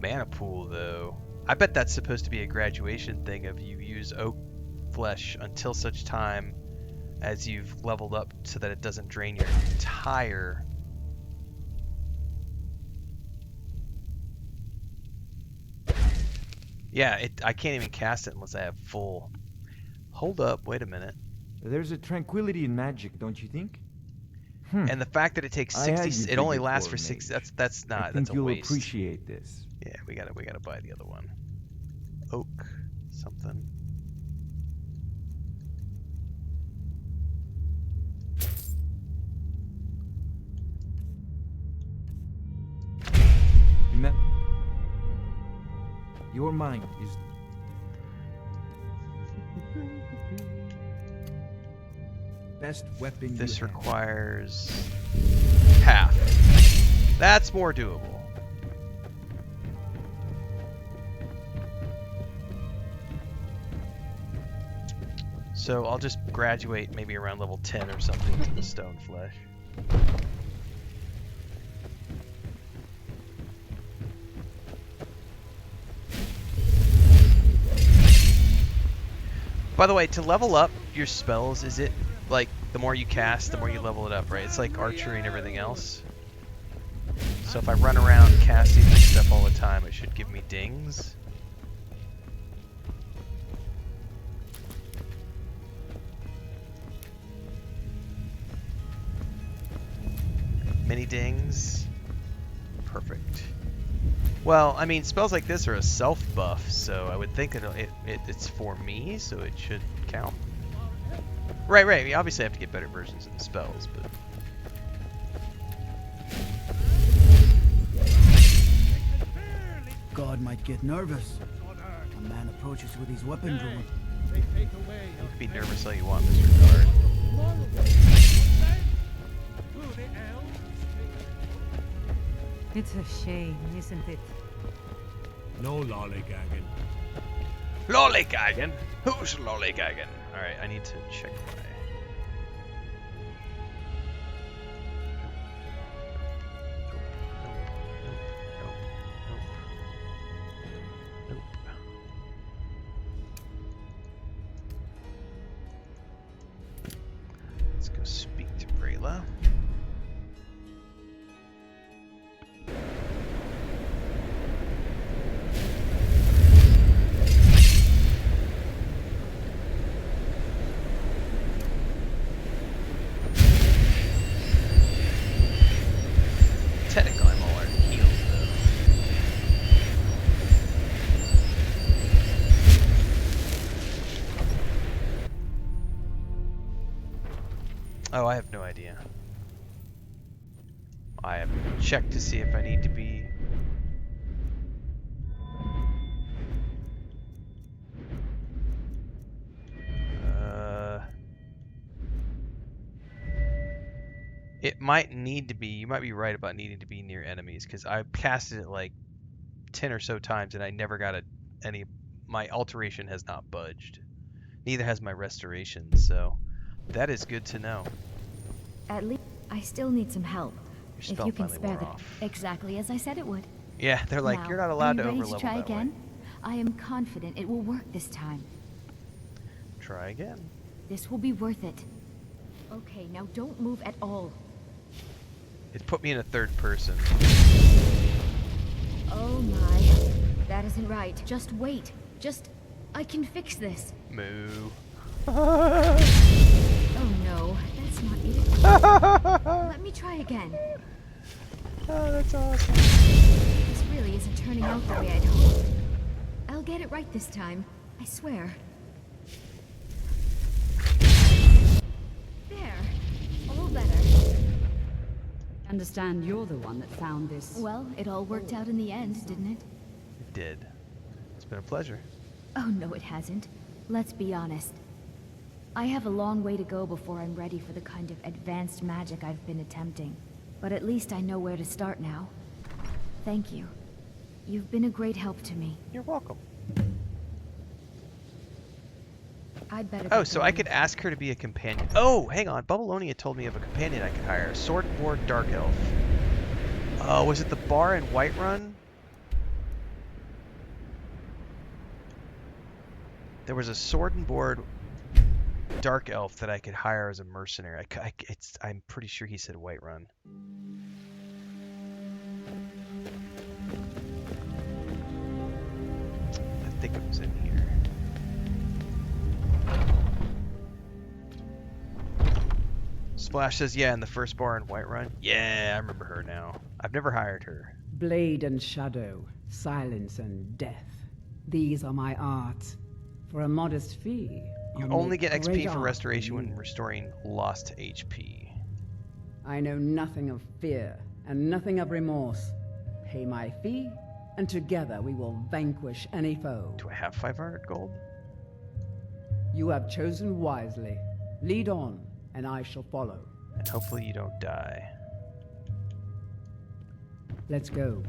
mana pool, though. I bet that's supposed to be a graduation thing of you use oak flesh until such time as you've leveled up so that it doesn't drain your entire... Yeah, I can't even cast it unless I have full... Hold up, wait a minute. There's a tranquility in magic, don't you think? And the fact that it takes 60, it only lasts for 60. That's not. I think that's a you'll waste. appreciate this. Yeah, we gotta buy the other one. Oak, something. Your mind is. Best weapon. This requires half. That's more doable. So I'll just graduate maybe around level 10 or something to the stone flesh. By the way, to level up your spells, is it like the more you cast, the more you level it up, right? It's like archery and everything else. So if I run around casting this stuff all the time, it should give me dings. Mini dings. Perfect. Well, I mean, spells like this are a self buff, so I would think it's for me, so it should count. Right. I mean, obviously I have to get better versions of the spells, but... God might get nervous. A man approaches with his weapon drawn. You can be nervous all you want in this regard. It's a shame, isn't it? No lollygagging. Lollygagging? Who's lollygagging? Alright, I need to check my... Let's go speak to Rayla. Technically, I'm all already healed, though. Oh, I have no idea. I have checked to see if I need to be... It might need to be, you might be right about needing to be near enemies, because I casted it like 10 or so times and I never got any, my alteration has not budged. Neither has my restoration, so that is good to know. At least I still need some help. Your If spell you can finally spare wore the off. exactly as I said it would. Yeah, they're like, Now, you're not allowed to are you overlevel ready to try that again? way. I am confident it will work this time. Try again. This will be worth it. Okay, now don't move at all. It put me in a third person. Oh my. That isn't right. Just wait. I can fix this. Moo. Oh no, that's not it. Let me try again. Oh, that's awesome. This really isn't turning out the way I'd hoped. I'll get it right this time. I swear. There. All better. Understand you're the one that found this. Well, it all worked out in the end, didn't it? It did. It's been a pleasure. Oh no, it hasn't. Let's be honest. I have a long way to go before I'm ready for the kind of advanced magic I've been attempting. But at least I know where to start now. Thank you. You've been a great help to me. You're welcome. I'd better Oh, get so I going. could ask her to be a companion. Oh, hang on. Babylonia told me of a companion I could hire. Sword and Board Dark Elf. Oh, was it the bar in Whiterun? There was a Sword and Board Dark Elf that I could hire as a mercenary. I'm pretty sure he said Whiterun. I think it was in here. Splash says, yeah, in the first bar in Whiterun. Yeah, I remember her now. I've never hired her. Blade and shadow, silence and death. These are my arts. For a modest fee, You I'll only make get great XP for art restoration you. when restoring lost HP. I know nothing of fear and nothing of remorse. Pay my fee, and together we will vanquish any foe. Do I have 500 gold? You have chosen wisely. Lead on, and I shall follow. And hopefully you don't die. Let's go.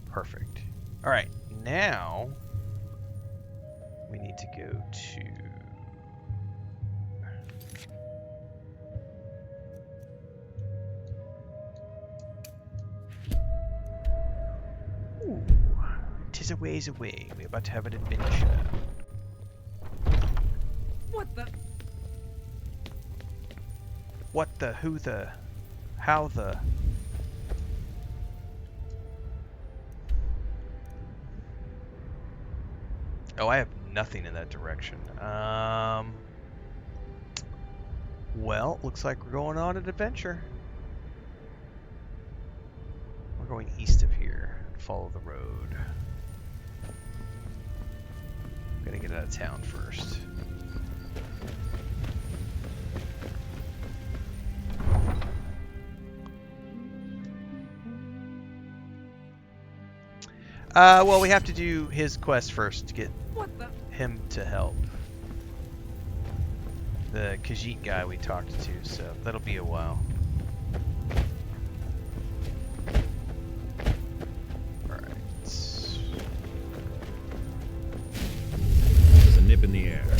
Perfect. All right, now we need to go to... Ooh, 'tis a ways away. We're about to have an adventure. What the? What the, who the, how the... Oh, I have nothing in that direction. Well, looks like we're going on an adventure. We're going east of here. Follow the road. I'm gonna get out of town first. Well, we have to do his quest first to get him to help. The Khajiit guy we talked to, so that'll be a while. Alright. There's a nip in the air. Good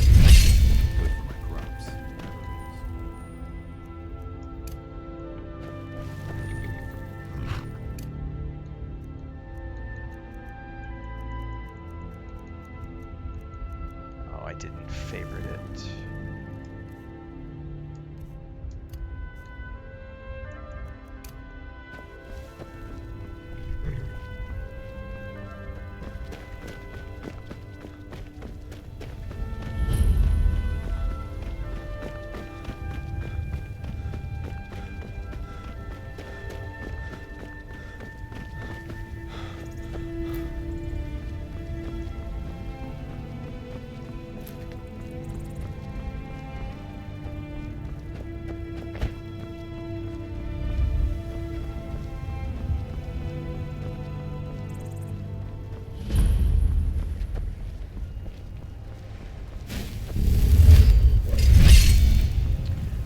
for my crops. Oh, I didn't favorite it.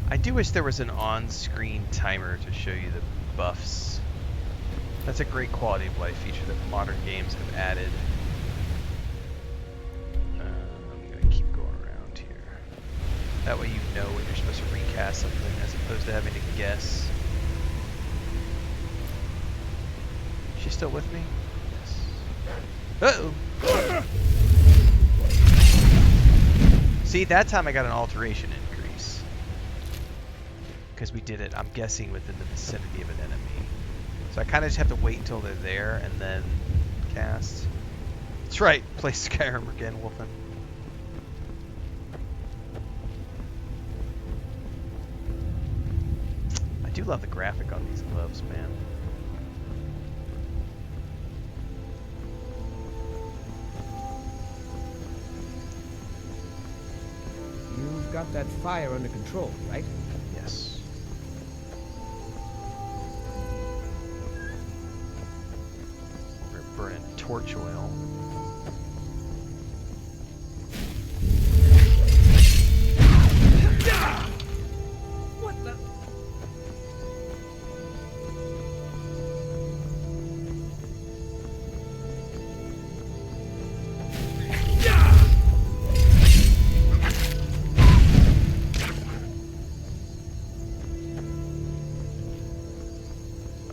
I do wish there was an on-screen timer to show you the buffs. That's a great quality of life feature that modern games have added. That way you know when you're supposed to recast something as opposed to having to guess. She's still with me? Yes. Uh-oh! See, that time I got an alteration increase. Because we did it, I'm guessing, within the vicinity of an enemy. So I kind of just have to wait until they're there and then cast. That's right, play Skyrim again, Wolfen. I do love the graphic on these gloves, man. You've got that fire under control, right? Yes. We're burning torch oil. What the?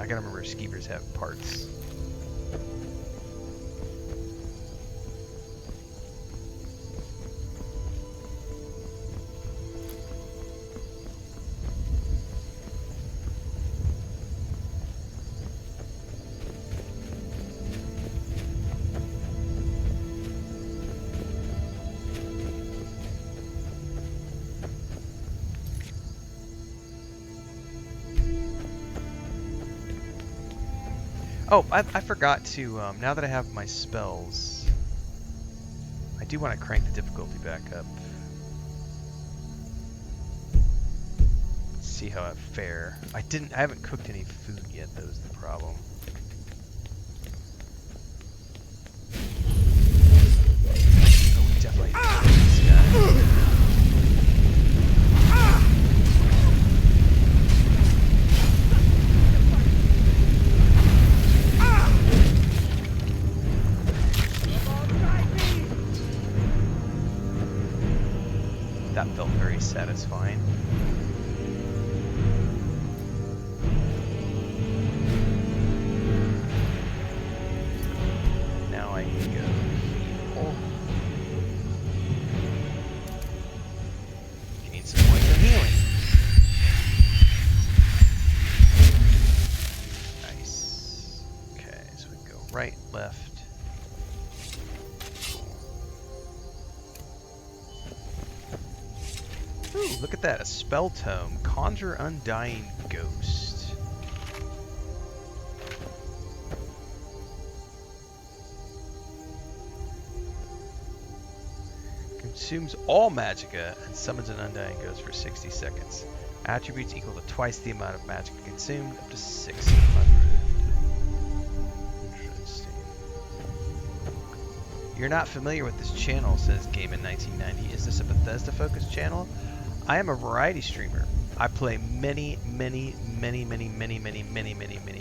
I gotta remember skeevers have parts. Oh, I forgot to, now that I have my spells, I do want to crank the difficulty back up. See how I fare. I haven't cooked any food yet, that was the problem. Oh, we definitely need to kill this guy. That felt very satisfying. Now I can go heal. Gain some points of healing. Nice. Okay, so we can go right, left. Ooh, look at that, a spell tome. Conjure Undying Ghost. Consumes all magicka and summons an Undying Ghost for 60 seconds. Attributes equal to twice the amount of magicka consumed, up to 600. Interesting. You're not familiar with this channel, says Game in 1990. Is this a Bethesda-focused channel? I am a variety streamer. I play many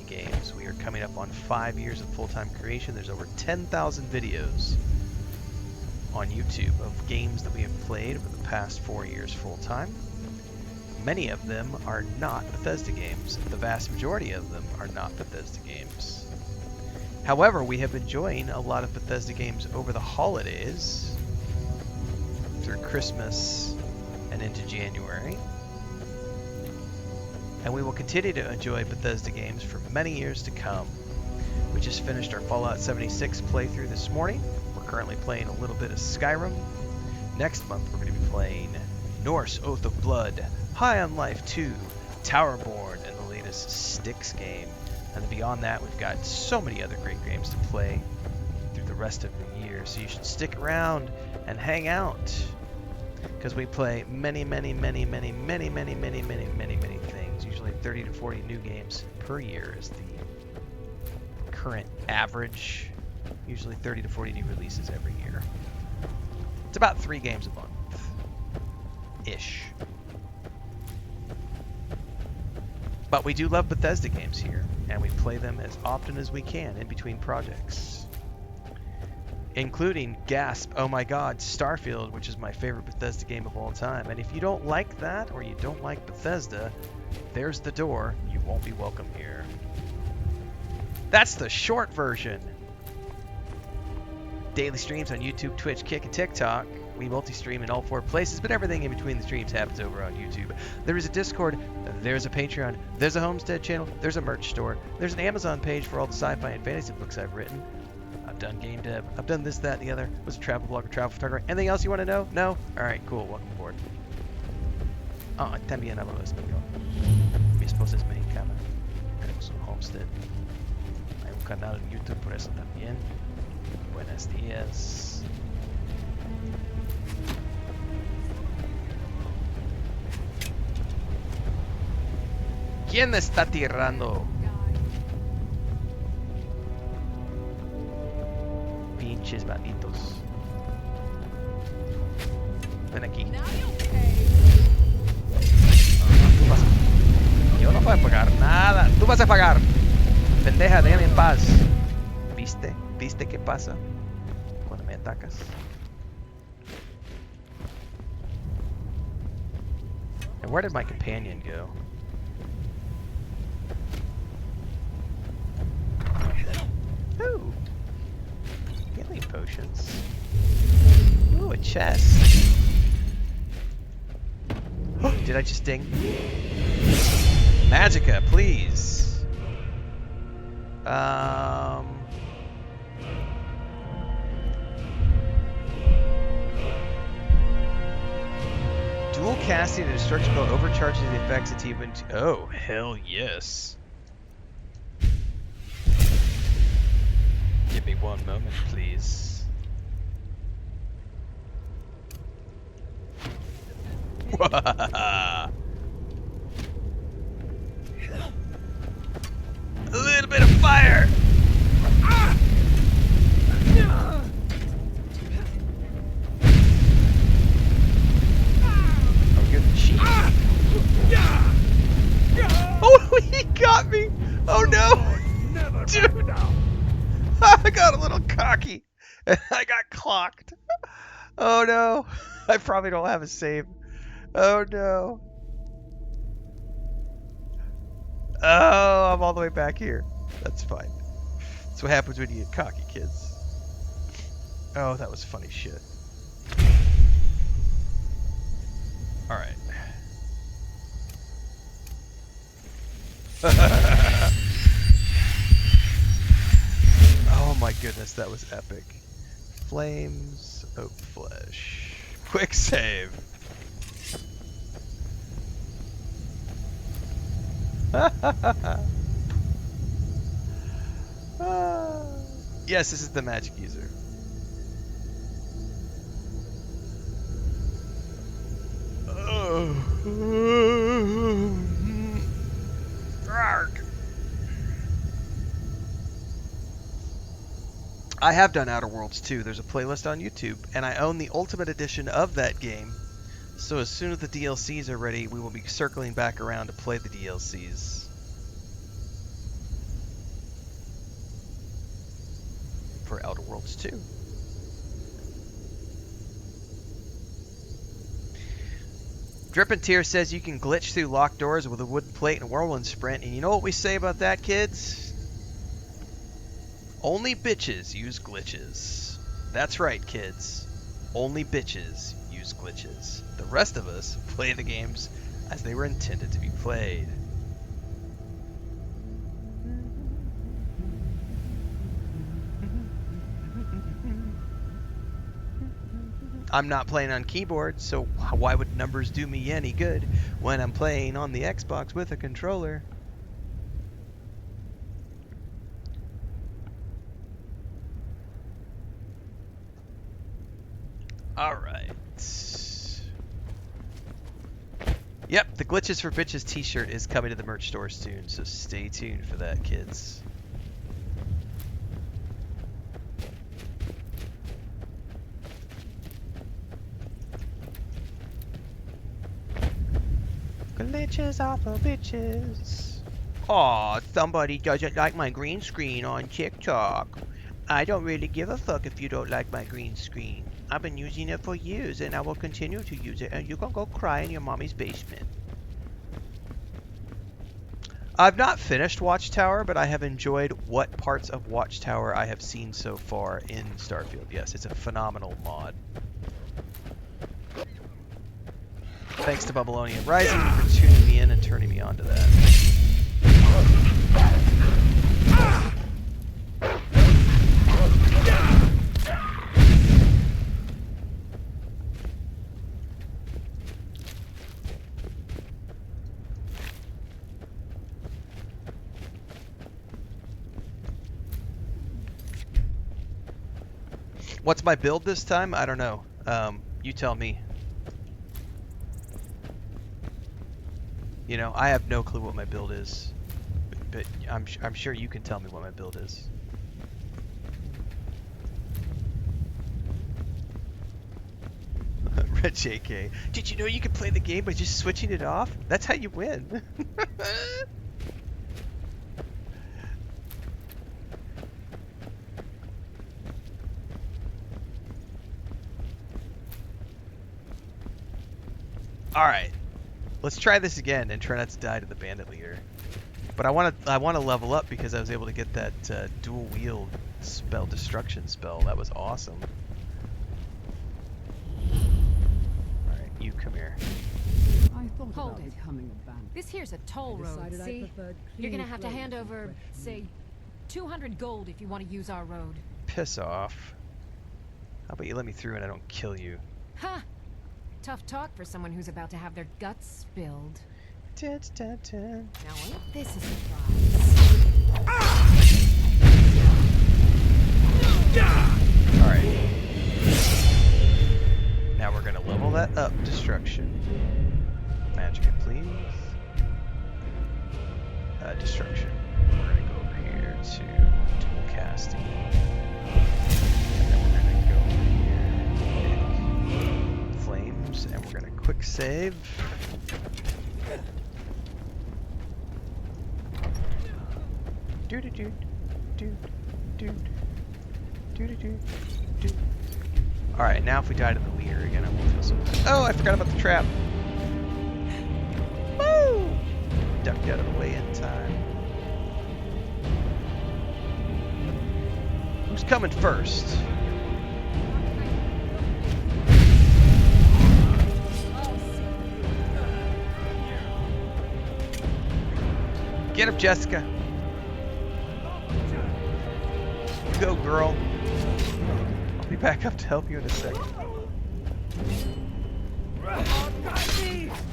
games. We are coming up on 5 years of full-time creation. There's over 10,000 videos on YouTube of games that we have played over the past 4 years full-time. Many of them are not Bethesda games. The vast majority of them are not Bethesda games. However, we have been enjoying a lot of Bethesda games over the holidays, through Christmas and into January. And we will continue to enjoy Bethesda games for many years to come. We just finished our Fallout 76 playthrough this morning. We're currently playing a little bit of Skyrim. Next month we're going to be playing Norse Oath of Blood, High on Life 2, Towerborn, and the latest Styx game. And then beyond that, we've got so many other great games to play through the rest of the year. So you should stick around and hang out, because we play many things. Usually 30 to 40 new games per year is the current average. Usually 30 to 40 new releases every year. It's about 3 games a month-ish. But we do love Bethesda games here, and we play them as often as we can in between projects. including, gasp, oh my god, Starfield, which is my favorite Bethesda game of all time. And if you don't like that, or you don't like Bethesda, there's the door. You won't be welcome here. That's the short version. Daily streams on YouTube, Twitch, Kick, and TikTok. We multi-stream in all 4 places, but everything in between the streams happens over on YouTube. There is a Discord, there's a Patreon, there's a Homestead channel, there's a merch store, there's an Amazon page for all the sci-fi and fantasy books I've written. I've done game dev, I've done this, that, and the other. Was a travel blogger, travel photographer. Anything else you want to know? No? Alright, cool, welcome aboard. También hablo español. Mi esposa es mexicana. Tenemos un Homestead. Hay un canal en YouTube por eso también. Buenos días. ¿Quién está tirando? Pinches malditos. Ven aquí. Yo no voy a pagar nada. Tú vas a pagar. Pendeja, déjame en paz. ¿Viste? ¿Viste qué pasa cuando me atacas? And where did my companion go? Ooh. Healing potions. Ooh, a chest. Did I just ding? Magica, please. Dual casting and destruction spell overcharges the effects of T-Win. Oh, hell yes. Give me one moment, please. A little bit of fire. Oh, good cheat. Oh, he got me. Oh no, dude. I got a little cocky. I got clocked. Oh no. I probably don't have a save. Oh no. Oh, I'm all the way back here. That's fine. That's what happens when you get cocky, kids. Oh, that was funny shit. Alright. Oh my goodness, that was epic. Flames, oak flesh. Quick save. Yes, this is the magic user. I have done Outer Worlds 2. There's a playlist on YouTube, and I own the Ultimate Edition of that game. So as soon as the DLCs are ready, we will be circling back around to play the DLCs. For Outer Worlds 2. Drippin' Tear says you can glitch through locked doors with a wooden plate and whirlwind sprint, and you know what we say about that, kids? Only bitches use glitches. That's right, kids. Only bitches use glitches. The rest of us play the games as they were intended to be played. I'm not playing on keyboard, so why would numbers do me any good when I'm playing on the Xbox with a controller? Alright. Yep, the Glitches for Bitches t-shirt is coming to the merch store soon, so stay tuned for that, kids. Glitches are for bitches. Aw, somebody doesn't like my green screen on TikTok. I don't really give a fuck if you don't like my green screen. I've been using it for years and I will continue to use it, and you can go cry in your mommy's basement. I've not finished Watchtower, but I have enjoyed what parts of Watchtower I have seen so far in Starfield. Yes, it's a phenomenal mod. Thanks to Babylonian Rising for tuning me in and turning me on to that. What's my build this time? I don't know. You tell me. You know, I have no clue what my build is, but I'm sure you can tell me what my build is. Red JK. Did you know you can play the game by just switching it off? That's how you win. Alright. Let's try this again and try not to die to the bandit leader. But I want to level up because I was able to get that dual wield spell, destruction spell. That was awesome. Alright, you come here. Hold it. This here's a toll road, see? You're gonna have to hand over, say, 200 gold if you want to use our road. Piss off. How about you let me through and I don't kill you? Ha! Tough talk for someone who's about to have their guts spilled. Dun, dun, dun. Now ain't this a surprise? Alright. Now we're gonna level that up, destruction. Magic it, please. Destruction. We're gonna go over here to dual casting. And then we're gonna go over here, pick flames, and we're gonna quick save. Do do do do do do do do do. All right, now if we die to the leader again, I won't feel so bad. Oh, I forgot about the trap. Woo! Ducked out of the way in time. Who's coming first? Get him, Jessica. Go, girl. I'll be back up to help you in a second.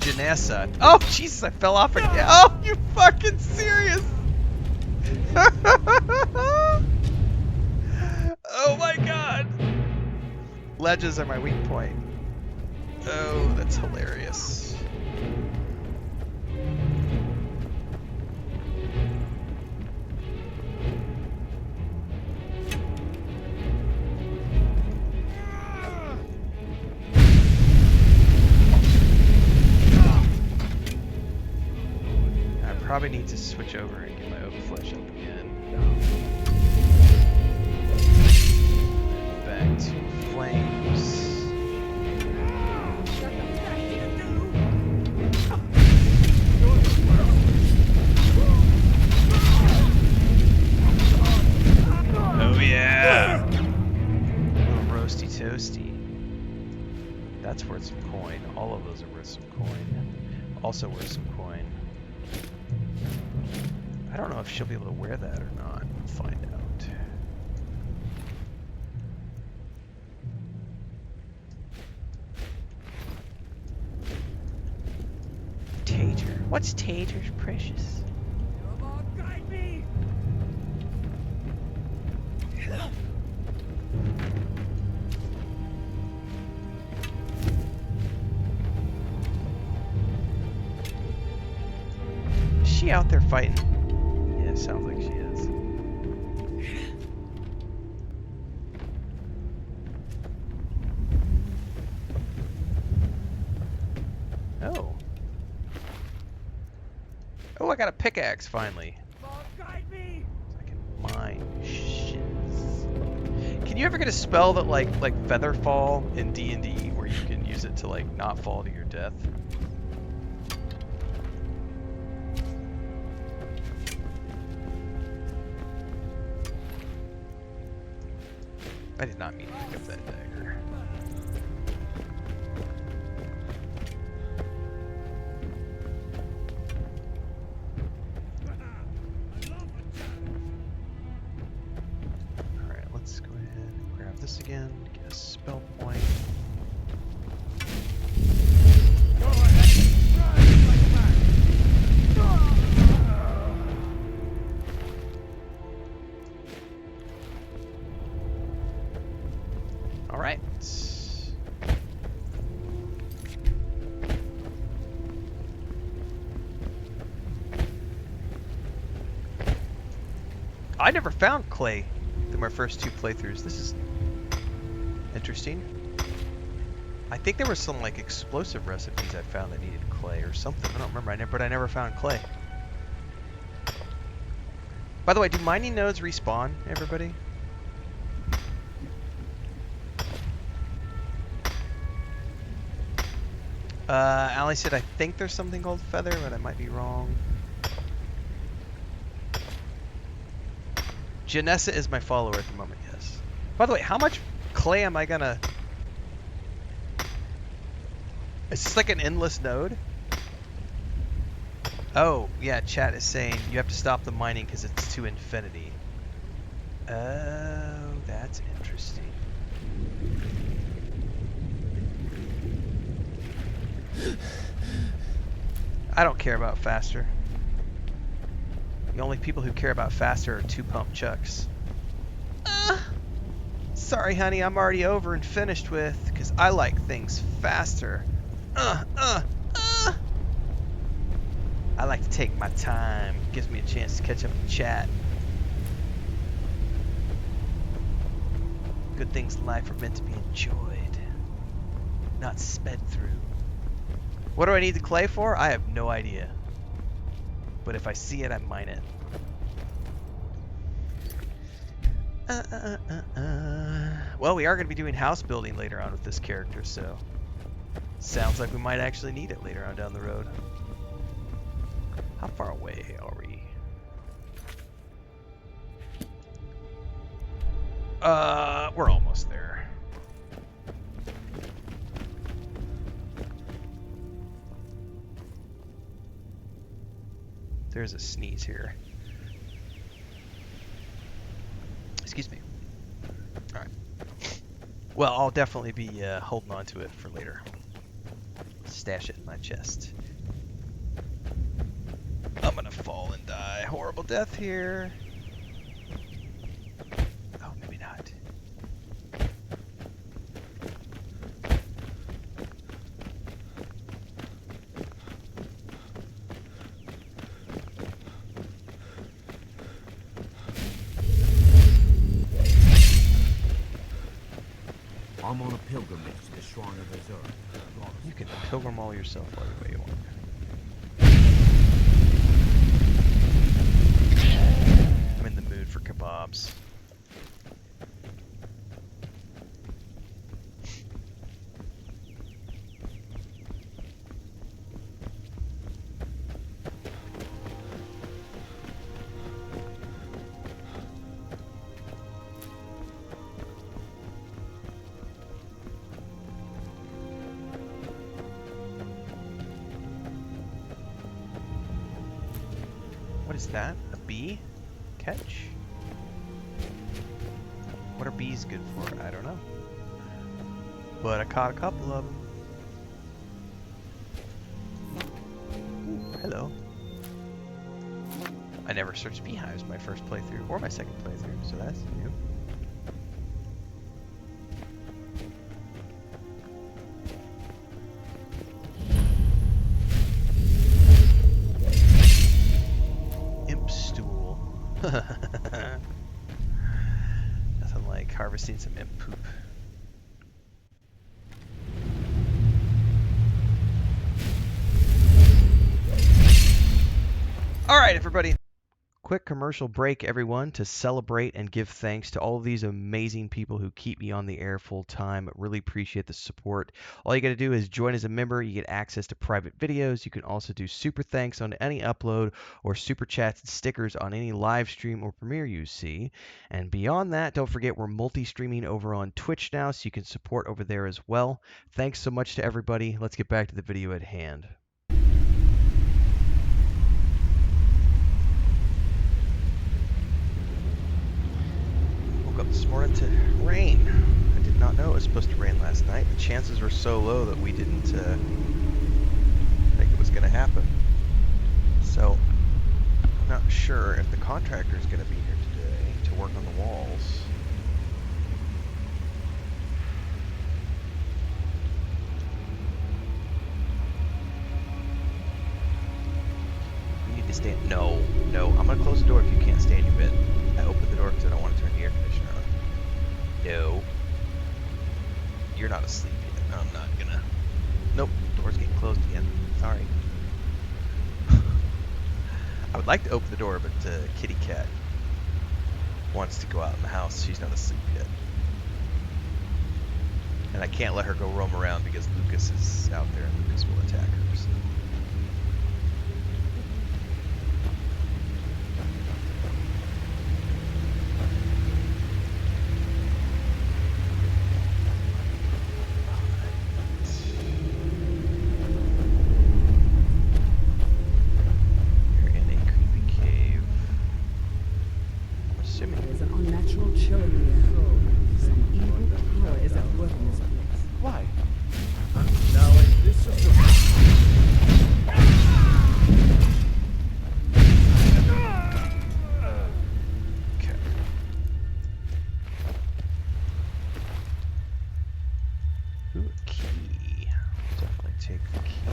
Janessa. Oh, Jesus, I fell off again. Oh, you fucking serious? Oh my god. Ledges are my weak point. Oh, that's hilarious. Probably need to switch over and get my oak flesh up again. Back to flames. Oh yeah! A little roasty toasty. That's worth some coin. All of those are worth some coin. Also worth some coin. I don't know if she'll be able to wear that or not. We'll find out. Tater. What's Tater's precious? Come on, guide me! Is she out there fighting? Yeah, sounds like she is. Oh. Oh, I got a pickaxe finally. Come on, guide me! So I can mine shiz. Can you ever get a spell that like Featherfall in D&D where you can use it to like not fall to your death? I did not mean to pick up that dagger. Alright, let's go ahead and grab this again, get a spell point. Alright. I never found clay through my first 2 playthroughs. This is interesting. I think there were some like explosive recipes I found that needed clay or something. I don't remember. But I never found clay. By the way, do mining nodes respawn, everybody? Ali said I think there's something called feather, but I might be wrong. Janessa is my follower at the moment, yes. By the way, how much clay am I gonna... Is this like an endless node? Oh, yeah, chat is saying you have to stop the mining because it's to infinity. Oh, that's interesting. I don't care about faster. The only people who care about faster are 2-pump chucks. Sorry, honey, I'm already over and finished with, because I like things faster. I like to take my time. Gives me a chance to catch up with chat. Good things in life are meant to be enjoyed, not sped through. What do I need the clay for? I have no idea. But if I see it, I mine it. Well, we are going to be doing house building later on with this character, so... Sounds like we might actually need it later on down the road. How far away are we? We're almost there. There's a sneeze here. Excuse me. Alright. Well, I'll definitely be holding on to it for later. Stash it in my chest. I'm gonna fall and die. Horrible death here. Oh, maybe not. I'm on a pilgrimage to the Shrine of Azure. You can pilgrim all yourself all the way you want. I'm in the mood for kebabs. What is that? A bee? Catch? What are bees good for? I don't know. But I caught a couple of them. Ooh, hello. I never searched beehives my first playthrough or my second playthrough, so that's new. Nothing like harvesting some imp poop. Alright, everybody. Quick commercial break, everyone, to celebrate and give thanks to all of these amazing people who keep me on the air full time. Really appreciate the support. All you got to do is join as a member. You get access to private videos. You can also do super thanks on any upload or super chats and stickers on any live stream or premiere you see. And beyond that, don't forget we're multi-streaming over on Twitch now, so you can support over there as well. Thanks so much to everybody. Let's get back to the video at hand. Up this morning to rain. I did not know it was supposed to rain last night. The chances were so low that we didn't think it was going to happen. So I'm not sure if the contractor is going to be here today to work on the walls. You need to stand. No. I'm going to close the door if you can't stay in your bed. I opened the door because I don't want to turn the air conditioner on. No. You're not asleep yet. I'm not gonna. Nope. Door's getting closed again. Sorry. I would like to open the door, but kitty cat wants to go out in the house. She's not asleep yet. And I can't let her go roam around because Lucas is out there and Lucas will attack her. So. There's an unnatural chill in the air. Some evil power is at work in this place. Why? Now, this is Okay. Ooh, a key. Definitely take the key.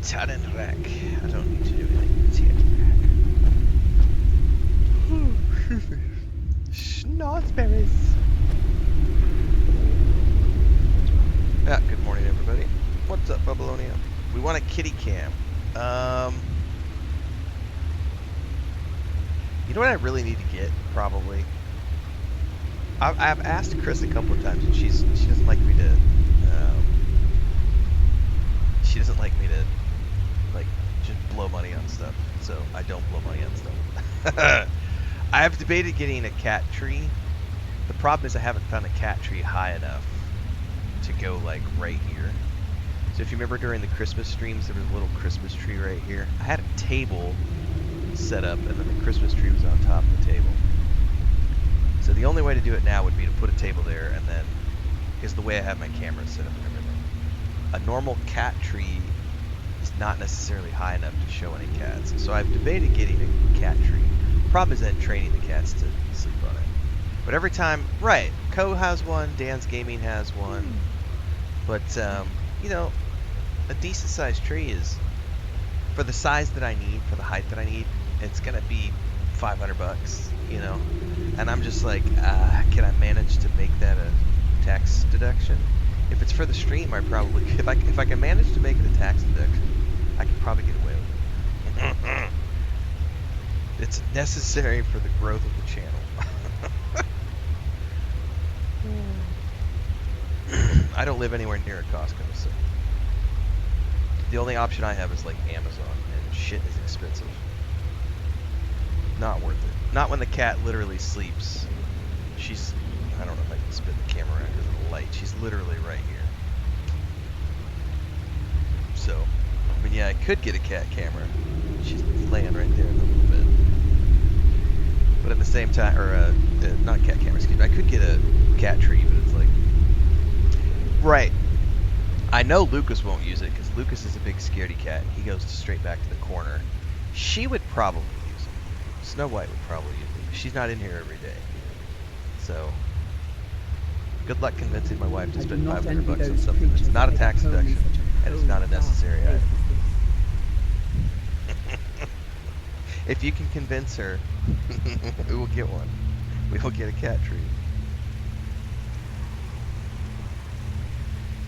Talent rack. I don't need to do anything. Talent rack. Schnozberries. Yeah, good morning, everybody. What's up, Babylonia? We want a kitty cam. You know what I really need to get? Probably. I've asked Chris a couple of times, and she doesn't like me to. She doesn't like me to. Like, just blow money on stuff, so I don't blow money on stuff. I have debated getting a cat tree. The problem is I haven't found a cat tree high enough to go like right here. So if you remember during the Christmas streams, there was a little Christmas tree right here. I had a table set up, and then the Christmas tree was on top of the table. So the only way to do it now would be to put a table there, and then, because the way I have my camera set up and everything, a normal cat tree is not necessarily high enough to show any cats. So I've debated getting a cat tree. Problem is then training the cats to sleep on it. But every time, right, Co has one, Dan's Gaming has one, but you know, a decent sized tree is, for the size that I need, for the height that I need, it's gonna be $500, you know. And I'm just like, can I manage to make that a tax deduction? If it's for the stream, I probably, if I can manage to make it a tax deduction, I could probably get away with it. It's necessary for the growth of the channel. I don't live anywhere near a Costco, so the only option I have is like Amazon, and shit is expensive. Not worth it. Not when the cat literally sleeps. She's, I don't know if I can spin the camera around because of the light. She's literally right here. So, I mean, yeah, I could get a cat camera. She's laying right there in the little bed. But at the same time, or not cat camera, excuse me, I could get a cat tree, but it's like, right. I know Lucas won't use it because Lucas is a big scaredy cat. He goes straight back to the corner. She would probably use it. Snow White would probably use it. She's not in here every day. So, good luck convincing my wife to spend $500 on something that's not a tax deduction and it's not a necessary item. If you can convince her, we will get one. We will get a cat treat.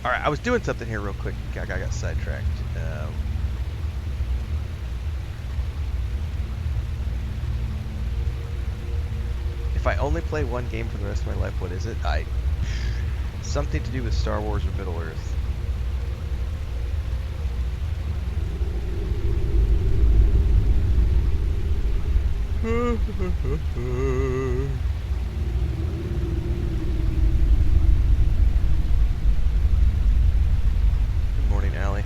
Alright, I was doing something here real quick. I got sidetracked. If I only play one game for the rest of my life, what is it? Something to do with Star Wars or Middle Earth. Good morning, Allie.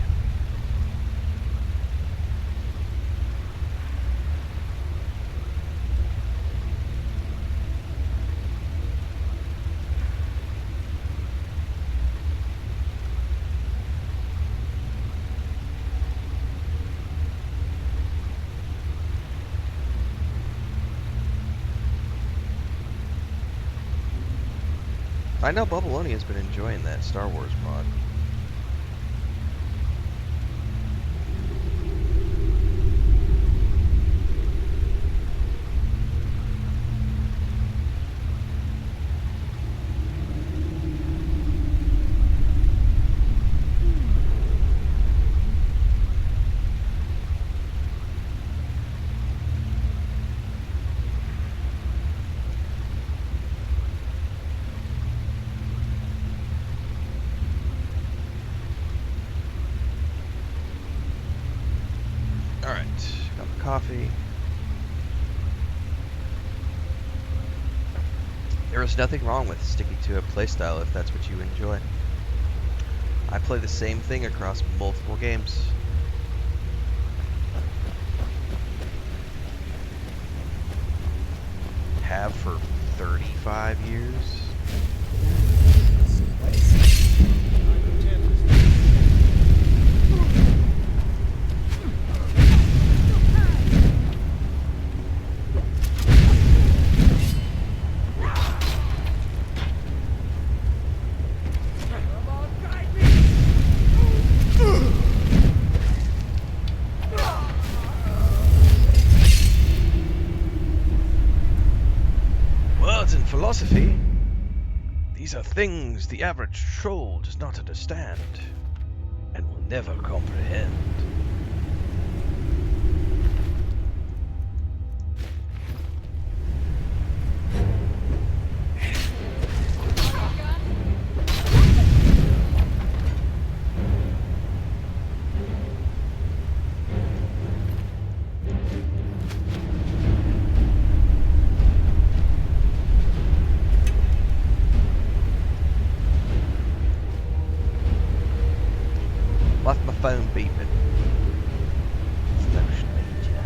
I know Bubbalonia's been enjoying that Star Wars mod. Alright, got my coffee. There is nothing wrong with sticking to a playstyle if that's what you enjoy. I play the same thing across multiple games. Have for 35 years. Words in philosophy. These are things the average troll does not understand and will never comprehend. Left my phone beeping. Slow stranger.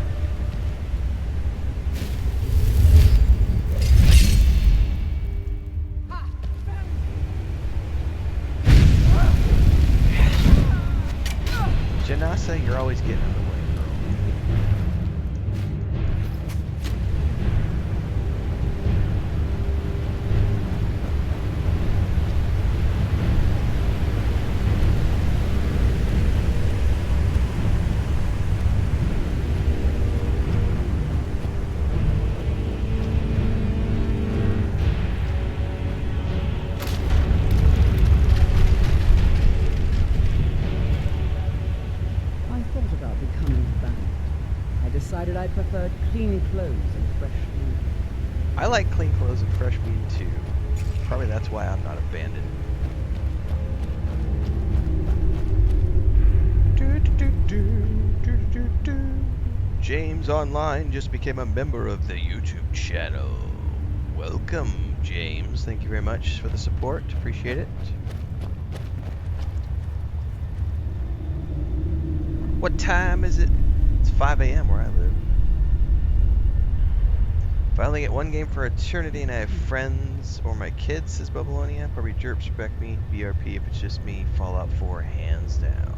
Janasa, you're always getting in the way, girl. I thought about becoming a bandit. I decided I preferred clean clothes and fresh meat. I like clean clothes and fresh meat too. Probably that's why I'm not a bandit. James Online just became a member of the YouTube channel. Welcome, James. Thank you very much for the support. Appreciate it. What time is it? It's 5 a.m. where I live. If I only get one game for eternity and I have friends or my kids, says Bubalonia, probably Jerps respect me. BRP if it's just me. Fallout 4 hands down.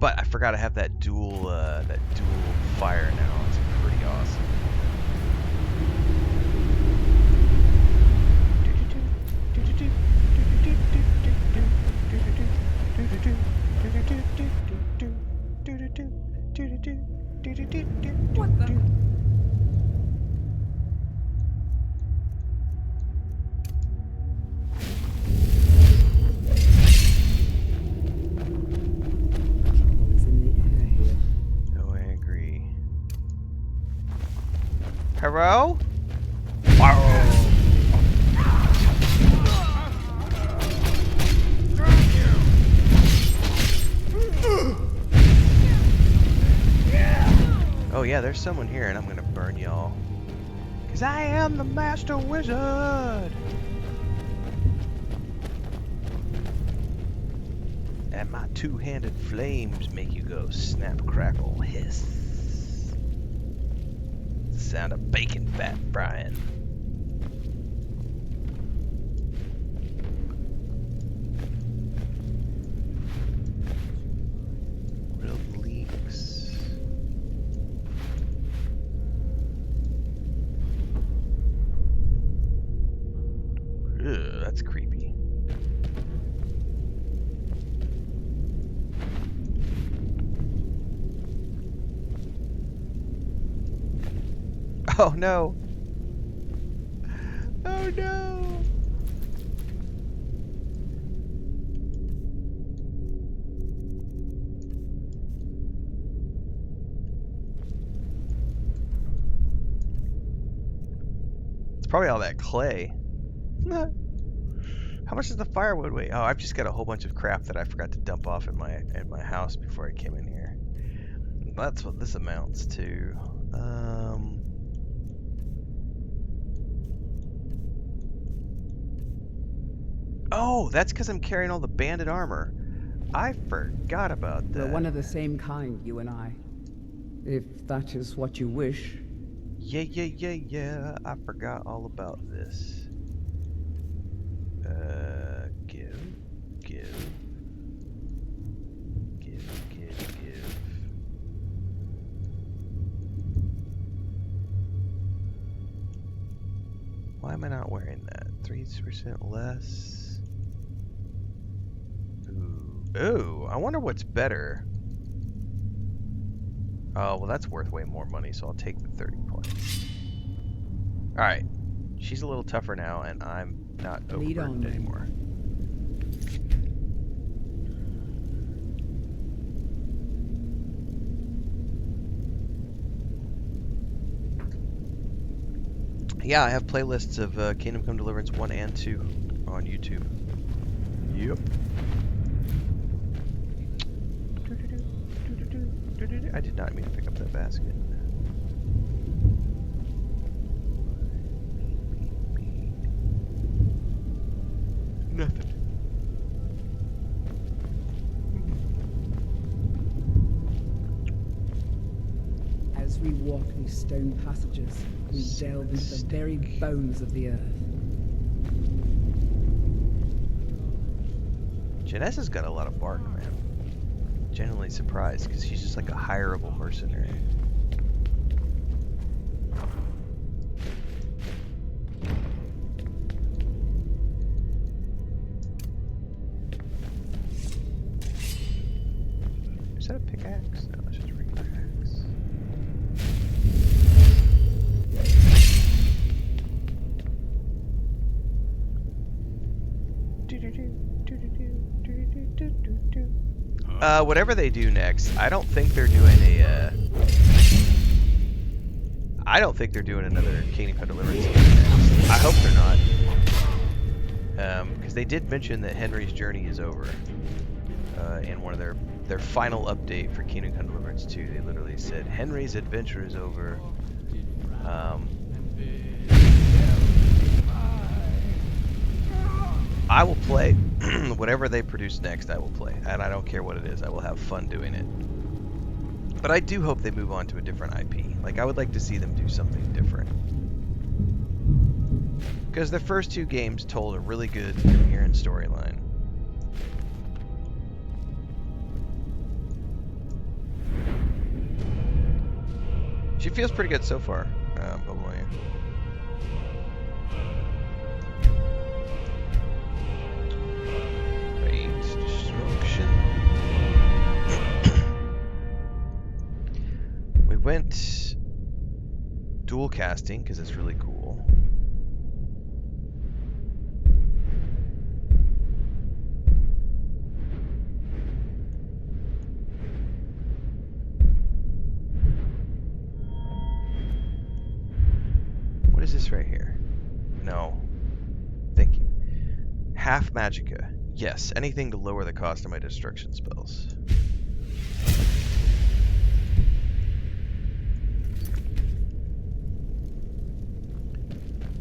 But I forgot to have that dual fire now. It's pretty awesome. What the? Oh, I agree. Hello? Oh yeah, there's someone here and I'm gonna burn y'all. Cause I am the master wizard! And my two-handed flames make you go snap, crackle, hiss. The sound of bacon fat frying. Real leaks. Ugh, that's creepy. Oh no! Oh no! It's probably all that clay. How much does the firewood weigh? Oh, I've just got a whole bunch of crap that I forgot to dump off in my house before I came in here. That's what this amounts to. Oh, that's because I'm carrying all the bandit armor. I forgot about that. We're one of the same kind, you and I. If that is what you wish. Yeah. I forgot all about this. Give. Why am I not wearing that? 3% less. Ooh, I wonder what's better. Oh, well that's worth way more money, so I'll take the 30 points. Alright. She's a little tougher now, and I'm not overburdened anymore. Yeah, I have playlists of Kingdom Come Deliverance 1 and 2 on YouTube. Yep. I did not mean to pick up that basket. Nothing. As we walk these stone passages, we delve into the very bones of the earth. Janessa's got a lot of bark, man. Genuinely surprised, because she's just like a hireable mercenary. Is that a pickaxe? No, that's just a regular axe. Whatever they do next, I don't think they're doing a, I don't think they're doing another Kingdom Come Deliverance game next. I hope they're not. Because they did mention that Henry's journey is over. In one of their final update for Kingdom Come Deliverance 2, they literally said, Henry's adventure is over. I will play whatever they produce next. I will play, and I don't care what it is. I will have fun doing it. But I do hope they move on to a different IP. Like, I would like to see them do something different. Because the first two games told a really good, coherent storyline. She feels pretty good so far. Probably. Great destruction. We went dual casting because it's really cool. What is this right here? No. Thank you. Half magicka. Yes, anything to lower the cost of my destruction spells.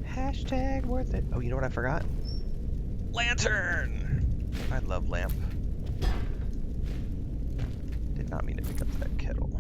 Hashtag worth it. Oh, you know what I forgot? Lantern! I love lamp. Did not mean to pick up that kettle.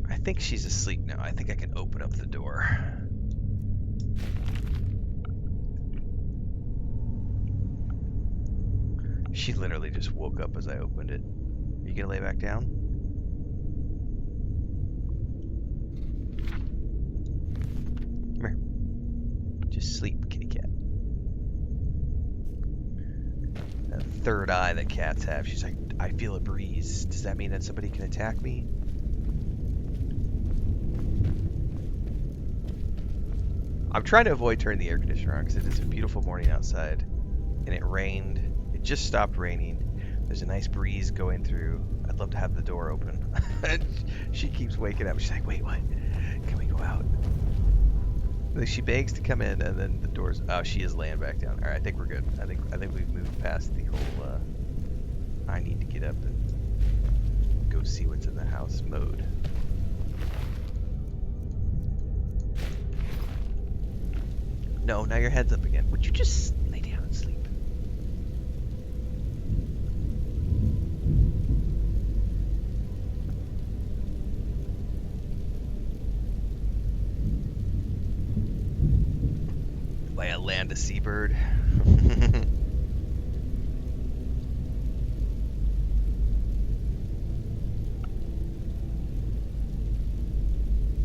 I think she's asleep now. I think I can open up the door. She literally just woke up as I opened it. You gonna lay back down? Come here. Just sleep, kitty cat. That third eye that cats have. She's like, I feel a breeze. Does that mean that somebody can attack me? I'm trying to avoid turning the air conditioner on because it is a beautiful morning outside. And it rained. It just stopped raining. There's a nice breeze going through. I'd love to have the door open. She keeps waking up. She's like, wait, what? Can we go out? Like she begs to come in, and then the doors. Oh, she is laying back down. All right, I think we're good. I think we've moved past the whole. I need to get up and go see what's in the house mode. No, now your head's up again. Would you just lay down and sleep? By a land a seabird.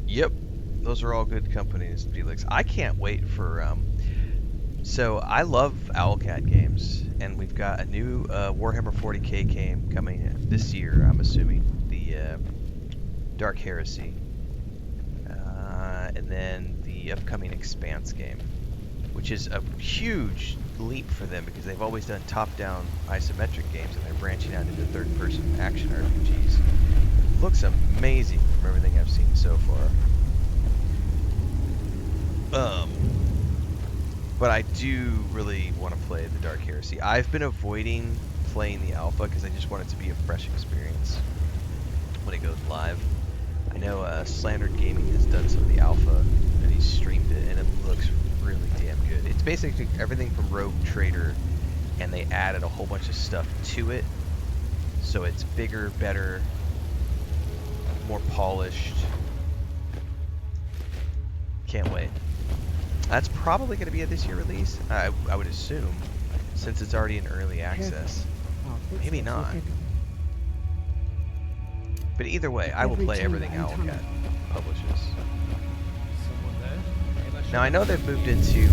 Yep. Those are all good companies, Felix. I can't wait for, so I love Owlcat games, and we've got a new Warhammer 40k game coming this year, I'm assuming, the Dark Heresy, and then the upcoming Expanse game, which is a huge leap for them because they've always done top-down isometric games, and they're branching out into third-person action RPGs. Looks amazing from everything I've seen so far. But I do really want to play the Dark Heresy. I've been avoiding playing the alpha because I just want it to be a fresh experience when it goes live. I know Slandered Gaming has done some of the alpha, and he's streamed it, and it looks really damn good. It's basically everything from Rogue Trader, and they added a whole bunch of stuff to it, so it's bigger, better, more polished. Can't wait. That's probably going to be a this year release, I would assume, since it's already in early access. Maybe not. But either way, I will play everything Owlcat publishes. Now I know they've moved into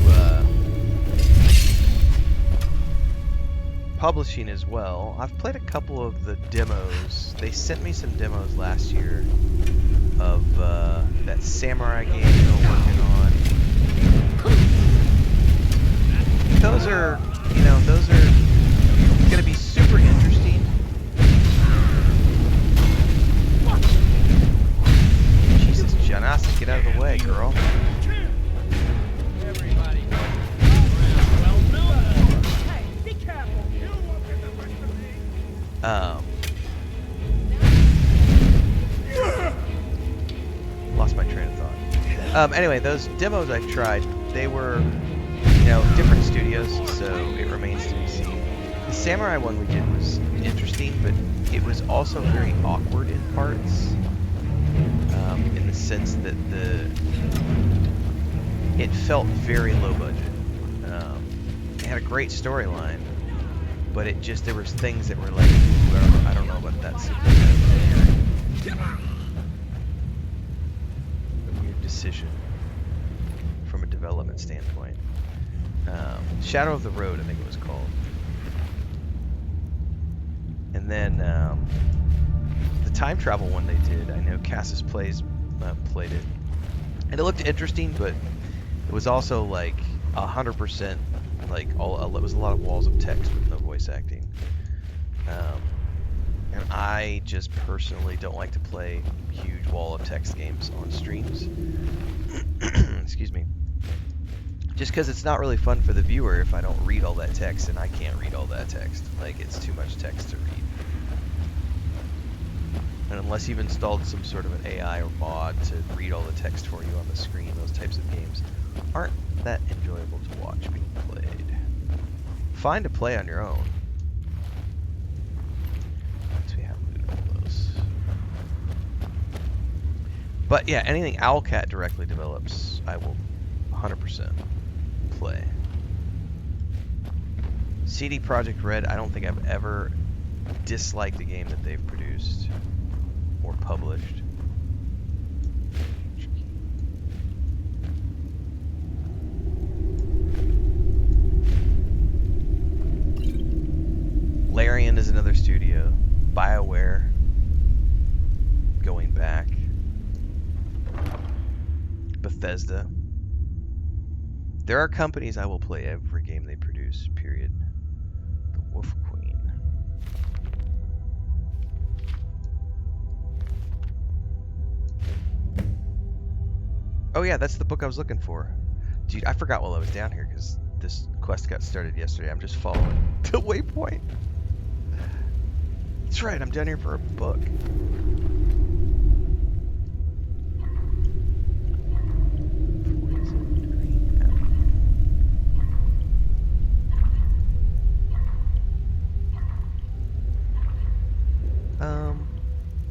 publishing as well. I've played a couple of the demos. They sent me some demos last year of that samurai game they were working on. Those are, those are going to be super interesting. Jesus, Janasa, get out of the way, girl. Lost my train of thought. Anyway, those demos I tried, they were, you know, different studios, so it remains to be seen. The Samurai one we did was interesting, but it was also very awkward in parts, in the sense that it felt very low budget. It had a great storyline, but there was things that were like, I don't know about that. A weird decision from a development standpoint. Shadow of the Road, I think it was called. And then the time travel one they did, I know Cassis played it, and it looked interesting, but it was also like 100% like it was a lot of walls of text with no voice acting. And I just personally don't like to play huge wall of text games on streams. Excuse me. Just because it's not really fun for the viewer if I don't read all that text, and I can't read all that text. Like, it's too much text to read. And unless you've installed some sort of an AI or mod to read all the text for you on the screen, those types of games aren't that enjoyable to watch being played. Fine to play on your own. Once we have looted all those. But yeah, anything Owlcat directly develops, I will 100% play. CD Projekt Red, I don't think I've ever disliked a game that they've produced or published. Larian is another studio. BioWare, going back. Bethesda. There are companies I will play every game they produce, period. The Wolf Queen. Oh yeah, that's the book I was looking for. Dude, I forgot while I was down here because this quest got started yesterday. I'm just following the waypoint. That's right, I'm down here for a book.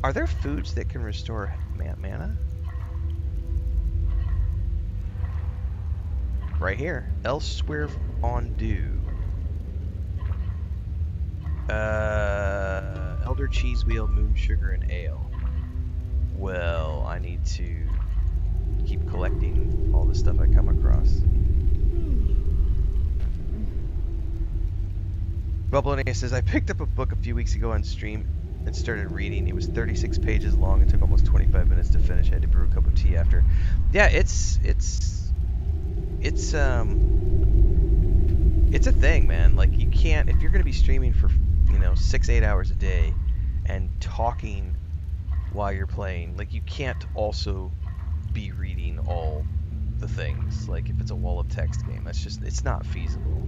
Are there foods that can restore mana? Right here. Elsewhere fondue. Elder cheese wheel, moon sugar, and ale. Well, I need to keep collecting all the stuff I come across. Bubblonia says, I picked up a book a few weeks ago on stream and started reading. It was 36 pages long and took almost 25 minutes to finish. I had to brew a cup of tea after. Yeah, it's a thing, man. Like, you can't, if you're going to be streaming for, 6-8 hours a day and talking while you're playing, like, you can't also be reading all the things. Like, if it's a wall of text game, that's just, it's not feasible.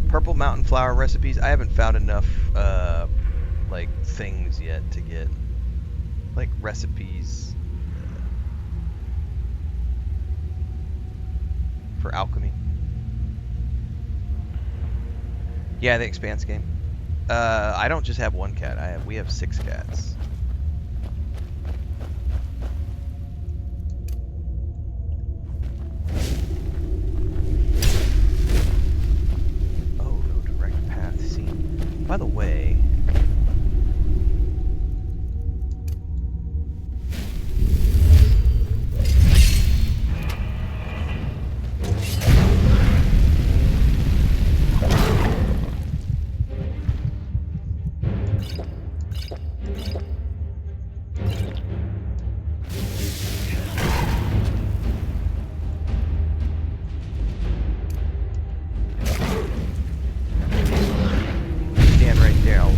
Purple mountain flower recipes. I haven't found enough like things yet to get like recipes for alchemy. Yeah, the Expanse game. I don't just have one cat. We have 6 cats. By the way, stand right there. I'll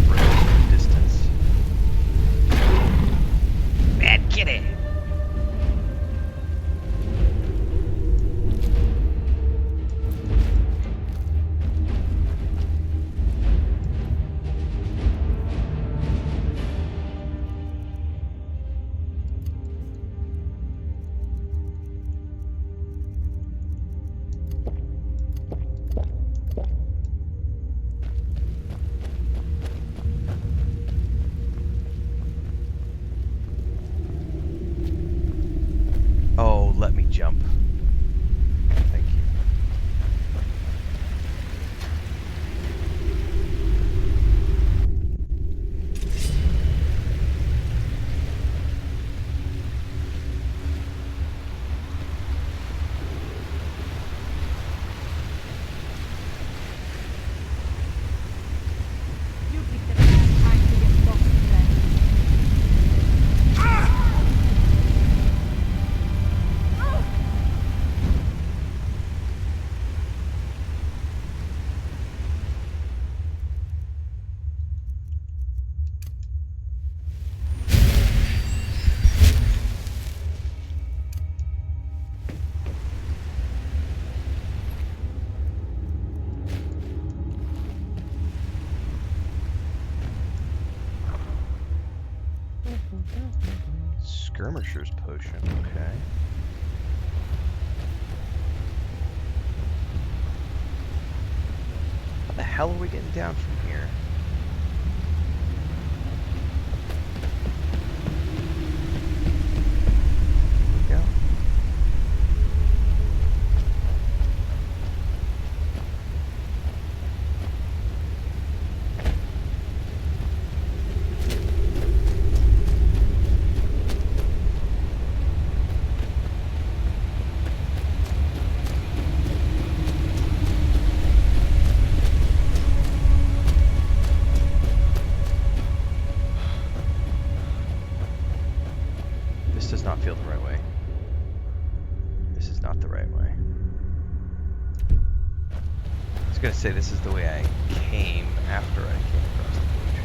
skirmisher's potion. Okay. How the hell are we getting down from here? Here we go. This does not feel the right way. This is not the right way. I was gonna say this is the way I came after I came across the bridge.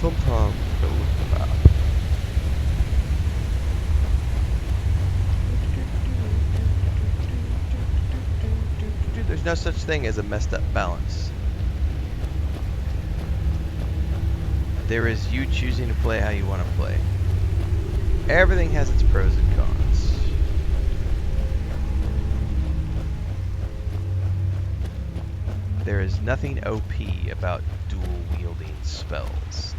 Sometimes go with the map. There's no such thing as a messed up balance. There is you choosing to play how you want to play. Everything has its pros and cons. There is nothing OP about dual wielding spells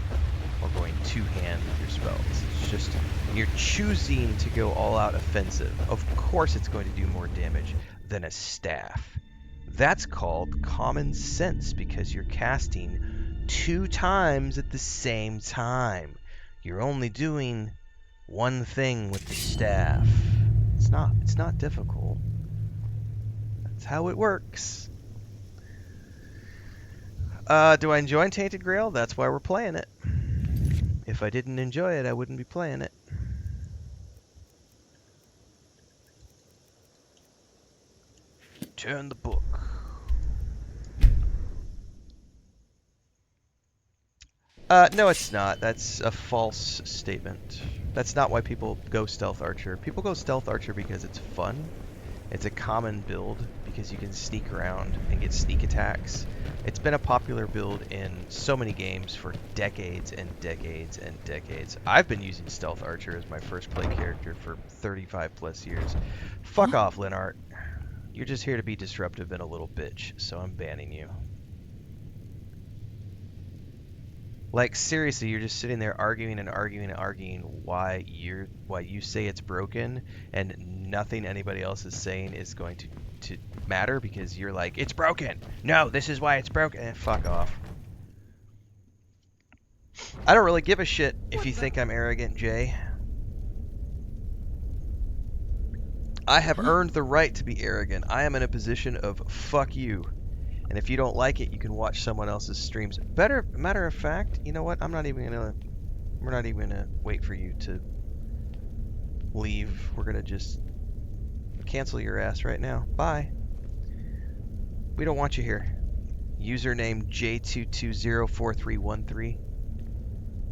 or going two-hand with your spells. It's just you're choosing to go all out offensive. Of course it's going to do more damage than a staff. That's called common sense because you're casting 2 times at the same time. You're only doing one thing with the staff. It's not difficult. That's how it works. Do I enjoy Tainted Grail? That's why we're playing it. If I didn't enjoy it, I wouldn't be playing it. Turn the book. No, it's not. That's a false statement. That's not why people go Stealth Archer. People go Stealth Archer because it's fun. It's a common build because you can sneak around and get sneak attacks. It's been a popular build in so many games for decades and decades and decades. I've been using Stealth Archer as my first play character for 35 plus years. Fuck off, Linart. You're just here to be disruptive and a little bitch, so I'm banning you. Like, seriously, you're just sitting there arguing and arguing and arguing why you say it's broken, and nothing anybody else is saying is going to matter because you're like, it's broken! No, this is why it's broken! And fuck off. I don't really give a shit if you think I'm arrogant, Jay. I have earned the right to be arrogant. I am in a position of fuck you. And if you don't like it, you can watch someone else's streams. Matter of fact, you know what? We're not even gonna wait for you to leave. We're gonna just cancel your ass right now. Bye. We don't want you here. Username J2204313.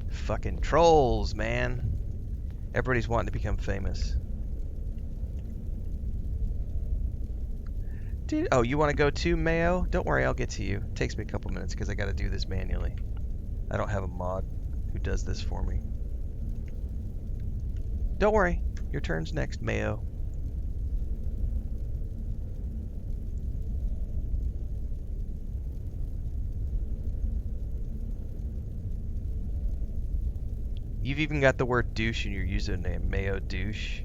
Fucking trolls, man. Everybody's wanting to become famous. Oh, you want to go too, Mayo? Don't worry, I'll get to you. It takes me a couple minutes because I got to do this manually. I don't have a mod who does this for me. Don't worry, your turn's next, Mayo. You've even got the word douche in your username, Mayo douche.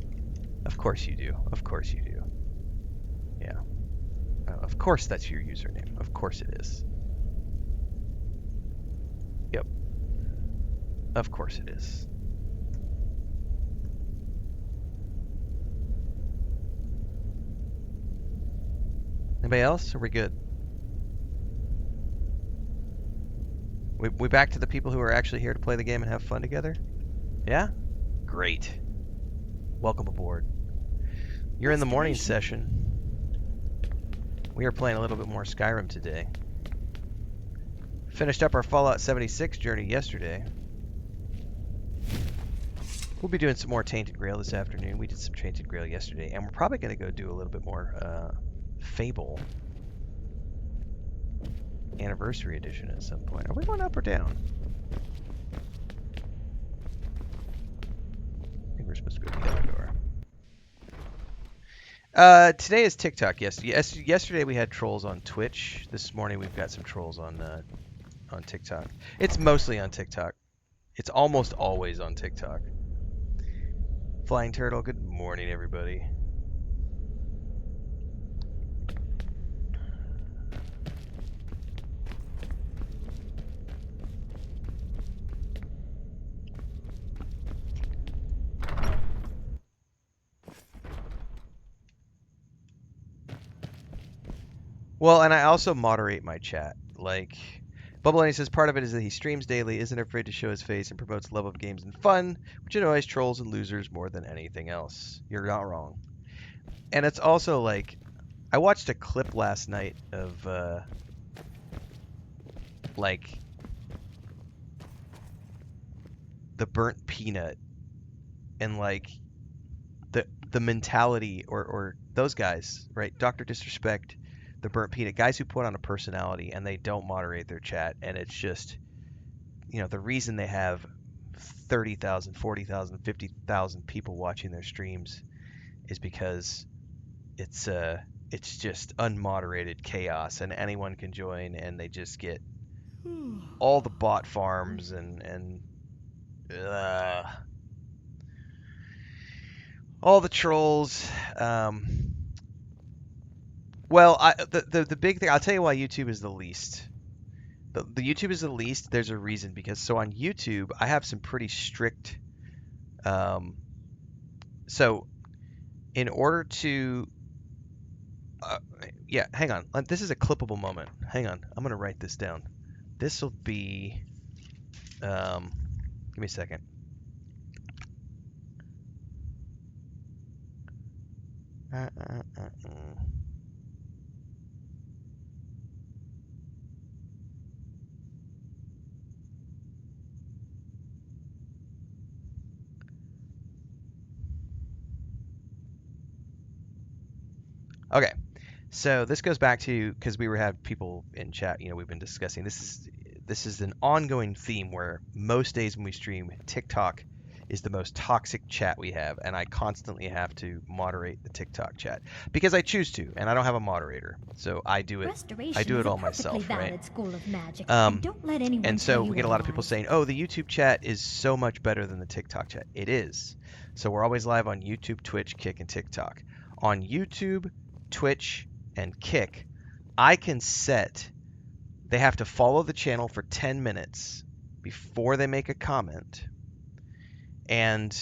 Of course you do. Of course you do. Yeah. Of course that's your username. Of course it is. Yep. Of course it is. Anybody else? Are we good? We back to the people who are actually here to play the game and have fun together? Yeah? Great. Welcome aboard. You're in the morning session. We are playing a little bit more Skyrim today. Finished up our Fallout 76 journey yesterday. We'll be doing some more Tainted Grail this afternoon. We did some Tainted Grail yesterday, and we're probably going to go do a little bit more Fable Anniversary Edition at some point. Are we going up or down? we're supposed to go to the other door. Today is TikTok. Yes. Yesterday we had trolls on Twitch. This morning we've got some trolls on TikTok. It's mostly on TikTok. It's almost always on TikTok. Flying Turtle, good morning, everybody. Well, and I also moderate my chat. Like, Bubble says part of it is that he streams daily, isn't afraid to show his face, and promotes love of games and fun, which annoys trolls and losers more than anything else. You're not wrong. And it's also like, I watched a clip last night of, like, the burnt peanut, and like, the mentality, or those guys, right? Dr. Disrespect, the burnt peanut, guys who put on a personality and they don't moderate their chat, and it's just, you know, the reason they have 30,000, 40,000, 50,000 people watching their streams is because it's just unmoderated chaos, and anyone can join, and they just get all the bot farms and all the trolls. Well, the big thing, I'll tell you why YouTube is the least. The YouTube is the least. There's a reason, because so on YouTube I have some pretty strict. So in order to, yeah, hang on. This is a clippable moment. Hang on, I'm gonna write this down. This will be. Give me a second. Okay, so this goes back to, because we had people in chat, you know, we've been discussing, this is an ongoing theme where most days when we stream, TikTok is the most toxic chat we have, and I constantly have to moderate the TikTok chat because I choose to, and I don't have a moderator, so I do it. I do it all myself, right? School of magic, and don't let anyone and so tell we get a lot of you people saying, "Oh, the YouTube chat is so much better than the TikTok chat." It is. So we're always live on YouTube, Twitch, Kick, and TikTok. On YouTube, Twitch, and Kick, I can set. They have to follow the channel for 10 minutes before they make a comment. And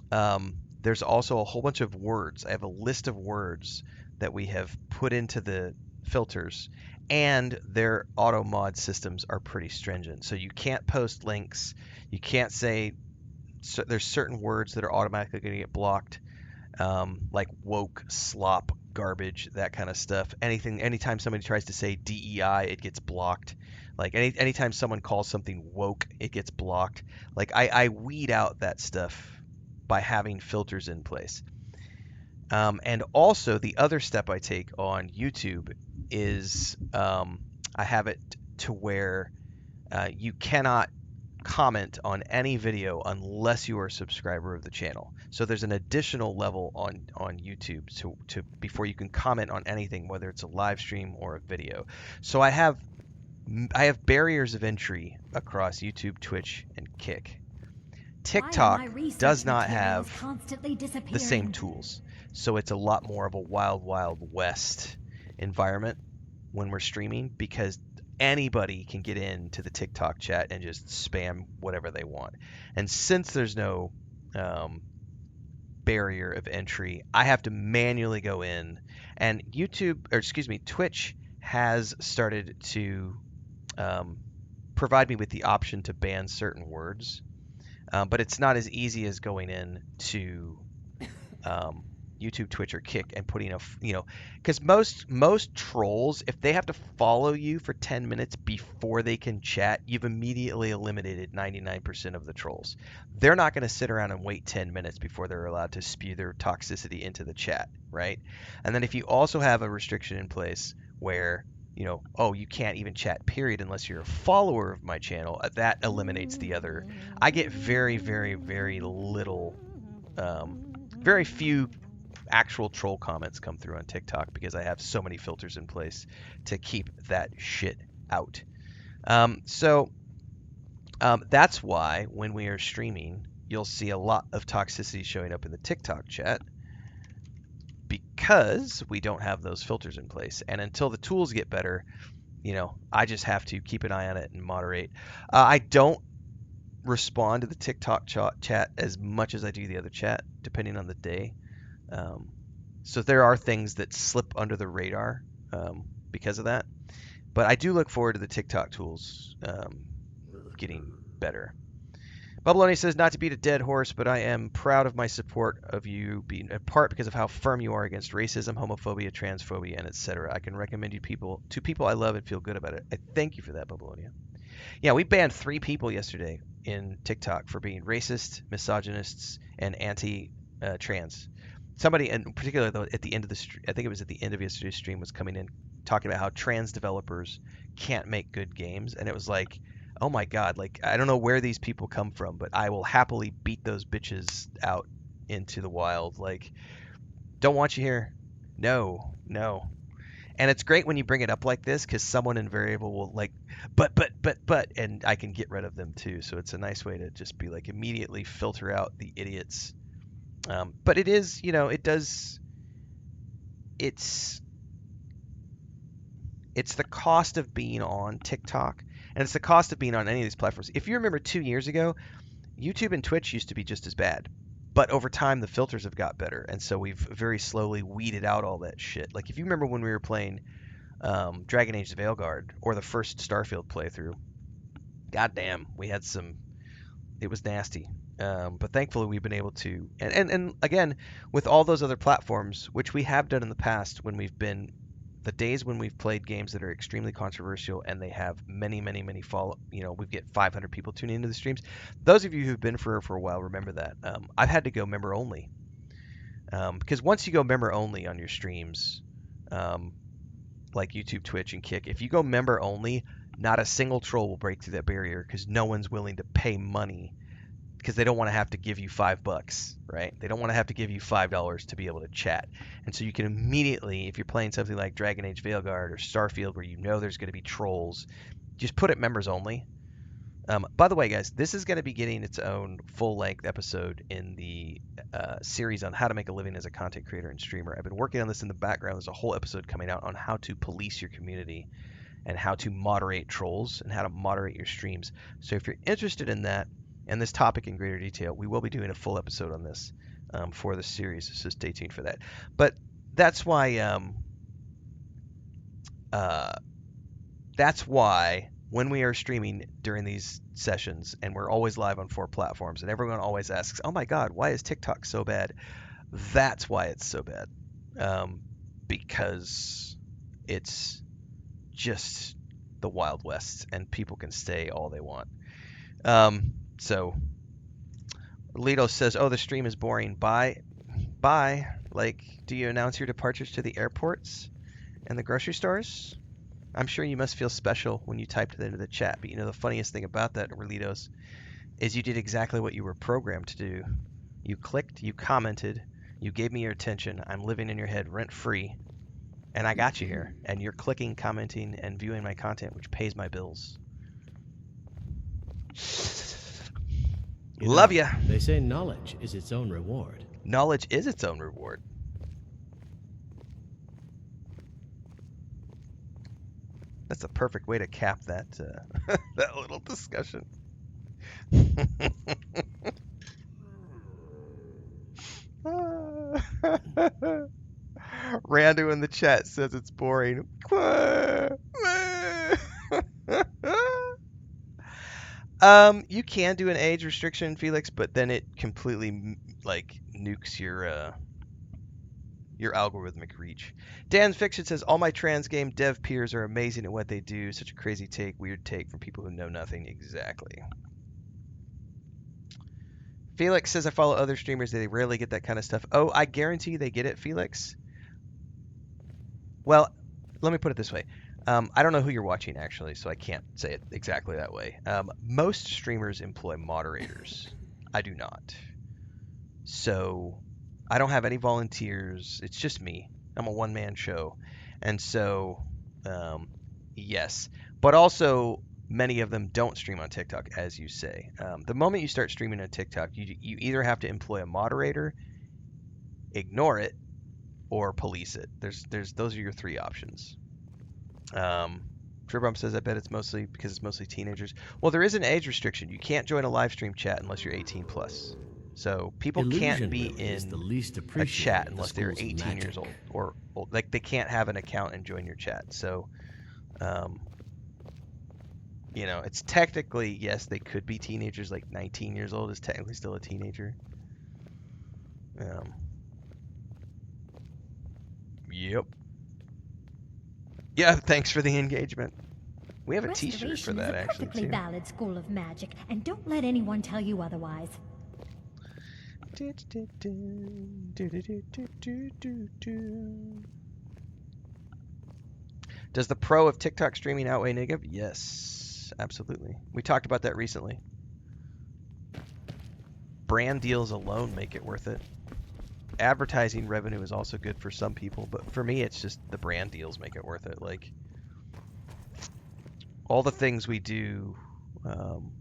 there's also a whole bunch of words. I have a list of words that we have put into the filters, and their auto mod systems are pretty stringent. So you can't post links. You can't say, so there's certain words that are automatically going to get blocked, like woke, slop, garbage, that kind of stuff. Anytime somebody tries to say DEI, it gets blocked. Like anytime someone calls something woke, it gets blocked. Like I weed out that stuff by having filters in place. And also the other step I take on YouTube is I have it to where you cannot comment on any video unless you are a subscriber of the channel. So there's an additional level on YouTube to before you can comment on anything, whether it's a live stream or a video. So I have barriers of entry across YouTube, Twitch, and Kick. TikTok does not have the same tools, so it's a lot more of a wild, wild west environment when we're streaming, because anybody can get into the TikTok chat and just spam whatever they want. And since there's no barrier of entry, I have to manually go in, and Twitch has started to provide me with the option to ban certain words, but it's not as easy as going in to YouTube, Twitch, or Kick and putting because most trolls, if they have to follow you for 10 minutes before they can chat, you've immediately eliminated 99% of the trolls. They're not going to sit around and wait 10 minutes before they're allowed to spew their toxicity into the chat, right? And then if you also have a restriction in place where you know, oh, you can't even chat period unless you're a follower of my channel. That eliminates the other. I get very, very, very little, very few actual troll comments come through on TikTok because I have so many filters in place to keep that shit out. That's why when we are streaming, you'll see a lot of toxicity showing up in the TikTok chat because we don't have those filters in place. And until the tools get better, you know, I just have to keep an eye on it and moderate. I don't respond to the TikTok chat as much as I do the other chat, depending on the day. So there are things that slip under the radar because of that. But I do look forward to the TikTok tools getting better. Bubbaloni says, not to beat a dead horse, but I am proud of my support of you, being in part because of how firm you are against racism, homophobia, transphobia, and etc. I can recommend you to people I love and feel good about it. I thank you for that, Bubbaloni. Yeah, we banned 3 people yesterday in TikTok for being racist, misogynists, and anti-trans. Somebody, in particular, though, at the end of the I think it was at the end of yesterday's stream, was coming in talking about how trans developers can't make good games, and it was like, oh my god, like, I don't know where these people come from, but I will happily beat those bitches out into the wild. Like, don't want you here. No. And it's great when you bring it up like this because someone in variable will like, but, and I can get rid of them too. So it's a nice way to just be like immediately filter out the idiots. But it is, you know, it's the cost of being on TikTok, and it's the cost of being on any of these platforms. If you remember 2 years ago, YouTube and Twitch used to be just as bad. But over time, the filters have got better, and so we've very slowly weeded out all that shit. Like, if you remember when we were playing Dragon Age the Veilguard, or the first Starfield playthrough, goddamn, we had some... It was nasty. But thankfully, we've been able to... And again, with all those other platforms, which we have done in the past when we've been... The days when we've played games that are extremely controversial and they have many follow, you know, we get 500 people tuning into the streams. Those of you who've been for a while remember that. I've had to go member only because once you go member only on your streams, like YouTube, Twitch, and Kick, if you go member only, not a single troll will break through that barrier because no one's willing to pay money because they don't want to have to give you $5, right? They don't want to have to give you $5 to be able to chat. And so you can immediately, if you're playing something like Dragon Age Veilguard or Starfield where you know there's going to be trolls, just put it members only. By the way, guys, this is going to be getting its own full-length episode in the series on how to make a living as a content creator and streamer. I've been working on this in the background. There's a whole episode coming out on how to police your community and how to moderate trolls and how to moderate your streams. So if you're interested in that, and this topic in greater detail, we will be doing a full episode on this for the series, so stay tuned for that. But that's why when we are streaming during these sessions, and we're always live on 4 platforms, and everyone always asks, oh my god, why is TikTok so bad? That's why it's so bad. Because it's just the Wild West, and people can stay all they want. So, Lito says, oh, the stream is boring. Bye. Like, do you announce your departures to the airports and the grocery stores? I'm sure you must feel special when you typed it into the chat. But you know, the funniest thing about that, Relitos, is you did exactly what you were programmed to do. You clicked, you commented, you gave me your attention. I'm living in your head rent-free. And I got you here. And you're clicking, commenting, and viewing my content, which pays my bills. Love ya. They say knowledge is its own reward. Knowledge is its own reward. That's a perfect way to cap that that little discussion. Randu in the chat says it's boring. You can do an age restriction, Felix, but then it completely like nukes your algorithmic reach. Dan Fiction says all my trans game dev peers are amazing at what they do. Such a crazy take, weird take from people who know nothing. Exactly. Felix says I follow other streamers. They rarely get that kind of stuff. Oh, I guarantee they get it, Felix. Well, let me put it this way. I don't know who you're watching actually, so I can't say it exactly that way. Most streamers employ moderators. I do not. So I don't have any volunteers. It's just me. I'm a one-man show. And so, yes. But also, many of them don't stream on TikTok, as you say. The moment you start streaming on TikTok, you either have to employ a moderator, ignore it, or police it. Those are your three options. Tribum says, I bet it's mostly because it's mostly teenagers. Well, there is an age restriction. You can't join a live stream chat unless you're 18 plus. So people can't be in a chat unless they're 18 years old, or like they can't have an account and join your chat. So, you know, it's technically, yes, they could be teenagers. Like 19 years old is technically still a teenager. Yep. Yeah, thanks for the engagement. We have a t-shirt for that, actually, too. Restoration is a perfectly valid school of magic, and don't let anyone tell you otherwise. Does the pro of TikTok streaming outweigh negative? Yes, absolutely. We talked about that recently. Brand deals alone make it worth it. Advertising revenue is also good for some people, but for me, it's just the brand deals make it worth it. Like, all the things we do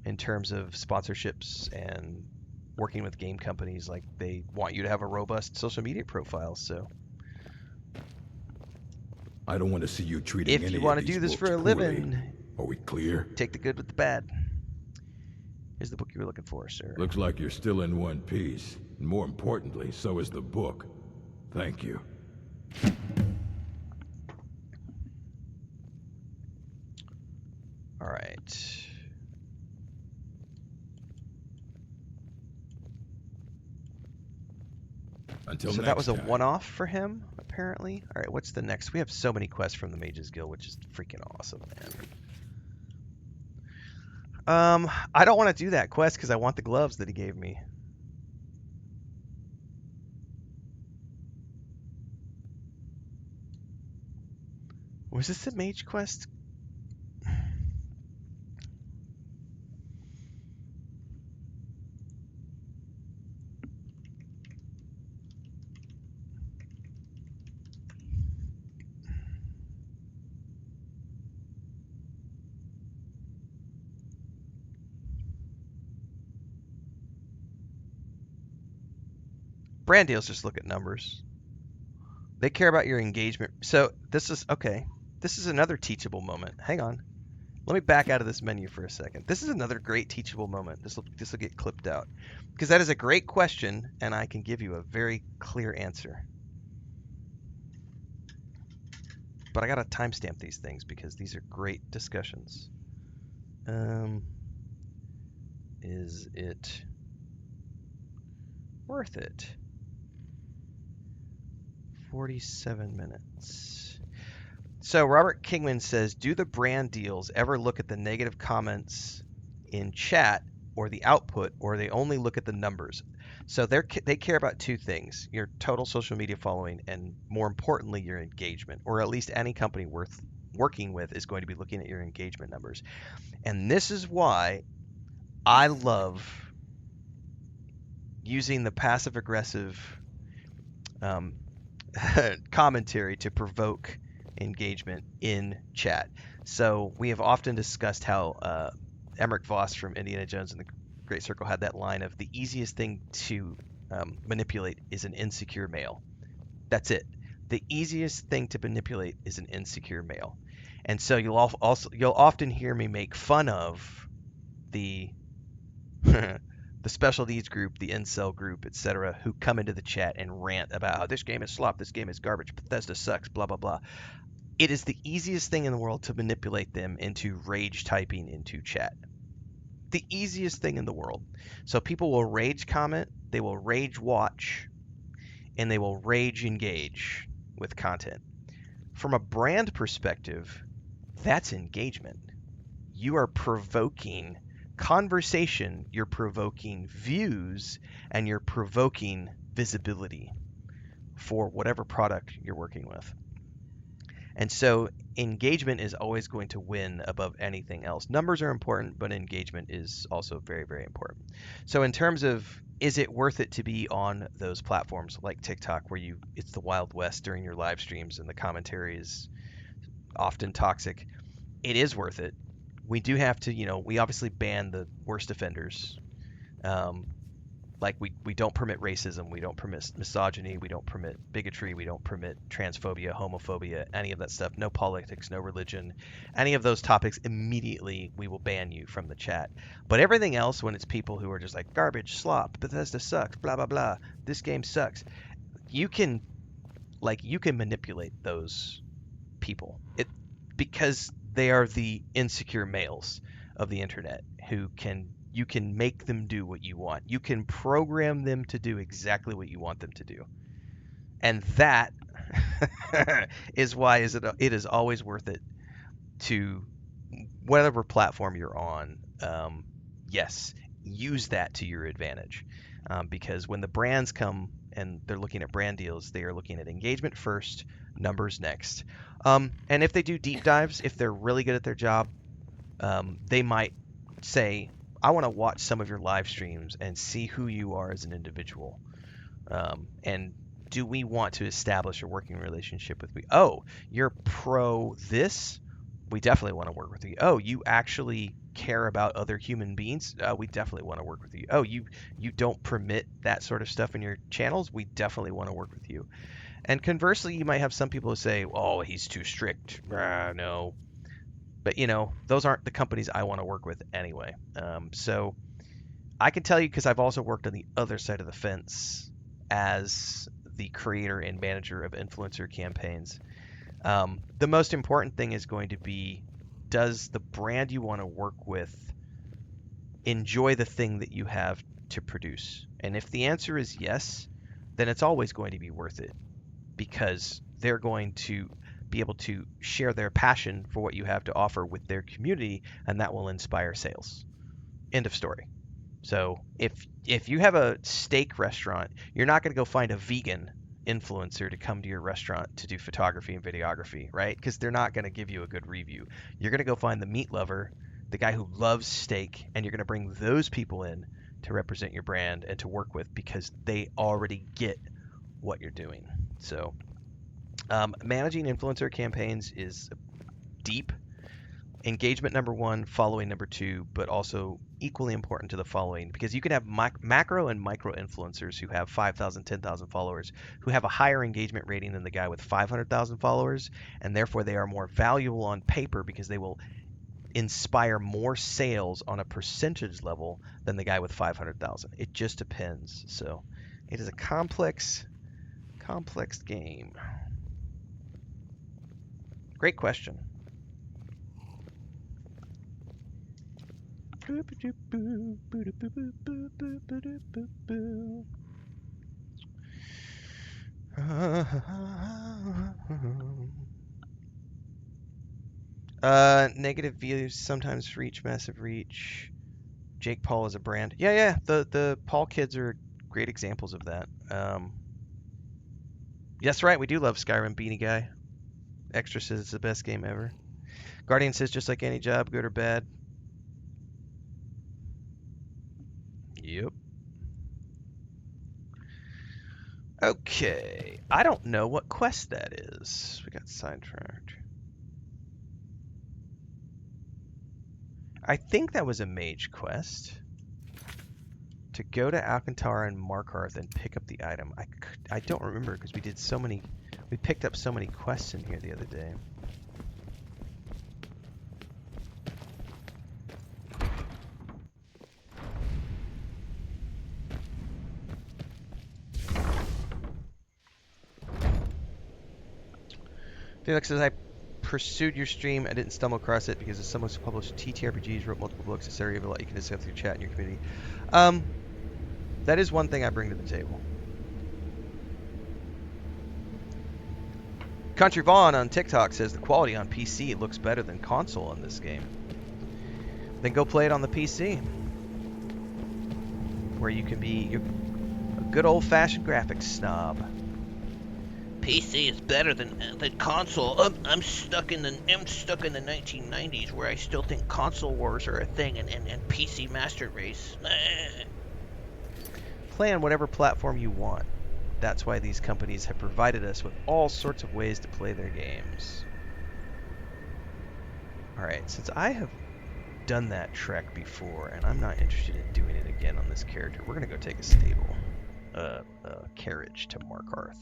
in terms of sponsorships and working with game companies, like they want you to have a robust social media profile. So I don't want to see you treating if you want to do this for a living, are we clear? Take the good with the bad. Here's the book you were looking for, sir. Looks like you're still in one piece. And more importantly, so is the book. Thank you. All right. Until so next that was a time. one-off for him, apparently. All right, what's the next? We have so many quests from the Mages Guild, which is freaking awesome, man. I don't want to do that quest because I want the gloves that he gave me. Was this a mage quest? Brand deals just look at numbers. They care about your engagement. So this is, okay, this is another teachable moment. Hang on. Let me back out of this menu for a second. This is another great teachable moment. This will get clipped out. Because that is a great question, and I can give you a very clear answer. But I gotta timestamp these things because these are great discussions. Is it worth it? 47 minutes. So Robert Kingman says, do the brand deals ever look at the negative comments in chat or the output, or they only look at the numbers? So they care about two things: your total social media following, and more importantly, your engagement, or at least any company worth working with is going to be looking at your engagement numbers. And this is why I love using the passive-aggressive commentary to provoke engagement in chat. So we have often discussed how Emmerich Voss from Indiana Jones and the Great Circle had that line of the easiest thing to manipulate is an insecure male. That's it. The easiest thing to manipulate is an insecure male. And so you'll often hear me make fun of the the special needs group, the incel group, etc., who come into the chat and rant about how this game is slop, this game is garbage, Bethesda sucks, blah, blah, blah. It is the easiest thing in the world to manipulate them into rage typing into chat. The easiest thing in the world. So people will rage comment, they will rage watch, and they will rage engage with content. From a brand perspective, that's engagement. You are provoking conversation, you're provoking views, and you're provoking visibility for whatever product you're working with. And so engagement is always going to win above anything else. Numbers are important, but engagement is also very, very important. So in terms of, is it worth it to be on those platforms like TikTok, where it's the Wild West during your live streams and the commentary is often toxic? It is worth it. We do have to, we obviously ban the worst offenders. Like we don't permit racism, we don't permit misogyny, we don't permit bigotry, we don't permit transphobia, homophobia, any of that stuff. No politics, no religion, any of those topics. Immediately we will ban you from the chat. But everything else, when it's people who are just like garbage, slop, Bethesda sucks, blah blah blah, this game sucks, you can manipulate those people because they are the insecure males of the internet who you can make them do what you want. You can program them to do exactly what you want them to do. And that is why it is always worth it to, whatever platform you're on, yes, use that to your advantage. Because when the brands come and they're looking at brand deals, they are looking at engagement first, numbers next. And if they do deep dives, if they're really good at their job, they might say, I want to watch some of your live streams and see who you are as an individual. And do we want to establish a working relationship with you? Oh, you're pro this? We definitely want to work with you. Oh, you actually care about other human beings? We definitely want to work with you. Oh, you don't permit that sort of stuff in your channels? We definitely want to work with you. And conversely, you might have some people who say, oh, he's too strict. No. But, those aren't the companies I want to work with anyway. So I can tell you, because I've also worked on the other side of the fence as the creator and manager of influencer campaigns. The most important thing is going to be, does the brand you want to work with enjoy the thing that you have to produce? And if the answer is yes, then it's always going to be worth it, because they're going to be able to share their passion for what you have to offer with their community, and that will inspire sales. End of story. So if you have a steak restaurant, you're not going to go find a vegan influencer to come to your restaurant to do photography and videography, right? Because they're not going to give you a good review. You're going to go find the meat lover, the guy who loves steak, and you're going to bring those people in to represent your brand and to work with, because they already get what you're doing. So managing influencer campaigns is deep. Engagement number one, following number two, but also equally important to the following, because you can have macro and micro influencers who have 5,000, 10,000 followers, who have a higher engagement rating than the guy with 500,000 followers, and therefore they are more valuable on paper because they will inspire more sales on a percentage level than the guy with 500,000. It just depends. So it is a complex game. Great question. Negative views sometimes reach massive reach. Jake Paul is a brand. Yeah. The Paul kids are great examples of that. That's right. We do love Skyrim, Beanie Guy. Extra says it's the best game ever. Guardian says just like any job, good or bad. Yep. Okay. I don't know what quest that is. We got sidetracked. I think that was a mage quest. To go to Alcantara and Markarth and pick up the item. I don't remember, because we picked up so many quests in here the other day. Felix says, I pursued your stream. I didn't stumble across it because someone who published TTRPGs, wrote multiple books, etc. You have a lot you can discuss through chat in your community. That is one thing I bring to the table. Country Vaughn on TikTok says the quality on PC looks better than console in this game. Then go play it on the PC, where you can be a good old-fashioned graphics snob. PC is better than console. I'm stuck in the 1990s where I still think console wars are a thing and PC master race. Play on whatever platform you want. That's why these companies have provided us with all sorts of ways to play their games. Alright, since I have done that trek before, and I'm not interested in doing it again on this character, we're going to go take a carriage to Markarth.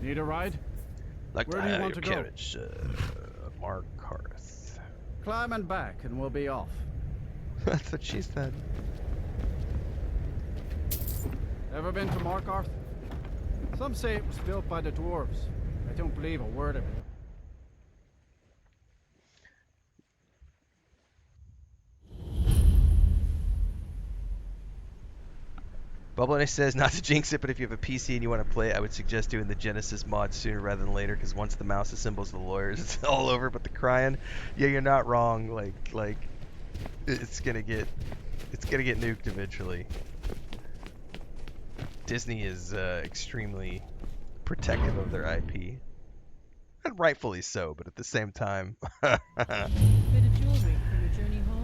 Need a ride? Like Where do you want to go? Carriage, Markarth. Climb and back, and we'll be off. That's what she said. Ever been to Markarth? Some say it was built by the dwarves. I don't believe a word of it. Bubbleneck says, not to jinx it, but if you have a PC and you want to play it, I would suggest doing the Genesis mod sooner rather than later, because once the mouse assembles the lawyers, it's all over. But the crying, yeah, you're not wrong. Like, it's gonna get nuked eventually. Disney is extremely protective of their IP, and rightfully so. But at the same time,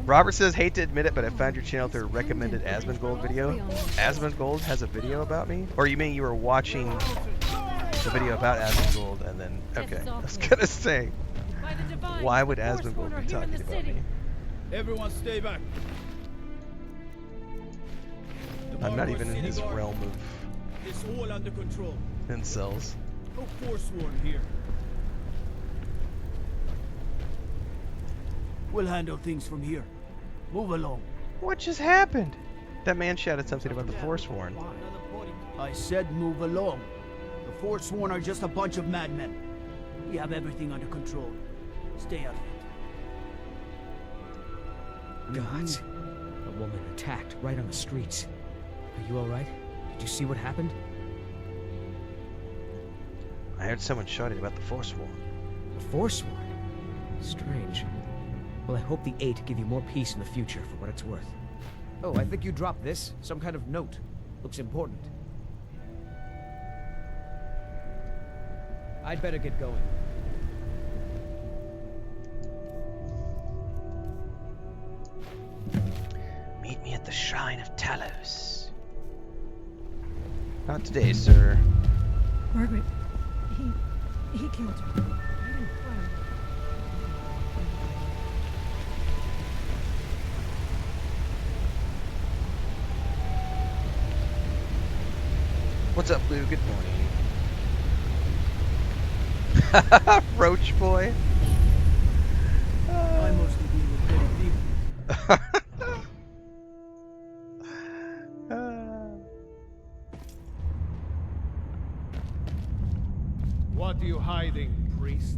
Robert says, hate to admit it, but I found your channel through a recommended Asmongold video. Asmongold has a video about me? Or you mean you were watching the video about Asmongold and then... Okay, I was gonna say, why would Asmongold be talking about me? Everyone stay back. I'm not even in his realm of It's all under control. incels. No Forsworn here. We'll handle things from here. Move along. What just happened? That man shouted something about the Forsworn. I said move along. The Forsworn are just a bunch of madmen. We have everything under control. Stay out of it. Gods. A woman attacked right on the streets. Are you alright? Did you see what happened? I heard someone shouting about the Forsworn. The Forsworn? Strange. Well, I hope the Eight give you more peace in the future for what it's worth. Oh, I think you dropped this. Some kind of note. Looks important. I'd better get going. Meet me at the Shrine of Talos. Not today, sir. Margaret, he killed her. Right in front of me. What's up, Lou? Good morning. Roach boy. I mostly deal with petty people. What are you hiding, priest?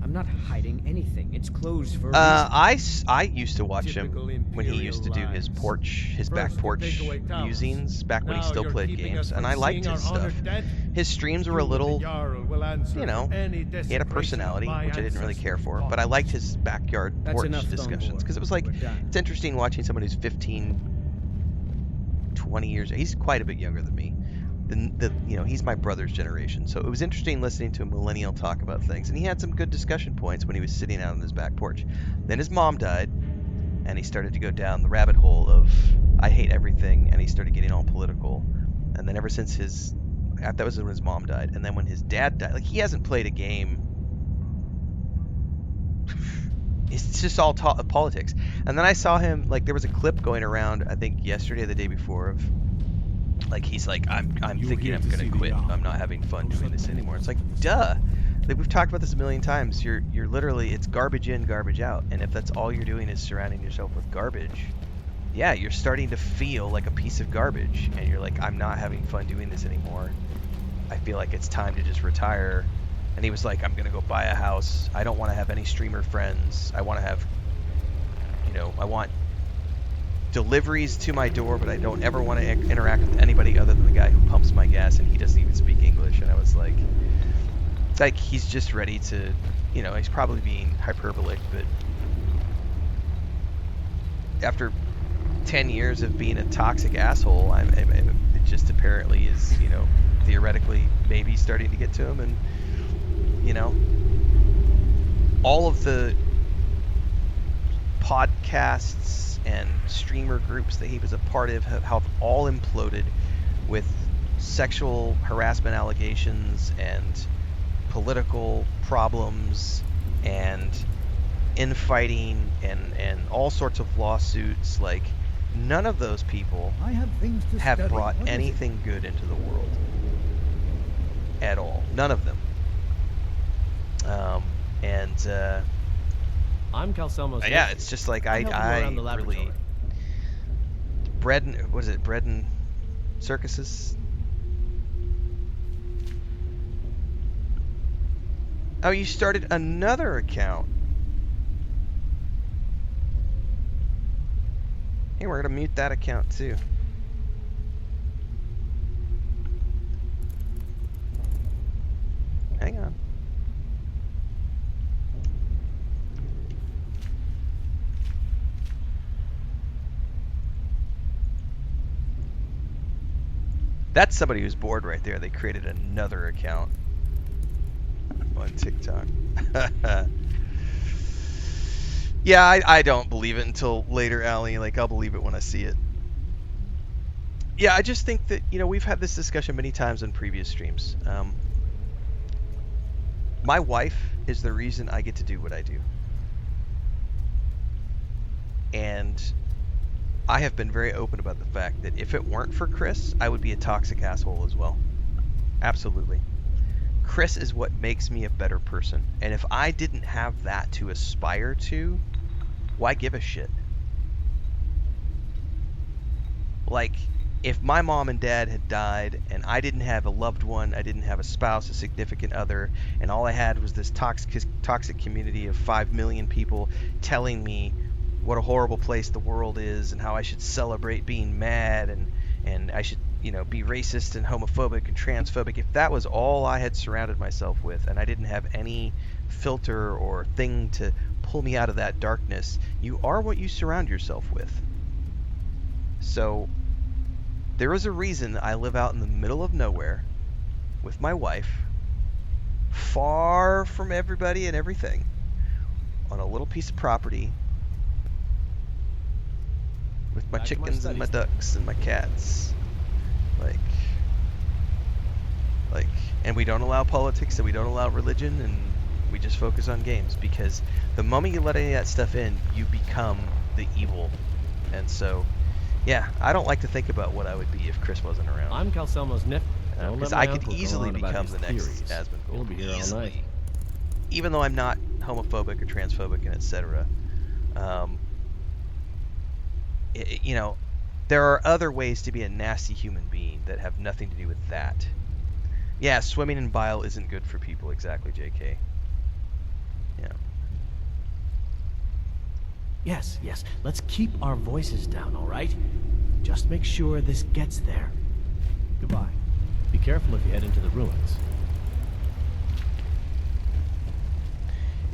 I'm not hiding anything. It's closed for a reason. I used to watch him when he used to do his back porch musings back when he still played games, and I liked his stuff. His streams were a little, you know, he had a personality, which I didn't really care for, but I liked his backyard porch discussions, because it was like, it's interesting watching someone who's 15, 20 years, he's quite a bit younger than me. You know, he's my brother's generation, so it was interesting listening to a millennial talk about things, and he had some good discussion points when he was sitting out on his back porch. Then his mom died, and he started to go down the rabbit hole of I hate everything, and he started getting all political. And then ever since that was when his mom died, and then when his dad died, like, he hasn't played a game. It's just all politics. And then I saw him, like, there was a clip going around, I think yesterday or the day before, of like, he's like, I'm thinking I'm gonna quit. I'm not having fun doing this anymore. It's like, duh. Like, we've talked about this a million times. You're literally, it's garbage in, garbage out. And if that's all you're doing is surrounding yourself with garbage, yeah, you're starting to feel like a piece of garbage. And you're like, I'm not having fun doing this anymore. I feel like it's time to just retire. And he was like, I'm gonna go buy a house. I don't want to have any streamer friends. I want to have, you know, I want deliveries to my door, but I don't ever want to interact with anybody other than the guy who pumps my gas, and he doesn't even speak English. And I was like, like he's just ready to, you know, he's probably being hyperbolic, but after 10 years of being a toxic asshole, it just apparently is, you know, theoretically maybe starting to get to him. And, you know, all of the podcasts and streamer groups that he was a part of have all imploded with sexual harassment allegations and political problems and infighting and all sorts of lawsuits. Like, none of those people have brought anything good into the world at all. None of them. I'm Calcelmo's. Yeah, it's just like I really bread and circuses. Oh, you started another account. Hey, we're gonna mute that account too. Hang on. That's somebody who's bored right there. They created another account on TikTok. Yeah, I don't believe it until later, Allie. Like, I'll believe it when I see it. Yeah, I just think that, you know, we've had this discussion many times on previous streams. My wife is the reason I get to do what I do. And I have been very open about the fact that if it weren't for Chris, I would be a toxic asshole as well. Absolutely. Chris is what makes me a better person. And if I didn't have that to aspire to, why give a shit? Like, if my mom and dad had died and I didn't have a loved one, I didn't have a spouse, a significant other, and all I had was this toxic community of 5 million people telling me what a horrible place the world is and how I should celebrate being mad and I should, you know, be racist and homophobic and transphobic. If that was all I had surrounded myself with and I didn't have any filter or thing to pull me out of that darkness, you are what you surround yourself with. So there is a reason I live out in the middle of nowhere with my wife, far from everybody and everything, on a little piece of property with my chickens and my ducks and my cats. Like, and we don't allow politics and we don't allow religion, and we just focus on games, because the moment you let any of that stuff in, you become the evil. And so, yeah, I don't like to think about what I would be if Chris wasn't around. I'm Calcelmo's nephew. Because I could easily become the next Asmongold. He'll be here all night. Even though I'm not homophobic or transphobic and etc. You know, there are other ways to be a nasty human being that have nothing to do with that. Yeah, swimming in bile isn't good for people. Exactly, JK. Yeah. Yes, yes. Let's keep our voices down, all right? Just make sure this gets there. Goodbye. Be careful if you head into the ruins.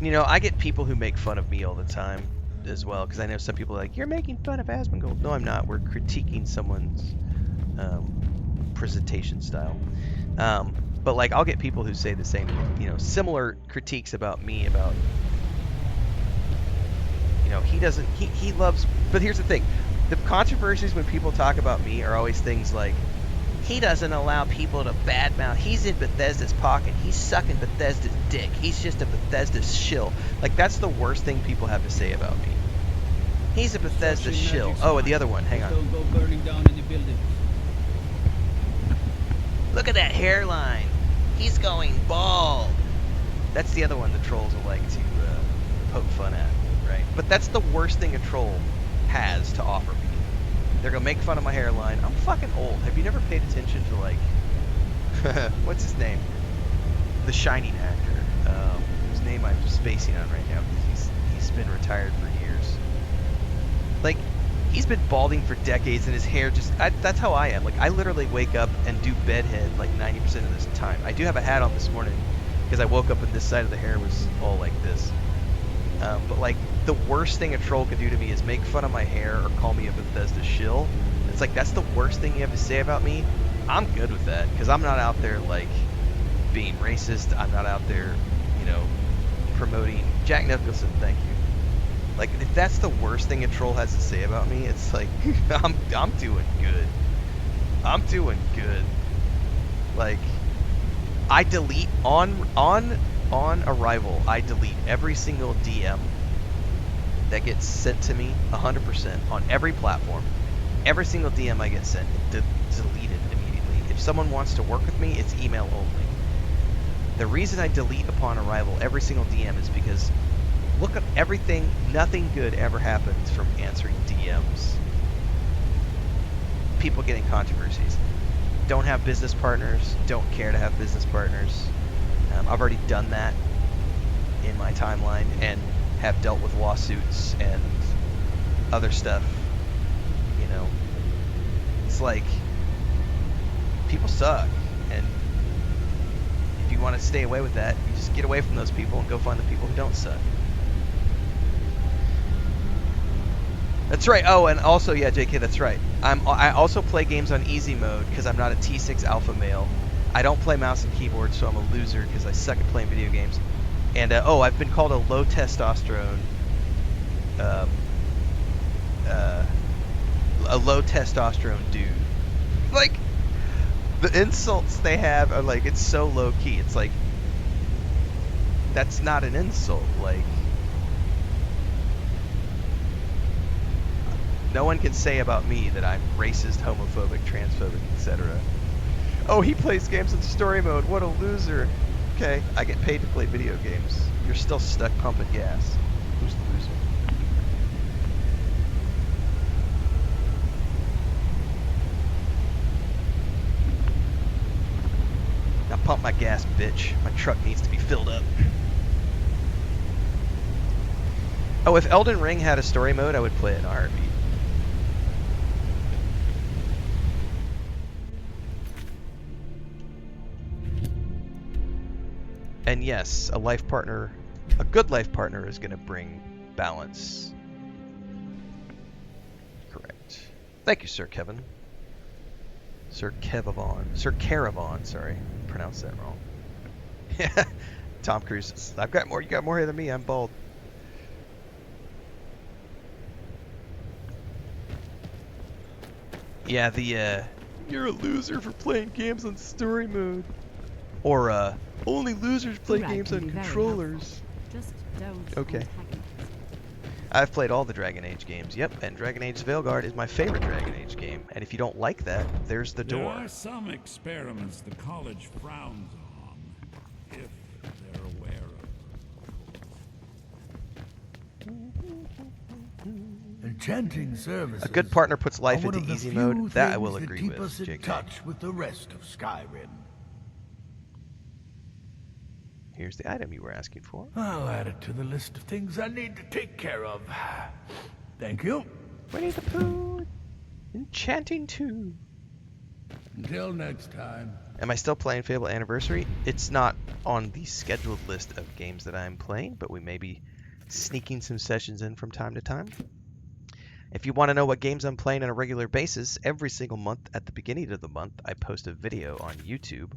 You know, I get people who make fun of me all the time as well, because I know some people are like, you're making fun of Asmongold. No, I'm not. We're critiquing someone's presentation style. But like, I'll get people who say the same, you know, similar critiques about me, about, you know, he loves, but here's the thing, the controversies when people talk about me are always things like, he doesn't allow people to badmouth, he's in Bethesda's pocket, he's sucking Bethesda's dick, he's just a Bethesda's shill. Like, that's the worst thing people have to say about me. He's a Bethesda shill. Oh, and the other one, hang on. Don't go burning down any buildings. Look at that hairline. He's going bald. That's the other one the trolls will like to poke fun at, right? But that's the worst thing a troll has to offer me. They're gonna make fun of my hairline. I'm fucking old. Have you never paid attention to, like, what's his name? The Shining actor, whose name I'm spacing on right now because he's been retired for years. Like, he's been balding for decades and his hair just, that's how I am. Like, I literally wake up and do bedhead like 90% of this time. I do have a hat on this morning because I woke up and this side of the hair was all like this. But like the worst thing a troll can do to me is make fun of my hair or call me a Bethesda shill. It's like that's the worst thing you have to say about me. I'm good with that because I'm not out there like being racist. I'm not out there, you know, promoting Jack Nicholson. Thank you. Like if that's the worst thing a troll has to say about me, it's like I'm doing good. I'm doing good. Like I delete on arrival. I delete every single DM that gets sent to me 100% on every platform. Every single DM I get sent, deleted immediately. If someone wants to work with me, it's email only. The reason I delete upon arrival every single DM is because look at everything, nothing good ever happens from answering DMs. People getting controversies. Don't have business partners, don't care to have business partners. I've already done that in my timeline and have dealt with lawsuits and other stuff. You know, it's like people suck, and if you want to stay away with that, you just get away from those people and go find the people who don't suck. That's right. Oh, and also, yeah, JK, that's right. I also play games on easy mode because I'm not a T6 alpha male. I don't play mouse and keyboard, so I'm a loser because I suck at playing video games. And oh, I've been called a low testosterone, a low testosterone dude. Like the insults they have are like it's so low key. It's like that's not an insult. Like no one can say about me that I'm racist, homophobic, transphobic, etc. Oh, he plays games in story mode. What a loser. Okay, I get paid to play video games. You're still stuck pumping gas. Who's the loser? Now pump my gas, bitch. My truck needs to be filled up. Oh, if Elden Ring had a story mode, I would play it in a heartbeat. And yes, a life partner, a good life partner is going to bring balance. Correct. Thank you, Sir Kevin. Sir Caravan, sorry. Pronounced that wrong. Yeah. Tom Cruise. You got more hair than me, I'm bald. Yeah, you're a loser for playing games on story mode. Or, only losers play games on controllers. Just don't. Okay. I've played all the Dragon Age games, yep, and Dragon Age Veilguard is my favorite Dragon Age game. And if you don't like that, there's the door. There are some experiments the college frowns on, if they're aware of. Enchanting services. A good partner puts life into easy mode. That I will that agree keep with, us in JK. touch with the rest of Skyrim. Here's the item you were asking for. I'll add it to the list of things I need to take care of. Thank you. Winnie the Pooh. Enchanting 2. Until next time. Am I still playing Fable Anniversary? It's not on the scheduled list of games that I'm playing, but we may be sneaking some sessions in from time to time. If you want to know what games I'm playing on a regular basis, every single month at the beginning of the month, I post a video on YouTube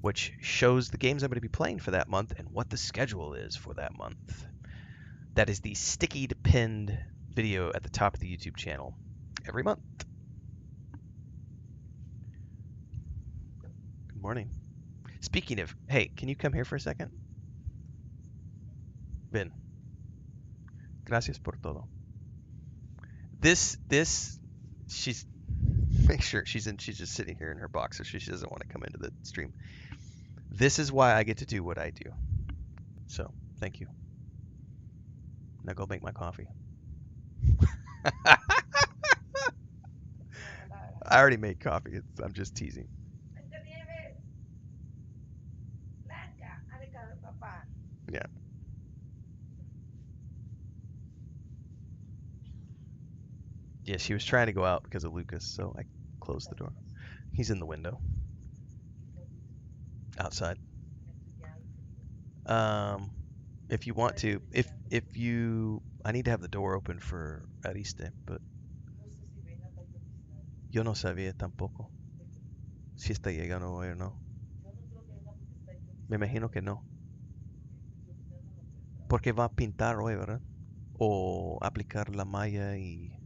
which shows the games I'm going to be playing for that month and what the schedule is for that month. That is the sticky to pinned video at the top of the YouTube channel every month. Good morning. Speaking of, hey, can you come here for a second? Ven. Gracias por todo. She's, make sure she's just sitting here in her boxer. She doesn't want to come into the stream. This is why I get to do what I do. So, thank you. Now go make my coffee. I already made coffee. I'm just teasing. Yeah. Yeah, she was trying to go out because of Lucas, so I closed the door. He's in the window. Outside. If you want to, if you, I need to have the door open for Ariste, but yo no sabía tampoco si está llegando hoy o no. Me imagino que no. Porque va a pintar hoy, ¿verdad? O aplicar la malla y...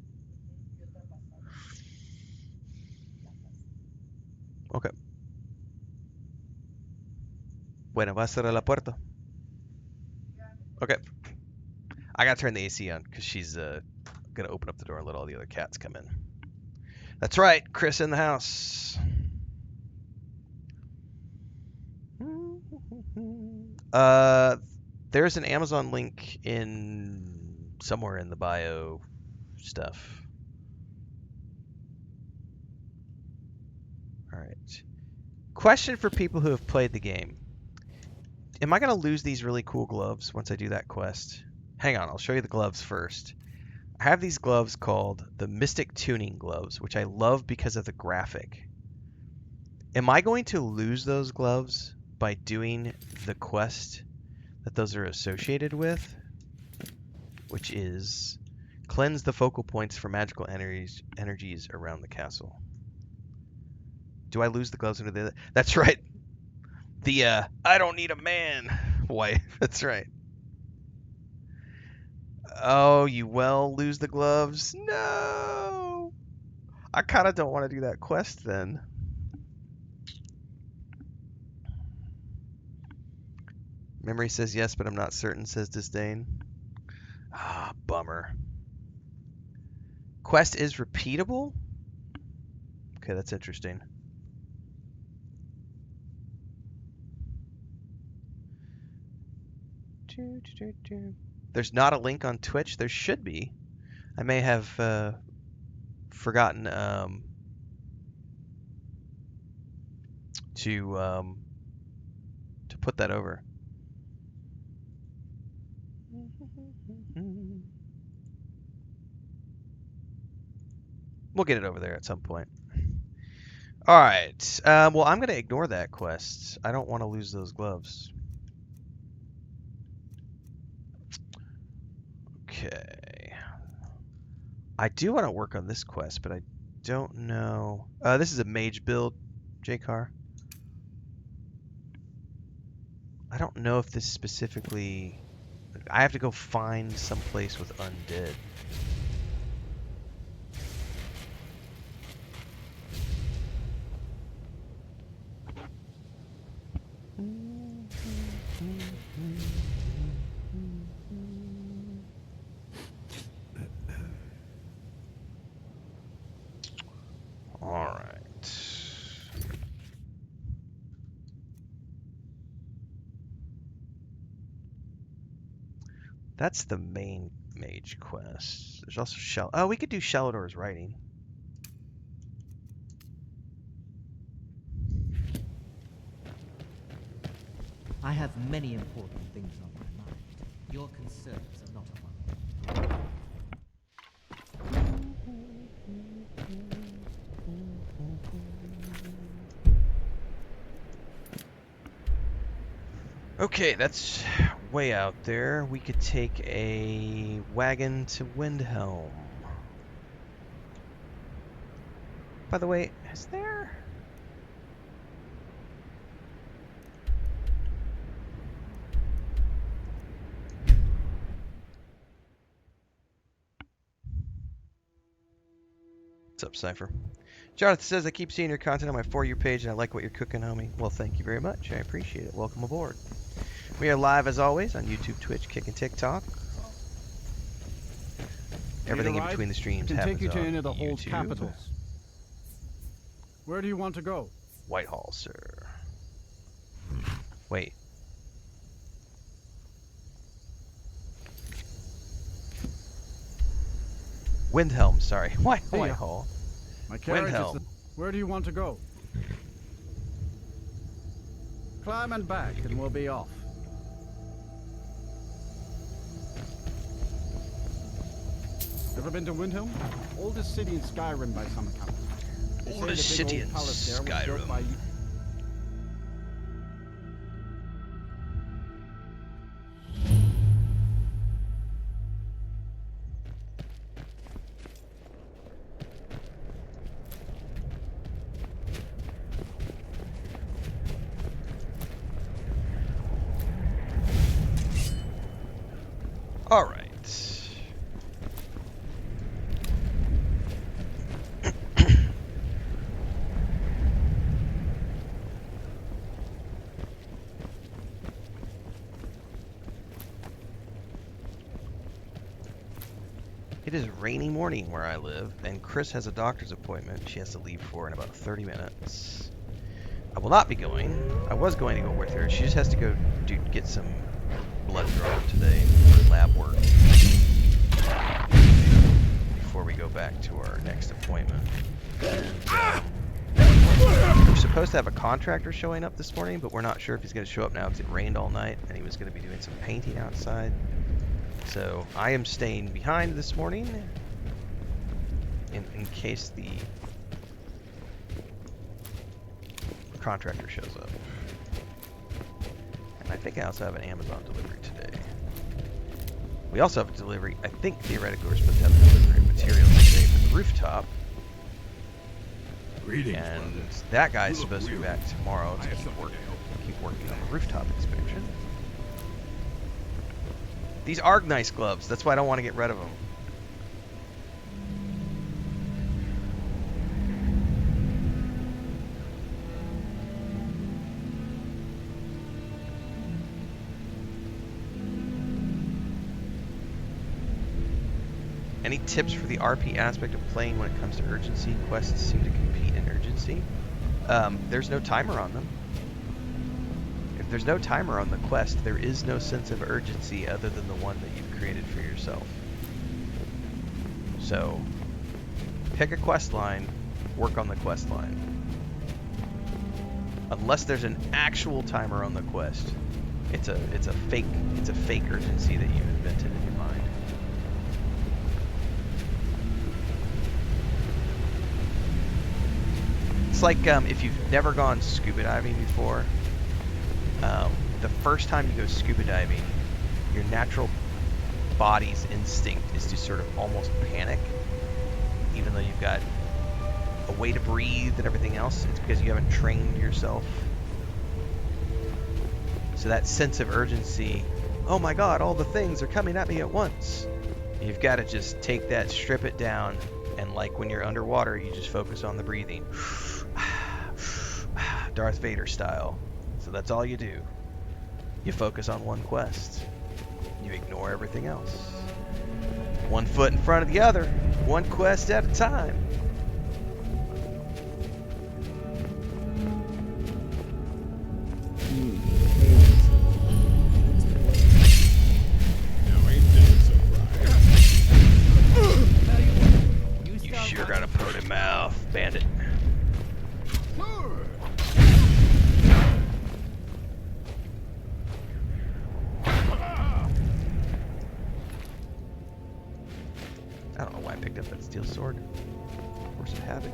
Ok. Bueno, va a cerrar la puerta. Okay. I gotta turn the AC on because she's gonna open up the door and let all the other cats come in. That's right, Chris in the house. There's an Amazon link in somewhere in the bio stuff. All right. Question for people who have played the game. Am I gonna lose these really cool gloves once I do that quest? Hang on, I'll show you the gloves first. I have these gloves called the Mystic Tuning Gloves, which I love because of the graphic. Am I going to lose those gloves by doing the quest that those are associated with? Which is cleanse the focal points for magical energies around the castle. Do I lose the gloves under the... That's right. The, I don't need a man wife. That's right. Oh, you will lose the gloves? No! I kind of don't want to do that quest then. Memory says yes, but I'm not certain, says Disdain. Ah, bummer. Quest is repeatable? Okay, that's interesting. There's not a link on Twitch. There should be. I may have forgotten to put that over. We'll get it over there at some point. All right. Well, I'm going to ignore that quest. I don't want to lose those gloves. Okay. I do want to work on this quest, but I don't know. This is a mage build, J-Car. I don't know if this specifically... I have to go find some place with undead. All right. That's the main mage quest. There's also Oh, we could do Shalador's writing. I have many important things on my mind. Your concerns are not among them. Okay, that's way out there. We could take a wagon to Windhelm. By the way, is there... What's up, Cypher? Jonathan says, I keep seeing your content on my For You page and I like what you're cooking, homie. Well, thank you very much. I appreciate it. Welcome aboard. We are live, as always, on YouTube, Twitch, Kick, and TikTok. Everything in between the streams happens on YouTube. Take you to any of the old capitals. Where do you want to go? Whitehall, sir. Wait. Windhelm, sorry. Whitehall. My carriage Windhelm. is Where do you want to go? Climb and back and we'll be off. Ever been to Windhelm? Oldest city in Skyrim by some account. They say Oldest the big city old in palace there was built Skyrim. by... It is rainy morning where I live, and Chris has a doctor's appointment she has to leave for in about 30 minutes. I will not be going. I was going to go with her. She just has to go get some blood drawn today for lab work before we go back to our next appointment. And, we're supposed to have a contractor showing up this morning, but we're not sure if he's going to show up now because it rained all night and he was going to be doing some painting outside. So I am staying behind this morning in case the contractor shows up. And I think I also have an Amazon delivery today. We also have a delivery. I think theoretically we're supposed to have a delivery of materials today for the rooftop. Greetings, and brother. that guy's supposed to be back tomorrow to keep working on the rooftop expansion. These are nice gloves. That's why I don't want to get rid of them. Any tips for the RP aspect of playing when it comes to urgency? Quests seem to compete in urgency. There's no timer on them. If there's no timer on the quest, there is no sense of urgency other than the one that you've created for yourself. So, pick a quest line, work on the quest line. Unless there's an actual timer on the quest, it's a fake urgency that you've invented in your mind. It's like if you've never gone scuba diving before, the first time you go scuba diving, your natural body's instinct is to sort of almost panic, even though you've got a way to breathe and everything else. It's because you haven't trained yourself. So that sense of urgency, oh my god, all the things are coming at me at once. You've got to just take that, strip it down, and like when you're underwater, you just focus on the breathing. Darth Vader style. So that's all you do. You focus on one quest. You ignore everything else. One foot in front of the other. One quest at a time. You sure got a pony mouth, bandit. I don't know why I picked up that steel sword. Force of Havoc.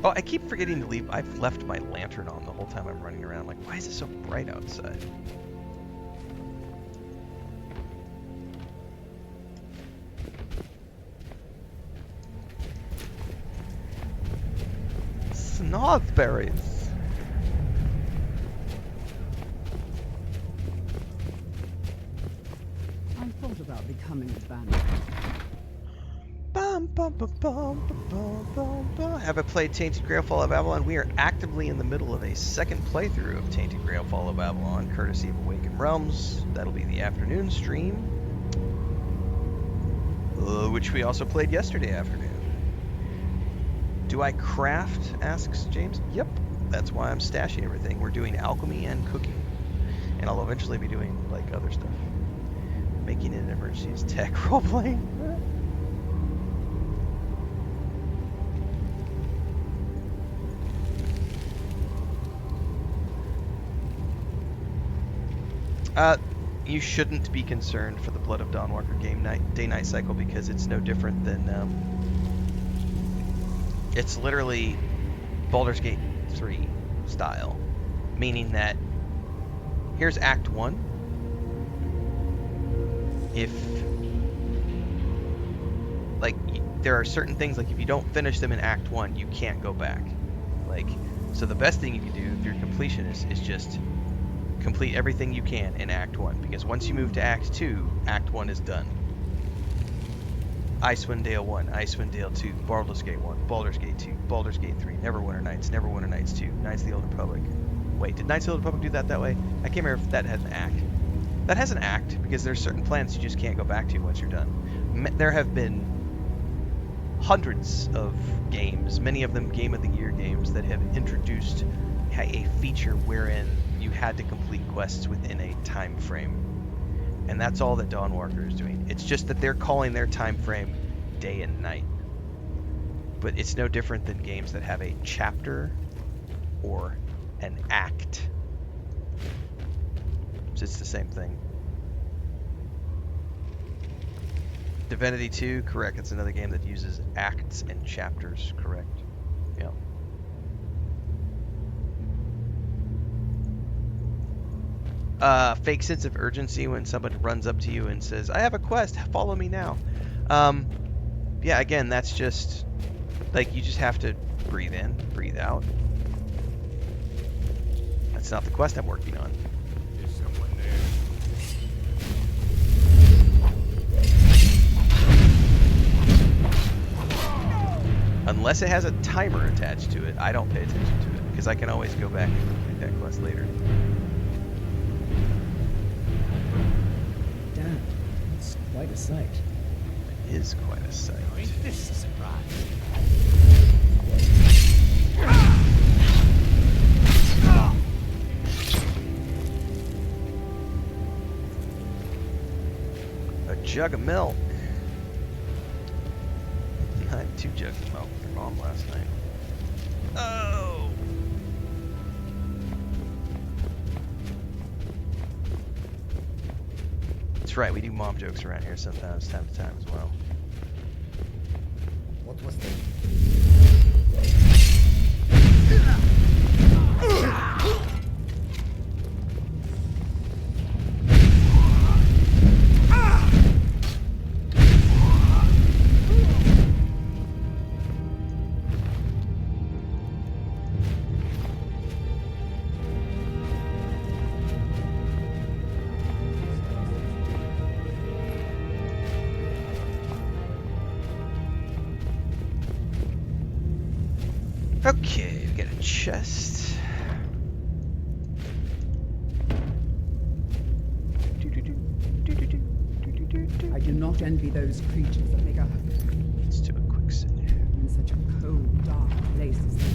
Oh, I keep forgetting to leave. I've left my lantern on the whole time I'm running around. Like, why is it so bright outside? Snozzberries. I thought about becoming a bandit. Bum, bum, bum, bum, bum, bum, bum. Have I played Tainted Grail Fall of Babylon? We are actively in the middle of a second playthrough of Tainted Grail Fall of Babylon, courtesy of Awakened Realms. That'll be the afternoon stream, which we also played yesterday afternoon. Do I craft? Asks James. Yep, that's why I'm stashing everything. We're doing alchemy and cooking, and I'll eventually be doing like other stuff. Making it an emergency is tech roleplaying. You shouldn't be concerned for the Blood of Dawnwalker day-night cycle because it's no different than it's literally Baldur's Gate 3 style, meaning that here's Act 1. If like there are certain things like if you don't finish them in Act 1, you can't go back. Like, so the best thing you can do if you're a completionist is just complete everything you can in Act 1, because once you move to Act 2, Act 1 is done. Icewind Dale 1, Icewind Dale 2, Baldur's Gate 1, Baldur's Gate 2, Baldur's Gate 3, Neverwinter Nights, Neverwinter Nights 2, Knights of the Old Republic. Wait, did Knights of the Old Republic do that way? I can't remember if that had an act. That has an act, because there's certain planets you just can't go back to once you're done. There have been hundreds of games, many of them Game of the Year games, that have introduced a feature wherein you had to complete quests within a time frame. And that's all that Dawnwalker is doing. It's just that they're calling their time frame day and night. But it's no different than games that have a chapter or an act. So it's the same thing. Divinity 2, correct. It's another game that uses acts and chapters, correct. Yeah. Fake sense of urgency when someone runs up to you and says, I have a quest, follow me now. Yeah, again, that's just, like, you just have to breathe in, breathe out. That's not the quest I'm working on. Is someone there? Unless it has a timer attached to it, I don't pay attention to it, because I can always go back and complete that quest later. Damn, it's quite a sight. It is quite a sight. Ain't this a surprise? A jug of milk. I had 2 jugs of milk with your mom last night. Oh! That's right, we do mom jokes around here sometimes, time to time as well. What was that? Okay, we got a chest. I do not envy those creatures that make a Let's do a quick sit here. in such a cold, dark place as this.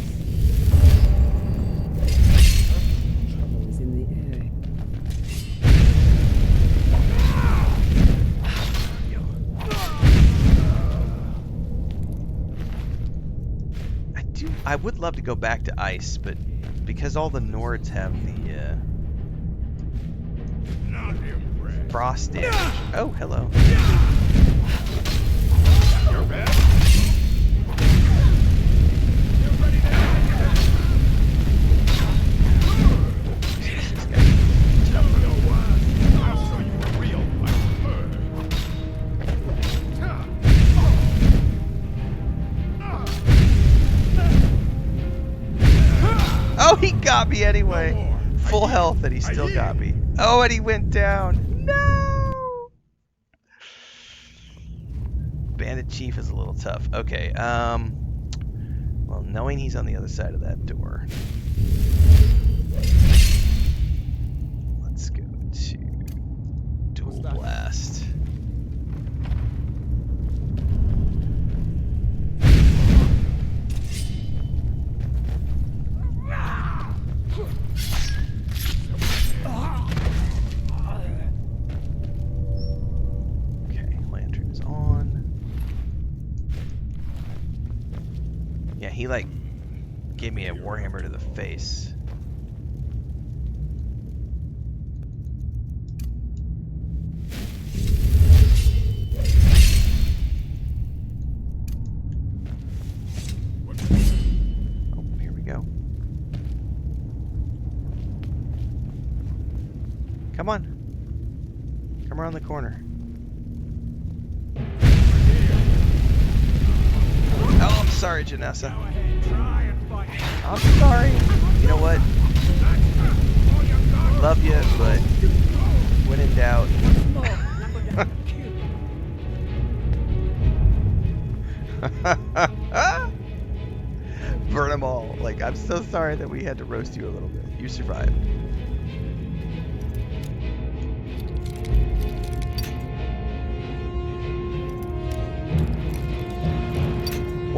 Trouble is in the air. I would love to go back to ice, but because all the Nords have the frost damage. Oh, hello. You're back? Oh, he got me anyway. Full health, and he still got me. Oh, and he went down. No! Bandit Chief is a little tough. Okay, well, knowing he's on the other side of that door. Let's go to Dual Blast. He like gave me a warhammer to the face. Oh, here we go. Come on. Come around the corner. Oh, I'm sorry, Janessa. I'm sorry. You know what? Love you, but when in doubt. Burn them all. Like, I'm so sorry that we had to roast you a little bit. You survived.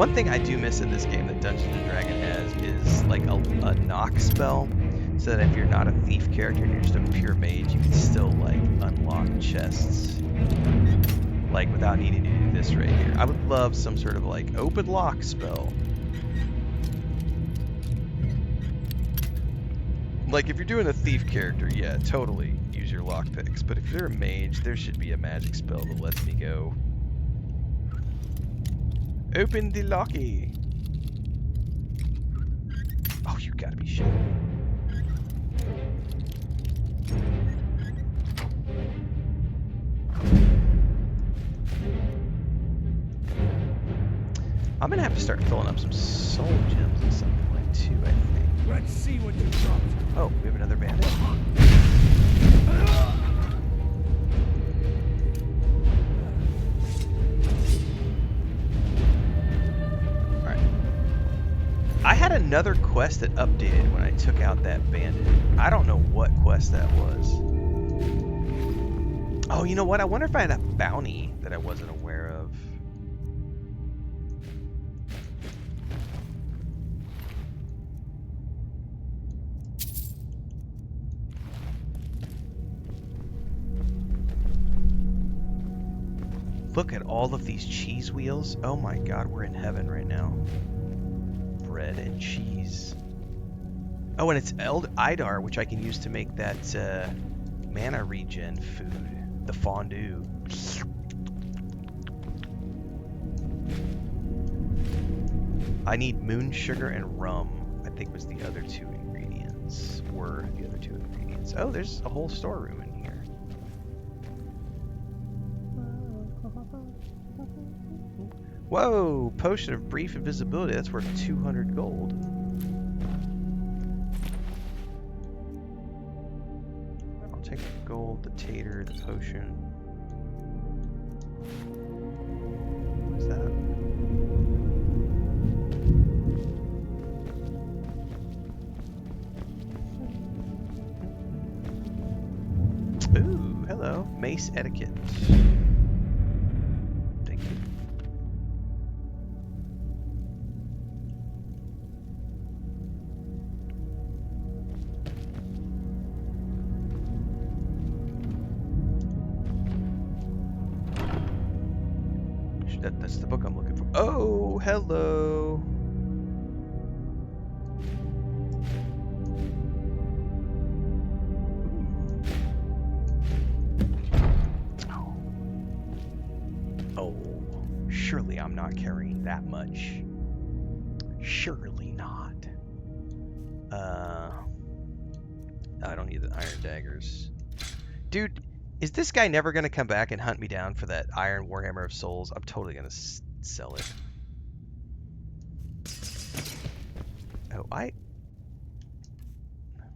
One thing I do miss in this game that Dungeons & Dragons has is like a knock spell, so that if you're not a thief character and you're just a pure mage, you can still like unlock chests, like without needing to do this right here. I would love some sort of like open lock spell. Like if you're doing a thief character, yeah, totally use your lockpicks. But if you're a mage, there should be a magic spell that lets me go. Open the locky. Oh, you gotta be shitting me. I'm gonna have to start filling up some soul gems at some point too, I think. Let's see what you dropped. Oh, we have another bandit. Alright. I had another quest that updated when I took out that bandit. I don't know what quest that was. Oh, you know what? I wonder if I had a bounty that I wasn't aware of. Look at all of these cheese wheels. Oh my god, we're in heaven right now. Bread and cheese. Oh, and it's Idar, which I can use to make that mana regen food. The fondue. I need moon sugar and rum, I think was the other two ingredients. Were the other two ingredients. Oh, there's a whole storeroom in here. Whoa! Potion of brief invisibility. That's worth 200 gold. I'll take the gold, the tater, the potion. What's that? Ooh, hello. Mace etiquette. Thank you. That's the book I'm looking for. Oh, hello. Oh, surely I'm not carrying that much. Surely not. I don't need the iron daggers. Dude, is this guy never going to come back and hunt me down for that iron Warhammer of Souls? I'm totally going to sell it. Oh,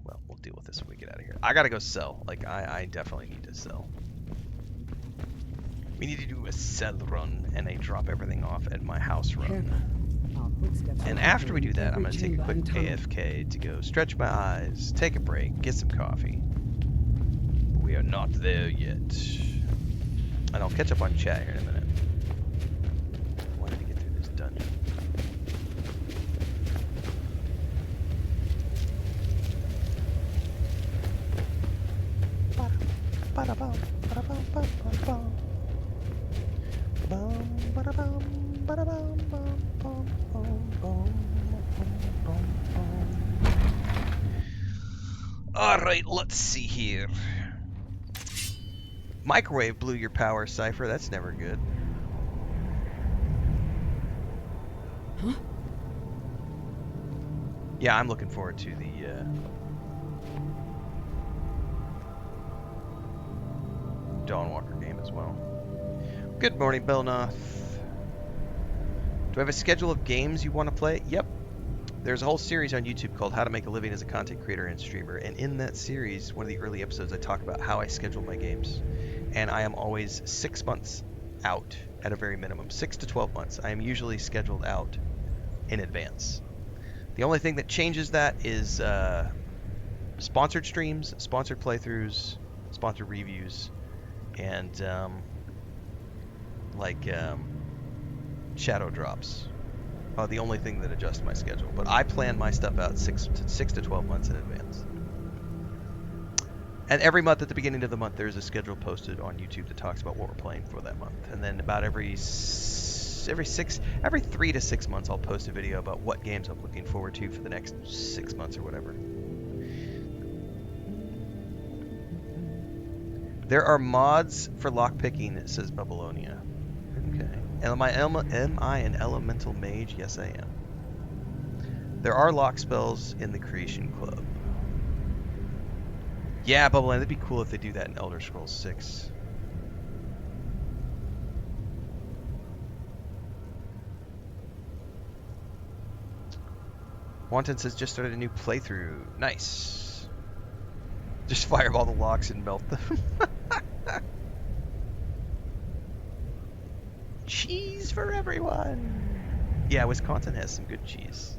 well, we'll deal with this when we get out of here. I got to go sell. Like, I definitely need to sell. We need to do a sell run and a drop everything off at my house run. And after we do that, I'm going to take a quick AFK to go stretch my eyes, take a break, get some coffee. We are not there yet. And I'll catch up on chat here in a minute. I wanted to get through this dungeon. Alright, let's see here. Microwave blew your power, Cypher. That's never good. Huh? Yeah, I'm looking forward to the Dawnwalker game as well. Good morning, Belnoth. Do I have a schedule of games you want to play? Yep. There's a whole series on YouTube called How to Make a Living as a Content Creator and Streamer, and in that series, one of the early episodes, I talk about how I schedule my games. And I am always 6 months out at a very minimum. 6 to 12 months. I am usually scheduled out in advance. The only thing that changes that is sponsored streams, sponsored playthroughs, sponsored reviews, and shadow drops. the only thing that adjusts my schedule. But I plan my stuff out 6 to 12 months in advance. And every month at the beginning of the month, there's a schedule posted on YouTube that talks about what we're playing for that month. And then about every 3 to 6 months, I'll post a video about what games I'm looking forward to for the next 6 months or whatever. There are mods for lockpicking, it says Babylonia. Okay. Am I an elemental mage? Yes, I am. There are lock spells in the Creation Club. Yeah, Babylonia, that'd be cool if they do that in Elder Scrolls 6. Wanton says, just started a new playthrough. Nice. Just fire up all the locks and melt them. Cheese for everyone. Yeah, Wisconsin has some good cheese.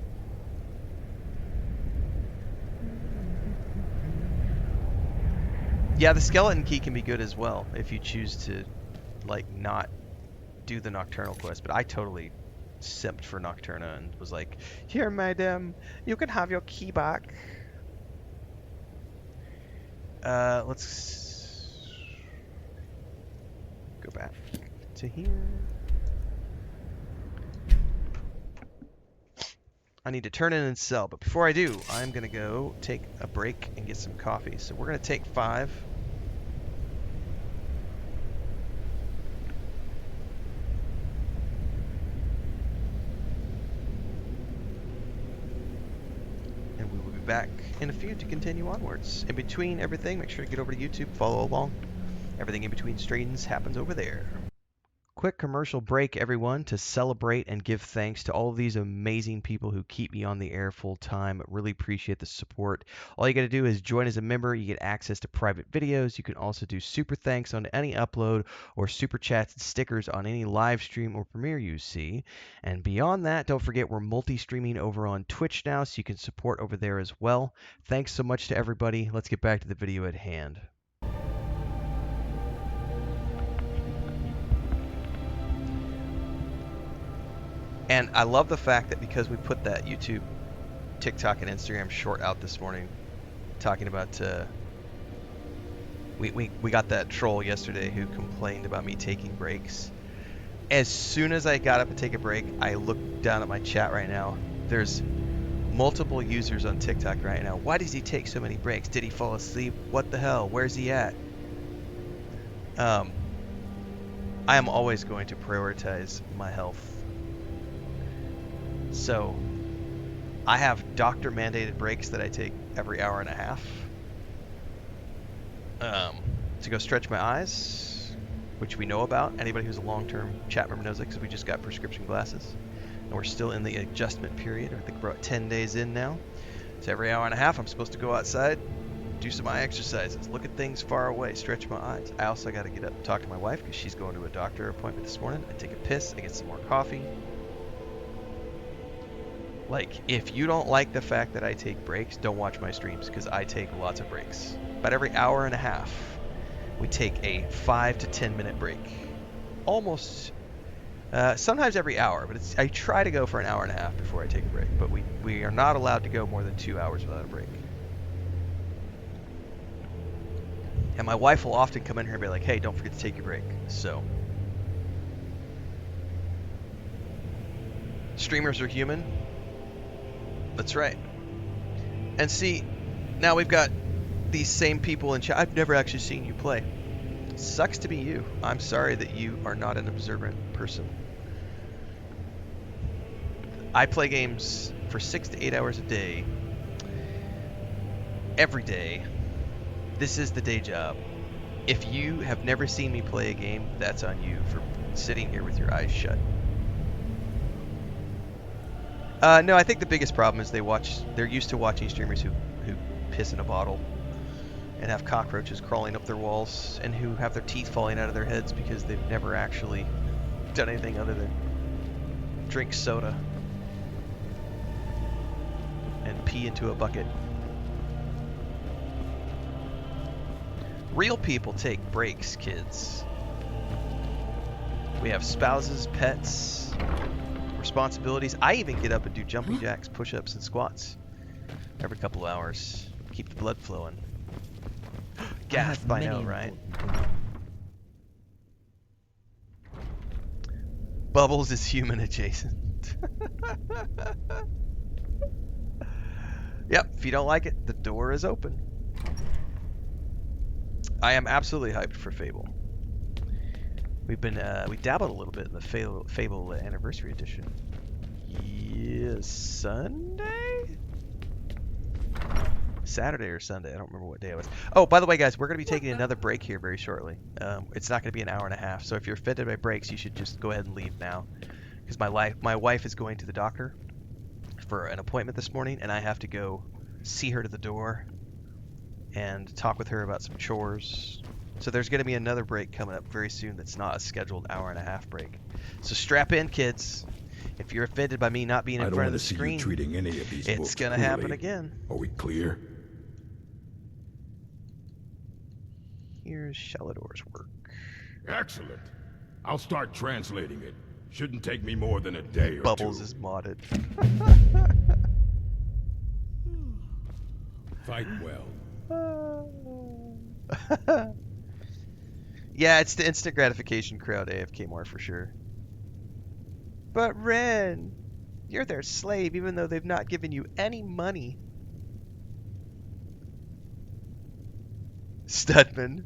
Yeah, the skeleton key can be good as well if you choose to, like, not do the Nocturnal quest. But I totally simped for Nocturna and was like, here, madam, you can have your key back. Let's go back to here. I need to turn in and sell, but before I do, I'm going to go take a break and get some coffee. So we're going to take 5. And we will be back in a few to continue onwards. In between everything, make sure to get over to YouTube, follow along. Everything in between streams happens over there. Quick commercial break, everyone, to celebrate and give thanks to all of these amazing people who keep me on the air full time. Really appreciate the support. All you got to do is join as a member. You get access to private videos. You can also do super thanks on any upload or super chats and stickers on any live stream or premiere you see. And beyond that, don't forget we're multi-streaming over on Twitch now, so you can support over there as well. Thanks so much to everybody. Let's get back to the video at hand. And I love the fact that because we put that YouTube, TikTok, and Instagram short out this morning, talking about, we got that troll yesterday who complained about me taking breaks. As soon as I got up to take a break, I looked down at my chat right now. There's multiple users on TikTok right now. Why does he take so many breaks? Did he fall asleep? What the hell? Where's he at? I am always going to prioritize my health. So, I have doctor-mandated breaks that I take every hour and a half to go stretch my eyes, which we know about. Anybody who's a long-term chat member knows that because we just got prescription glasses. And we're still in the adjustment period. I think we're about 10 days in now. So every hour and a half, I'm supposed to go outside, do some eye exercises, look at things far away, stretch my eyes. I also got to get up and talk to my wife because she's going to a doctor appointment this morning. I take a piss, I get some more coffee. Like, if you don't like the fact that I take breaks, don't watch my streams because I take lots of breaks. About every hour and a half, we take a 5 to 10 minute break. Almost, sometimes every hour, but I try to go for an hour and a half before I take a break. But we are not allowed to go more than 2 hours without a break. And my wife will often come in here and be like, hey, don't forget to take your break. So, streamers are human. That's right. And see, now we've got these same people in chat. I've never actually seen you play. Sucks to be you. I'm sorry that you are not an observant person. I play games for 6 to 8 hours a day. Every day. This is the day job. If you have never seen me play a game, that's on you for sitting here with your eyes shut. No, I think the biggest problem is they're used to watching streamers who piss in a bottle and have cockroaches crawling up their walls and who have their teeth falling out of their heads because they've never actually done anything other than drink soda and pee into a bucket. Real people take breaks, kids. We have spouses, pets. responsibilities. I even get up and do jumping jacks, push-ups, and squats every couple of hours. Keep the blood flowing. Gasp, I know, right? Bubbles is human adjacent. Yep, if you don't like it, the door is open. I am absolutely hyped for Fable. We've been, we dabbled a little bit in the Fable Anniversary Edition. Yes, Sunday? Saturday or Sunday, I don't remember what day it was. Oh, by the way, guys, we're going to be taking another break here very shortly. It's not going to be an hour and a half, so if you're offended by breaks, you should just go ahead and leave now. Because my wife is going to the doctor for an appointment this morning, and I have to go see her to the door and talk with her about some chores. So there's going to be another break coming up very soon that's not a scheduled hour and a half break. So strap in, kids. If you're offended by me not being in front of the screen, treating any of these it's going to happen again. Are we clear? Here's Shalador's work. Excellent. I'll start translating it. Shouldn't take me more than a day or Bubbles two. is modded. Fight well. Yeah, it's the instant gratification crowd AFK more for sure. But Ren, you're their slave even though they've not given you any money. Studman.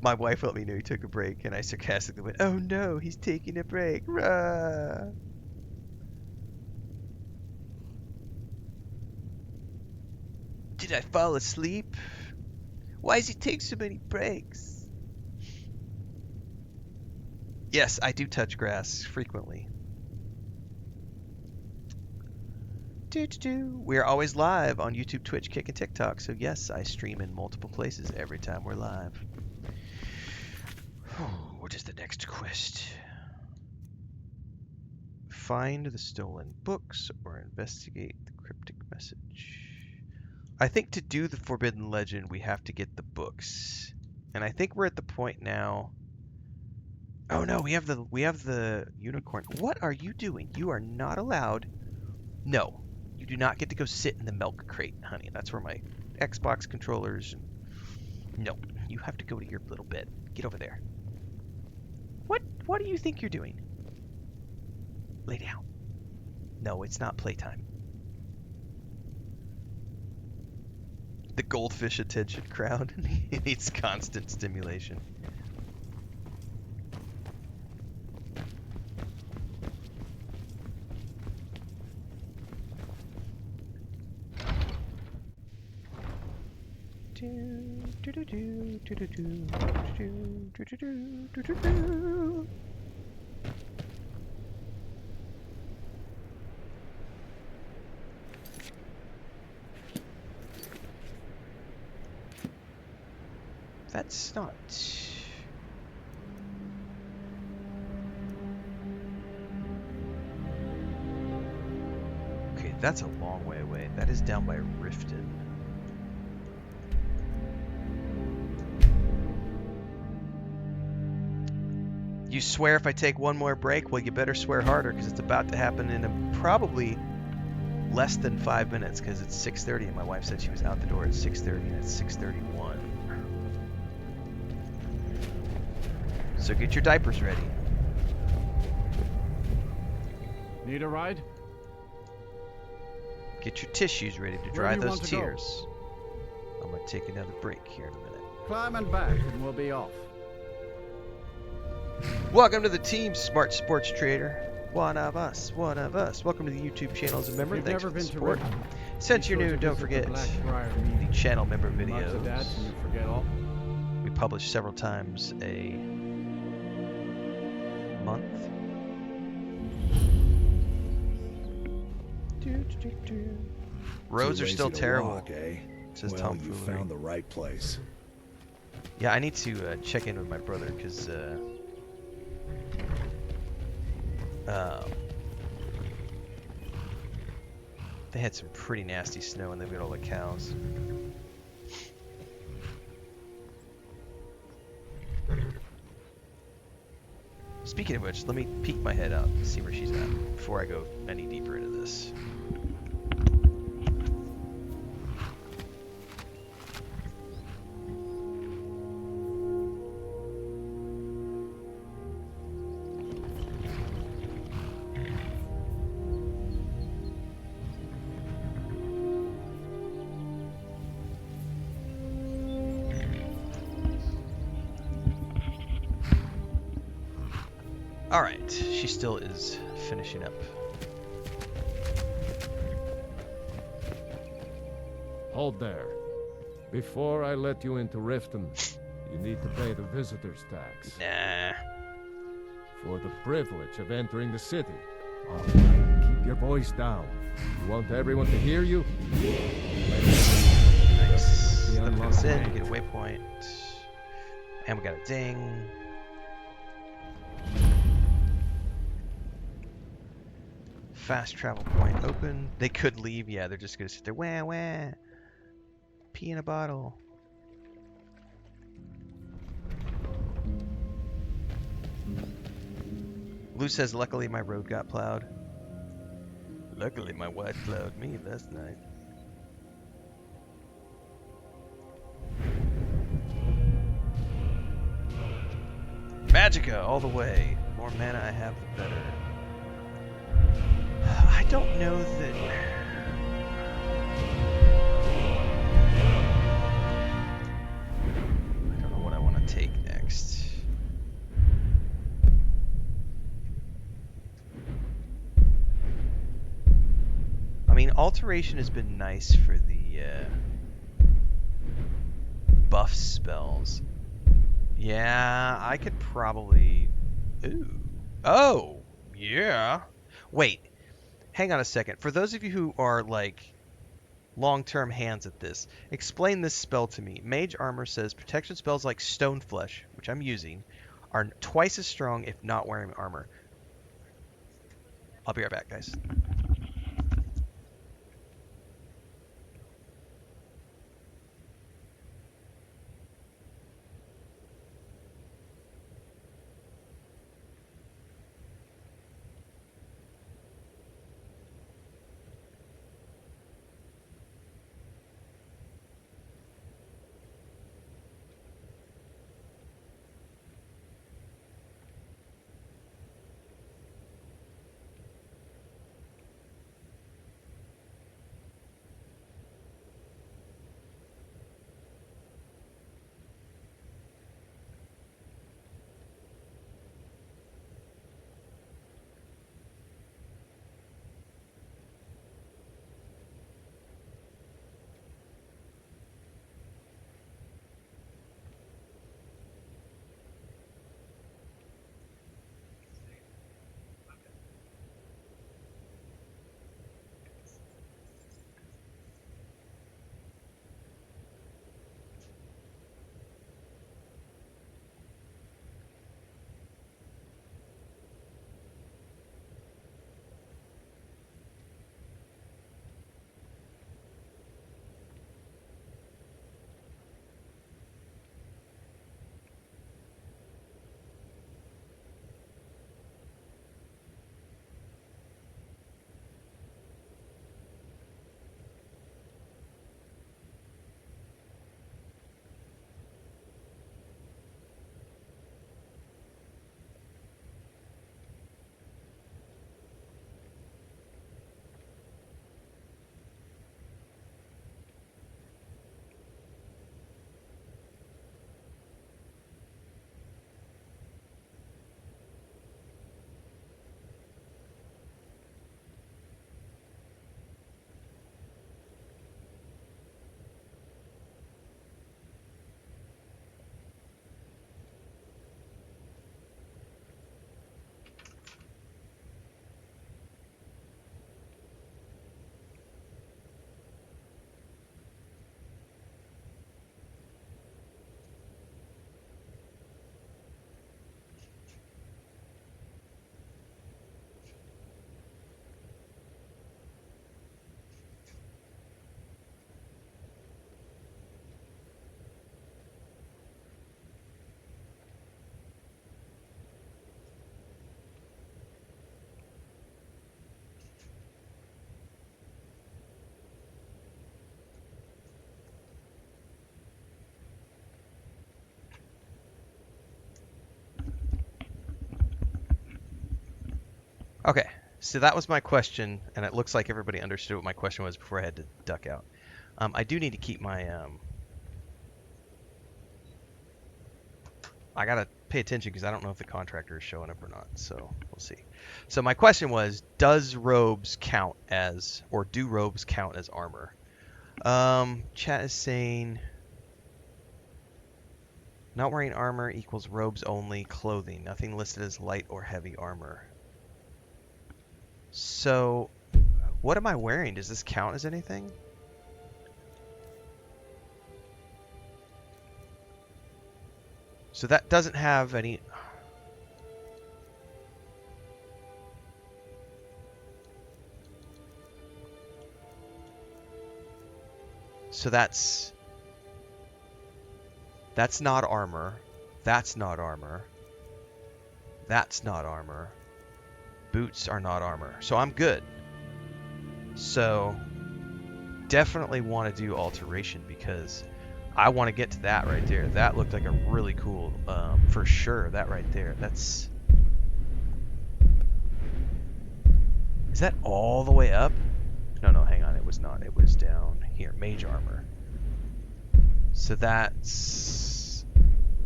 My wife let me know he took a break, and I sarcastically went, "Oh no, he's taking a break." Rah. Did I fall asleep? Why does he take so many breaks? Yes, I do touch grass frequently. We are always live on YouTube, Twitch, Kick, and TikTok, so yes, I stream in multiple places every time we're live. What is the next quest? Find the stolen books or investigate the cryptic message. I think to do the Forbidden Legend, we have to get the books. And I think we're at the point now. Oh no, we have the unicorn. What are you doing? You are not allowed. No, you do not get to go sit in the milk crate, honey. That's where my Xbox controllers. No, you have to go to your little bed. Get over there. What do you think you're doing? Lay down. No, it's not playtime. The goldfish attention crowd needs constant stimulation. That's not... Okay, that's a long way away. That is down by Riften. You swear if I take one more break? Well, you better swear harder because it's about to happen in probably less than 5 minutes because it's 6:30 and my wife said she was out the door at 6:30 and it's 6:31. So get your diapers ready. Need a ride? Get your tissues ready to dry those tears. I'm going to take another break here in a minute. Climbing back and we'll be off. Welcome to the team, Smart Sports Trader. One of us, one of us. Welcome to the YouTube channel as a member. You've Thanks never for the been support. to Renfail. Since you're new, don't forget the channel member videos. You forget all. We publish several times a month. Roads are still terrible. Walk, eh? Says well, Tom you Foolery. found the right place. Yeah, I need to check in with my brother because they had some pretty nasty snow and they've got all the cows. Speaking of which, let me peek my head out and see where she's at before I go any deeper into this. Alright, she still is finishing up. Hold there. Before I let you into Riften, you need to pay the visitor's tax. Nah. For the privilege of entering the city. All right, keep your voice down. You want everyone to hear you? Nice. Let us in to get a waypoint. And we got a ding. Fast travel point open. They could leave. Yeah, they're just gonna sit there. Wah wah. Pee in a bottle. Lou says, luckily my road got plowed. Luckily my wife plowed me last night. Magica all the way. The more mana I have, the better. I don't know that... I don't know what I want to take next. I mean, alteration has been nice for the buff spells. Yeah, I could probably... Ooh. Oh! Yeah! Wait. Hang on a second. For those of you who are, like, long-term hands at this, explain this spell to me. Mage Armor says protection spells like Stone Flesh, which I'm using, are twice as strong if not wearing armor. I'll be right back, guys. Okay, so that was my question, and it looks like everybody understood what my question was before I had to duck out. I do need to keep my I gotta pay attention because I don't know if the contractor is showing up or not, so we'll see. So my question was, does robes count as, or do robes count as armor? Chat is saying not wearing armor equals robes only, clothing, nothing listed as light or heavy armor. So what am I wearing? Does this count as anything? So that doesn't have any... So that's not armor. That's not armor. That's not armor. Boots are not armor. So I'm good. So definitely want to do alteration because I want to get to that right there. That looked like a really cool, for sure, that right there. That's... Is that all the way up? No, hang on. It was not. It was down here. Mage armor. So that's...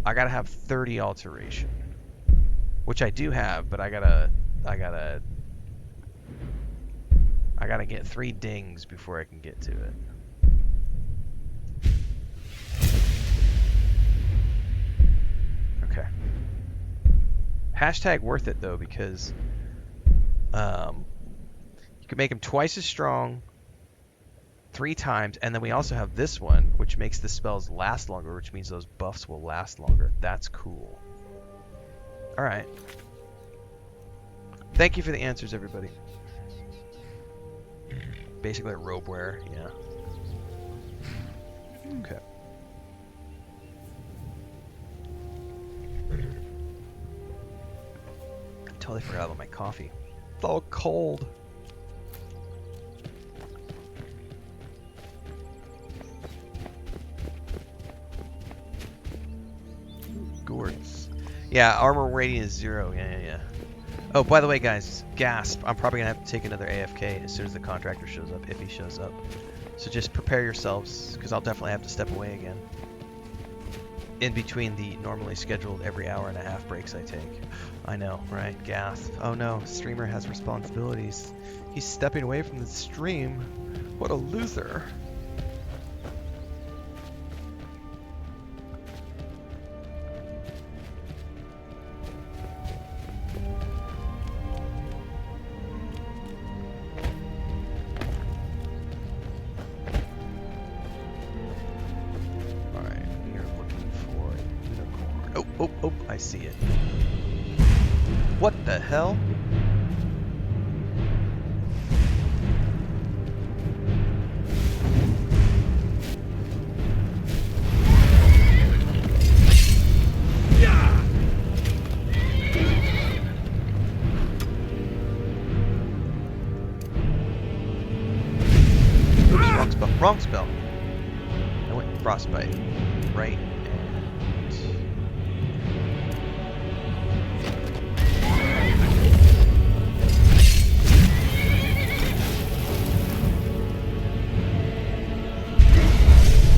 I gotta have 30 alteration. Which I do have, but I gotta get 3 dings before I can get to it. Okay. Hashtag worth it though, because you can make him twice as strong 3 times, and then we also have this one, which makes the spells last longer, which means those buffs will last longer. That's cool. Alright. Thank you for the answers, everybody. Basically a robe wearer, yeah. Okay. I totally forgot about my coffee. It's all cold. Gourds. Yeah, armor rating is 0. Yeah. Oh, by the way, guys, gasp. I'm probably going to have to take another AFK as soon as the contractor shows up, if he shows up. So just prepare yourselves, because I'll definitely have to step away again. In between the normally scheduled every hour-and-a-half breaks I take. I know, right? Gasp. Oh no, streamer has responsibilities. He's stepping away from the stream. What a loser. Oh, I see it. What the hell? Oops, wrong spell. I went frostbite. Right.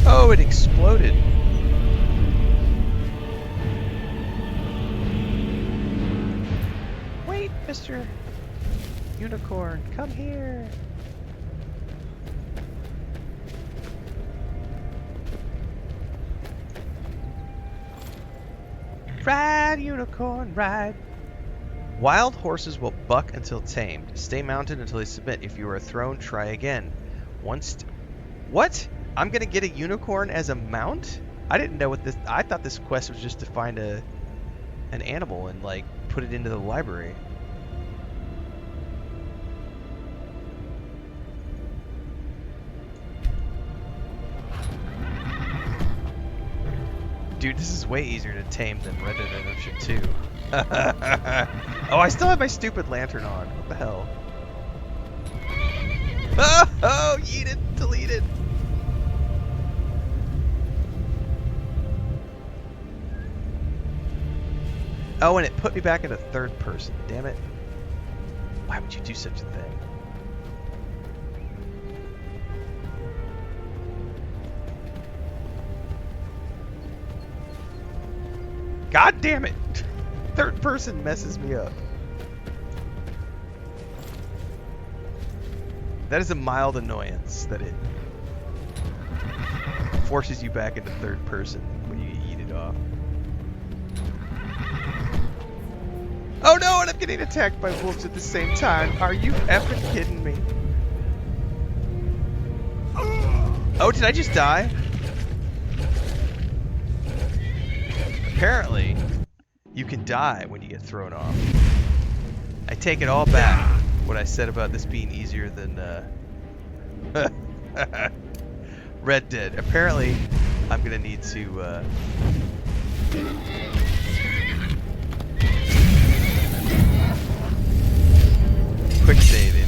Oh, it exploded. Wait, Mr. Unicorn, come here. Ride, unicorn, ride. Wild horses will buck until tamed. Stay mounted until they submit. If you are thrown, try again. What? I'm gonna get a unicorn as a mount? I didn't know what this... I thought this quest was just to find an animal and, like, put it into the library. Dude, this is way easier to tame than Red Dead Redemption 2. Oh, I still have my stupid lantern on. What the hell? Oh, yeet it, delete it. Oh, and it put me back into third person. Damn it. Why would you do such a thing? God damn it! Third person messes me up. That is a mild annoyance that it forces you back into third person when you eat it off. Oh no, and I'm getting attacked by wolves at the same time. Are you effing kidding me? Oh, did I just die? Apparently, you can die when you get thrown off. I take it all back, what I said about this being easier than Red Dead. Apparently, I'm gonna need to quick save it.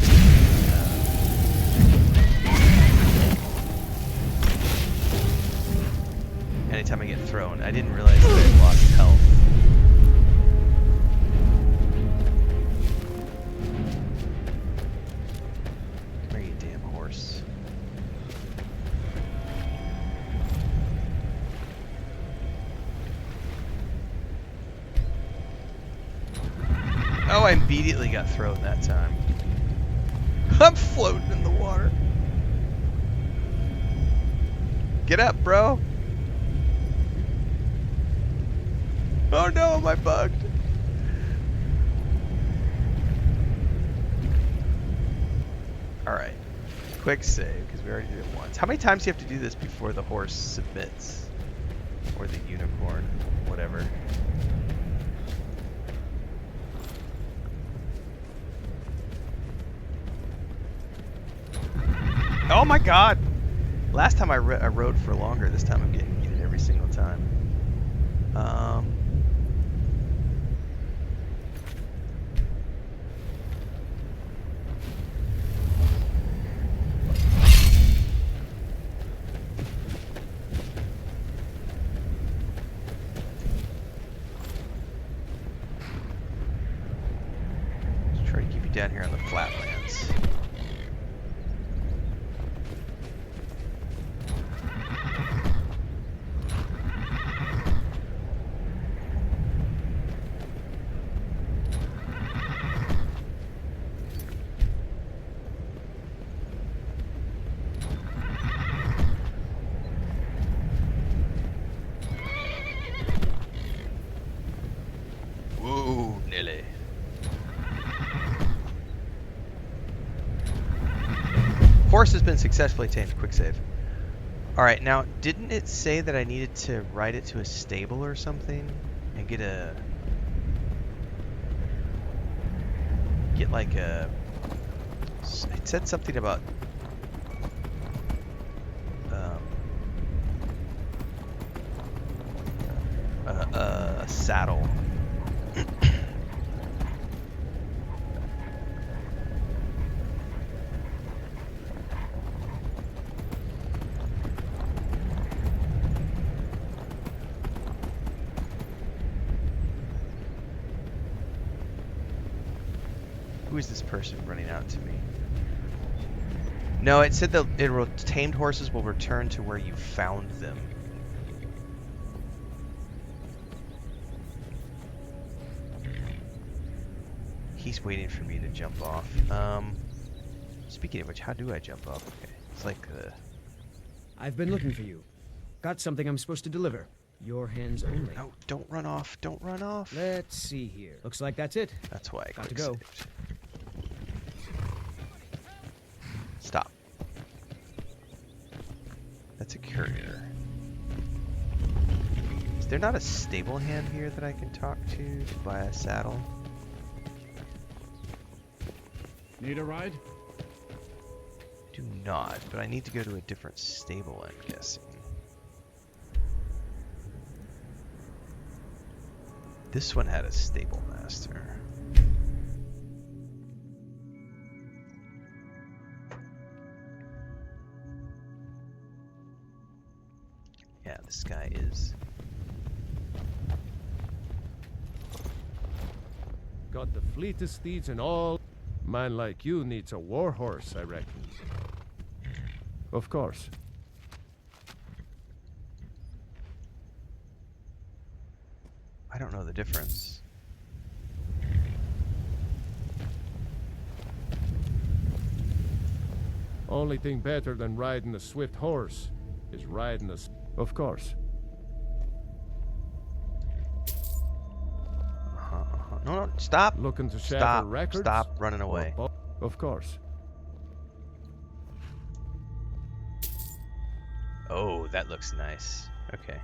Anytime I get thrown. I didn't realize that I lost health. Come here, you damn horse. Oh, I immediately got thrown that time. I'm floating in the water. Get up, bro. Oh no, am I bugged? Alright. Quick save, because we already did it once. How many times do you have to do this before the horse submits? Or the unicorn? Whatever. Oh my god! Last time I rode for longer, this time I'm getting it every single time. Just try to keep you down here on the flatlands. Whoa, nearly. Horse has been successfully tamed. Quick save. Alright, now, didn't it say that I needed to ride it to a stable or something? And get like a... It said something about... a saddle. Who is this person running out to me? No, it said that tamed horses will return to where you found them. He's waiting for me to jump off. Speaking of which, how do I jump off? Okay, it's like I've been looking for you. Got something I'm supposed to deliver. Your hands only. No, don't run off. Don't run off. Let's see here. Looks like that's it. That's why I got to go. Saved. Stop. That's a courier. Is there not a stable hand here that I can talk to buy a saddle? Need a ride? Do not, but I need to go to a different stable, I'm guessing. This one had a stable master. Yeah, this guy is. Got the fleetest steeds in all. Man like you needs a war horse, I reckon. Of course. I don't know the difference. Only thing better than riding a swift horse is riding a... Of course. No, no, stop. Looking to shatter Stop. records? Stop running away. Of course. Oh, that looks nice. Okay.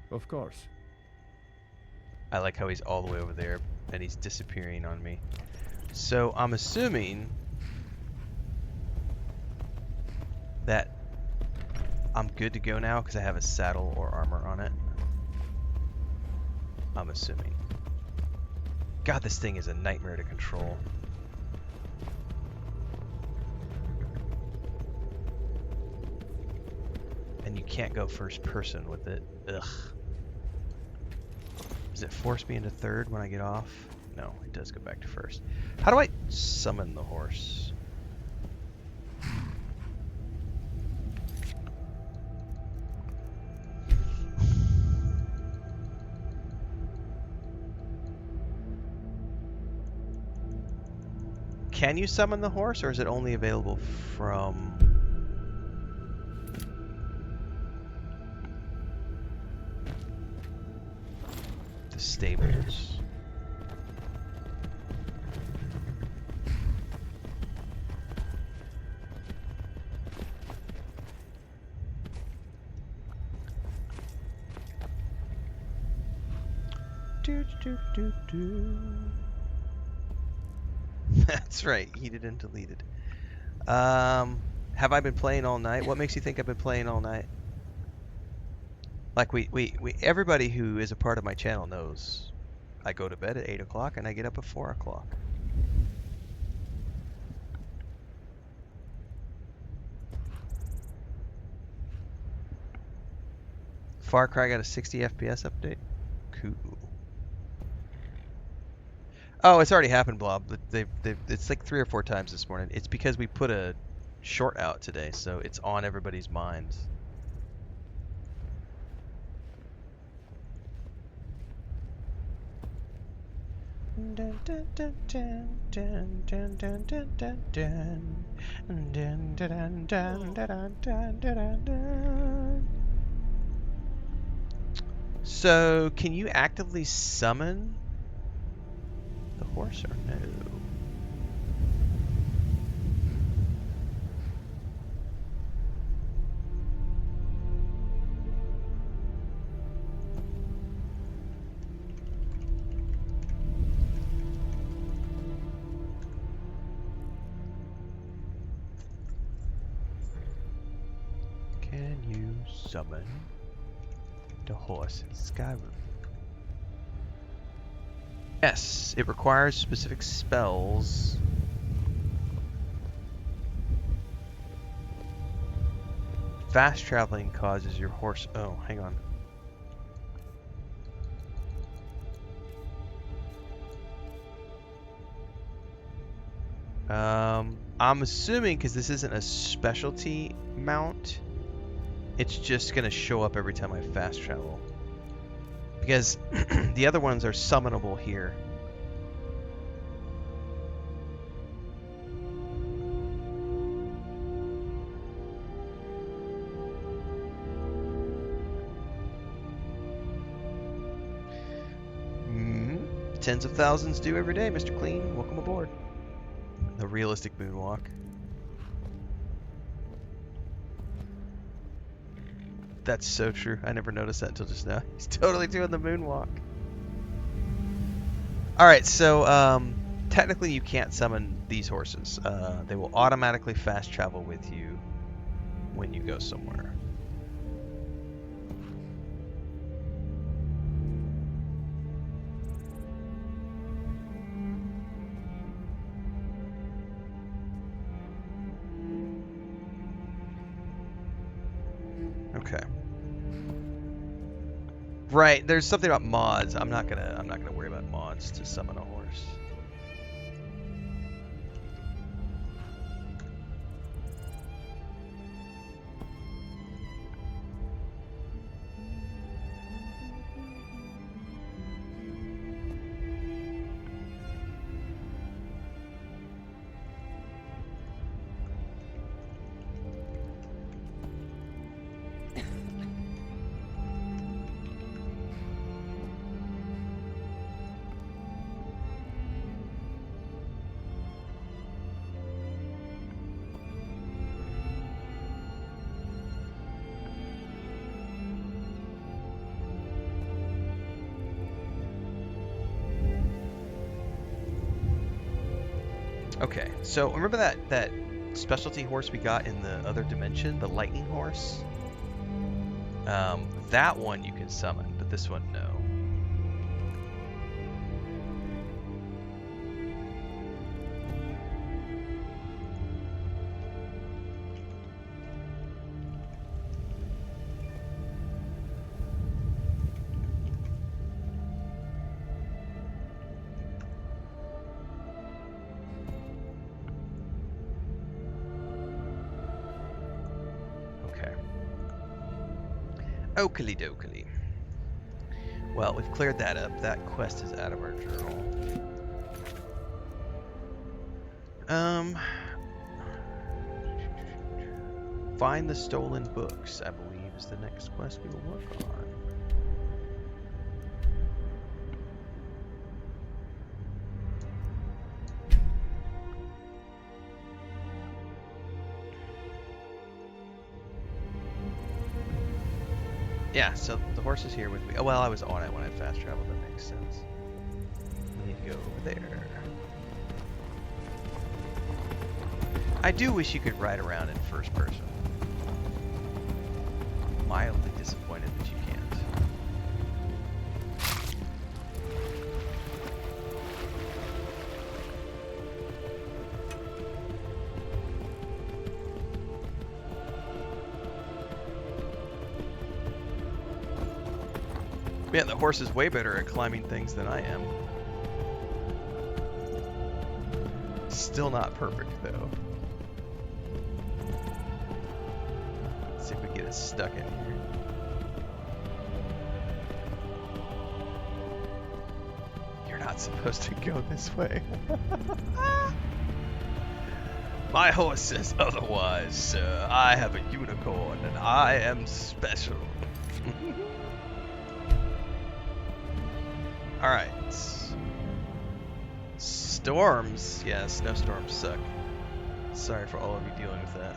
Of course. I like how he's all the way over there and he's disappearing on me. So I'm assuming that I'm good to go now because I have a saddle or armor on it. I'm assuming. God, this thing is a nightmare to control. And you can't go first person with it. Ugh. Does it force me into third when I get off? No, it does go back to first. How do I summon the horse? Can you summon the horse, or is it only available from... the stables? That's right, heated and deleted. Have I been playing all night? What makes you think I've been playing all night? Like everybody who is a part of my channel knows I go to bed at 8 o'clock and I get up at 4 o'clock. Far Cry got a 60 FPS update? Cool. Oh, it's already happened, Blob. It's like 3 or 4 times this morning. It's because we put a short out today, so it's on everybody's minds. So, can you actively summon the horse or no? Can you summon the horse in Skyrim? Yes, it requires specific spells. Fast traveling causes your horse... Oh, hang on. I'm assuming because this isn't a specialty mount, it's just going to show up every time I fast travel. Because the other ones are summonable here. Tens of thousands do every day, Mr. Clean. Welcome aboard. The realistic moonwalk. That's so true. I never noticed that until just now. He's totally doing the moonwalk. Alright, so technically you can't summon these horses. They will automatically fast travel with you when you go somewhere. Okay. Right, there's something about mods. I'm not gonna worry about mods to summon a horse. Okay, so remember that specialty horse we got in the other dimension, the lightning horse? That one you can summon, but this one no. Oakley dokley. Well, we've cleared that up. That quest is out of our journal. Find the stolen books, I believe, is the next quest we will work on. Yeah, so the horse is here with me. Oh, well, I was on it when I fast traveled. That makes sense. We need to go over there. I do wish you could ride around in first person. Mildly disappointed that you can't. Man, the horse is way better at climbing things than I am. Still not perfect, though. Let's see if we can get it stuck in here. You're not supposed to go this way. My horse says otherwise, sir. I have a unicorn, and I am special. Alright. Storms. Yeah, snowstorms suck. Sorry for all of you dealing with that.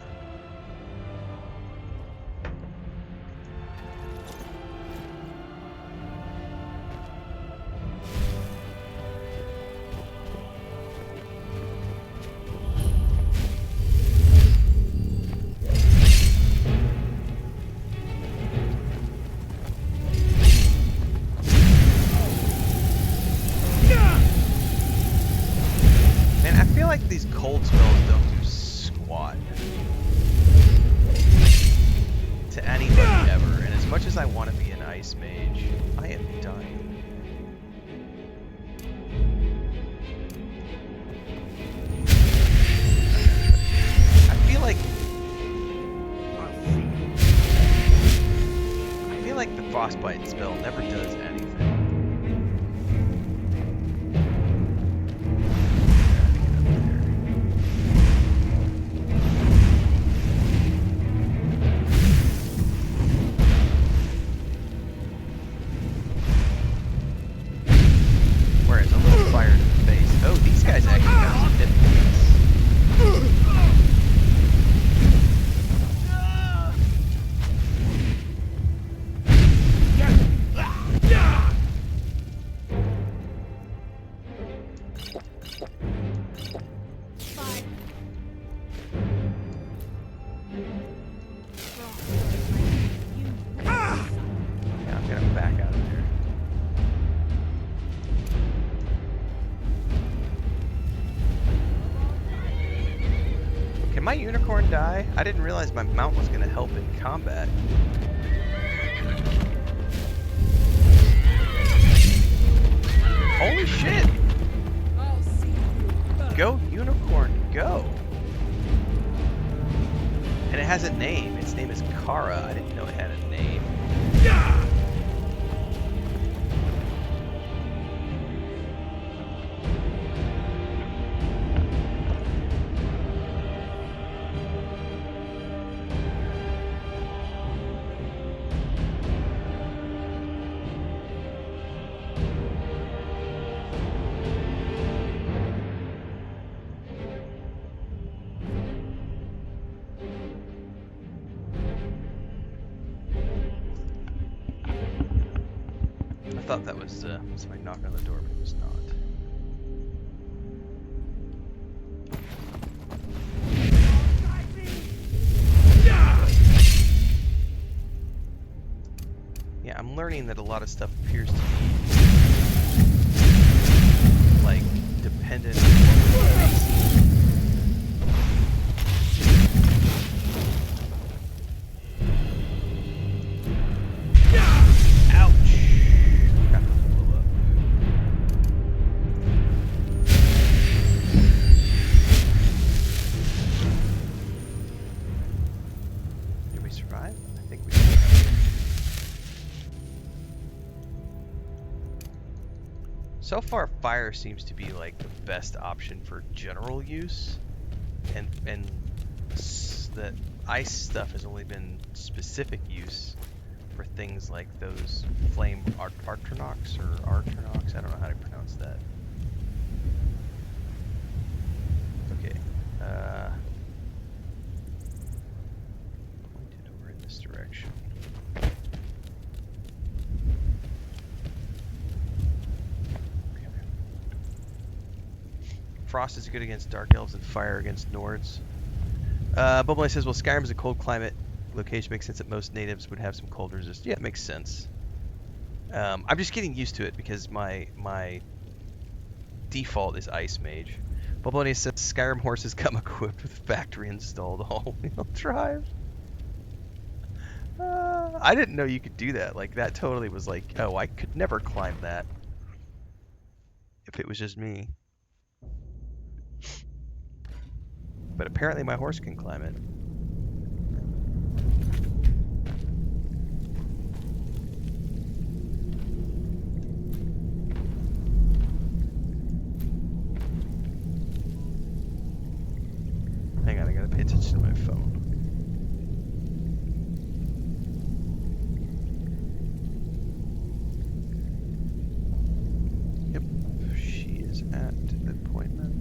These cold spells don't do squat to anybody ever, and as much as I want to be an ice mage, I am dying. I feel like the frostbite spell never does anything. My unicorn die? I didn't realize my mount was going to help in combat. name. Its name is Kara. I didn't know it had a name. I thought that was somebody knocking on the door, but it was not. Yeah, I'm learning that a lot of stuff appears to be like dependent on what we face. So far, fire seems to be like the best option for general use, and the ice stuff has only been specific use for things like those flame Artronox or Artronox. I don't know how to pronounce that. Okay. Pointed over in this direction. Frost is good against Dark Elves and fire against Nords. Bubble says, well, Skyrim is a cold climate location. Makes sense that most natives would have some cold resist. Yeah, it makes sense. I'm just getting used to it because my default is Ice Mage. Bubble says, Skyrim horses come equipped with factory installed all-wheel drive. I didn't know you could do that. Like, that totally was like, oh, I could never climb that if it was just me. But apparently my horse can climb it. Hang on, I gotta pay attention to my phone. Yep, she is at the appointment.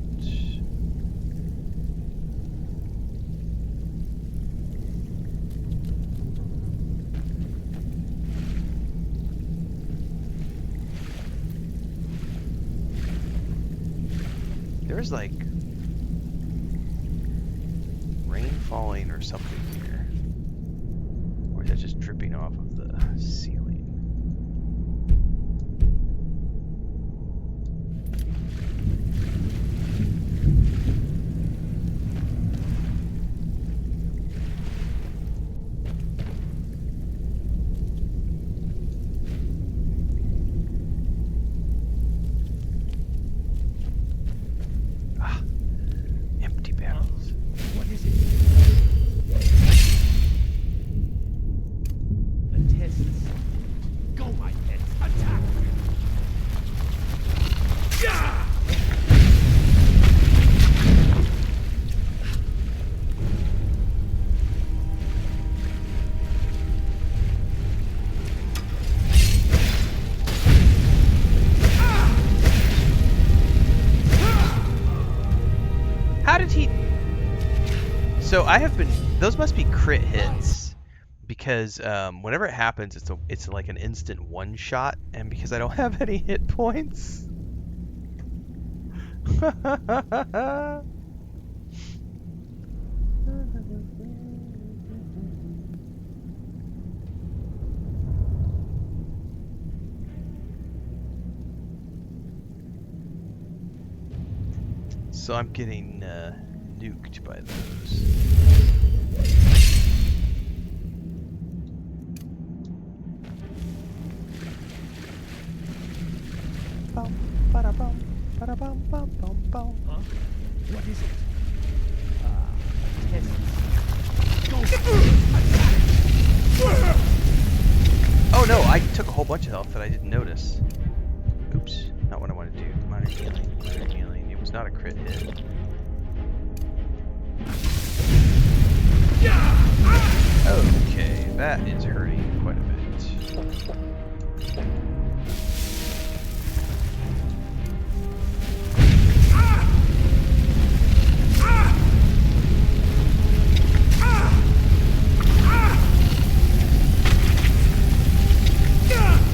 There's like rain falling or something here. Or is that just dripping off of the ceiling? So I have been, those must be crit hits, because whenever it happens, it's like an instant one shot, and because I don't have any hit points. So I'm getting nuked by those. Bum, bada bum, bada bum, bum, bum, bum. Huh? What is it? Tests. Go Oh no, I took a whole bunch of health that I didn't notice. Oops, not what I wanted to do. Minor healing, minor healing. It was not a crit hit. Okay, that is hurting quite a bit.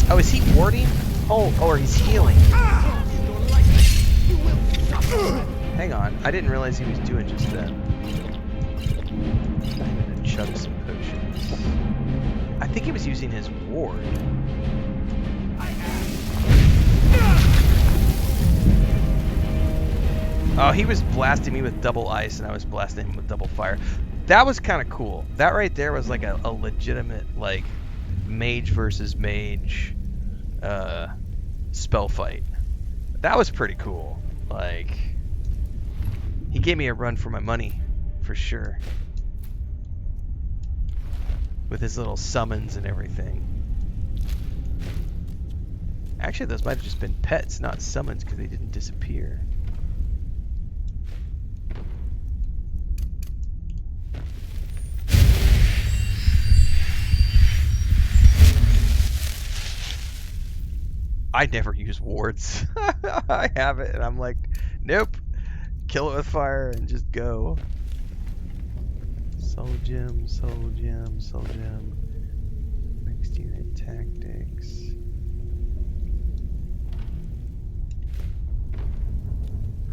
Oh, is he warding? Oh, or he's healing. Hang on, I didn't realize he was doing just that. I'm gonna chug some potions. I think he was using his ward. Oh, he was blasting me with double ice and I was blasting him with double fire. That was kind of cool. That right there was like a legitimate, like, mage versus mage spell fight. That was pretty cool. Like, he gave me a run for my money, for sure. With his little summons and everything. Actually, those might have just been pets, not summons, because they didn't disappear. I never use wards. I have it, and I'm like, nope. Kill it with fire and just go. Soul gem, soul gem, soul gem. Next unit tactics.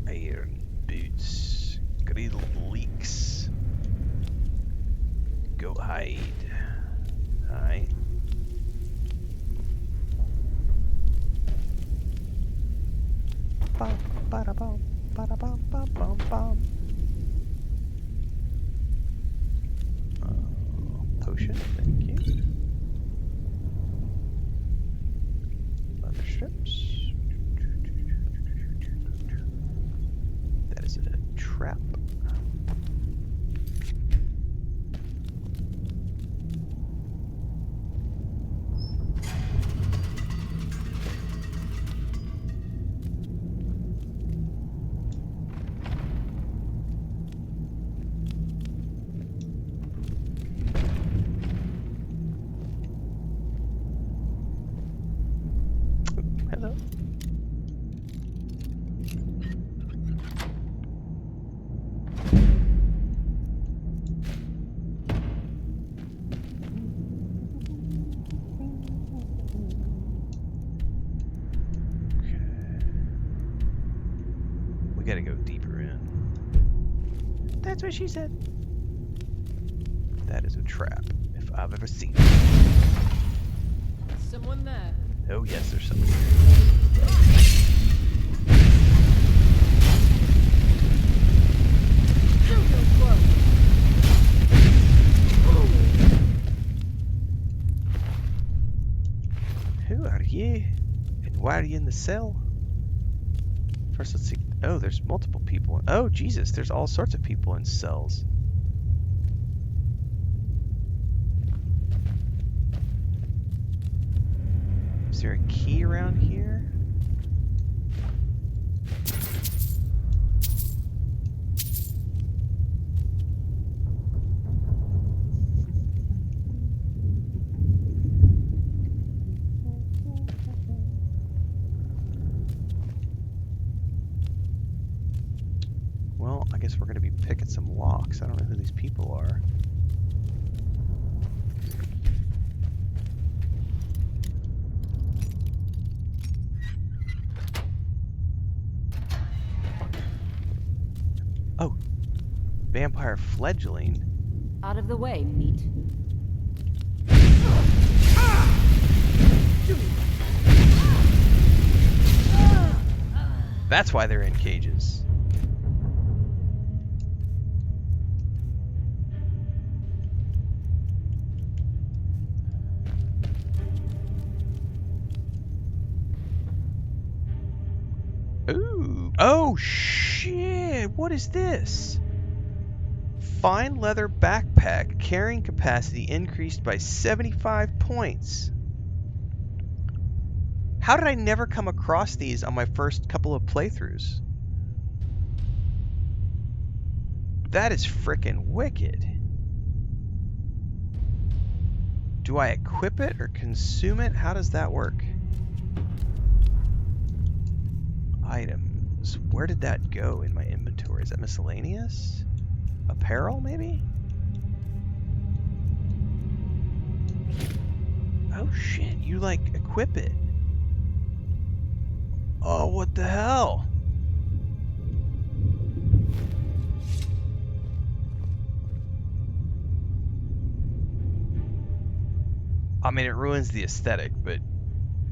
Iron boots. Griddle leaks. Go hide. Alright. Bum, bada bum, bada bum, bum, bum, bum. Potion, thank you. Leather strips. That is a trap. Hello. We gotta go deeper in. That's what she said. That is a trap, if I've ever seen it. Someone there. Oh yes, there's someone here. Who are you? And why are you in the cell? First, let's see. Oh, there's multiple people. Oh, Jesus, there's all sorts of people in cells. Is there a key around here? Well, I guess we're going to be picking some locks. I don't know who these people are. Oh, vampire fledgling. Out of the way, meat. That's why they're in cages. Ooh. Oh, shit. What is this? Fine leather backpack carrying capacity increased by 75 points. How did I never come across these on my first couple of playthroughs? That is frickin' wicked. Do I equip it or consume it? How does that work? Items. Where did that go in my inventory? Is that miscellaneous? Apparel, maybe? Oh shit, you like equip it. Oh, what the hell? I mean, it ruins the aesthetic, but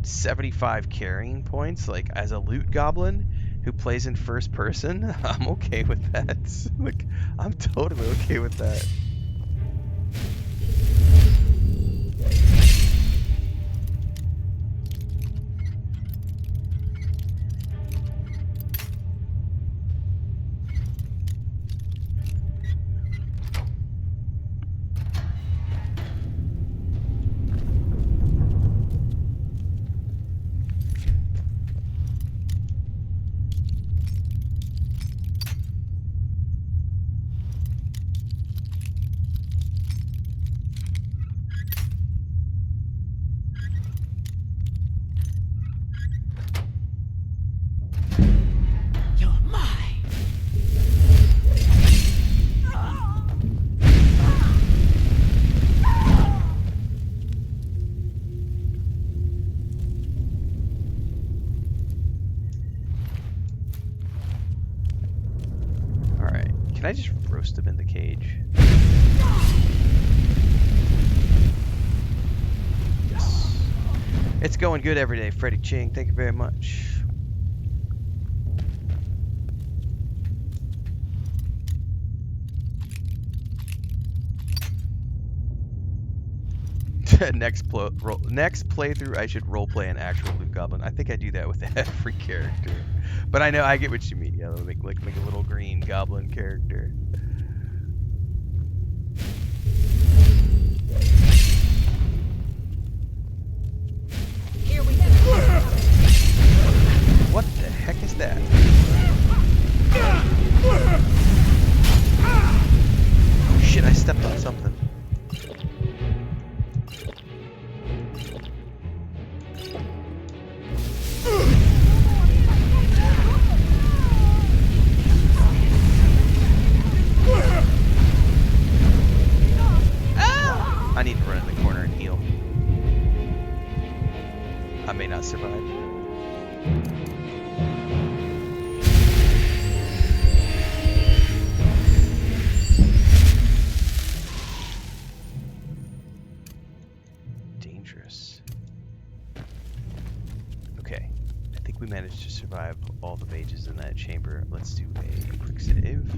75 carrying points, like as a loot goblin who plays in first person, I'm okay with that. Like, I'm totally okay with that. Can I just roast him in the cage? Yes. It's going good every day, Freddie Ching. Thank you very much. next playthrough, I should roleplay an actual loot goblin. I think I do that with every character. But I know, I get what you mean. Yeah, make a little green goblin character. Here we go. What the heck is that? Oh shit, I stepped on something. I need to run in the corner and heal. I may not survive. Dangerous. Okay. I think we managed to survive all the mages in that chamber. Let's do a quick save.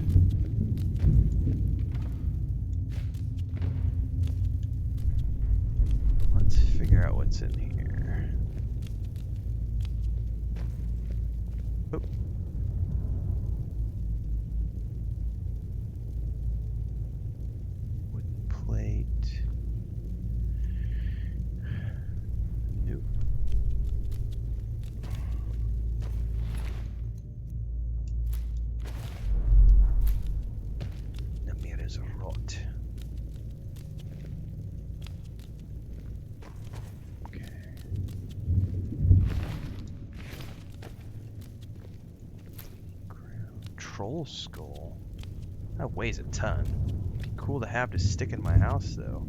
Let's figure out what's in here. Oop. Wooden plate. Nope. Namir is rot. Troll skull. That weighs a ton. Be cool to have to stick in my house, though.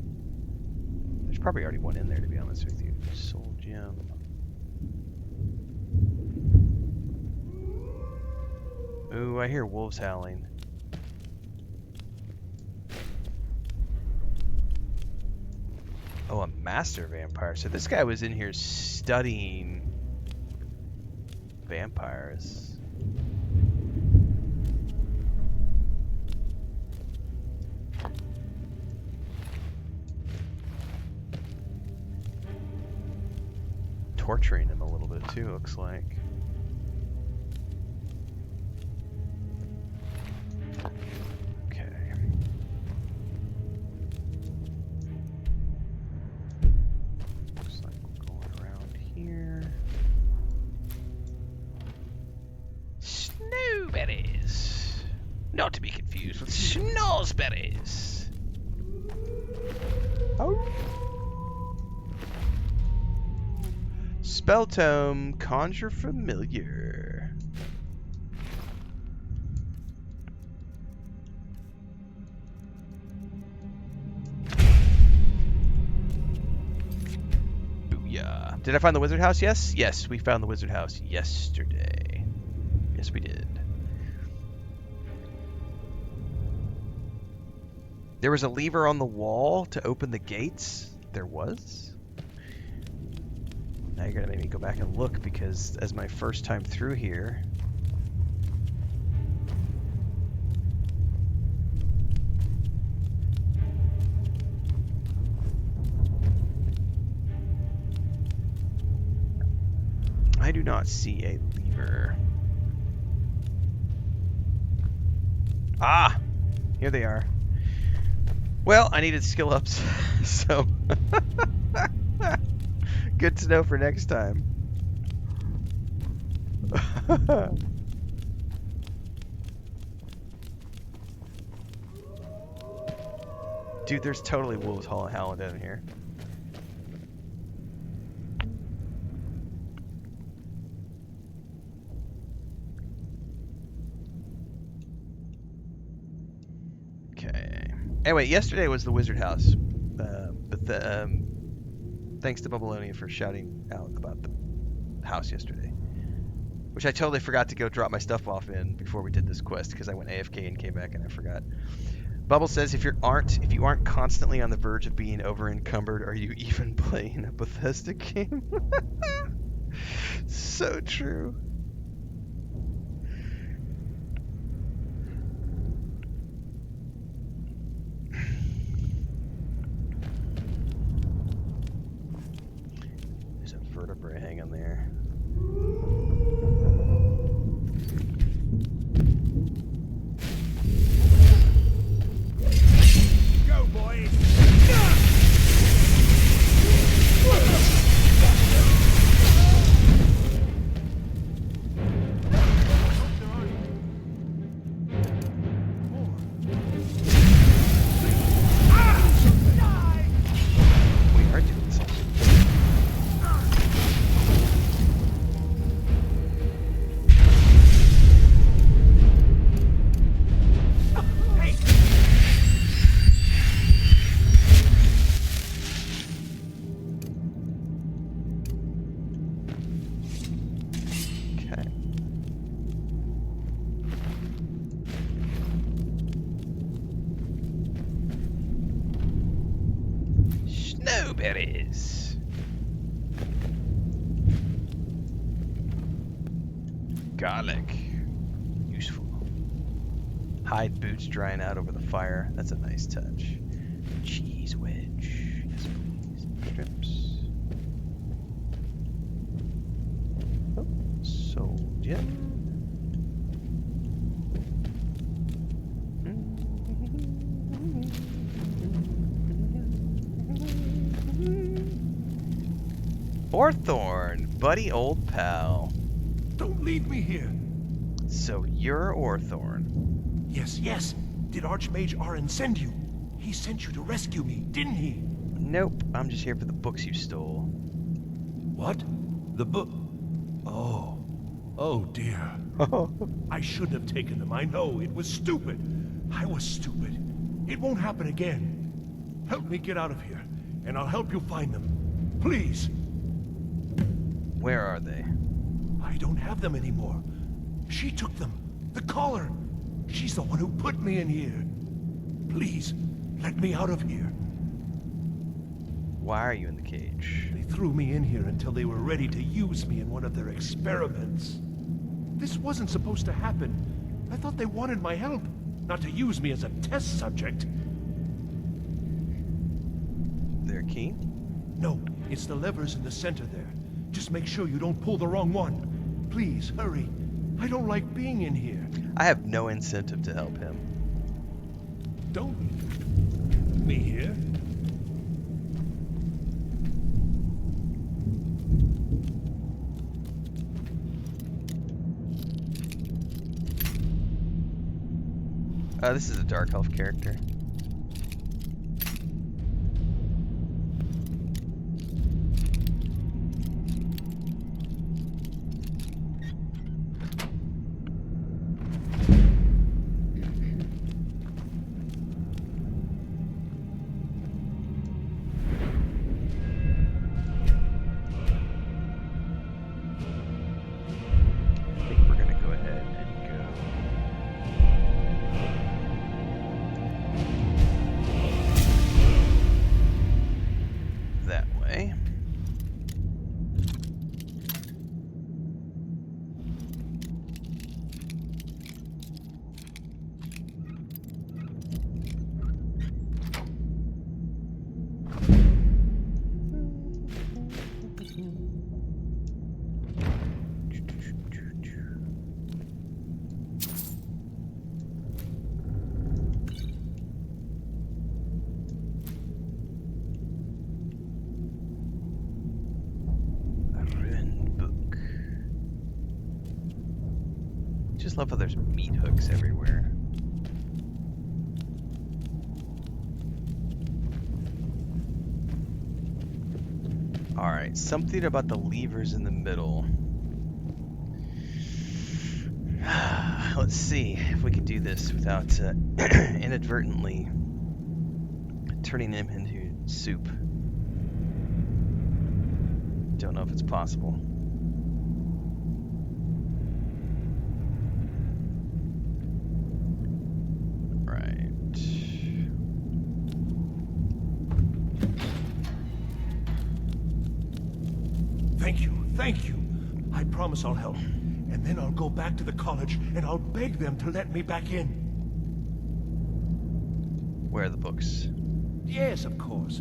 There's probably already one in there, to be honest with you. Soul gem. Ooh, I hear wolves howling. Oh, a master vampire. So this guy was in here studying vampires. Torturing him a little bit too, looks like. Okay. Snowberries. Not to be confused with snozberries. Oh. Spell tome, conjure familiar. Booyah. Did I find the wizard house? Yes? Yes, we found the wizard house yesterday. Yes, we did. There was a lever on the wall to open the gates. There was? Now you're gonna make me go back and look because as my first time through here, I do not see a lever. Ah! Here they are. Well, I needed skill ups, so good to know for next time. Dude, there's totally wolves howling down here. Okay. Anyway, yesterday was the wizard house, but thanks to Babylonia for shouting out about the house yesterday, which I totally forgot to go drop my stuff off in before we did this quest because I went AFK and came back and I forgot. Bubble says if you aren't constantly on the verge of being over encumbered, are you even playing a Bethesda game? So true. There's a vertebrae hanging there. Go, boys! We are doing something. Okay. Snowberries. Garlic. Useful. Hide boots drying out over the fire. That's a nice touch. Cheese wedge. Yes, please. Strips. Oh, sold ya. Orthorn, buddy old pal. Don't leave me here. So you're Orthorn. Yes, yes. Did Archmage Arin send you? He sent you to rescue me, didn't he? Nope, I'm just here for the books you stole. What? The book? Oh. Oh, dear. I shouldn't have taken them. I know. It was stupid. I was stupid. It won't happen again. Help me get out of here, and I'll help you find them. Please. Where are they? I don't have them anymore. She took them. The collar. She's the one who put me in here. Please, let me out of here. Why are you in the cage? They threw me in here until they were ready to use me in one of their experiments. This wasn't supposed to happen. I thought they wanted my help, not to use me as a test subject. Their key? No, it's the levers in the center there. Just make sure you don't pull the wrong one. Please, hurry. I don't like being in here. I have no incentive to help him. Don't me here. This is a dark elf character. Just love how there's meat hooks everywhere. Alright, something about the levers in the middle. Let's see if we can do this without inadvertently turning him into soup. Don't know if it's possible. Thank you. I promise I'll help. And then I'll go back to the college and I'll beg them to let me back in. Where are the books? Yes, of course.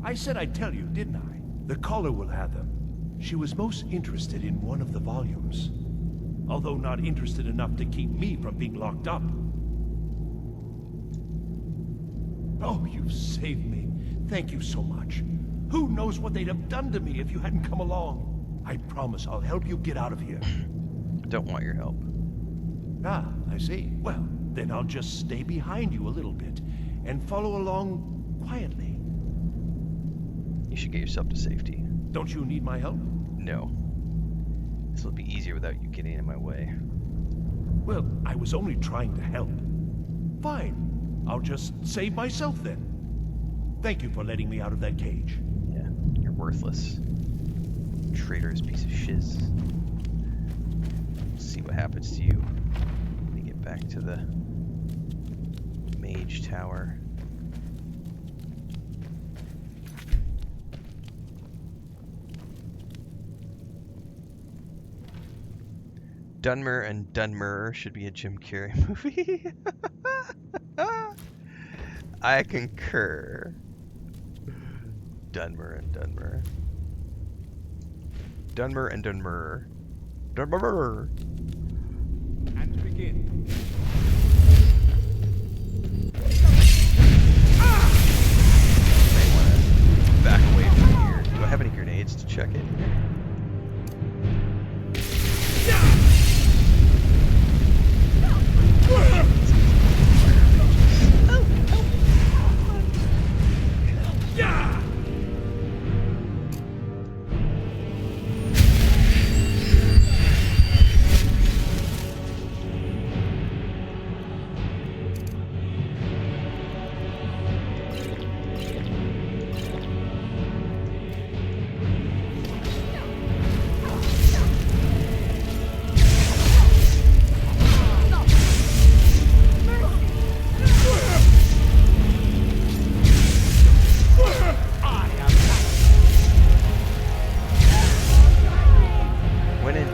I said I'd tell you, didn't I? The caller will have them. She was most interested in one of the volumes. Although not interested enough to keep me from being locked up. Oh, you've saved me. Thank you so much. Who knows what they'd have done to me if you hadn't come along. I promise I'll help you get out of here. Don't want your help. Ah, I see. Well, then I'll just stay behind you a little bit and follow along quietly. You should get yourself to safety. Don't you need my help? No. This will be easier without you getting in my way. Well, I was only trying to help. Fine. I'll just save myself then. Thank you for letting me out of that cage. Yeah, you're worthless. Traitorous piece of shiz. We'll see what happens to you when you get back to the mage tower. Dunmer and Dunmer should be a Jim Carrey movie. I concur. Dunmer and Dunmer. Dunmer and Dunmer. Dunmer! And begin. May want to back away from here. Do I have any grenades to check it?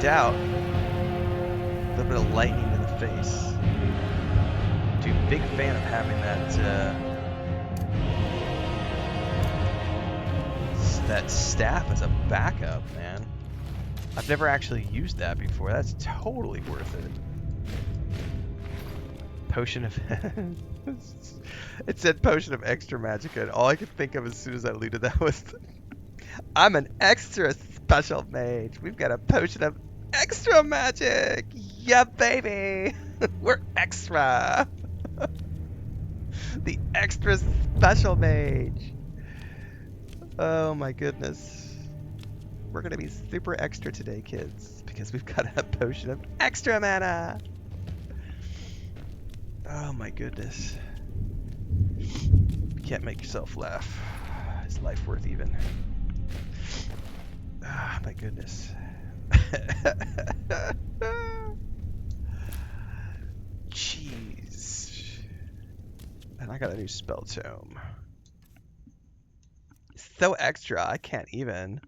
Doubt. A little bit of lightning in the face. Dude, big fan of having that staff as a backup, man. I've never actually used that before. That's totally worth it. Potion of it said potion of extra magicka, and all I could think of as soon as I looted that was I'm an extra special mage. We've got a potion of extra magic. Yeah, baby. We're extra. The extra special mage. Oh my goodness. We're gonna be super extra today, kids, because we've got a potion of extra mana. Oh my goodness. You can't make yourself laugh. Is life worth even? Ah, my goodness. Jeez. And I got a new spell tome. So extra, I can't even.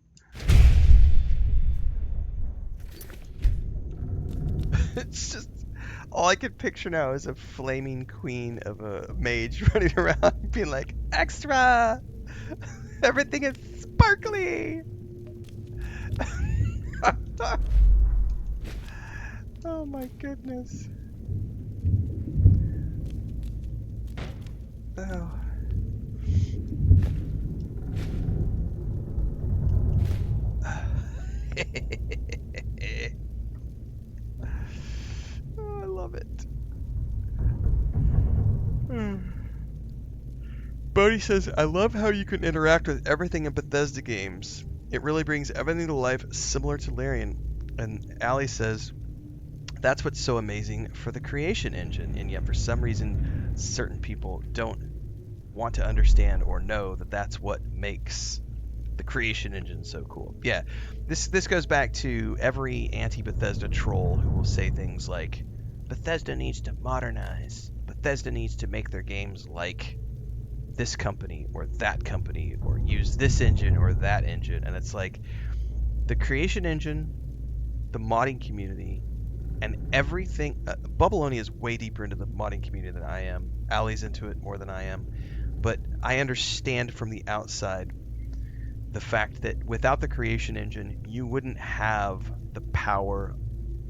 It's just all I can picture now is a flaming queen of a mage running around being like, extra! Everything is sparkly! Oh my goodness. Oh. Oh, I love it. Bodhi says, I love how you can interact with everything in Bethesda games. It really brings everything to life similar to Larian. And Allie says, that's what's so amazing for the creation engine, and yet for some reason certain people don't want to understand or know that that's what makes the creation engine so cool. Yeah, this goes back to every anti-Bethesda troll who will say things like, Bethesda needs to modernize. Bethesda needs to make their games like this company or that company, or use this engine or that engine. And it's like, the creation engine, the modding community, and everything. Bubbleoni is way deeper into the modding community than I am. Allie's into it more than I am. But I understand from the outside the fact that without the creation engine, you wouldn't have the power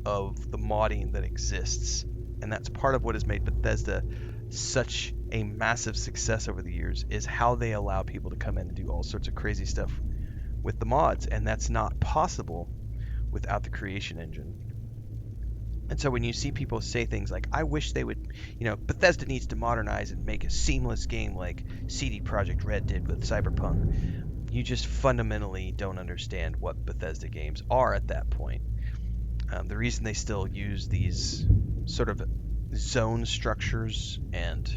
of the modding that exists. And that's part of what has made Bethesda such a massive success over the years, is how they allow people to come in and do all sorts of crazy stuff with the mods. And that's not possible without the creation engine. And so when you see people say things like, I wish they would, Bethesda needs to modernize and make a seamless game like CD Projekt Red did with Cyberpunk, you just fundamentally don't understand what Bethesda games are at that point. The reason they still use these sort of zone structures and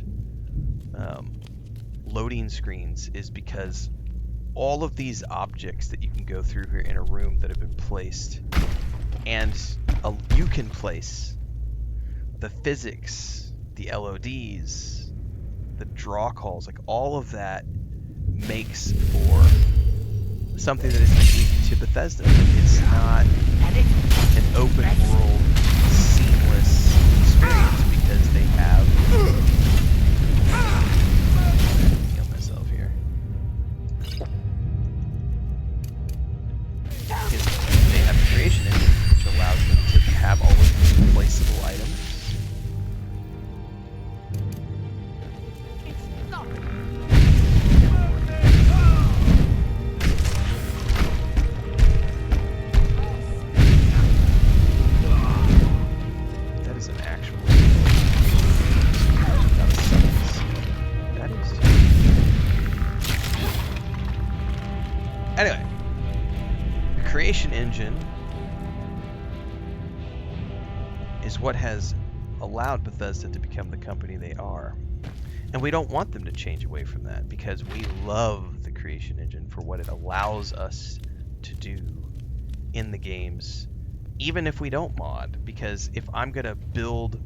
loading screens is because all of these objects that you can go through here in a room that have been placed, and you can place, the physics, the LODs, the draw calls, like all of that makes for something that is unique to Bethesda. It's not an open world seamless experience because they have heal myself here. They have a creation engine which allows them to have all of these replaceable items. That is an actual. Not a sentence. That is. Anyway, the creation engine is what has allowed Bethesda to become the company they are. And we don't want them to change away from that, because we love the creation engine for what it allows us to do in the games, even if we don't mod. Because if I'm going to build,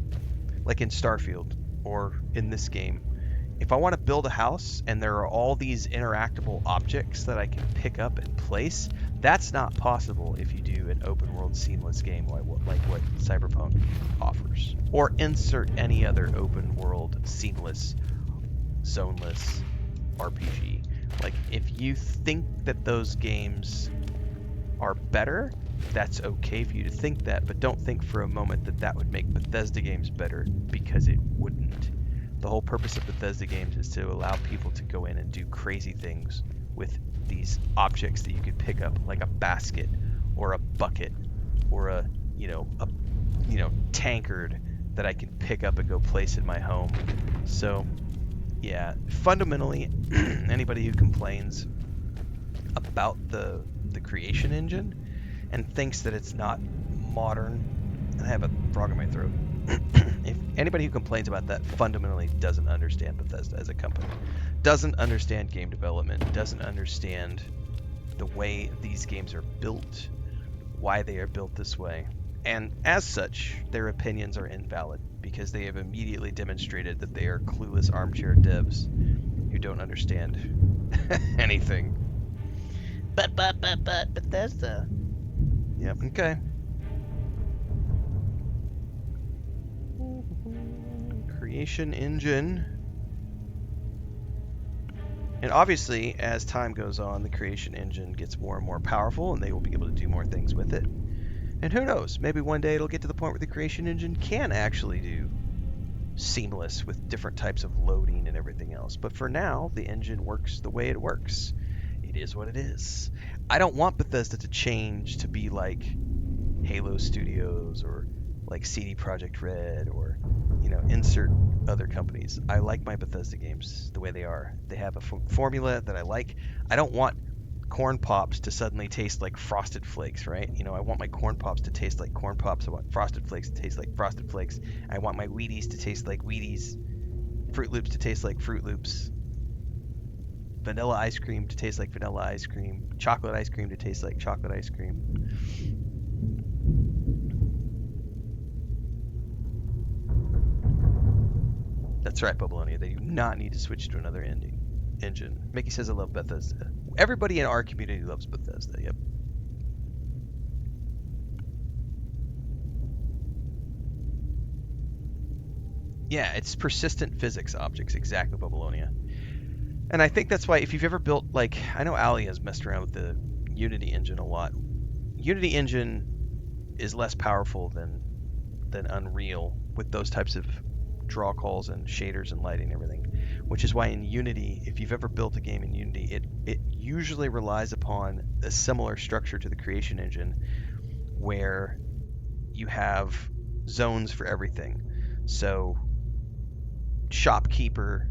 like in Starfield or in this game, if I want to build a house and there are all these interactable objects that I can pick up and place, that's not possible if you do an open world seamless game like what Cyberpunk offers. Or insert any other open world seamless, zoneless RPG. Like, if you think that those games are better, that's okay for you to think that, but don't think for a moment that that would make Bethesda games better, because it wouldn't. The whole purpose of Bethesda games is to allow people to go in and do crazy things with these objects that you could pick up, like a basket or a bucket or a tankard that I can pick up and go place in my home. So Yeah, fundamentally, anybody who complains about the creation engine and thinks that it's not modern, I have a frog in my throat. If anybody who complains about that fundamentally doesn't understand Bethesda as a company, doesn't understand game development, doesn't understand the way these games are built, why they are built this way. And as such, their opinions are invalid because they have immediately demonstrated that they are clueless armchair devs who don't understand anything. But Bethesda. Yep, okay. Creation engine. And obviously, as time goes on, the creation engine gets more and more powerful, and they will be able to do more things with it. And who knows, maybe one day it'll get to the point where the creation engine can actually do seamless with different types of loading and everything else. But for now, the engine works the way it works. It is what it is. I don't want Bethesda to change to be like Halo Studios or like CD Projekt Red or, you know, insert other companies. I like my Bethesda games the way they are. They have a formula that I like. I don't want corn pops to suddenly taste like Frosted Flakes, right? You know, I want my corn pops to taste like corn pops. I want Frosted Flakes to taste like Frosted Flakes. I want my Wheaties to taste like Wheaties. Fruit Loops to taste like Fruit Loops. Vanilla ice cream to taste like vanilla ice cream. Chocolate ice cream to taste like chocolate ice cream. That's right, Babylonia. They do not need to switch to another engine. Mickey says I love Bethesda. Everybody in our community loves Bethesda. Yep. Yeah, it's persistent physics objects, exactly, Babylonia. And I think that's why if you've ever built, like, I know Ali has messed around with the Unity engine a lot. Unity engine is less powerful than Unreal with those types of draw calls and shaders and lighting and everything, which is why in Unity, if you've ever built a game in Unity, it usually relies upon a similar structure to the creation engine where you have zones for everything. So shopkeeper,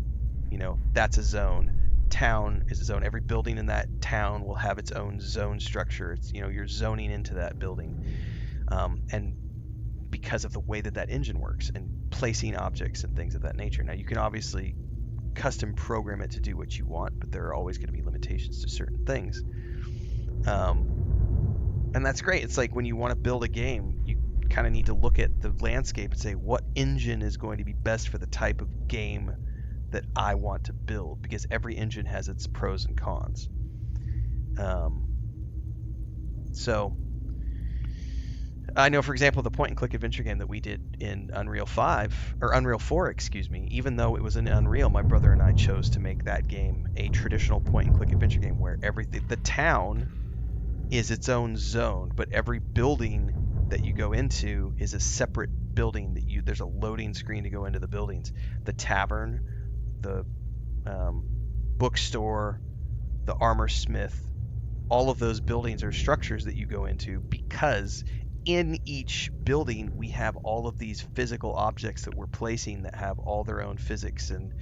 you know, that's a zone. Town is a zone. Every building in that town will have its own zone structure. It's, you know, you're zoning into that building. And because of the way that engine works and placing objects and things of that nature. Now, you can obviously custom program it to do what you want, but there are always going to be limitations to certain things. And that's great. It's like when you want to build a game, you kind of need to look at the landscape and say, what engine is going to be best for the type of game that I want to build? Because every engine has its pros and cons. So I know, for example, the point-and-click adventure game that we did in Unreal 4, excuse me, even though it was in Unreal, my brother and I chose to make that game a traditional point-and-click adventure game where the town is its own zone, but every building that you go into is a separate building there's a loading screen to go into the buildings. The tavern, the bookstore, the armor smith, all of those buildings are structures that you go into because in each building we have all of these physical objects that we're placing that have all their own physics and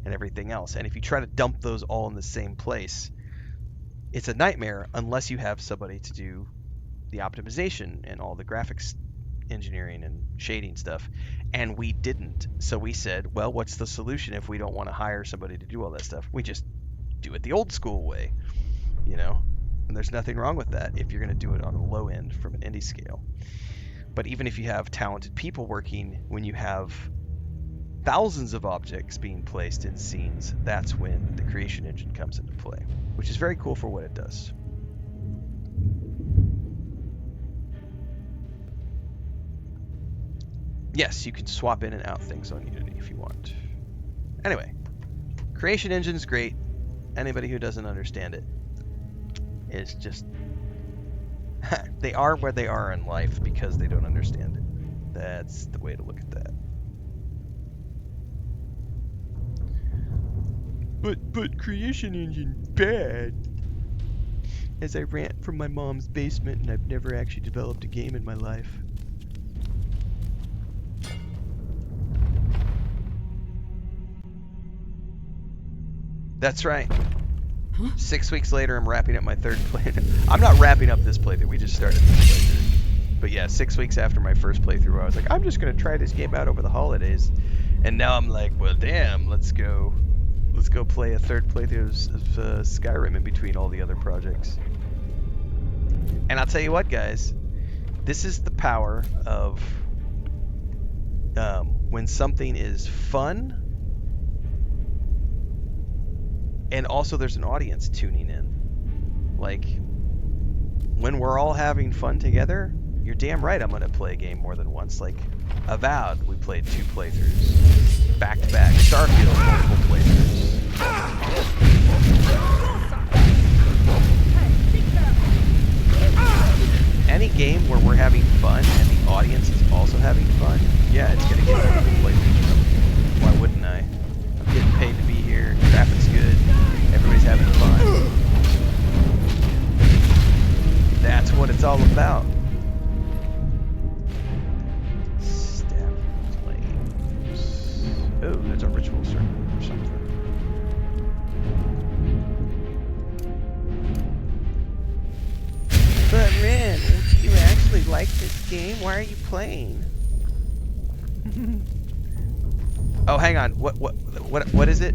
everything else. And if you try to dump those all in the same place, it's a nightmare unless you have somebody to do the optimization and all the graphics engineering and shading stuff. And we didn't. So we said, well, what's the solution if we don't want to hire somebody to do all that stuff? We just do it the old school way, you know? And there's nothing wrong with that if you're going to do it on the low end from an indie scale. But even if you have talented people working, when you have thousands of objects being placed in scenes, that's when the creation engine comes into play, which is very cool for what it does. Yes, you can swap in and out things on Unity if you want. Anyway, creation engine is great. Anybody who doesn't understand it is just they are where they are in life because they don't understand it. That's the way to look at that. But creation engine bad. As I rant from my mom's basement and I've never actually developed a game in my life. That's right. 6 weeks later, I'm wrapping up my third playthrough. I'm not wrapping up this playthrough. We just started this playthrough. But yeah, 6 weeks after my first playthrough, I was like, I'm just gonna try this game out over the holidays. And now I'm like, well, damn, let's go play a third playthrough of Skyrim in between all the other projects. And I'll tell you what, guys, this is the power of when something is fun, and also there's an audience tuning in. Like, when we're all having fun together, you're damn right I'm gonna play a game more than once. Like, Avowed, we played 2 playthroughs, back to back. Starfield, multiple playthroughs. Any game where we're having fun and the audience is also having fun, yeah, it's gonna get multiple playthroughs. Why wouldn't I? I'm getting paid to be here, traffic's good, everybody's having fun. That's what it's all about. Staff flames. Oh, there's a ritual circle or something. But Ren, if you actually like this game, why are you playing? Oh, hang on. What is it?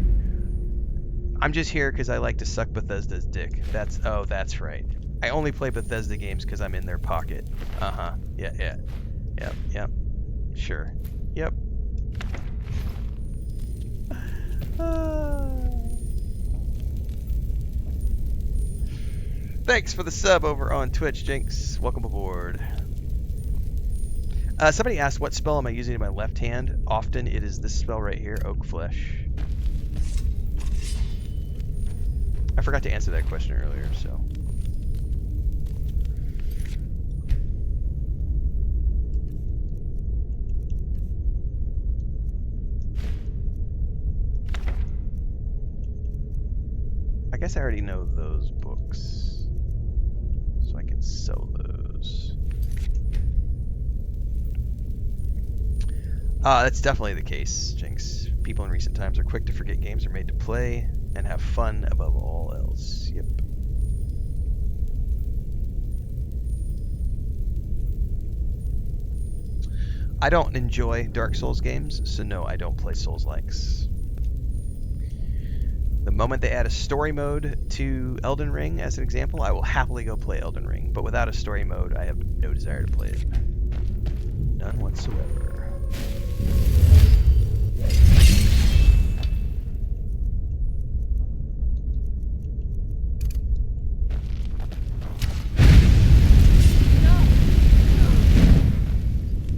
I'm just here because I like to suck Bethesda's dick. That's right. I only play Bethesda games because I'm in their pocket. Uh-huh. Yeah. Yep. Sure. Yep. Thanks for the sub over on Twitch, Jinx. Welcome aboard. Somebody asked, what spell am I using in my left hand? Often it is this spell right here, Oak Flesh. I forgot to answer that question earlier, so. I guess I already know those books, so I can sell those. That's definitely the case, Jinx. People in recent times are quick to forget games are made to play and have fun above all else. Yep. I don't enjoy Dark Souls games, so no, I don't play Souls-likes. The moment they add a story mode to Elden Ring, as an example, I will happily go play Elden Ring. But without a story mode, I have no desire to play it. None whatsoever.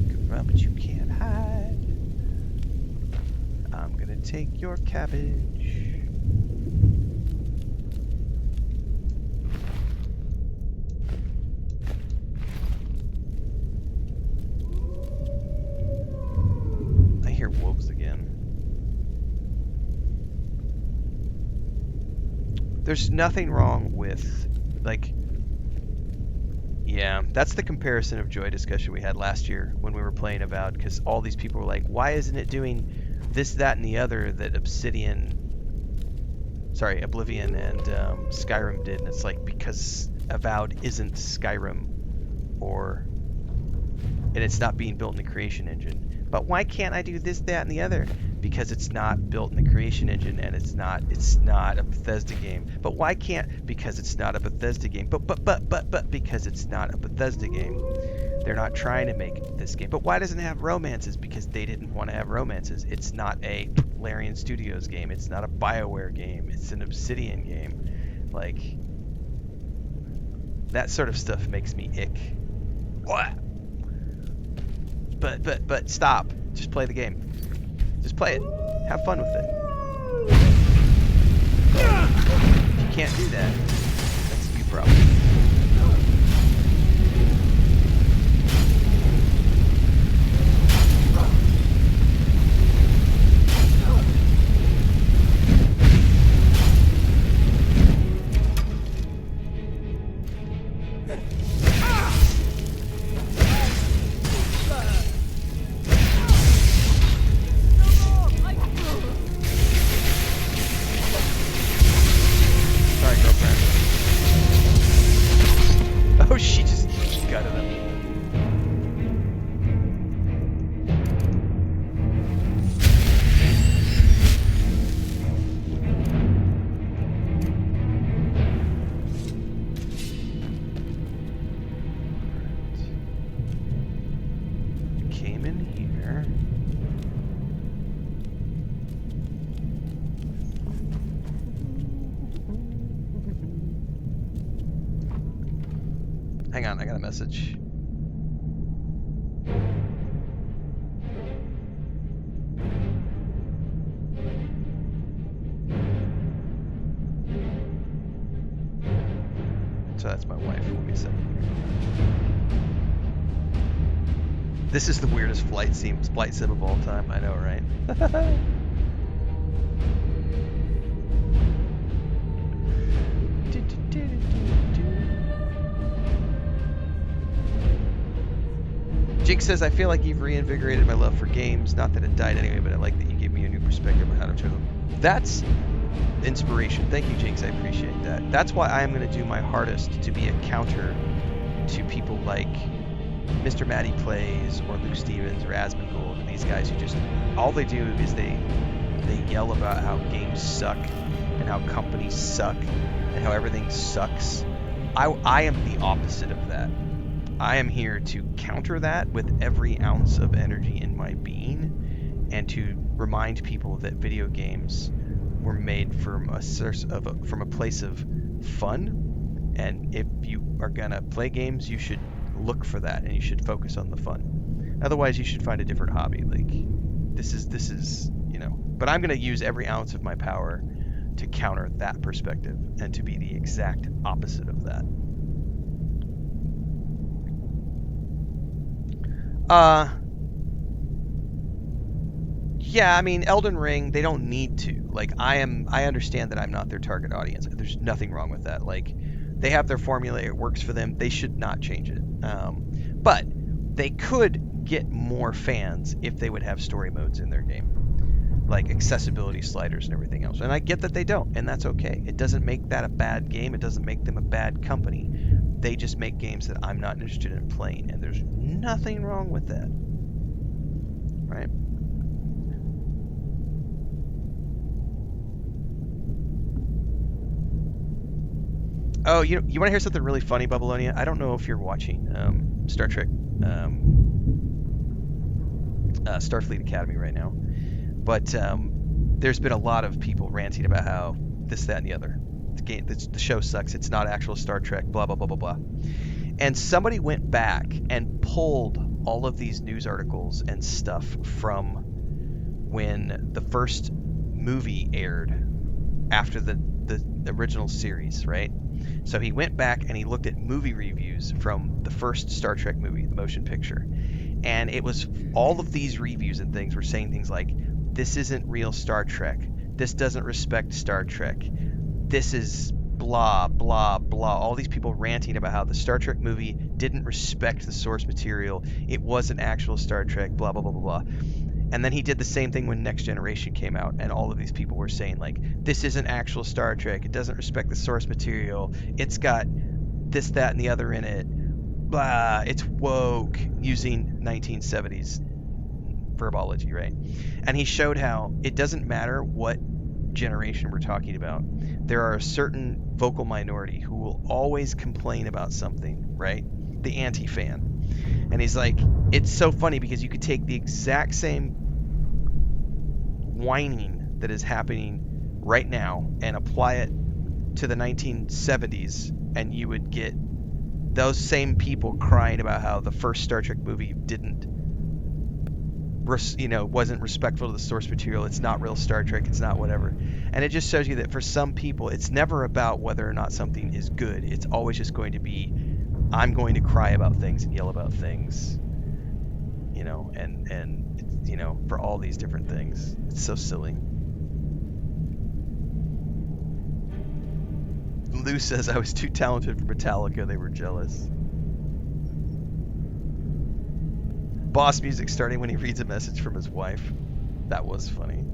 Can run, but you can't hide. I'm gonna take your cabbage. Wolves again. There's nothing wrong with, like, yeah, that's the comparison of joy discussion we had last year when we were playing Avowed, because all these people were like, why isn't it doing this, that, and the other that Oblivion and Skyrim did? And it's like, because Avowed isn't Skyrim, and it's not being built in the creation engine. But why can't I do this, that, and the other? Because it's not built in the creation engine, and it's not a Bethesda game. But why can't? Because it's not a Bethesda game. But because it's not a Bethesda game. They're not trying to make this game. But why doesn't it have romances? Because they didn't want to have romances. It's not a Larian Studios game. It's not a BioWare game. It's an Obsidian game. Like, that sort of stuff makes me ick. What? But stop. Just play the game. Just play it. Have fun with it. If you can't do that, that's a you problem. came in here. Hang on, I got a message. So that's my wife. Let me see. This is the weirdest flight sim of all time. I know, right? Jake says, I feel like you've reinvigorated my love for games. Not that it died anyway, but I like that you gave me a new perspective on how to enjoy them. That's inspiration. Thank you, Jinx. I appreciate that. That's why I am going to do my hardest to be a counter to people like Mr. Matty Plays or Luke Stevens or Asmongold and these guys who just, all they do is they yell about how games suck and how companies suck and how everything sucks. I am the opposite of that. I am here to counter that with every ounce of energy in my being and to remind people that video games were made from a place of fun, and if you are gonna play games, you should look for that and you should focus on the fun. Otherwise, you should find a different hobby. Like this is you know. But I'm gonna use every ounce of my power to counter that perspective and to be the exact opposite of that. Yeah, I mean, Elden Ring, they don't need to. Like, I understand that I'm not their target audience. There's nothing wrong with that. Like, they have their formula, it works for them. They should not change it. But they could get more fans if they would have story modes in their game, like accessibility sliders and everything else. And I get that they don't, and that's okay. It doesn't make that a bad game. It doesn't make them a bad company. They just make games that I'm not interested in playing, and there's nothing wrong with that, right? Oh, you want to hear something really funny, Babylonia? I don't know if you're watching Star Trek Starfleet Academy right now, but there's been a lot of people ranting about how this, that, and the other. The show sucks. It's not actual Star Trek. Blah blah blah blah blah. And somebody went back and pulled all of these news articles and stuff from when the first movie aired after the original series, right? So he went back and he looked at movie reviews from the first Star Trek movie, the motion picture. And it was all of these reviews and things were saying things like, this isn't real Star Trek. This doesn't respect Star Trek. This is blah, blah, blah. All these people ranting about how the Star Trek movie didn't respect the source material. It wasn't actual Star Trek, blah, blah, blah, blah, blah. And then he did the same thing when Next Generation came out, and all of these people were saying, like, this isn't actual Star Trek. It doesn't respect the source material. It's got this, that, and the other in it. Blah. It's woke, using 1970s verbology, right? And he showed how it doesn't matter what generation we're talking about. There are a certain vocal minority who will always complain about something, right? The anti-fan. And he's like, it's so funny because you could take the exact same whining that is happening right now and apply it to the 1970s, and you would get those same people crying about how the first Star Trek movie wasn't respectful to the source material. It's not real Star Trek. It's not whatever. And it just shows you that for some people, it's never about whether or not something is good. It's always just going to be, I'm going to cry about things and yell about things, and for all these different things. It's so silly. Lou says, I was too talented for Metallica. They were jealous. Boss music starting when he reads a message from his wife. That was funny.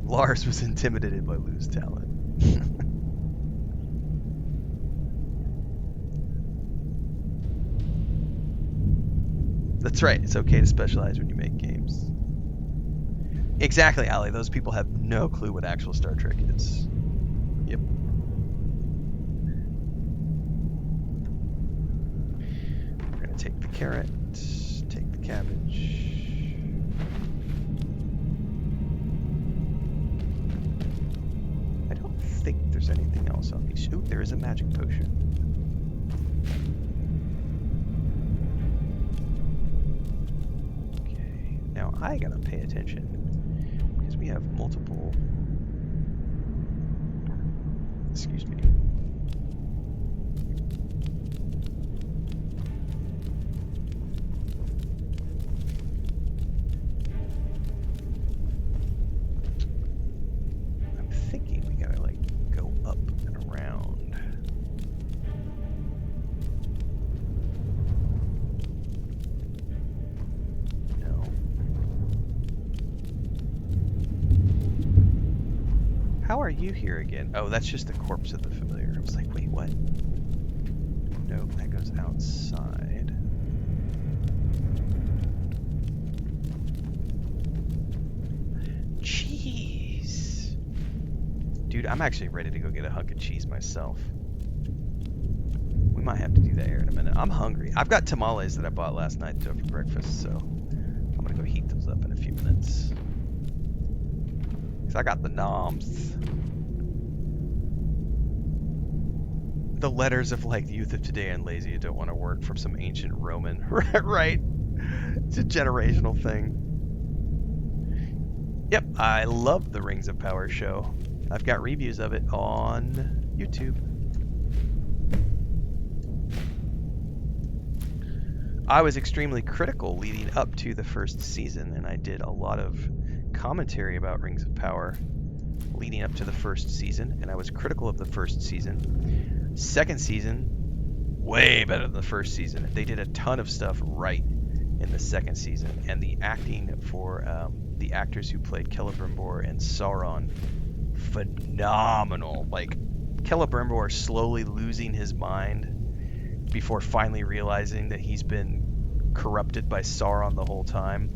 Lars was intimidated by Lou's talent. That's right. It's okay to specialize when you make games. Exactly, Ali. Those people have no clue what actual Star Trek is. Yep. We're going to take the carrot. Take the cabbage. I don't think there's anything else on these. Ooh, there is a magic potion. Okay, now I gotta pay attention because we have multiple. Excuse me. I'm thinking we gotta like go up and around. No. How are you here again? Oh, that's just the corpse of the familiar. I was like, wait, what? Nope, that goes outside. Cheese! Dude, I'm actually ready to go get a hunk of cheese myself. We might have to do that here in a minute. I'm hungry. I've got tamales that I bought last night for breakfast, so I'm gonna go heat those up in a few minutes. I got the noms. The letters of like youth of today and lazy and don't want to work from some ancient Roman. Right? It's a generational thing. Yep, I love the Rings of Power show. I've got reviews of it on YouTube. I was extremely critical leading up to the first season, and I did a lot of commentary about Rings of Power leading up to the first season, and I was critical of the first season. Second season, way better than the first season. They did a ton of stuff right in the second season, and the acting for the actors who played Celebrimbor and Sauron, phenomenal. Like, Celebrimbor slowly losing his mind before finally realizing that he's been corrupted by Sauron the whole time.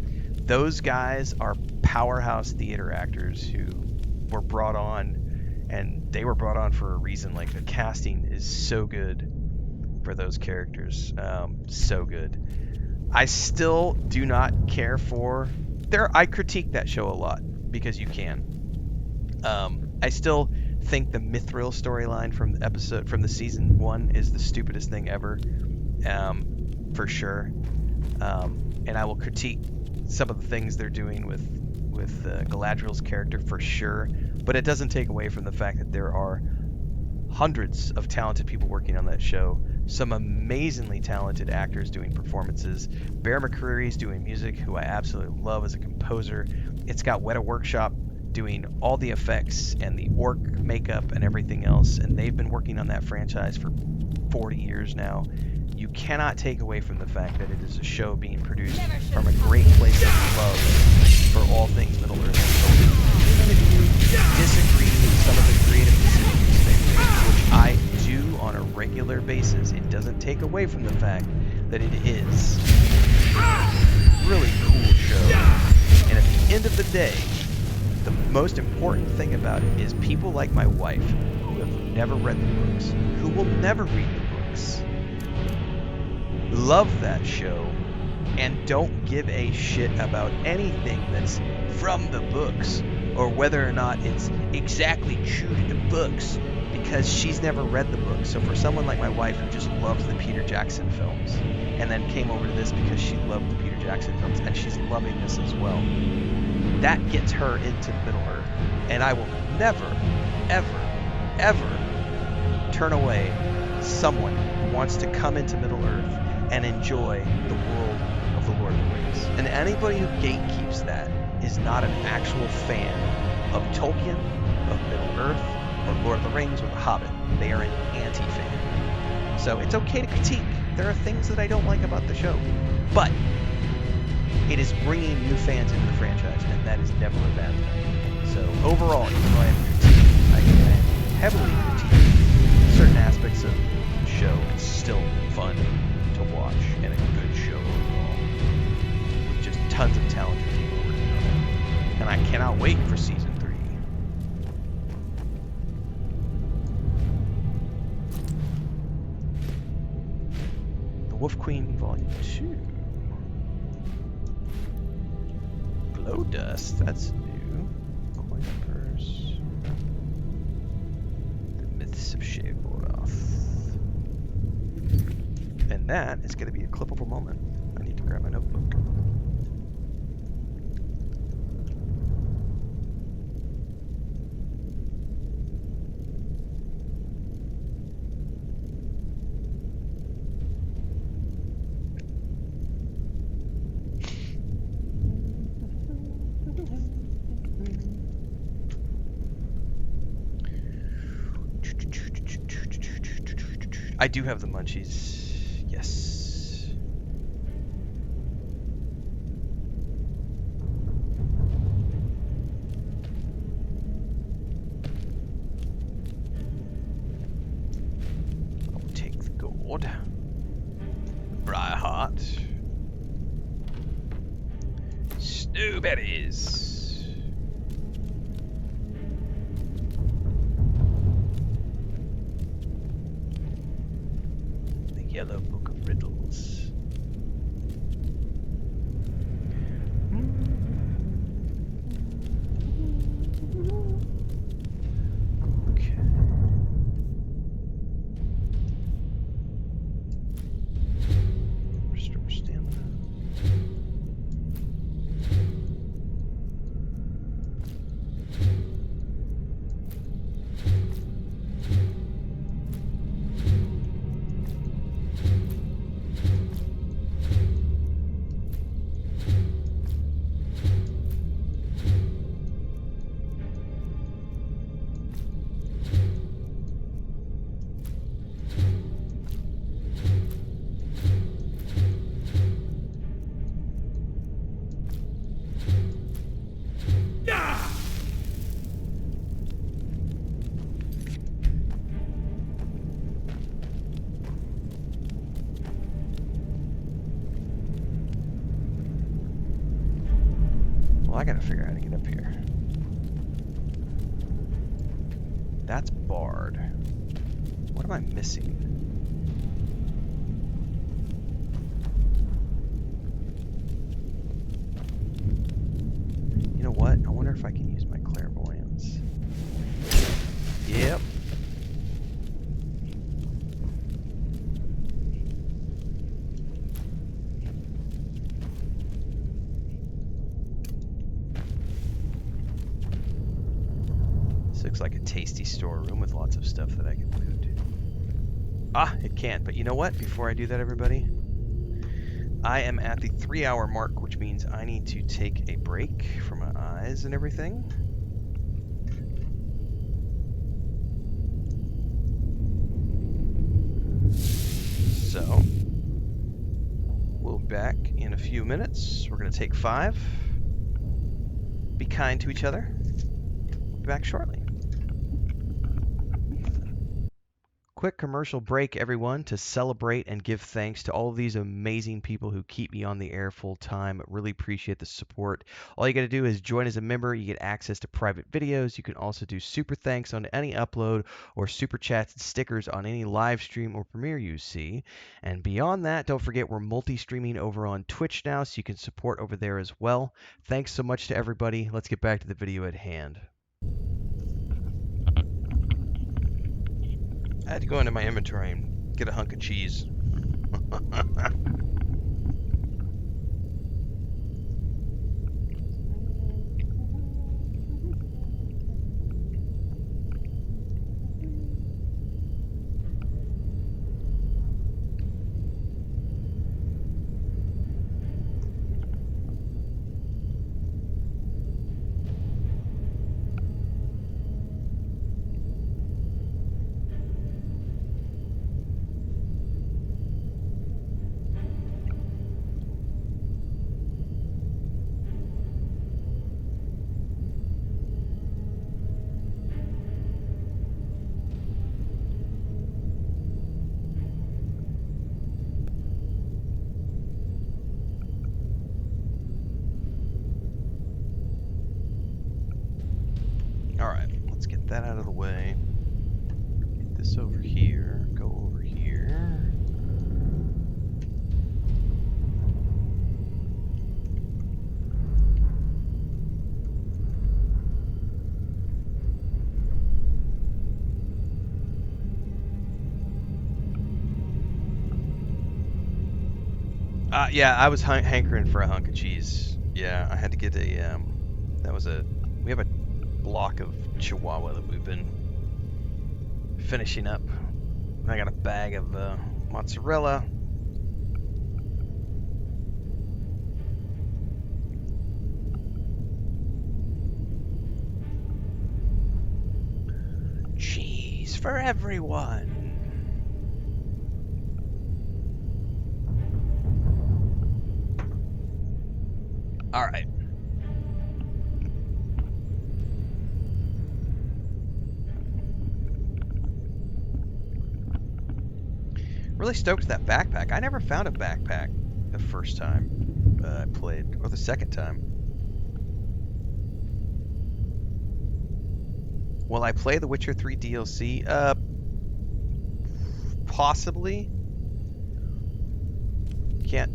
Those guys are powerhouse theater actors who were brought on, and they were brought on for a reason. Like, the casting is so good for those characters. So good. I still do not care for... I critique that show a lot, because you can. I still think the Mithril storyline from the season 1 is the stupidest thing ever. For sure. And I will critique some of the things they're doing with Galadriel's character for sure, but it doesn't take away from the fact that there are hundreds of talented people working on that show, some amazingly talented actors doing performances. Bear McCreary's doing music, who I absolutely love as a composer. It's got Weta Workshop doing all the effects and the orc makeup and everything else, and they've been working on that franchise for 40 years now. You cannot take away from the fact that it is a show being produced from a great place of love for all things Middle-earth. Even if you disagree with some of the creative decisions they make, which I do on a regular basis, it doesn't take away from the fact that it is a really cool show. And at the end of the day, the most important thing about it is people like my wife, who have never read the books, who will never read the books, love that show and don't give a shit about anything that's from the books or whether or not it's exactly true to the books, because she's never read the books. So for someone like my wife who just loves the Peter Jackson films and then came over to this because she loved the Peter Jackson films and she's loving this as well, that gets her into Middle-earth. And I will never, ever, ever turn away someone who wants to come into Middle-earth and enjoy the world of the Lord of the Rings. And anybody who gatekeeps that is not an actual fan of Tolkien, of Middle-earth, or Lord of the Rings, or The Hobbit. They are an anti-fan. So it's okay to critique. There are things that I don't like about the show. But it is bringing new fans into the franchise, and that is never a bad thing. So overall, even though I have heavily critiqued certain aspects of the show, it's still fun to watch and a good show overall, with just tons of talented people working on it. And I cannot wait for season 3. The Wolf Queen Volume 2. Glow Dust, that's new. Coin Purse. The Myths of Sheogorath. And that is going to be a clippable moment. I need to grab my notebook. I do have the munchies. Yes. I'll take the gourd. Briarheart. Snowberries. Yellow Book of Riddles. Okay. Restore stamina. I gotta figure out how to get up here. That's barred. What am I missing? You know what? I wonder if I can use my clairvoyance. Yep. Looks like a tasty storeroom with lots of stuff that I can loot. Ah, it can't. But you know what? Before I do that, everybody, I am at the 3-hour mark, which means I need to take a break for my eyes and everything. So, we'll be back in a few minutes. We're going to take 5. Be kind to each other. We'll be back shortly. Quick commercial break, everyone, to celebrate and give thanks to all of these amazing people who keep me on the air full time. Really appreciate the support. All you got to do is join as a member. You get access to private videos. You can also do super thanks on any upload or super chats and stickers on any live stream or premiere you see. And beyond that, don't forget we're multi-streaming over on Twitch now, so you can support over there as well. Thanks so much to everybody. Let's get back to the video at hand. I had to go into my inventory and get a hunk of cheese. Alright, let's get that out of the way. Get this over here. Go over here. Yeah, I was hankering for a hunk of cheese. Yeah, I had to get a, we have a block of Chihuahua that we've been finishing up. And I got a bag of mozzarella. Cheese for everyone. All right. Really stoked that backpack. I never found a backpack the first time I played, or the second time. Will I play the Witcher 3 DLC? Possibly.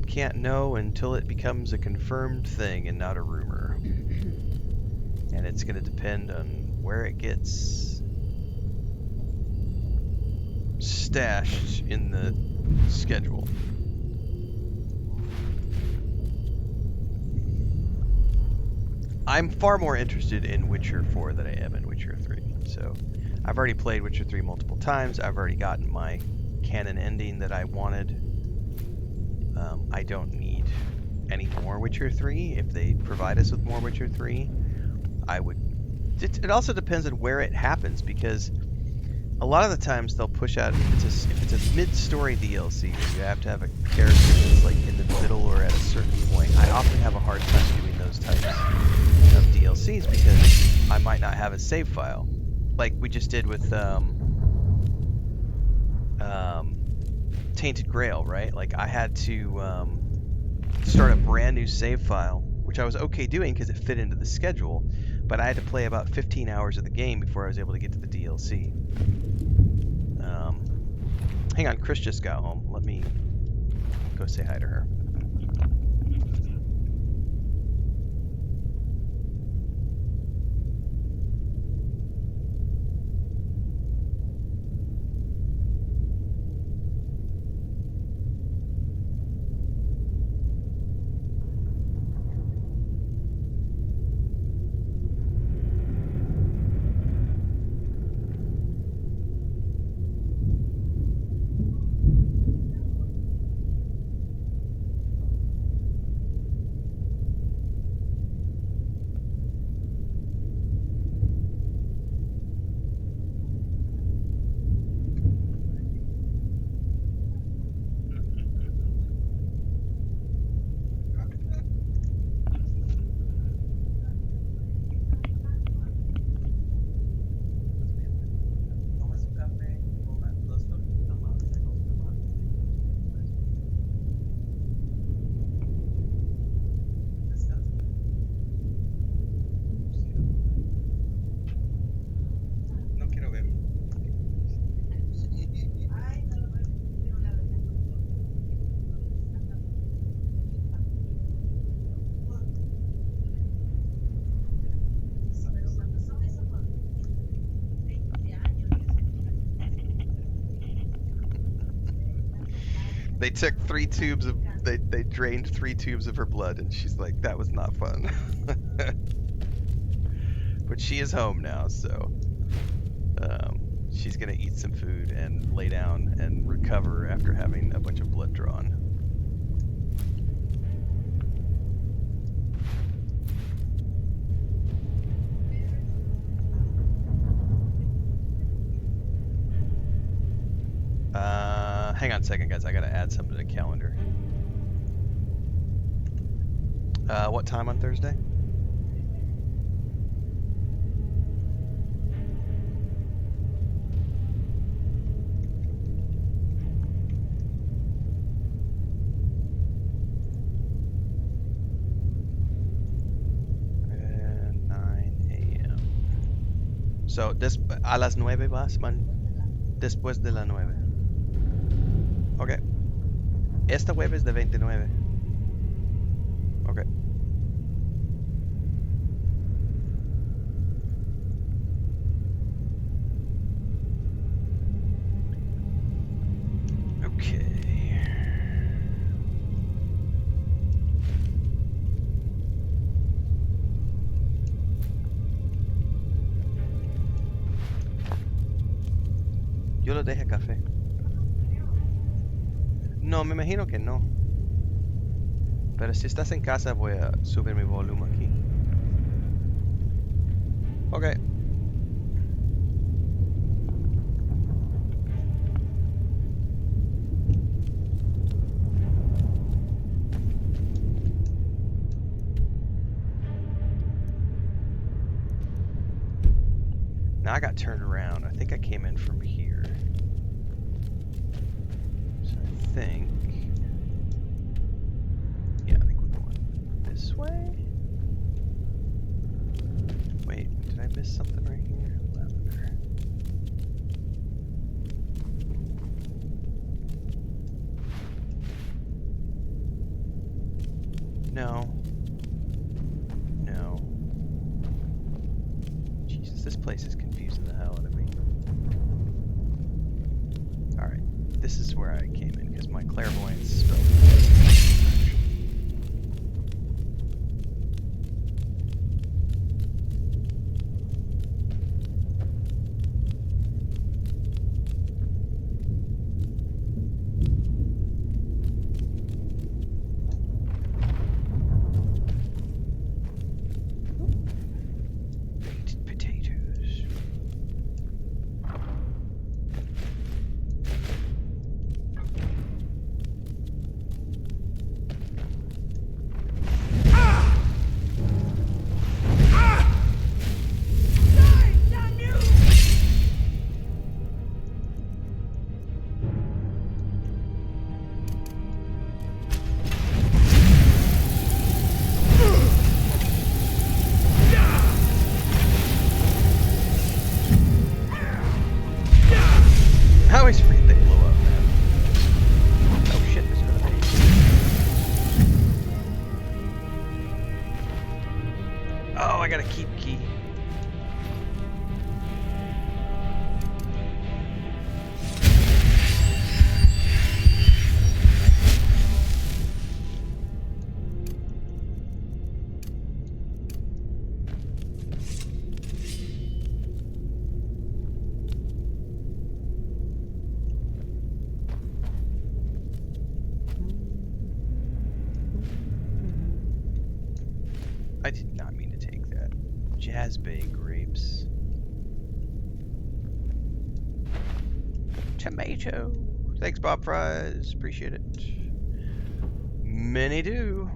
Can't know until it becomes a confirmed thing and not a rumor. And it's going to depend on where it gets stashed in the schedule. I'm far more interested in Witcher 4 than I am in Witcher 3. So I've already played Witcher 3 multiple times. I've already gotten my canon ending that I wanted. I don't need any more Witcher 3. If they provide us with more Witcher 3, I would. It also depends on where it happens, because a lot of the times they'll push out, if it's a mid-story DLC where you have to have a character that's like in the middle or at a certain point. I often have a hard time doing those types of DLCs because I might not have a save file, like we just did with Tainted Grail, right? Like I had to start a brand new save file, which I was okay doing because it fit into the schedule, but I had to play about 15 hours of the game before I was able to get to the DLC. Hang on, Chris just got home. Let me go say hi to her. They took 3 tubes of, they drained 3 tubes of her blood, and she's like, that was not fun. But she is home now, so she's gonna eat some food and lay down and recover after having a bunch of blood drawn. Hang on a second, guys. I gotta add something to the calendar. What time on Thursday? And 9 a.m. So, a las 9 vas, man. Después de las 9. Ok. Esta web es de 29. Ok. Okay. Yo lo dejé café. No, me imagino que no. Pero si estás en casa voy a subir mi volumen aquí. Ok. Now I got turned around. I think I came in from here. So I think... Yeah, I think we're going this way? Wait, did I miss something right here? Lavender. No. No. Jesus, this place is confusing the hell out of me. Alright, this is where I came in, because my clairvoyance spell. I always forget they blow up, man. Oh shit, there's another base. Oh, I got a keep key. I did not mean to take that. Jazzbay grapes. Tomato. Thanks, Bob Fries. Appreciate it. Many do.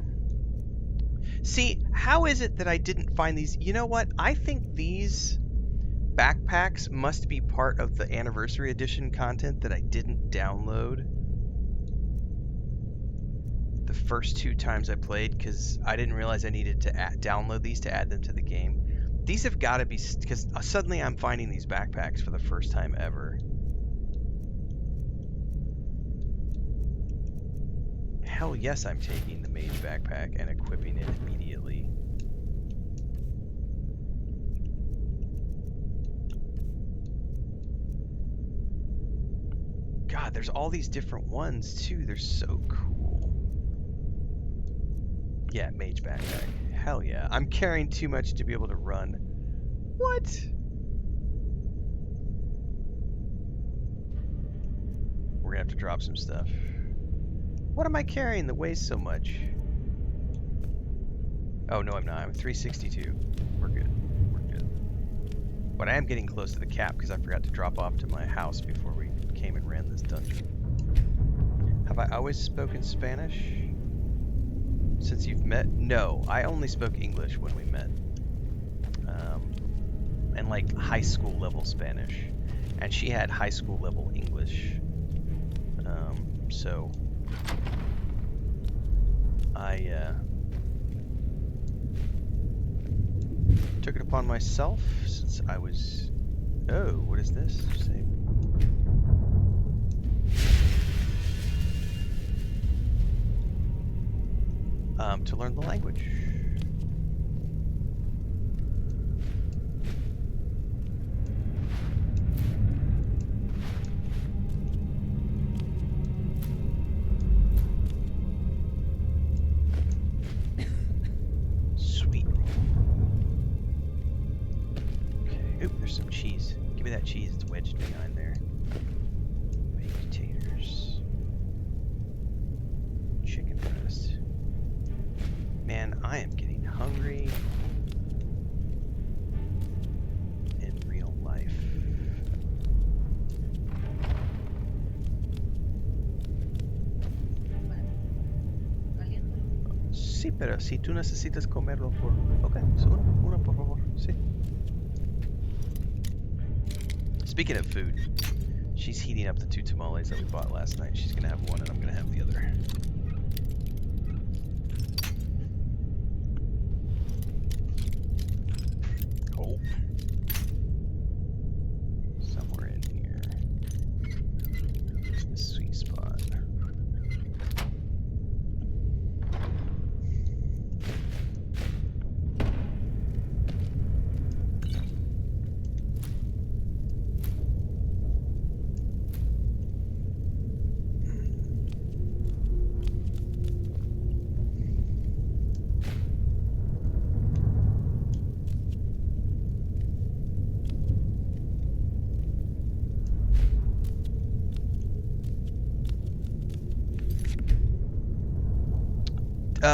See, how is it that I didn't find these? You know what? I think these backpacks must be part of the Anniversary Edition content that I didn't download the first 2 times I played, because I didn't realize I needed to download these to add them to the game. These have got to be, because suddenly I'm finding these backpacks for the first time ever. Hell yes, I'm taking the mage backpack and equipping it immediately. God, there's all these different ones too. They're so cool. Yeah, mage backpack. Hell yeah. I'm carrying too much to be able to run. What? We're gonna have to drop some stuff. What am I carrying that weighs so much? Oh, no, I'm not. I'm 362. We're good. We're good. But I am getting close to the cap because I forgot to drop off to my house before we came and ran this dungeon. Have I always spoken Spanish? Since you've met? No, I only spoke English when we met. And like high school level Spanish. And she had high school level English. So I took it upon myself since I was... Oh, what is this? Say... to learn the language. Sweet. Okay. Oop, there's some cheese. Give me that cheese. It's wedged behind there. I am getting hungry in real life. Sí, pero si tú necesitas comerlo por... Ok, so una por favor, sí. Speaking of food, she's heating up the 2 tamales that we bought last night. She's gonna have one and I'm gonna have the other. Oh. Somewhere in here. It's the sweet spot.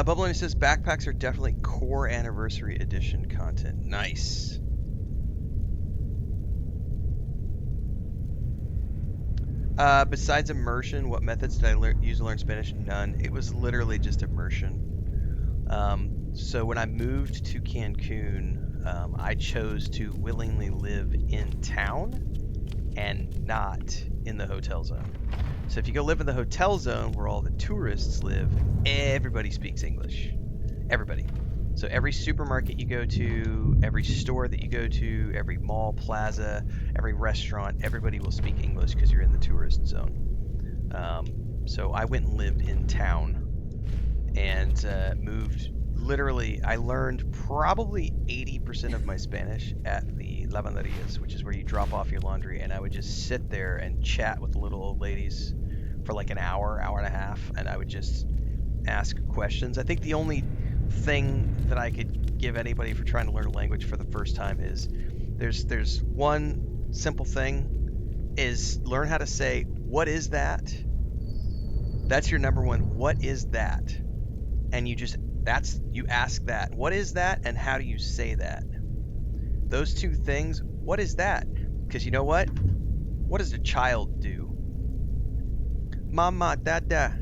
Bubbling says backpacks are definitely core anniversary edition content. Nice. Besides immersion, what methods did I use to learn Spanish? None. It was literally just immersion. So when I moved to Cancun, I chose to willingly live in town and not in the hotel zone. So if you go live in the hotel zone where all the tourists live, everybody speaks English. Everybody. So every supermarket you go to, every store that you go to, every mall, plaza, every restaurant, everybody will speak English because you're in the tourist zone. So I went and lived in town and moved. Literally, I learned probably 80% of my Spanish at the lavanderias, which is where you drop off your laundry, and I would just sit there and chat with the little old ladies for like an hour, hour and a half, and I would just ask questions. I think the only thing that I could give anybody for trying to learn a language for the first time is there's one simple thing, is learn how to say, what is that? That's your number one, what is that? And you ask that, what is that, and how do you say that? Those two things, what is that? Because you know what? What does a child do? Mama, dada.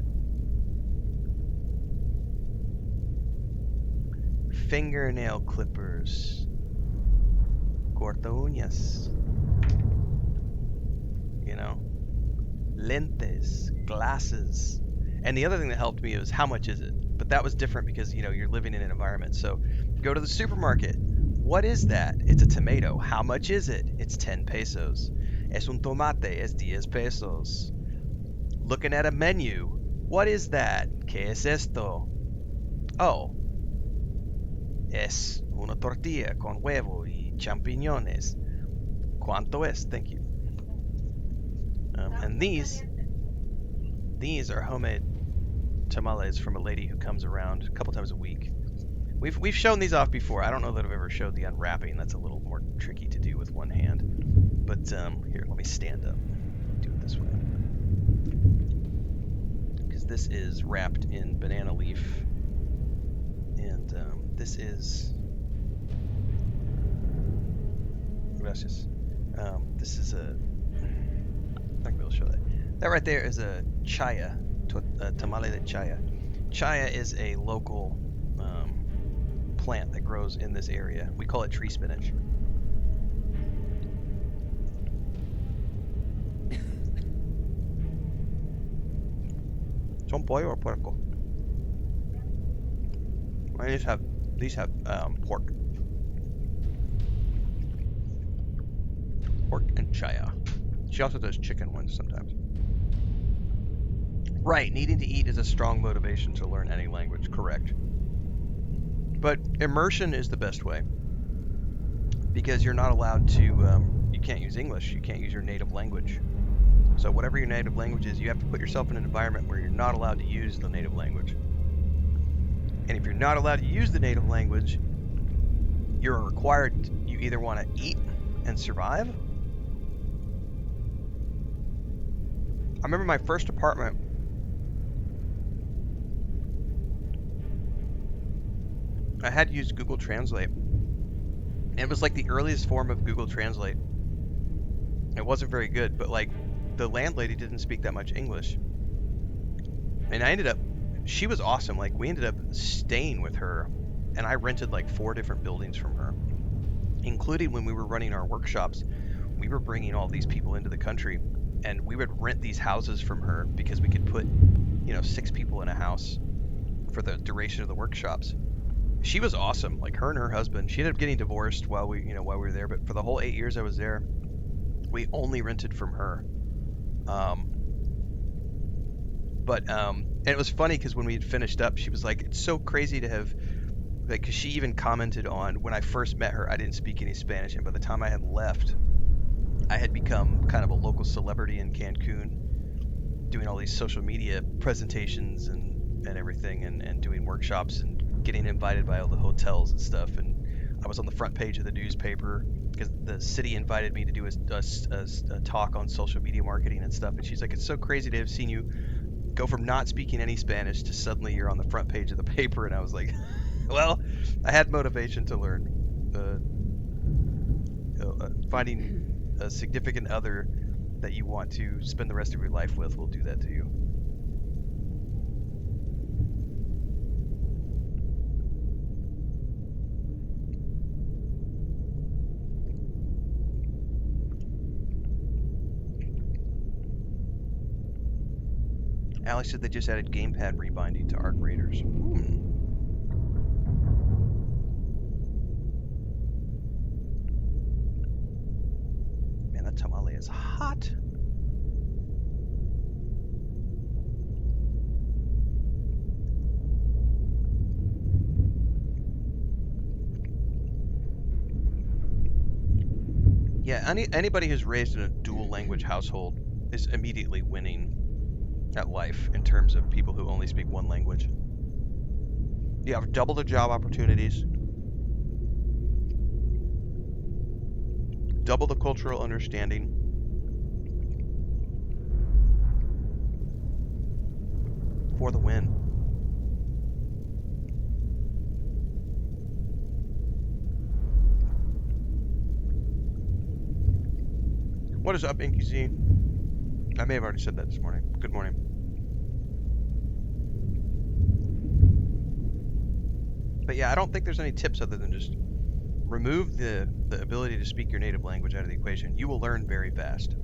Fingernail clippers. Corta uñas. You know? Lentes. Glasses. And the other thing that helped me was how much is it? But that was different because, you know, you're living in an environment. So go to the supermarket. What is that? It's a tomato. How much is it? It's 10 pesos. Es un tomate. Es 10 pesos. Looking at a menu. What is that? ¿Qué es esto? Oh. Es una tortilla con huevo y champiñones. ¿Cuánto es? Thank you. And these are homemade tamales from a lady who comes around a couple times a week. We've shown these off before. I don't know that I've ever showed the unwrapping. That's a little more tricky to do with one hand. But here, let me stand up. Do it this way. Because this is wrapped in banana leaf. And this is... Gracias. This is a... I'm not going to be able to show that. That right there is a chaya. Tamale de chaya. Chaya is a local plant that grows in this area. We call it tree spinach. Son pollo or puerco? These have pork. Pork and chaya. She also does chicken ones sometimes. Right, needing to eat is a strong motivation to learn any language, correct. But immersion is the best way. Because you're not allowed to, you can't use English, you can't use your native language. So whatever your native language is, you have to put yourself in an environment where you're not allowed to use the native language. And if you're not allowed to use the native language, you're required, you either want to eat and survive. I remember my first apartment. I had used Google Translate. And it was like the earliest form of Google Translate. It wasn't very good, but like the landlady didn't speak that much English. And she was awesome. Like we ended up staying with her, and I rented like 4 different buildings from her, including when we were running our workshops. We were bringing all these people into the country, and we would rent these houses from her because we could put, 6 people in a house for the duration of the workshops. She was awesome. Like her and her husband, she ended up getting divorced while we were there, but for the whole 8 years I was there, we only rented from her. And it was funny because when we had finished up, she was like, it's so crazy to have, like, because she even commented on when I first met her, I didn't speak any Spanish, and by the time I had left, I had become kind of a local celebrity in Cancun, doing all these social media presentations and everything, and doing workshops and getting invited by all the hotels and stuff. And I was on the front page of the newspaper because the city invited me to do a talk on social media marketing and stuff. And she's like, it's so crazy to have seen you go from not speaking any Spanish to suddenly you're on the front page of the paper. And I was like, well, I had motivation to learn. Finding a significant other that you want to spend the rest of your life with will do that to you. Alex said they just added gamepad rebinding to Arc Raiders. Man, that tamale is hot. Yeah, anybody who's raised in a dual language household is immediately winning at life in terms of people who only speak one language. You have double the job opportunities, double the cultural understanding, for the win. What is up, Inky Z? I may have already said that this morning. Good morning. But yeah, I don't think there's any tips other than just remove the ability to speak your native language out of the equation. You will learn very fast.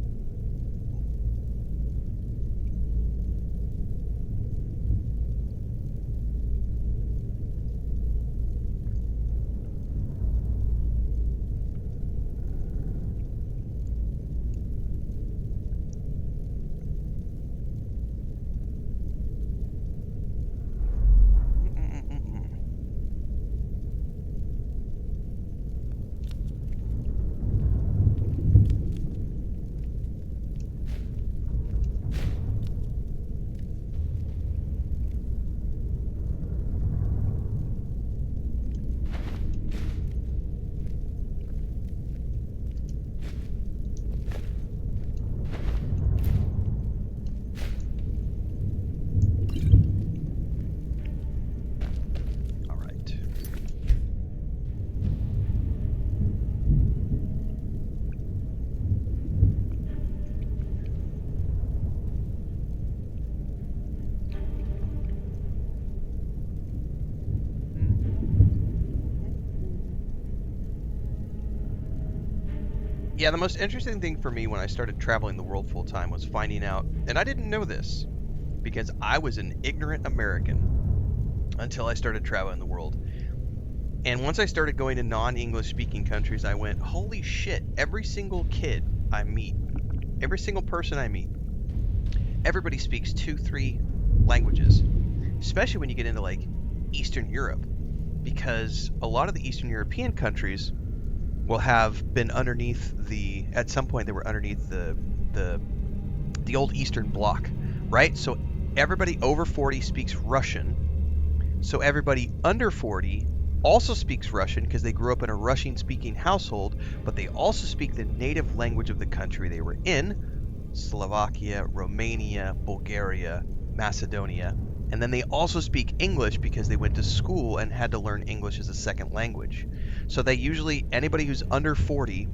Yeah, the most interesting thing for me when I started traveling the world full time was finding out, and I didn't know this because I was an ignorant American until I started traveling the world. And once I started going to non-English speaking countries, I went, holy shit, every single kid I meet, every single person I meet, everybody speaks 2-3 languages, especially when you get into like Eastern Europe, because a lot of the Eastern European countries will have been underneath at some point they were underneath the old Eastern Bloc, right? So everybody over 40 speaks Russian. So everybody under 40 also speaks Russian because they grew up in a Russian-speaking household, but they also speak the native language of the country they were in, Slovakia, Romania, Bulgaria, Macedonia. And then they also speak English because they went to school and had to learn English as a second language. So they usually, anybody who's under 40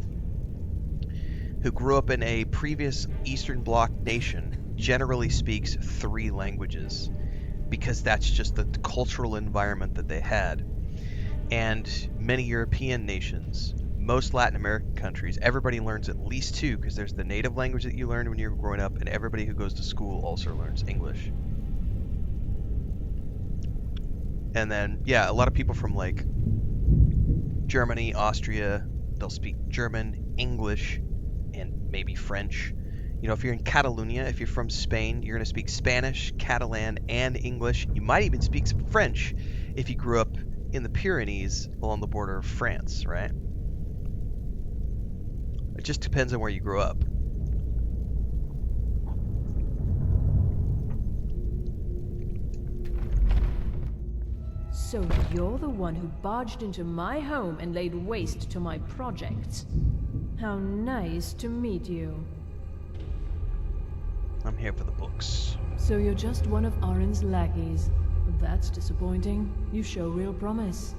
who grew up in a previous Eastern Bloc nation generally speaks 3 languages because that's just the cultural environment that they had. And many European nations, most Latin American countries, everybody learns at least 2 because there's the native language that you learned when you were growing up, and everybody who goes to school also learns English. And then, yeah, a lot of people from like Germany, Austria, they'll speak German, English, and maybe French. You know, if you're in Catalonia, if you're from Spain, you're going to speak Spanish, Catalan, and English. You might even speak some French if you grew up in the Pyrenees along the border of France, right? It just depends on where you grew up. So you're the one who barged into my home and laid waste to my projects. How nice to meet you. I'm here for the books. So you're just one of Arin's lackeys. That's disappointing. You show real promise.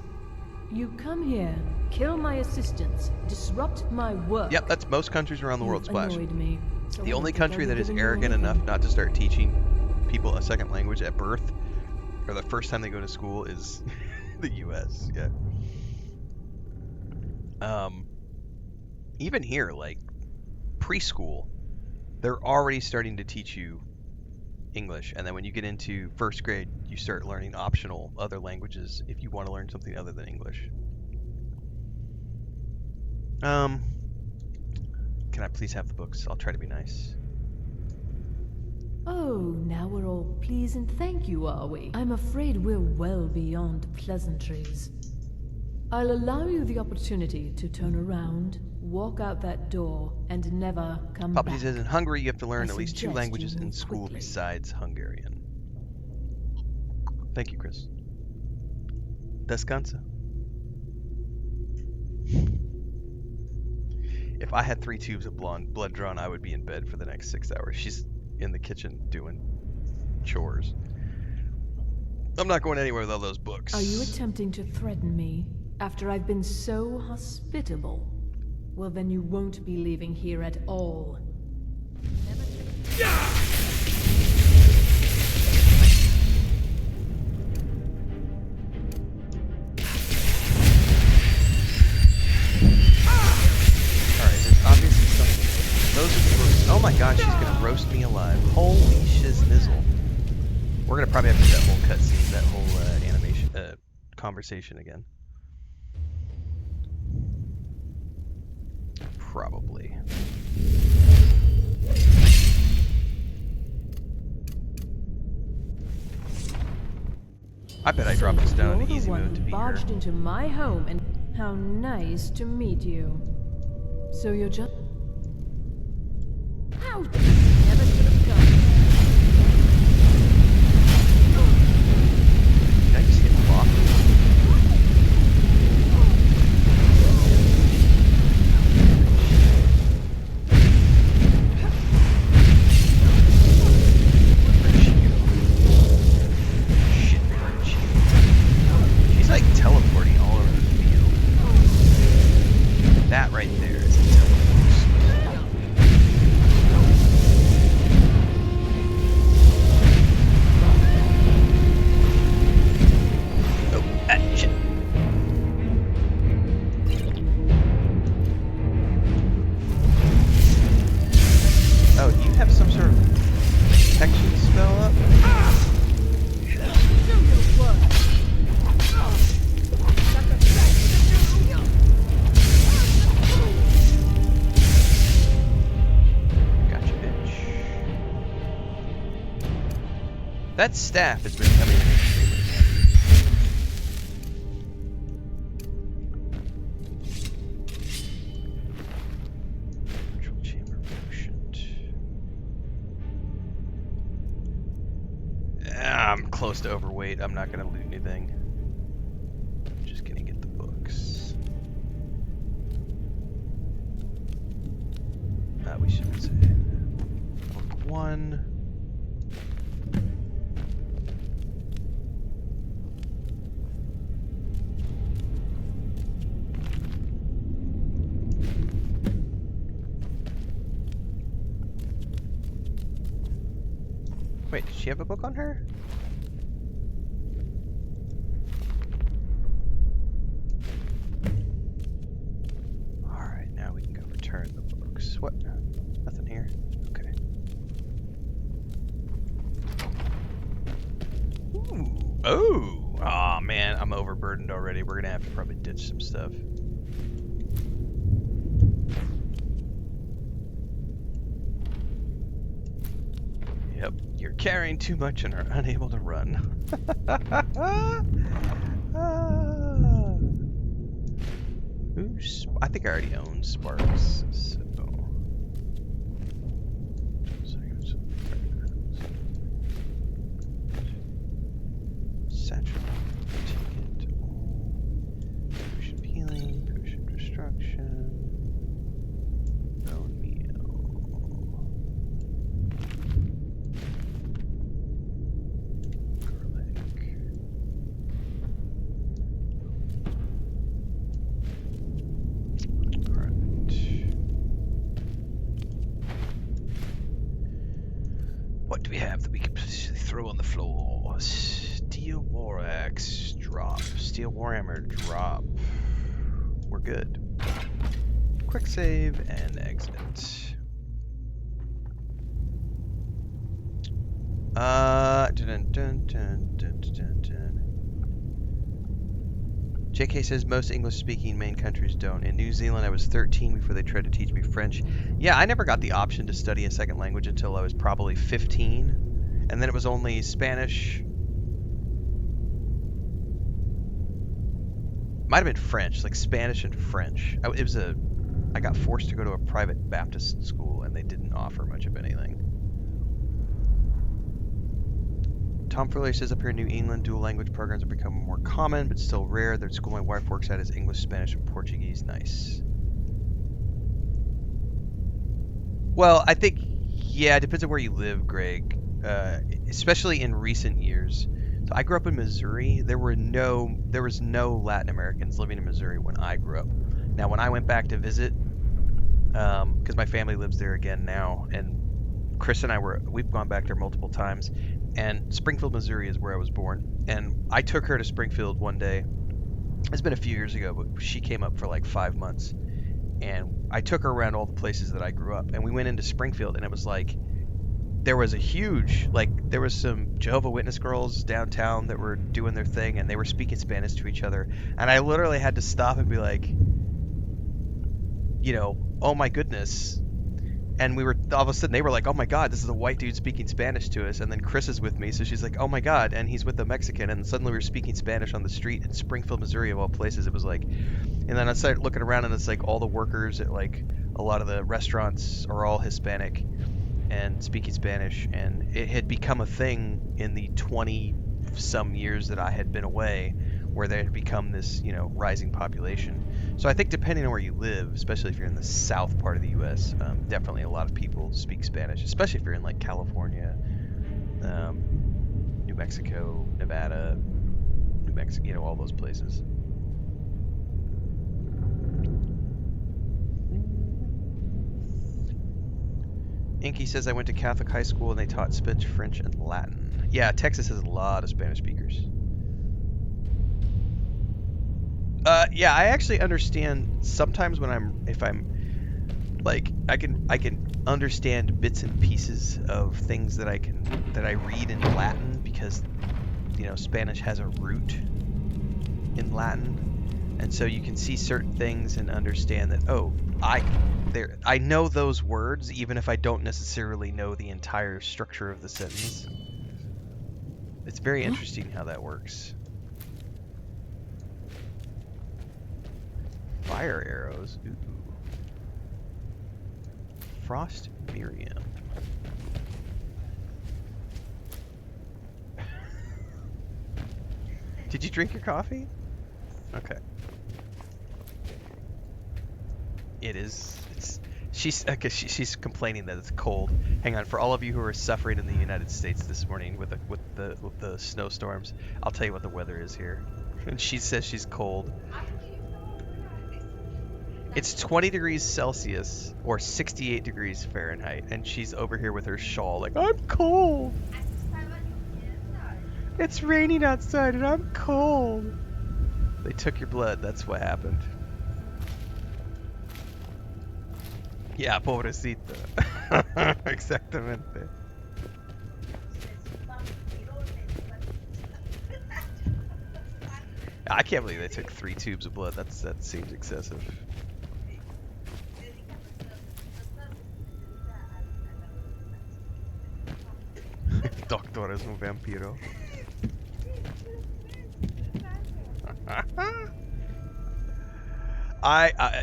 You come here, kill my assistants, disrupt my work. Yep, that's most countries around the world, Splash. Annoyed me. So The I only don't think country I'll that be is giving you arrogant anything. enough not to start teaching people a second language at birth, or the first time they go to school, is the U.S. Yeah. Even here, like preschool, they're already starting to teach you English, and then when you get into first grade, you start learning optional other languages if you want to learn something other than English. Can I please have the books? I'll try to be nice. Oh, now we're all please and thank you, are we? I'm afraid we're well beyond pleasantries. I'll allow you the opportunity to turn around, walk out that door, and never come Papa back. says in Hungary you have to learn I at least 2 suggest languages you in move school quickly. besides Hungarian. Thank you, Chris. Descansa. If I had 3 tubes of blood drawn, I would be in bed for the next 6 hours. She's in the kitchen doing chores. I'm not going anywhere with all those books. Are you attempting to threaten me after I've been so hospitable? Well, then you won't be leaving here at all. Alright, there's obviously something. Those are the books. Oh my god, she's gonna roast me alive. Holy shiznizzle. We're gonna probably have to do that whole cutscene, that whole animation, conversation again. Probably. I bet I dropped this down on the easy mode to be here. Barged into my home and how nice to meet you. So you're just Ouch! Never should have come. Did I just get clocked? She's like teleporting all over the field. That right there is a teleport spell. Oh, ah, shit. Oh, do you have some sort of protection spell up? Gotcha, bitch. That staff has been coming in extremely handy. Control chamber quotient. I'm close to overweight. I'm not gonna loot anything. Just gonna get the books. We should say book 1. Wait, did she have a book on her? Alright, now we can go return the books. What? Nothing here? Okay. Ooh. Oh! Aw, man, I'm overburdened already. We're gonna have to probably ditch some stuff. Yep, you're carrying too much and are unable to run. I think I already own Sparks, so... Satchel, ticket, potion of healing, potion of destruction, bone meal. Garlic. What do we have that we can throw on the floor? Steel war axe, drop. Steel warhammer, drop. We're good. Quick save and exit. JK says most English-speaking main countries don't. In New Zealand, I was 13 before they tried to teach me French. Yeah, I never got the option to study a second language until I was probably 15. And then it was only Spanish. Might have been French, like Spanish and French. I got forced to go to a private Baptist school, and they didn't offer much of anything. Tom Furley says up here in New England, dual language programs are becoming more common, but still rare. The school my wife works at is English, Spanish, and Portuguese. Nice. Well, I think, yeah, it depends on where you live, Greg. Especially in recent years. So I grew up in Missouri. There was no Latin Americans living in Missouri when I grew up. Now, when I went back to visit, because my family lives there again now, and Chris and we've gone back there multiple times, and Springfield, Missouri is where I was born. And I took her to Springfield one day. It's been a few years ago, but she came up for like 5 months. And I took her around all the places that I grew up. And we went into Springfield, and it was like, there was some Jehovah's Witness girls downtown that were doing their thing, and they were speaking Spanish to each other. And I literally had to stop and be like, oh my goodness. And all of a sudden they were like, oh my God, this is a white dude speaking Spanish to us. And then Chris is with me, so she's like, oh my God, and he's with a Mexican. And suddenly we were speaking Spanish on the street in Springfield, Missouri, of all places. It was like, and then I started looking around, and it's like all the workers at like a lot of the restaurants are all Hispanic and speaking Spanish. And it had become a thing in the 20-some years that I had been away, where there had become this, rising population. So I think depending on where you live, especially if you're in the south part of the U.S., definitely a lot of people speak Spanish, especially if you're in like California, New Mexico, Nevada, New Mexico, all those places. Inky says, I went to Catholic high school and they taught Spanish, French, and Latin. Yeah, Texas has a lot of Spanish speakers. Yeah, I actually understand sometimes when I can understand bits and pieces of things that I read in Latin, because Spanish has a root in Latin, and so you can see certain things and understand that I know those words even if I don't necessarily know the entire structure of the sentence. It's very interesting how that works. Fire arrows. Ooh. Frost Miriam. Did you drink your coffee? Okay. She's complaining that it's cold. Hang on, for all of you who are suffering in the United States this morning with the snowstorms, I'll tell you what the weather is here. And she says she's cold. It's 20 degrees Celsius or 68 degrees Fahrenheit, and she's over here with her shawl like, I'm cold. It's raining outside and I'm cold. They took your blood. That's what happened. Yeah, pobrecito. Exactamente. I can't believe they took 3 tubes of blood. That seems excessive. Doctor es un vampiro.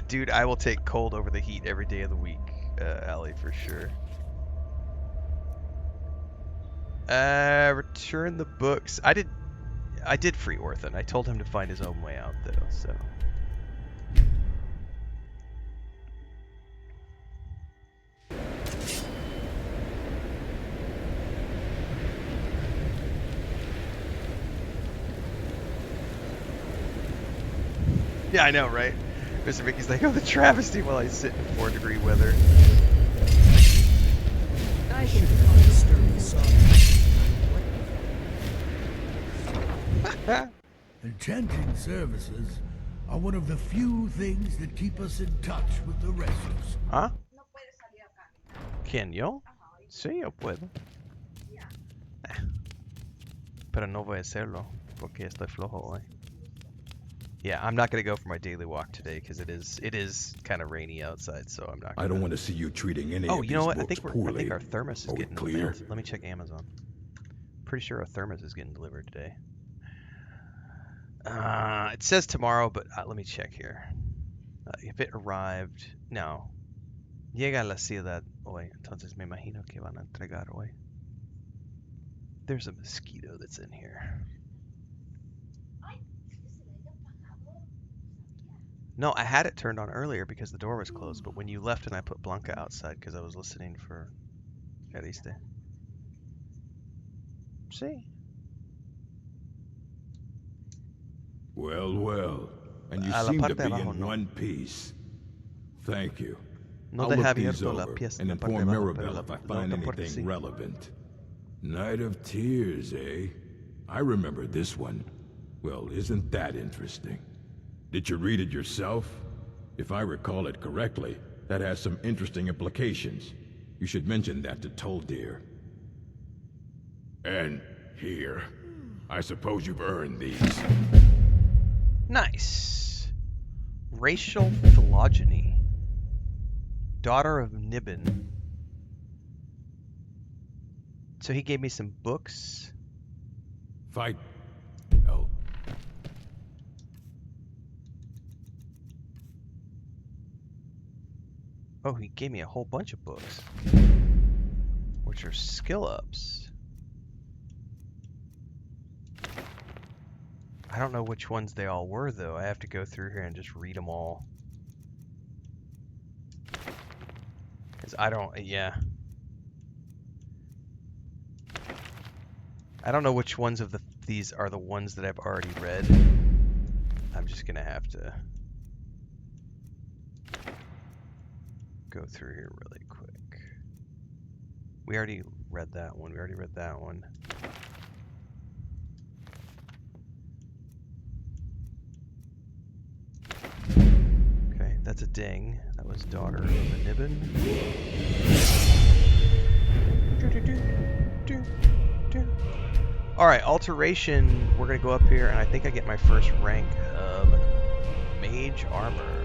Dude, I will take cold over the heat every day of the week, Allie, for sure. Return the books. I did free Orphan. I told him to find his own way out, though, so. Yeah, I know, right? Mr. Mickey's like, oh, the travesty while I sit in 4-degree weather. I think the Enchanting services are one of the few things that keep us in touch with the rest of us. ¿Ah? ¿Quién, yo? Sí, yo puedo. Pero no voy a hacerlo, porque estoy flojo hoy. Yeah, I'm not gonna go for my daily walk today because it is kind of rainy outside, so I'm not. I don't want to see you treating any of Oh, these you know what? books I think poorly. our thermos is Are we getting clear? mailed. Let me check Amazon. Pretty sure our thermos is getting delivered today. It says tomorrow, but let me check here. If it arrived, no. Llega a la ciudad hoy, entonces me imagino que van a entregar hoy. There's a mosquito that's in here. No, I had it turned on earlier because the door was closed, but when you left and I put Blanca outside because I was listening for Ariste. See? Well, well. And you A la seem to parte de be abajo, in no. one piece. Thank you. No I'll deja look these abierto la over pieza and la parte inform de abajo, pero Mirabelle la if I find otra puerta anything sí. relevant. Night of Tears, eh? I remember this one. Well, isn't that interesting? Did you read it yourself? If I recall it correctly, that has some interesting implications. You should mention that to Toldir. And here. I suppose you've earned these. Nice. Racial phylogeny. Daughter of Nibbin. So he gave me some books. Fight. Oh. Oh, he gave me a whole bunch of books. Which are skill ups. I don't know which ones they all were, though. I have to go through here and just read them all. Because I don't, yeah. I don't know which ones of these are the ones that I've already read. I'm just going to have to go through here really quick. We already read that one. We already read that one. Okay, that's a ding. That was Daughter of the Nibbin. Alright, alteration. We're going to go up here, and I think I get my first rank of Mage Armor.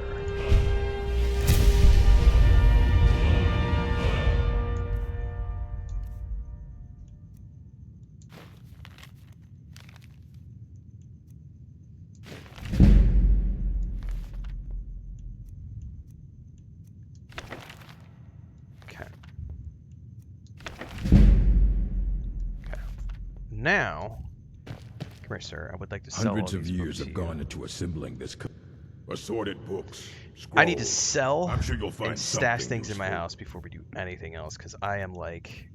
Now, come here, sir. I would like to sell Hundreds all of these years books have to gone you. into assembling this. Assorted books. I need to scrolls. sell I'm sure you'll find and stash something things in my useful. house before we do anything else, because I am like...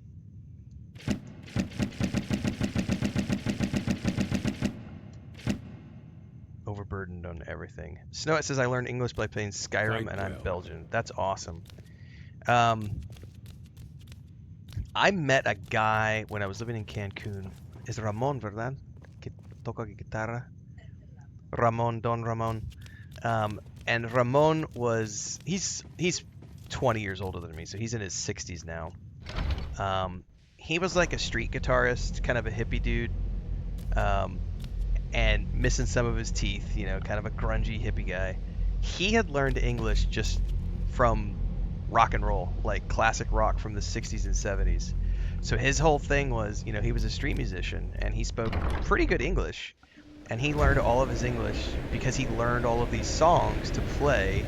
overburdened on everything. Snow, it says I learned English by playing Skyrim, and I'm Belgian. That's awesome. I met a guy when I was living in Cancun. Es Ramon, ¿verdad? Que toca guitarra. Ramon, Don Ramon. And Ramon was he's 20 years older than me, so he's in his 60s now. He was like a street guitarist, kind of a hippie dude, and missing some of his teeth, you know, kind of a grungy hippie guy. He had learned English just from rock and roll, like classic rock from the 60s and 70s. So his whole thing was, you know, he was a street musician and he spoke pretty good English. And he learned all of his English because he learned all of these songs to play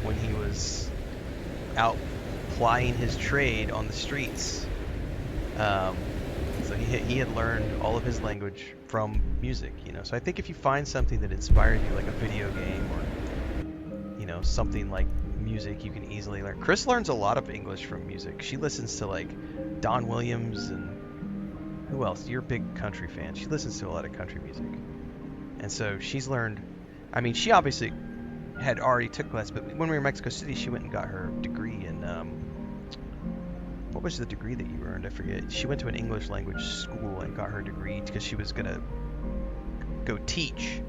when he was out plying his trade on the streets. So he had learned all of his language from music, you know. So I think if you find something that inspired you, like a video game or, you know, something like music, you can easily learn. Chris learns a lot of English from music. She listens to like Don Williams and who else? You're a big country fan. She listens to a lot of country music. And so she's learned, I mean, she obviously had already took class, but when we were in Mexico City, she went and got her degree in, what was the degree that you earned? I forget. She went to an English language school and got her degree because she was going to go teach.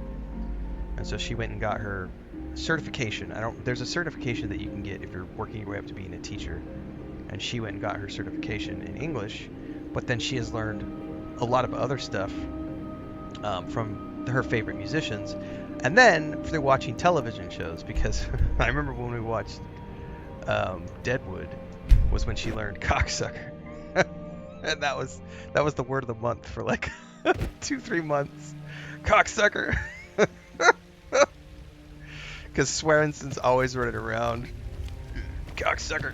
And so she went and got her certification. There's a certification that you can get if you're working your way up to being a teacher. And she went and got her certification in English, but then she has learned a lot of other stuff from her favorite musicians. And then through watching television shows, because I remember when we watched Deadwood was when she learned cocksucker. And that was the word of the month for like 2-3 months. Cocksucker. Because Swearinson's always running around. Cocksucker.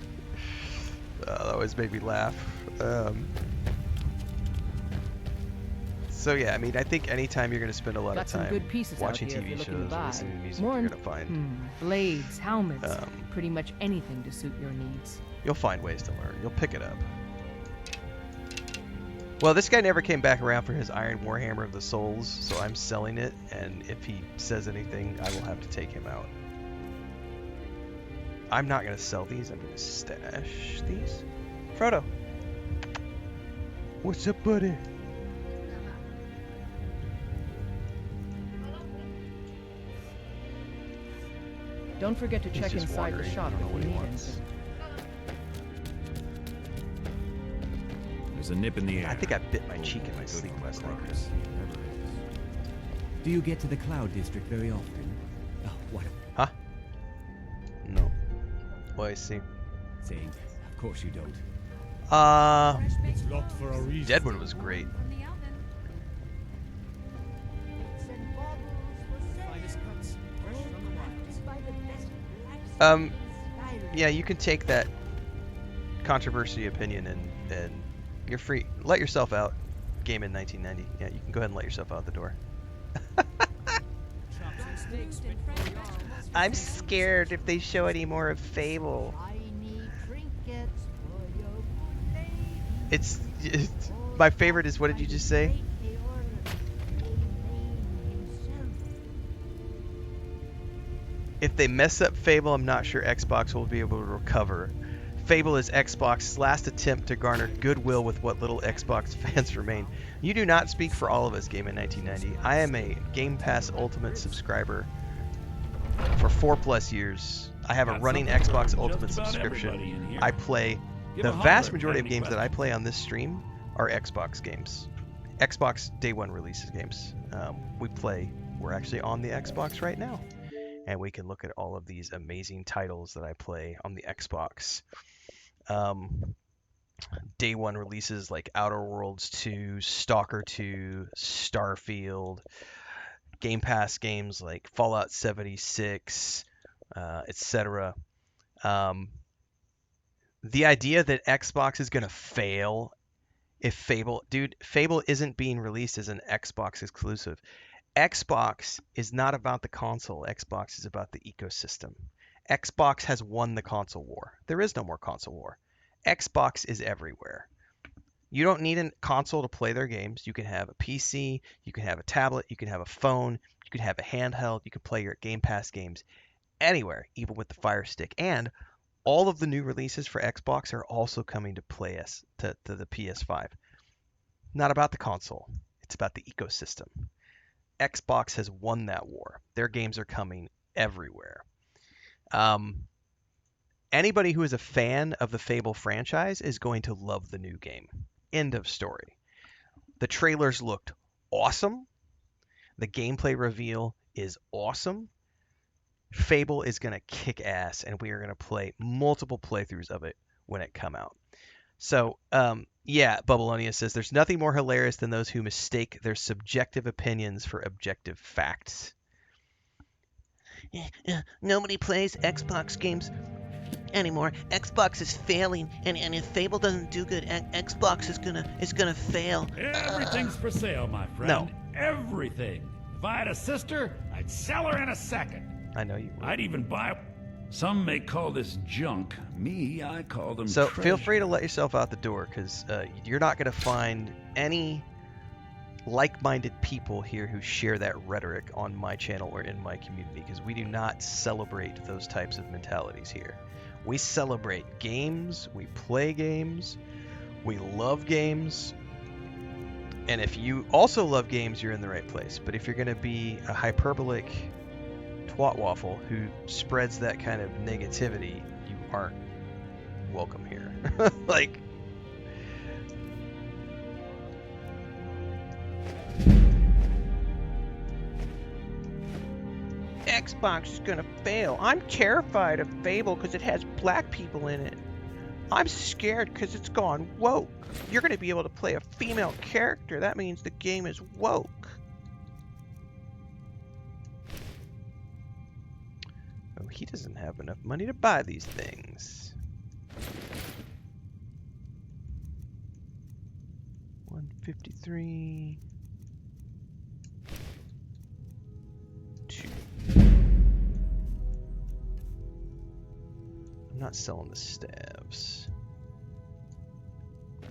That always made me laugh. So yeah, I mean, I think anytime you're going to spend a lot Got of some time good pieces watching out here if TV you're shows looking to or buy. listening to music, More you're going to find blades, helmets, pretty much anything to suit your needs. you'll find ways to learn. You'll pick it up. Well, this guy never came back around for his Iron Warhammer of the Souls, so I'm selling it, and if he says anything, I will have to take him out. I'm not going to sell these. I'm going to stash these. Frodo. What's up, buddy? Don't forget to He's check just inside the wandering. shop I don't know if what you he need wants. anything. There's a nip in the air. I think I bit my cheek in my sleep last night, Chris. Do you get to the Cloud District very often? Oh, what? Huh? No. Oh, I see. Saying, of course you don't. It's locked for a reason. Deadwood was great. Yeah, you can take that controversy opinion and you're free. Let yourself out. Game in 1990. Yeah, you can go ahead and let yourself out the door. I'm scared if they show any more of Fable. It's my favorite is, what did you just say? If they mess up Fable, I'm not sure Xbox will be able to recover. Fable is Xbox's last attempt to garner goodwill with what little Xbox fans remain. You do not speak for all of us, Game in 1990. I am a Game Pass Ultimate subscriber for 4+ years. I have a running Xbox Ultimate subscription. I play the vast majority of games that I play on this stream are Xbox games. Xbox Day 1 releases games. We're actually on the Xbox right now. And we can look at all of these amazing titles that I play on the Xbox. Day 1 releases like Outer Worlds 2, Stalker 2, Starfield, Game Pass games like Fallout 76, etc. The idea that Xbox is going to fail if Fable isn't being released as an Xbox exclusive. Xbox is not about the console. Xbox is about the ecosystem. Xbox has won the console war. There is no more console war. Xbox is everywhere. You don't need a console to play their games. You can have a PC, you can have a tablet, you can have a phone, you can have a handheld, you can play your Game Pass games anywhere, even with the Fire Stick. And all of the new releases for Xbox are also coming to the PS5. Not about the console. It's about the ecosystem. Xbox has won that war. Their games are coming everywhere. Anybody who is a fan of the Fable franchise is going to love the new game. End of story. The trailers looked awesome. The gameplay reveal is awesome. Fable is going to kick ass, and we are going to play multiple playthroughs of it when it come out. So, yeah, Bubbleonia says, there's nothing more hilarious than those who mistake their subjective opinions for objective facts. Nobody plays Xbox games anymore. Xbox is failing, and if Fable doesn't do good, Xbox is gonna fail. Everything's for sale, my friend. No. Everything. If I had a sister, I'd sell her in a second. I know you would. I'd even buy... Some may call this junk. Me, I call them So treasure. feel free to let yourself out the door, because you're not going to find any like-minded people here who share that rhetoric on my channel or in my community, because we do not celebrate those types of mentalities here. We celebrate games, we play games, we love games, and if you also love games, you're in the right place. But if you're going to be a hyperbolic twat waffle who spreads that kind of negativity, you aren't welcome here. Like, Xbox is gonna fail. I'm terrified of Fable because it has black people in it. I'm scared because it's gone woke. You're gonna be able to play a female character. That means the game is woke. oh, he doesn't have enough money to buy these things. 153. 2. I'm not selling the staves.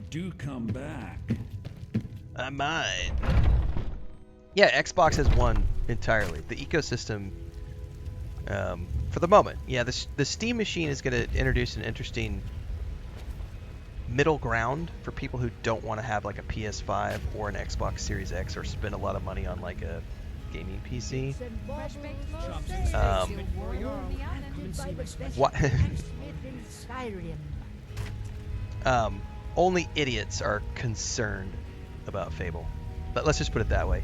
Do come back. I might. Yeah, Xbox has won entirely. The ecosystem, for the moment. Yeah, the Steam machine is going to introduce an interesting middle ground for people who don't want to have like a PS5 or an Xbox Series X or spend a lot of money on like a gaming PC. What? Only idiots are concerned about Fable. But let's just put it that way.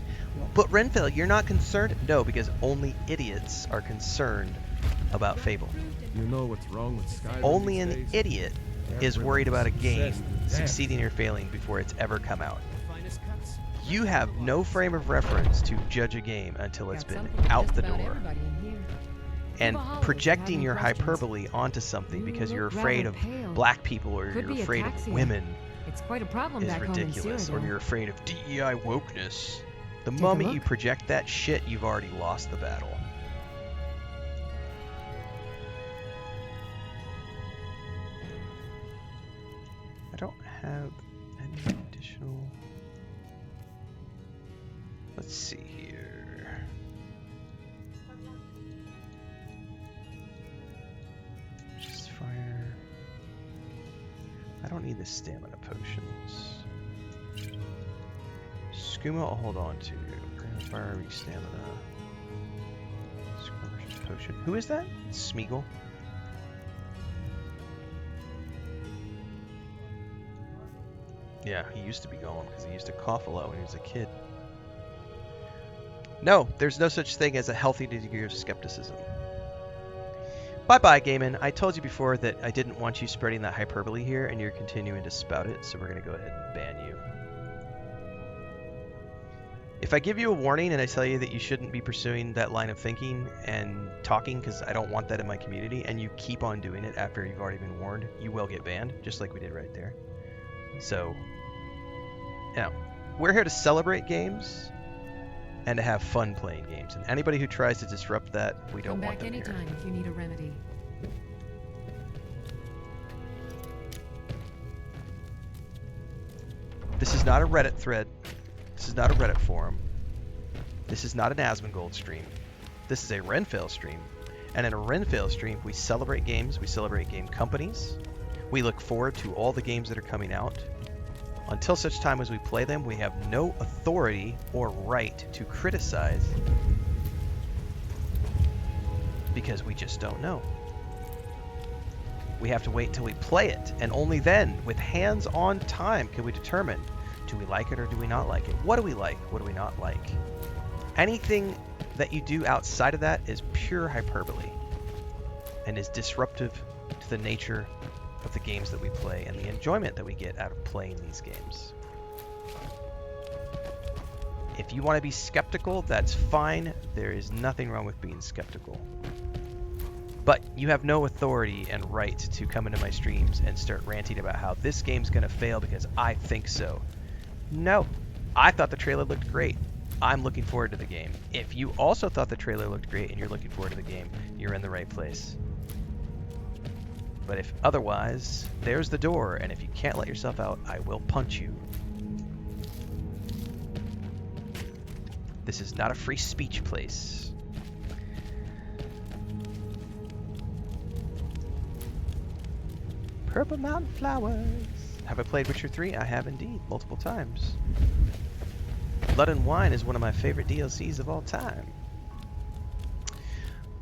But Renfail, you're not concerned? No, because only idiots are concerned about Fable. You know what's wrong with Skyrim Only these an days? idiot is worried about a game Obsessed with death. succeeding or failing before it's ever come out. You have no frame of reference to judge a game until it's been out the door. And projecting your hyperbole onto something because you're afraid of black people or you're afraid of women It's quite a problem is back home in ridiculous, or Syria. you're afraid of DEI wokeness. The Take a moment you look. project that shit, you've already lost the battle. I don't have any additional... Let's see here. Just fire. I don't need the stamina potions. Skooma I'll hold on to. Fiery stamina. Skirmisher's potion. Who is that? Smeagol. Yeah, he used to be gone because he used to cough a lot when he was a kid. No, there's no such thing as a healthy degree of skepticism. Bye-bye, Gaiman. I told you before that I didn't want you spreading that hyperbole here, and you're continuing to spout it, so we're going to go ahead and ban you. If I give you a warning and I tell you that you shouldn't be pursuing that line of thinking and talking because I don't want that in my community, and you keep on doing it after you've already been warned, you will get banned, just like we did right there. So, you know, we're here to celebrate games and to have fun playing games. And anybody who tries to disrupt that, we don't want them here. Come back anytime if you need a remedy. This is not a Reddit thread. This is not a Reddit forum. This is not an Asmongold stream. This is a Renfail stream. And in a Renfail stream, we celebrate games, we celebrate game companies. We look forward to all the games that are coming out Until such time as we play them, we have no authority or right to criticize because we just don't know. We have to wait till we play it, and only then, with hands-on time, can we determine, do we like it or do we not like it? What do we like? What do we not like? Anything that you do outside of that is pure hyperbole and is disruptive to the nature of the games that we play and the enjoyment that we get out of playing these games. If you want to be skeptical, that's fine. There is nothing wrong with being skeptical. But you have no authority and right to come into my streams and start ranting about how this game's going to fail because I think so. No. I thought the trailer looked great. I'm looking forward to the game. If you also thought the trailer looked great and you're looking forward to the game, you're in the right place. But if otherwise, there's the door, and if you can't let yourself out, I will punch you. This is not a free speech place. Purple Mountain Flowers. Have I played Witcher 3? I have indeed, multiple times. Blood and Wine is one of my favorite DLCs of all time.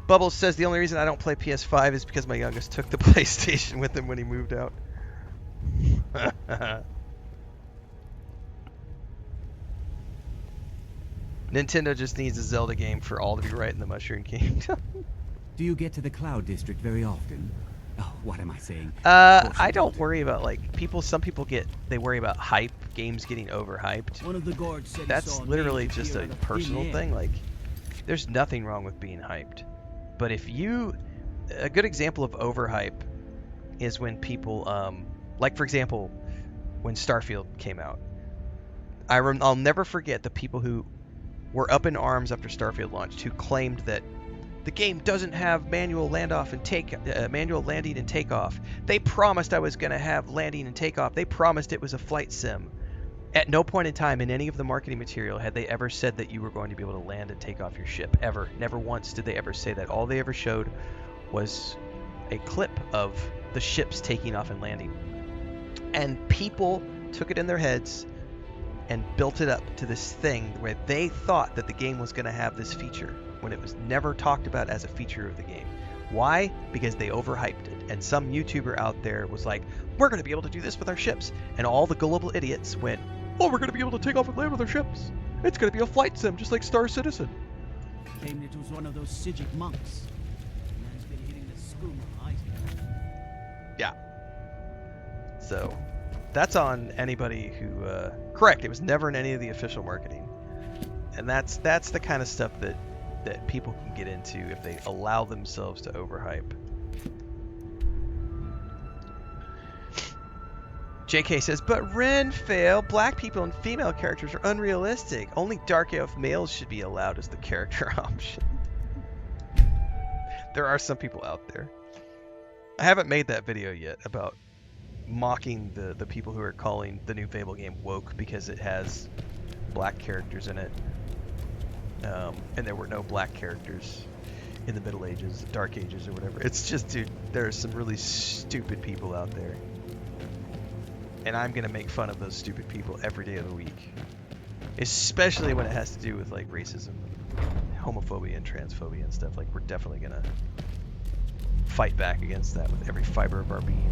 Bubbles says the only reason I don't play PS5 is because my youngest took the PlayStation with him when he moved out. Nintendo just needs a Zelda game for all to be right in the Mushroom Kingdom. Do you get to the Cloud District very often? Oh, what am I saying? I don't worry about, like, some people they worry about hype, games getting overhyped. One of the guards said that's literally just a personal thing. Like, there's nothing wrong with being hyped. But a good example of overhype is when people, like for example, when Starfield came out. I'll never forget the people who were up in arms after Starfield launched, who claimed that the game doesn't have manual landing and takeoff. They promised I was going to have landing and takeoff. They promised it was a flight sim. At no point in time in any of the marketing material had they ever said that you were going to be able to land and take off your ship, ever. Never once did they ever say that. All they ever showed was a clip of the ships taking off and landing. And people took it in their heads and built it up to this thing where they thought that the game was going to have this feature when it was never talked about as a feature of the game. Why? Because they overhyped it. And some YouTuber out there was like, we're going to be able to do this with our ships. And all the gullible idiots went, oh, we're going to be able to take off and land with our ships. It's going to be a flight sim, just like Star Citizen. Claimed it was one of those Sijic monks. Man's been hitting the skooma lately. Yeah. So, that's on anybody who... correct, it was never in any of the official marketing. And that's the kind of stuff that people can get into if they allow themselves to overhype. JK says, but Renfail, black people and female characters are unrealistic. Only dark elf males should be allowed as the character option. There are some people out there. I haven't made that video yet about mocking the people who are calling the new Fable game woke because it has black characters in it. And there were no black characters in the Middle Ages, Dark Ages, or whatever. It's just, dude, there are some really stupid people out there. And I'm going to make fun of those stupid people every day of the week. Especially when it has to do with, like, racism, homophobia, and transphobia and stuff. Like, we're definitely going to fight back against that with every fiber of our being.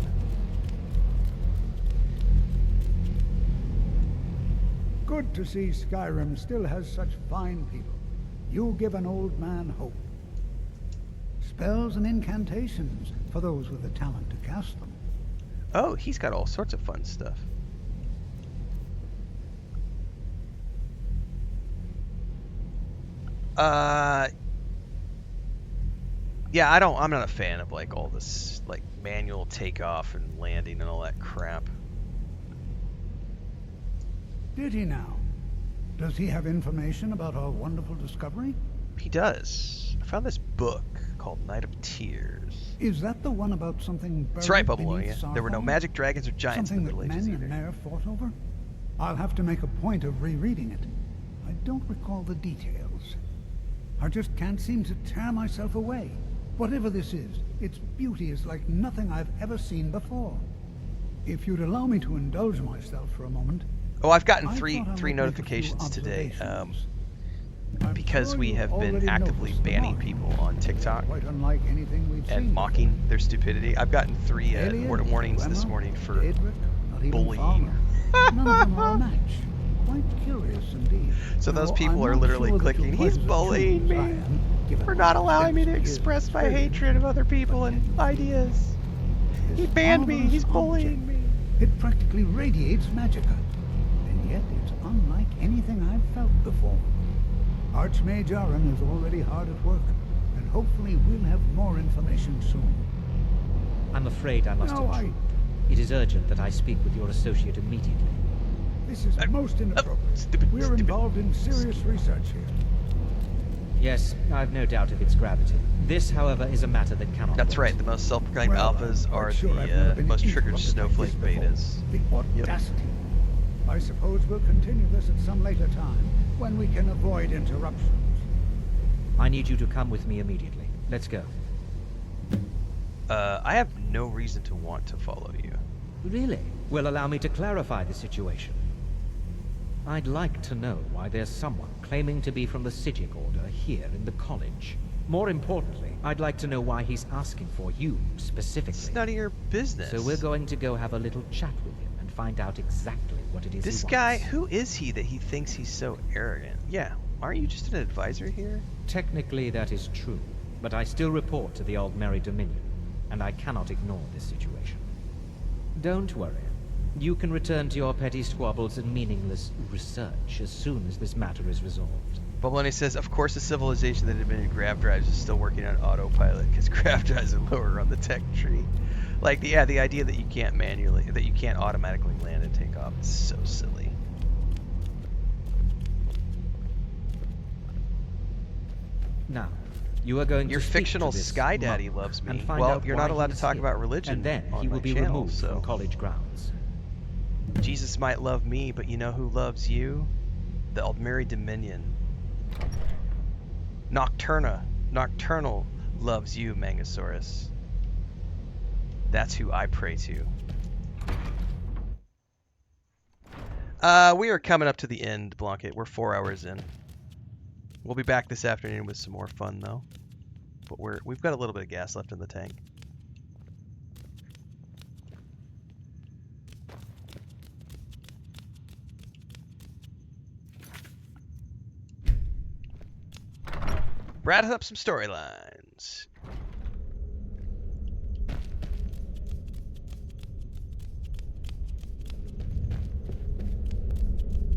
Good to see Skyrim still has such fine people. You give an old man hope. Spells and incantations for those with the talent to cast them. Oh, he's got all sorts of fun stuff. Yeah, I'm not a fan of like all this like manual takeoff and landing and all that crap. Did he now? Does he have information about our wonderful discovery? He does. I found this book called Night of Tears. Is that the one about something buried That's right, Babylonia. beneath There were no Sarthon? magic dragons or giants Something in the Middle that Ages men either. and Mare fought over? I'll have to make a point of rereading it. I don't recall the details. I just can't seem to tear myself away. Whatever this is, its beauty is like nothing I've ever seen before. If you'd allow me to indulge myself for a moment. Oh, I've gotten I three thought I would make a notifications few today. observations. Because sure we you've have been already actively noticed the banning mark. people on TikTok Quite unlike anything we've and seen mocking their stupidity. I've gotten 3 Alien, warnings this Grandma, morning for Daedric, not even bullying. Father. None of them are a match. Quite curious indeed. So those Now, people I'm are not literally sure that clicking, you'll he's quite as bullying attuned as I me am, given for my not allowing me to extensive years express my experience. hatred of other people and ideas. He banned me, he's bullying me. It practically radiates magicka, and yet it's unlike anything I've felt before. Archmage Aaron is already hard at work, and hopefully we'll have more information soon. I'm afraid I must No, intrude. It is urgent that I speak with your associate immediately. This is most inappropriate. We're involved in serious research here. Yes, I've no doubt of its gravity. This, however, is a matter that cannot That's right, the most self-proclaimed alphas are the most triggered snowflake betas. The audacity. I suppose we'll continue this at some later time, when we can avoid interruptions. I need you to come with me immediately. Let's go. I have no reason to want to follow you. Really? Well, allow me to clarify the situation. I'd like to know why there's someone claiming to be from the Psijic Order here in the college. More importantly, I'd like to know why he's asking for you, specifically. It's none of your business. So we're going to go have a little chat with him and find out exactly what it is This he guy, wants. who is he that he thinks he's so arrogant? Yeah, aren't you just an advisor here? Technically that is true, but I still report to the Aldmeri Dominion, and I cannot ignore this situation. Don't worry. You can return to your petty squabbles and meaningless research as soon as this matter is resolved. Bubbleoni says, of course a civilization that invented grav drives is still working on autopilot because grav drives are lower on the tech tree. Like, the idea that you can't automatically land and take off is so silly. Now, you are going Your to speak fictional to this Sky Daddy monk loves me. and find Well, out you're why not allowed to he's talk here, about religion and then on he will my be channel, removed so from college grounds. Jesus might love me, but you know who loves you? The Aldmeri Dominion. Nocturnal loves you, Mangosaurus. That's who I pray to. We are coming up to the end, Blanket. We're 4 hours in. We'll be back this afternoon with some more fun, though. But we've got a little bit of gas left in the tank. Rattle up some storylines.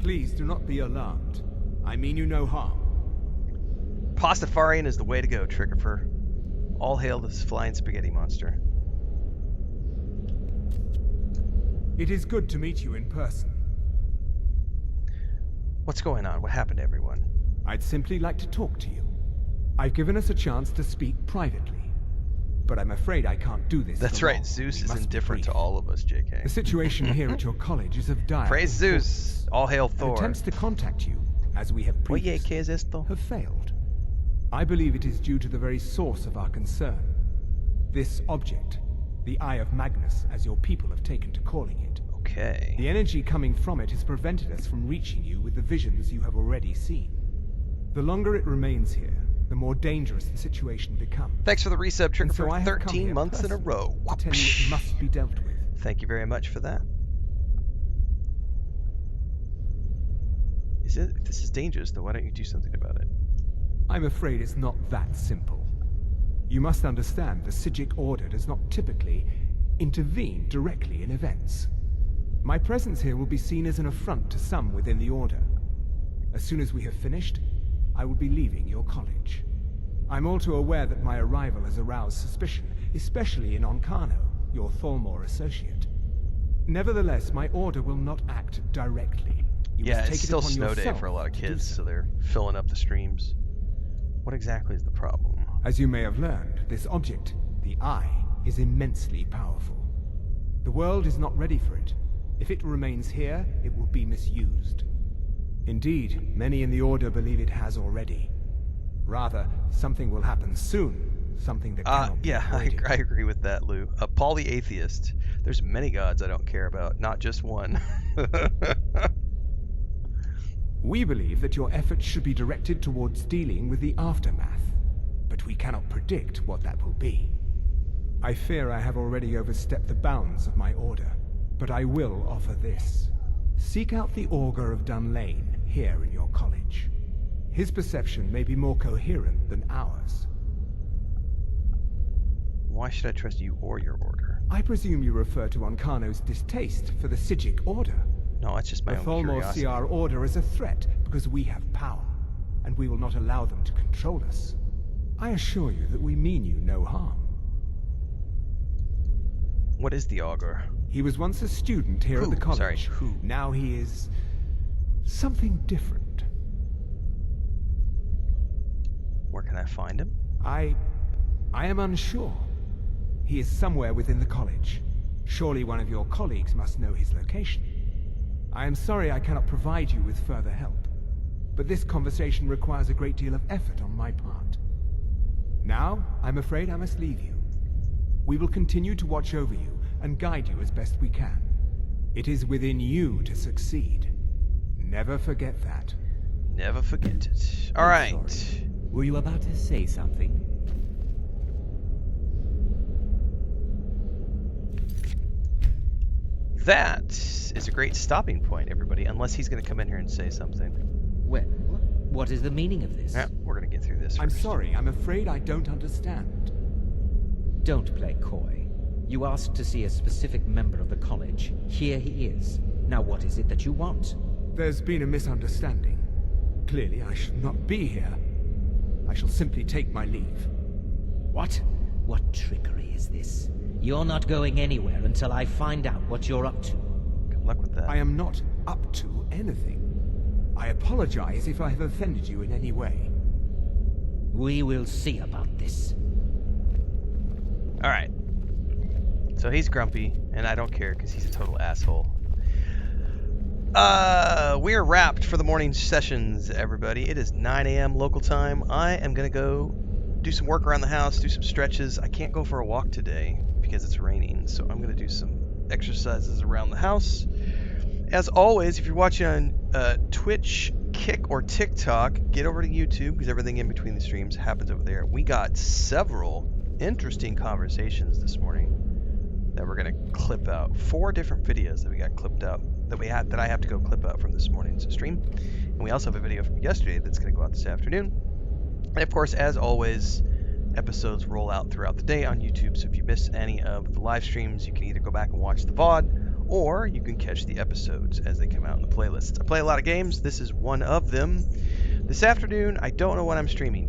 Please do not be alarmed. I mean you no harm. Pastafarian is the way to go, Trickifer. All hail this flying spaghetti monster. It is good to meet you in person. What's going on? What happened to everyone? I'd simply like to talk to you. I've given us a chance to speak privately, but I'm afraid I can't do this. That's for right, long. Zeus We is must be indifferent to brief. all of us, JK. The situation here at your college is of dire Praise Zeus! All hail importance, and Thor. attempts to contact you, as we have previously, have failed. I believe it is due to the very source of our concern. This object, the Eye of Magnus, as your people have taken to calling it. Okay. The energy coming from it has prevented us from reaching you with the visions you have already seen. The longer it remains here, the more dangerous the situation becomes. Thanks for the resub, Trigger, So for I have come 13 here months in a personally row. to tell you it must be dealt with. Thank you very much for that. If this is dangerous, then why don't you do something about it? I'm afraid it's not that simple. You must understand the Psijic Order does not typically intervene directly in events. My presence here will be seen as an affront to some within the Order. As soon as we have finished, I will be leaving your college. I'm all too aware that my arrival has aroused suspicion, especially in Onkano, your Thormore associate. Nevertheless, my Order will not act directly. You Yeah, must it's take it still upon snow day yourself for a lot of to do kids, so. so they're filling up the streams. What exactly is the problem? As you may have learned, this object, the Eye, is immensely powerful. The world is not ready for it. If it remains here, it will be misused. Indeed, many in the Order believe it has already. Rather, something will happen soon. Something that cannot be Yeah, avoided. I agree with that, Lou. Paul the Atheist. There's many gods I don't care about, not just one. We believe that your efforts should be directed towards dealing with the aftermath, but we cannot predict what that will be. I fear I have already overstepped the bounds of my order, but I will offer this. Seek out the Augur of Dunlane here in your college. His perception may be more coherent than ours. Why should I trust you or your order? I presume you refer to Ancano's distaste for the Psijic Order. No, it's just my own Tholmor curiosity. see our order as a threat because we have power, and we will not allow them to control us. I assure you that we mean you no harm. What is the Augur? He was once a student here at the college. Sorry, who? Now he is something different. Where can I find him? I am unsure. He is somewhere within the college. Surely one of your colleagues must know his location. I am sorry I cannot provide you with further help, but this conversation requires a great deal of effort on my part. Now, I'm afraid I must leave you. We will continue to watch over you and guide you as best we can. It is within you to succeed. Never forget that. Never forget it. All right. Sorry. Were you about to say something? That is a great stopping point, everybody, unless he's going to come in here and say something. Well, what is the meaning of this? Yeah, we're going to get through this I'm first. sorry, I'm afraid I don't understand. Don't play coy. You asked to see a specific member of the college. Here he is. Now what is it that you want? There's been a misunderstanding. Clearly, I should not be here. I shall simply take my leave. What? What trickery is this? You're not going anywhere until I find out what you're up to. Good luck with that. I am not up to anything. I apologize if I have offended you in any way. We will see about this. All right. So he's grumpy, and I don't care because he's a total asshole. We're wrapped for the morning sessions, everybody. It is 9 a.m. local time. I am going to go do some work around the house, do some stretches. I can't go for a walk today because it's raining, so I'm going to do some exercises around the house. As always, if you're watching on Twitch, Kick, or TikTok, get over to YouTube because everything in between the streams happens over there. We got several interesting conversations this morning that we're going to clip out. 4 different videos that we got clipped out that I have to go clip out from this morning's stream. And we also have a video from yesterday that's going to go out this afternoon. And of course, as always, episodes roll out throughout the day on YouTube, so if you miss any of the live streams, you can either go back and watch the VOD, or you can catch the episodes as they come out in the playlists. I play a lot of games. This is one of them. This afternoon, I don't know what I'm streaming.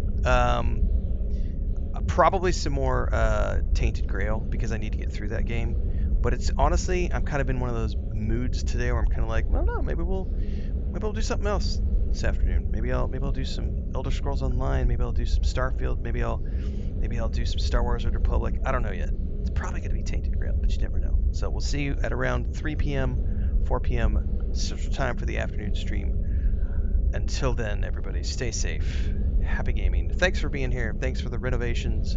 Probably some more Tainted Grail, because I need to get through that game. But it's honestly, I'm kind of in one of those moods today where I'm kind of like, well, no, maybe we'll do something else this afternoon. Maybe I'll do some Elder Scrolls Online. Maybe I'll do some Starfield. Maybe I'll do some Star Wars Old Republic. I don't know yet. It's probably going to be Tainted Grail, but you never know. So we'll see you at around 3 p.m., 4 p.m. Central Time for the afternoon stream. Until then, everybody, stay safe. Happy gaming. Thanks for being here. Thanks for the renovations.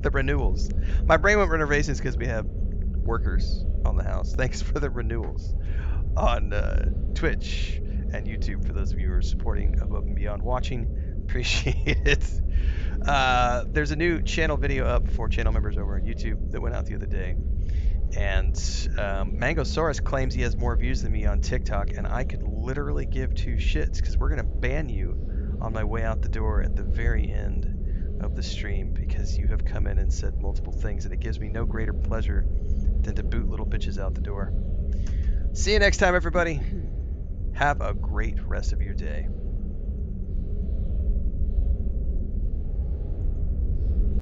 The renewals. My brain went renovations because we have workers on the house. Thanks for the renewals on Twitch and YouTube for those of you who are supporting Above and Beyond watching. Appreciate it. There's a new channel video up for channel members over on YouTube that went out the other day. And Mangosaurus claims he has more views than me on TikTok, and I could literally give 2 shits because we're going to ban you on my way out the door at the very end of the stream because you have come in and said multiple things, and it gives me no greater pleasure than to boot little bitches out the door. See you next time, everybody. Have a great rest of your day.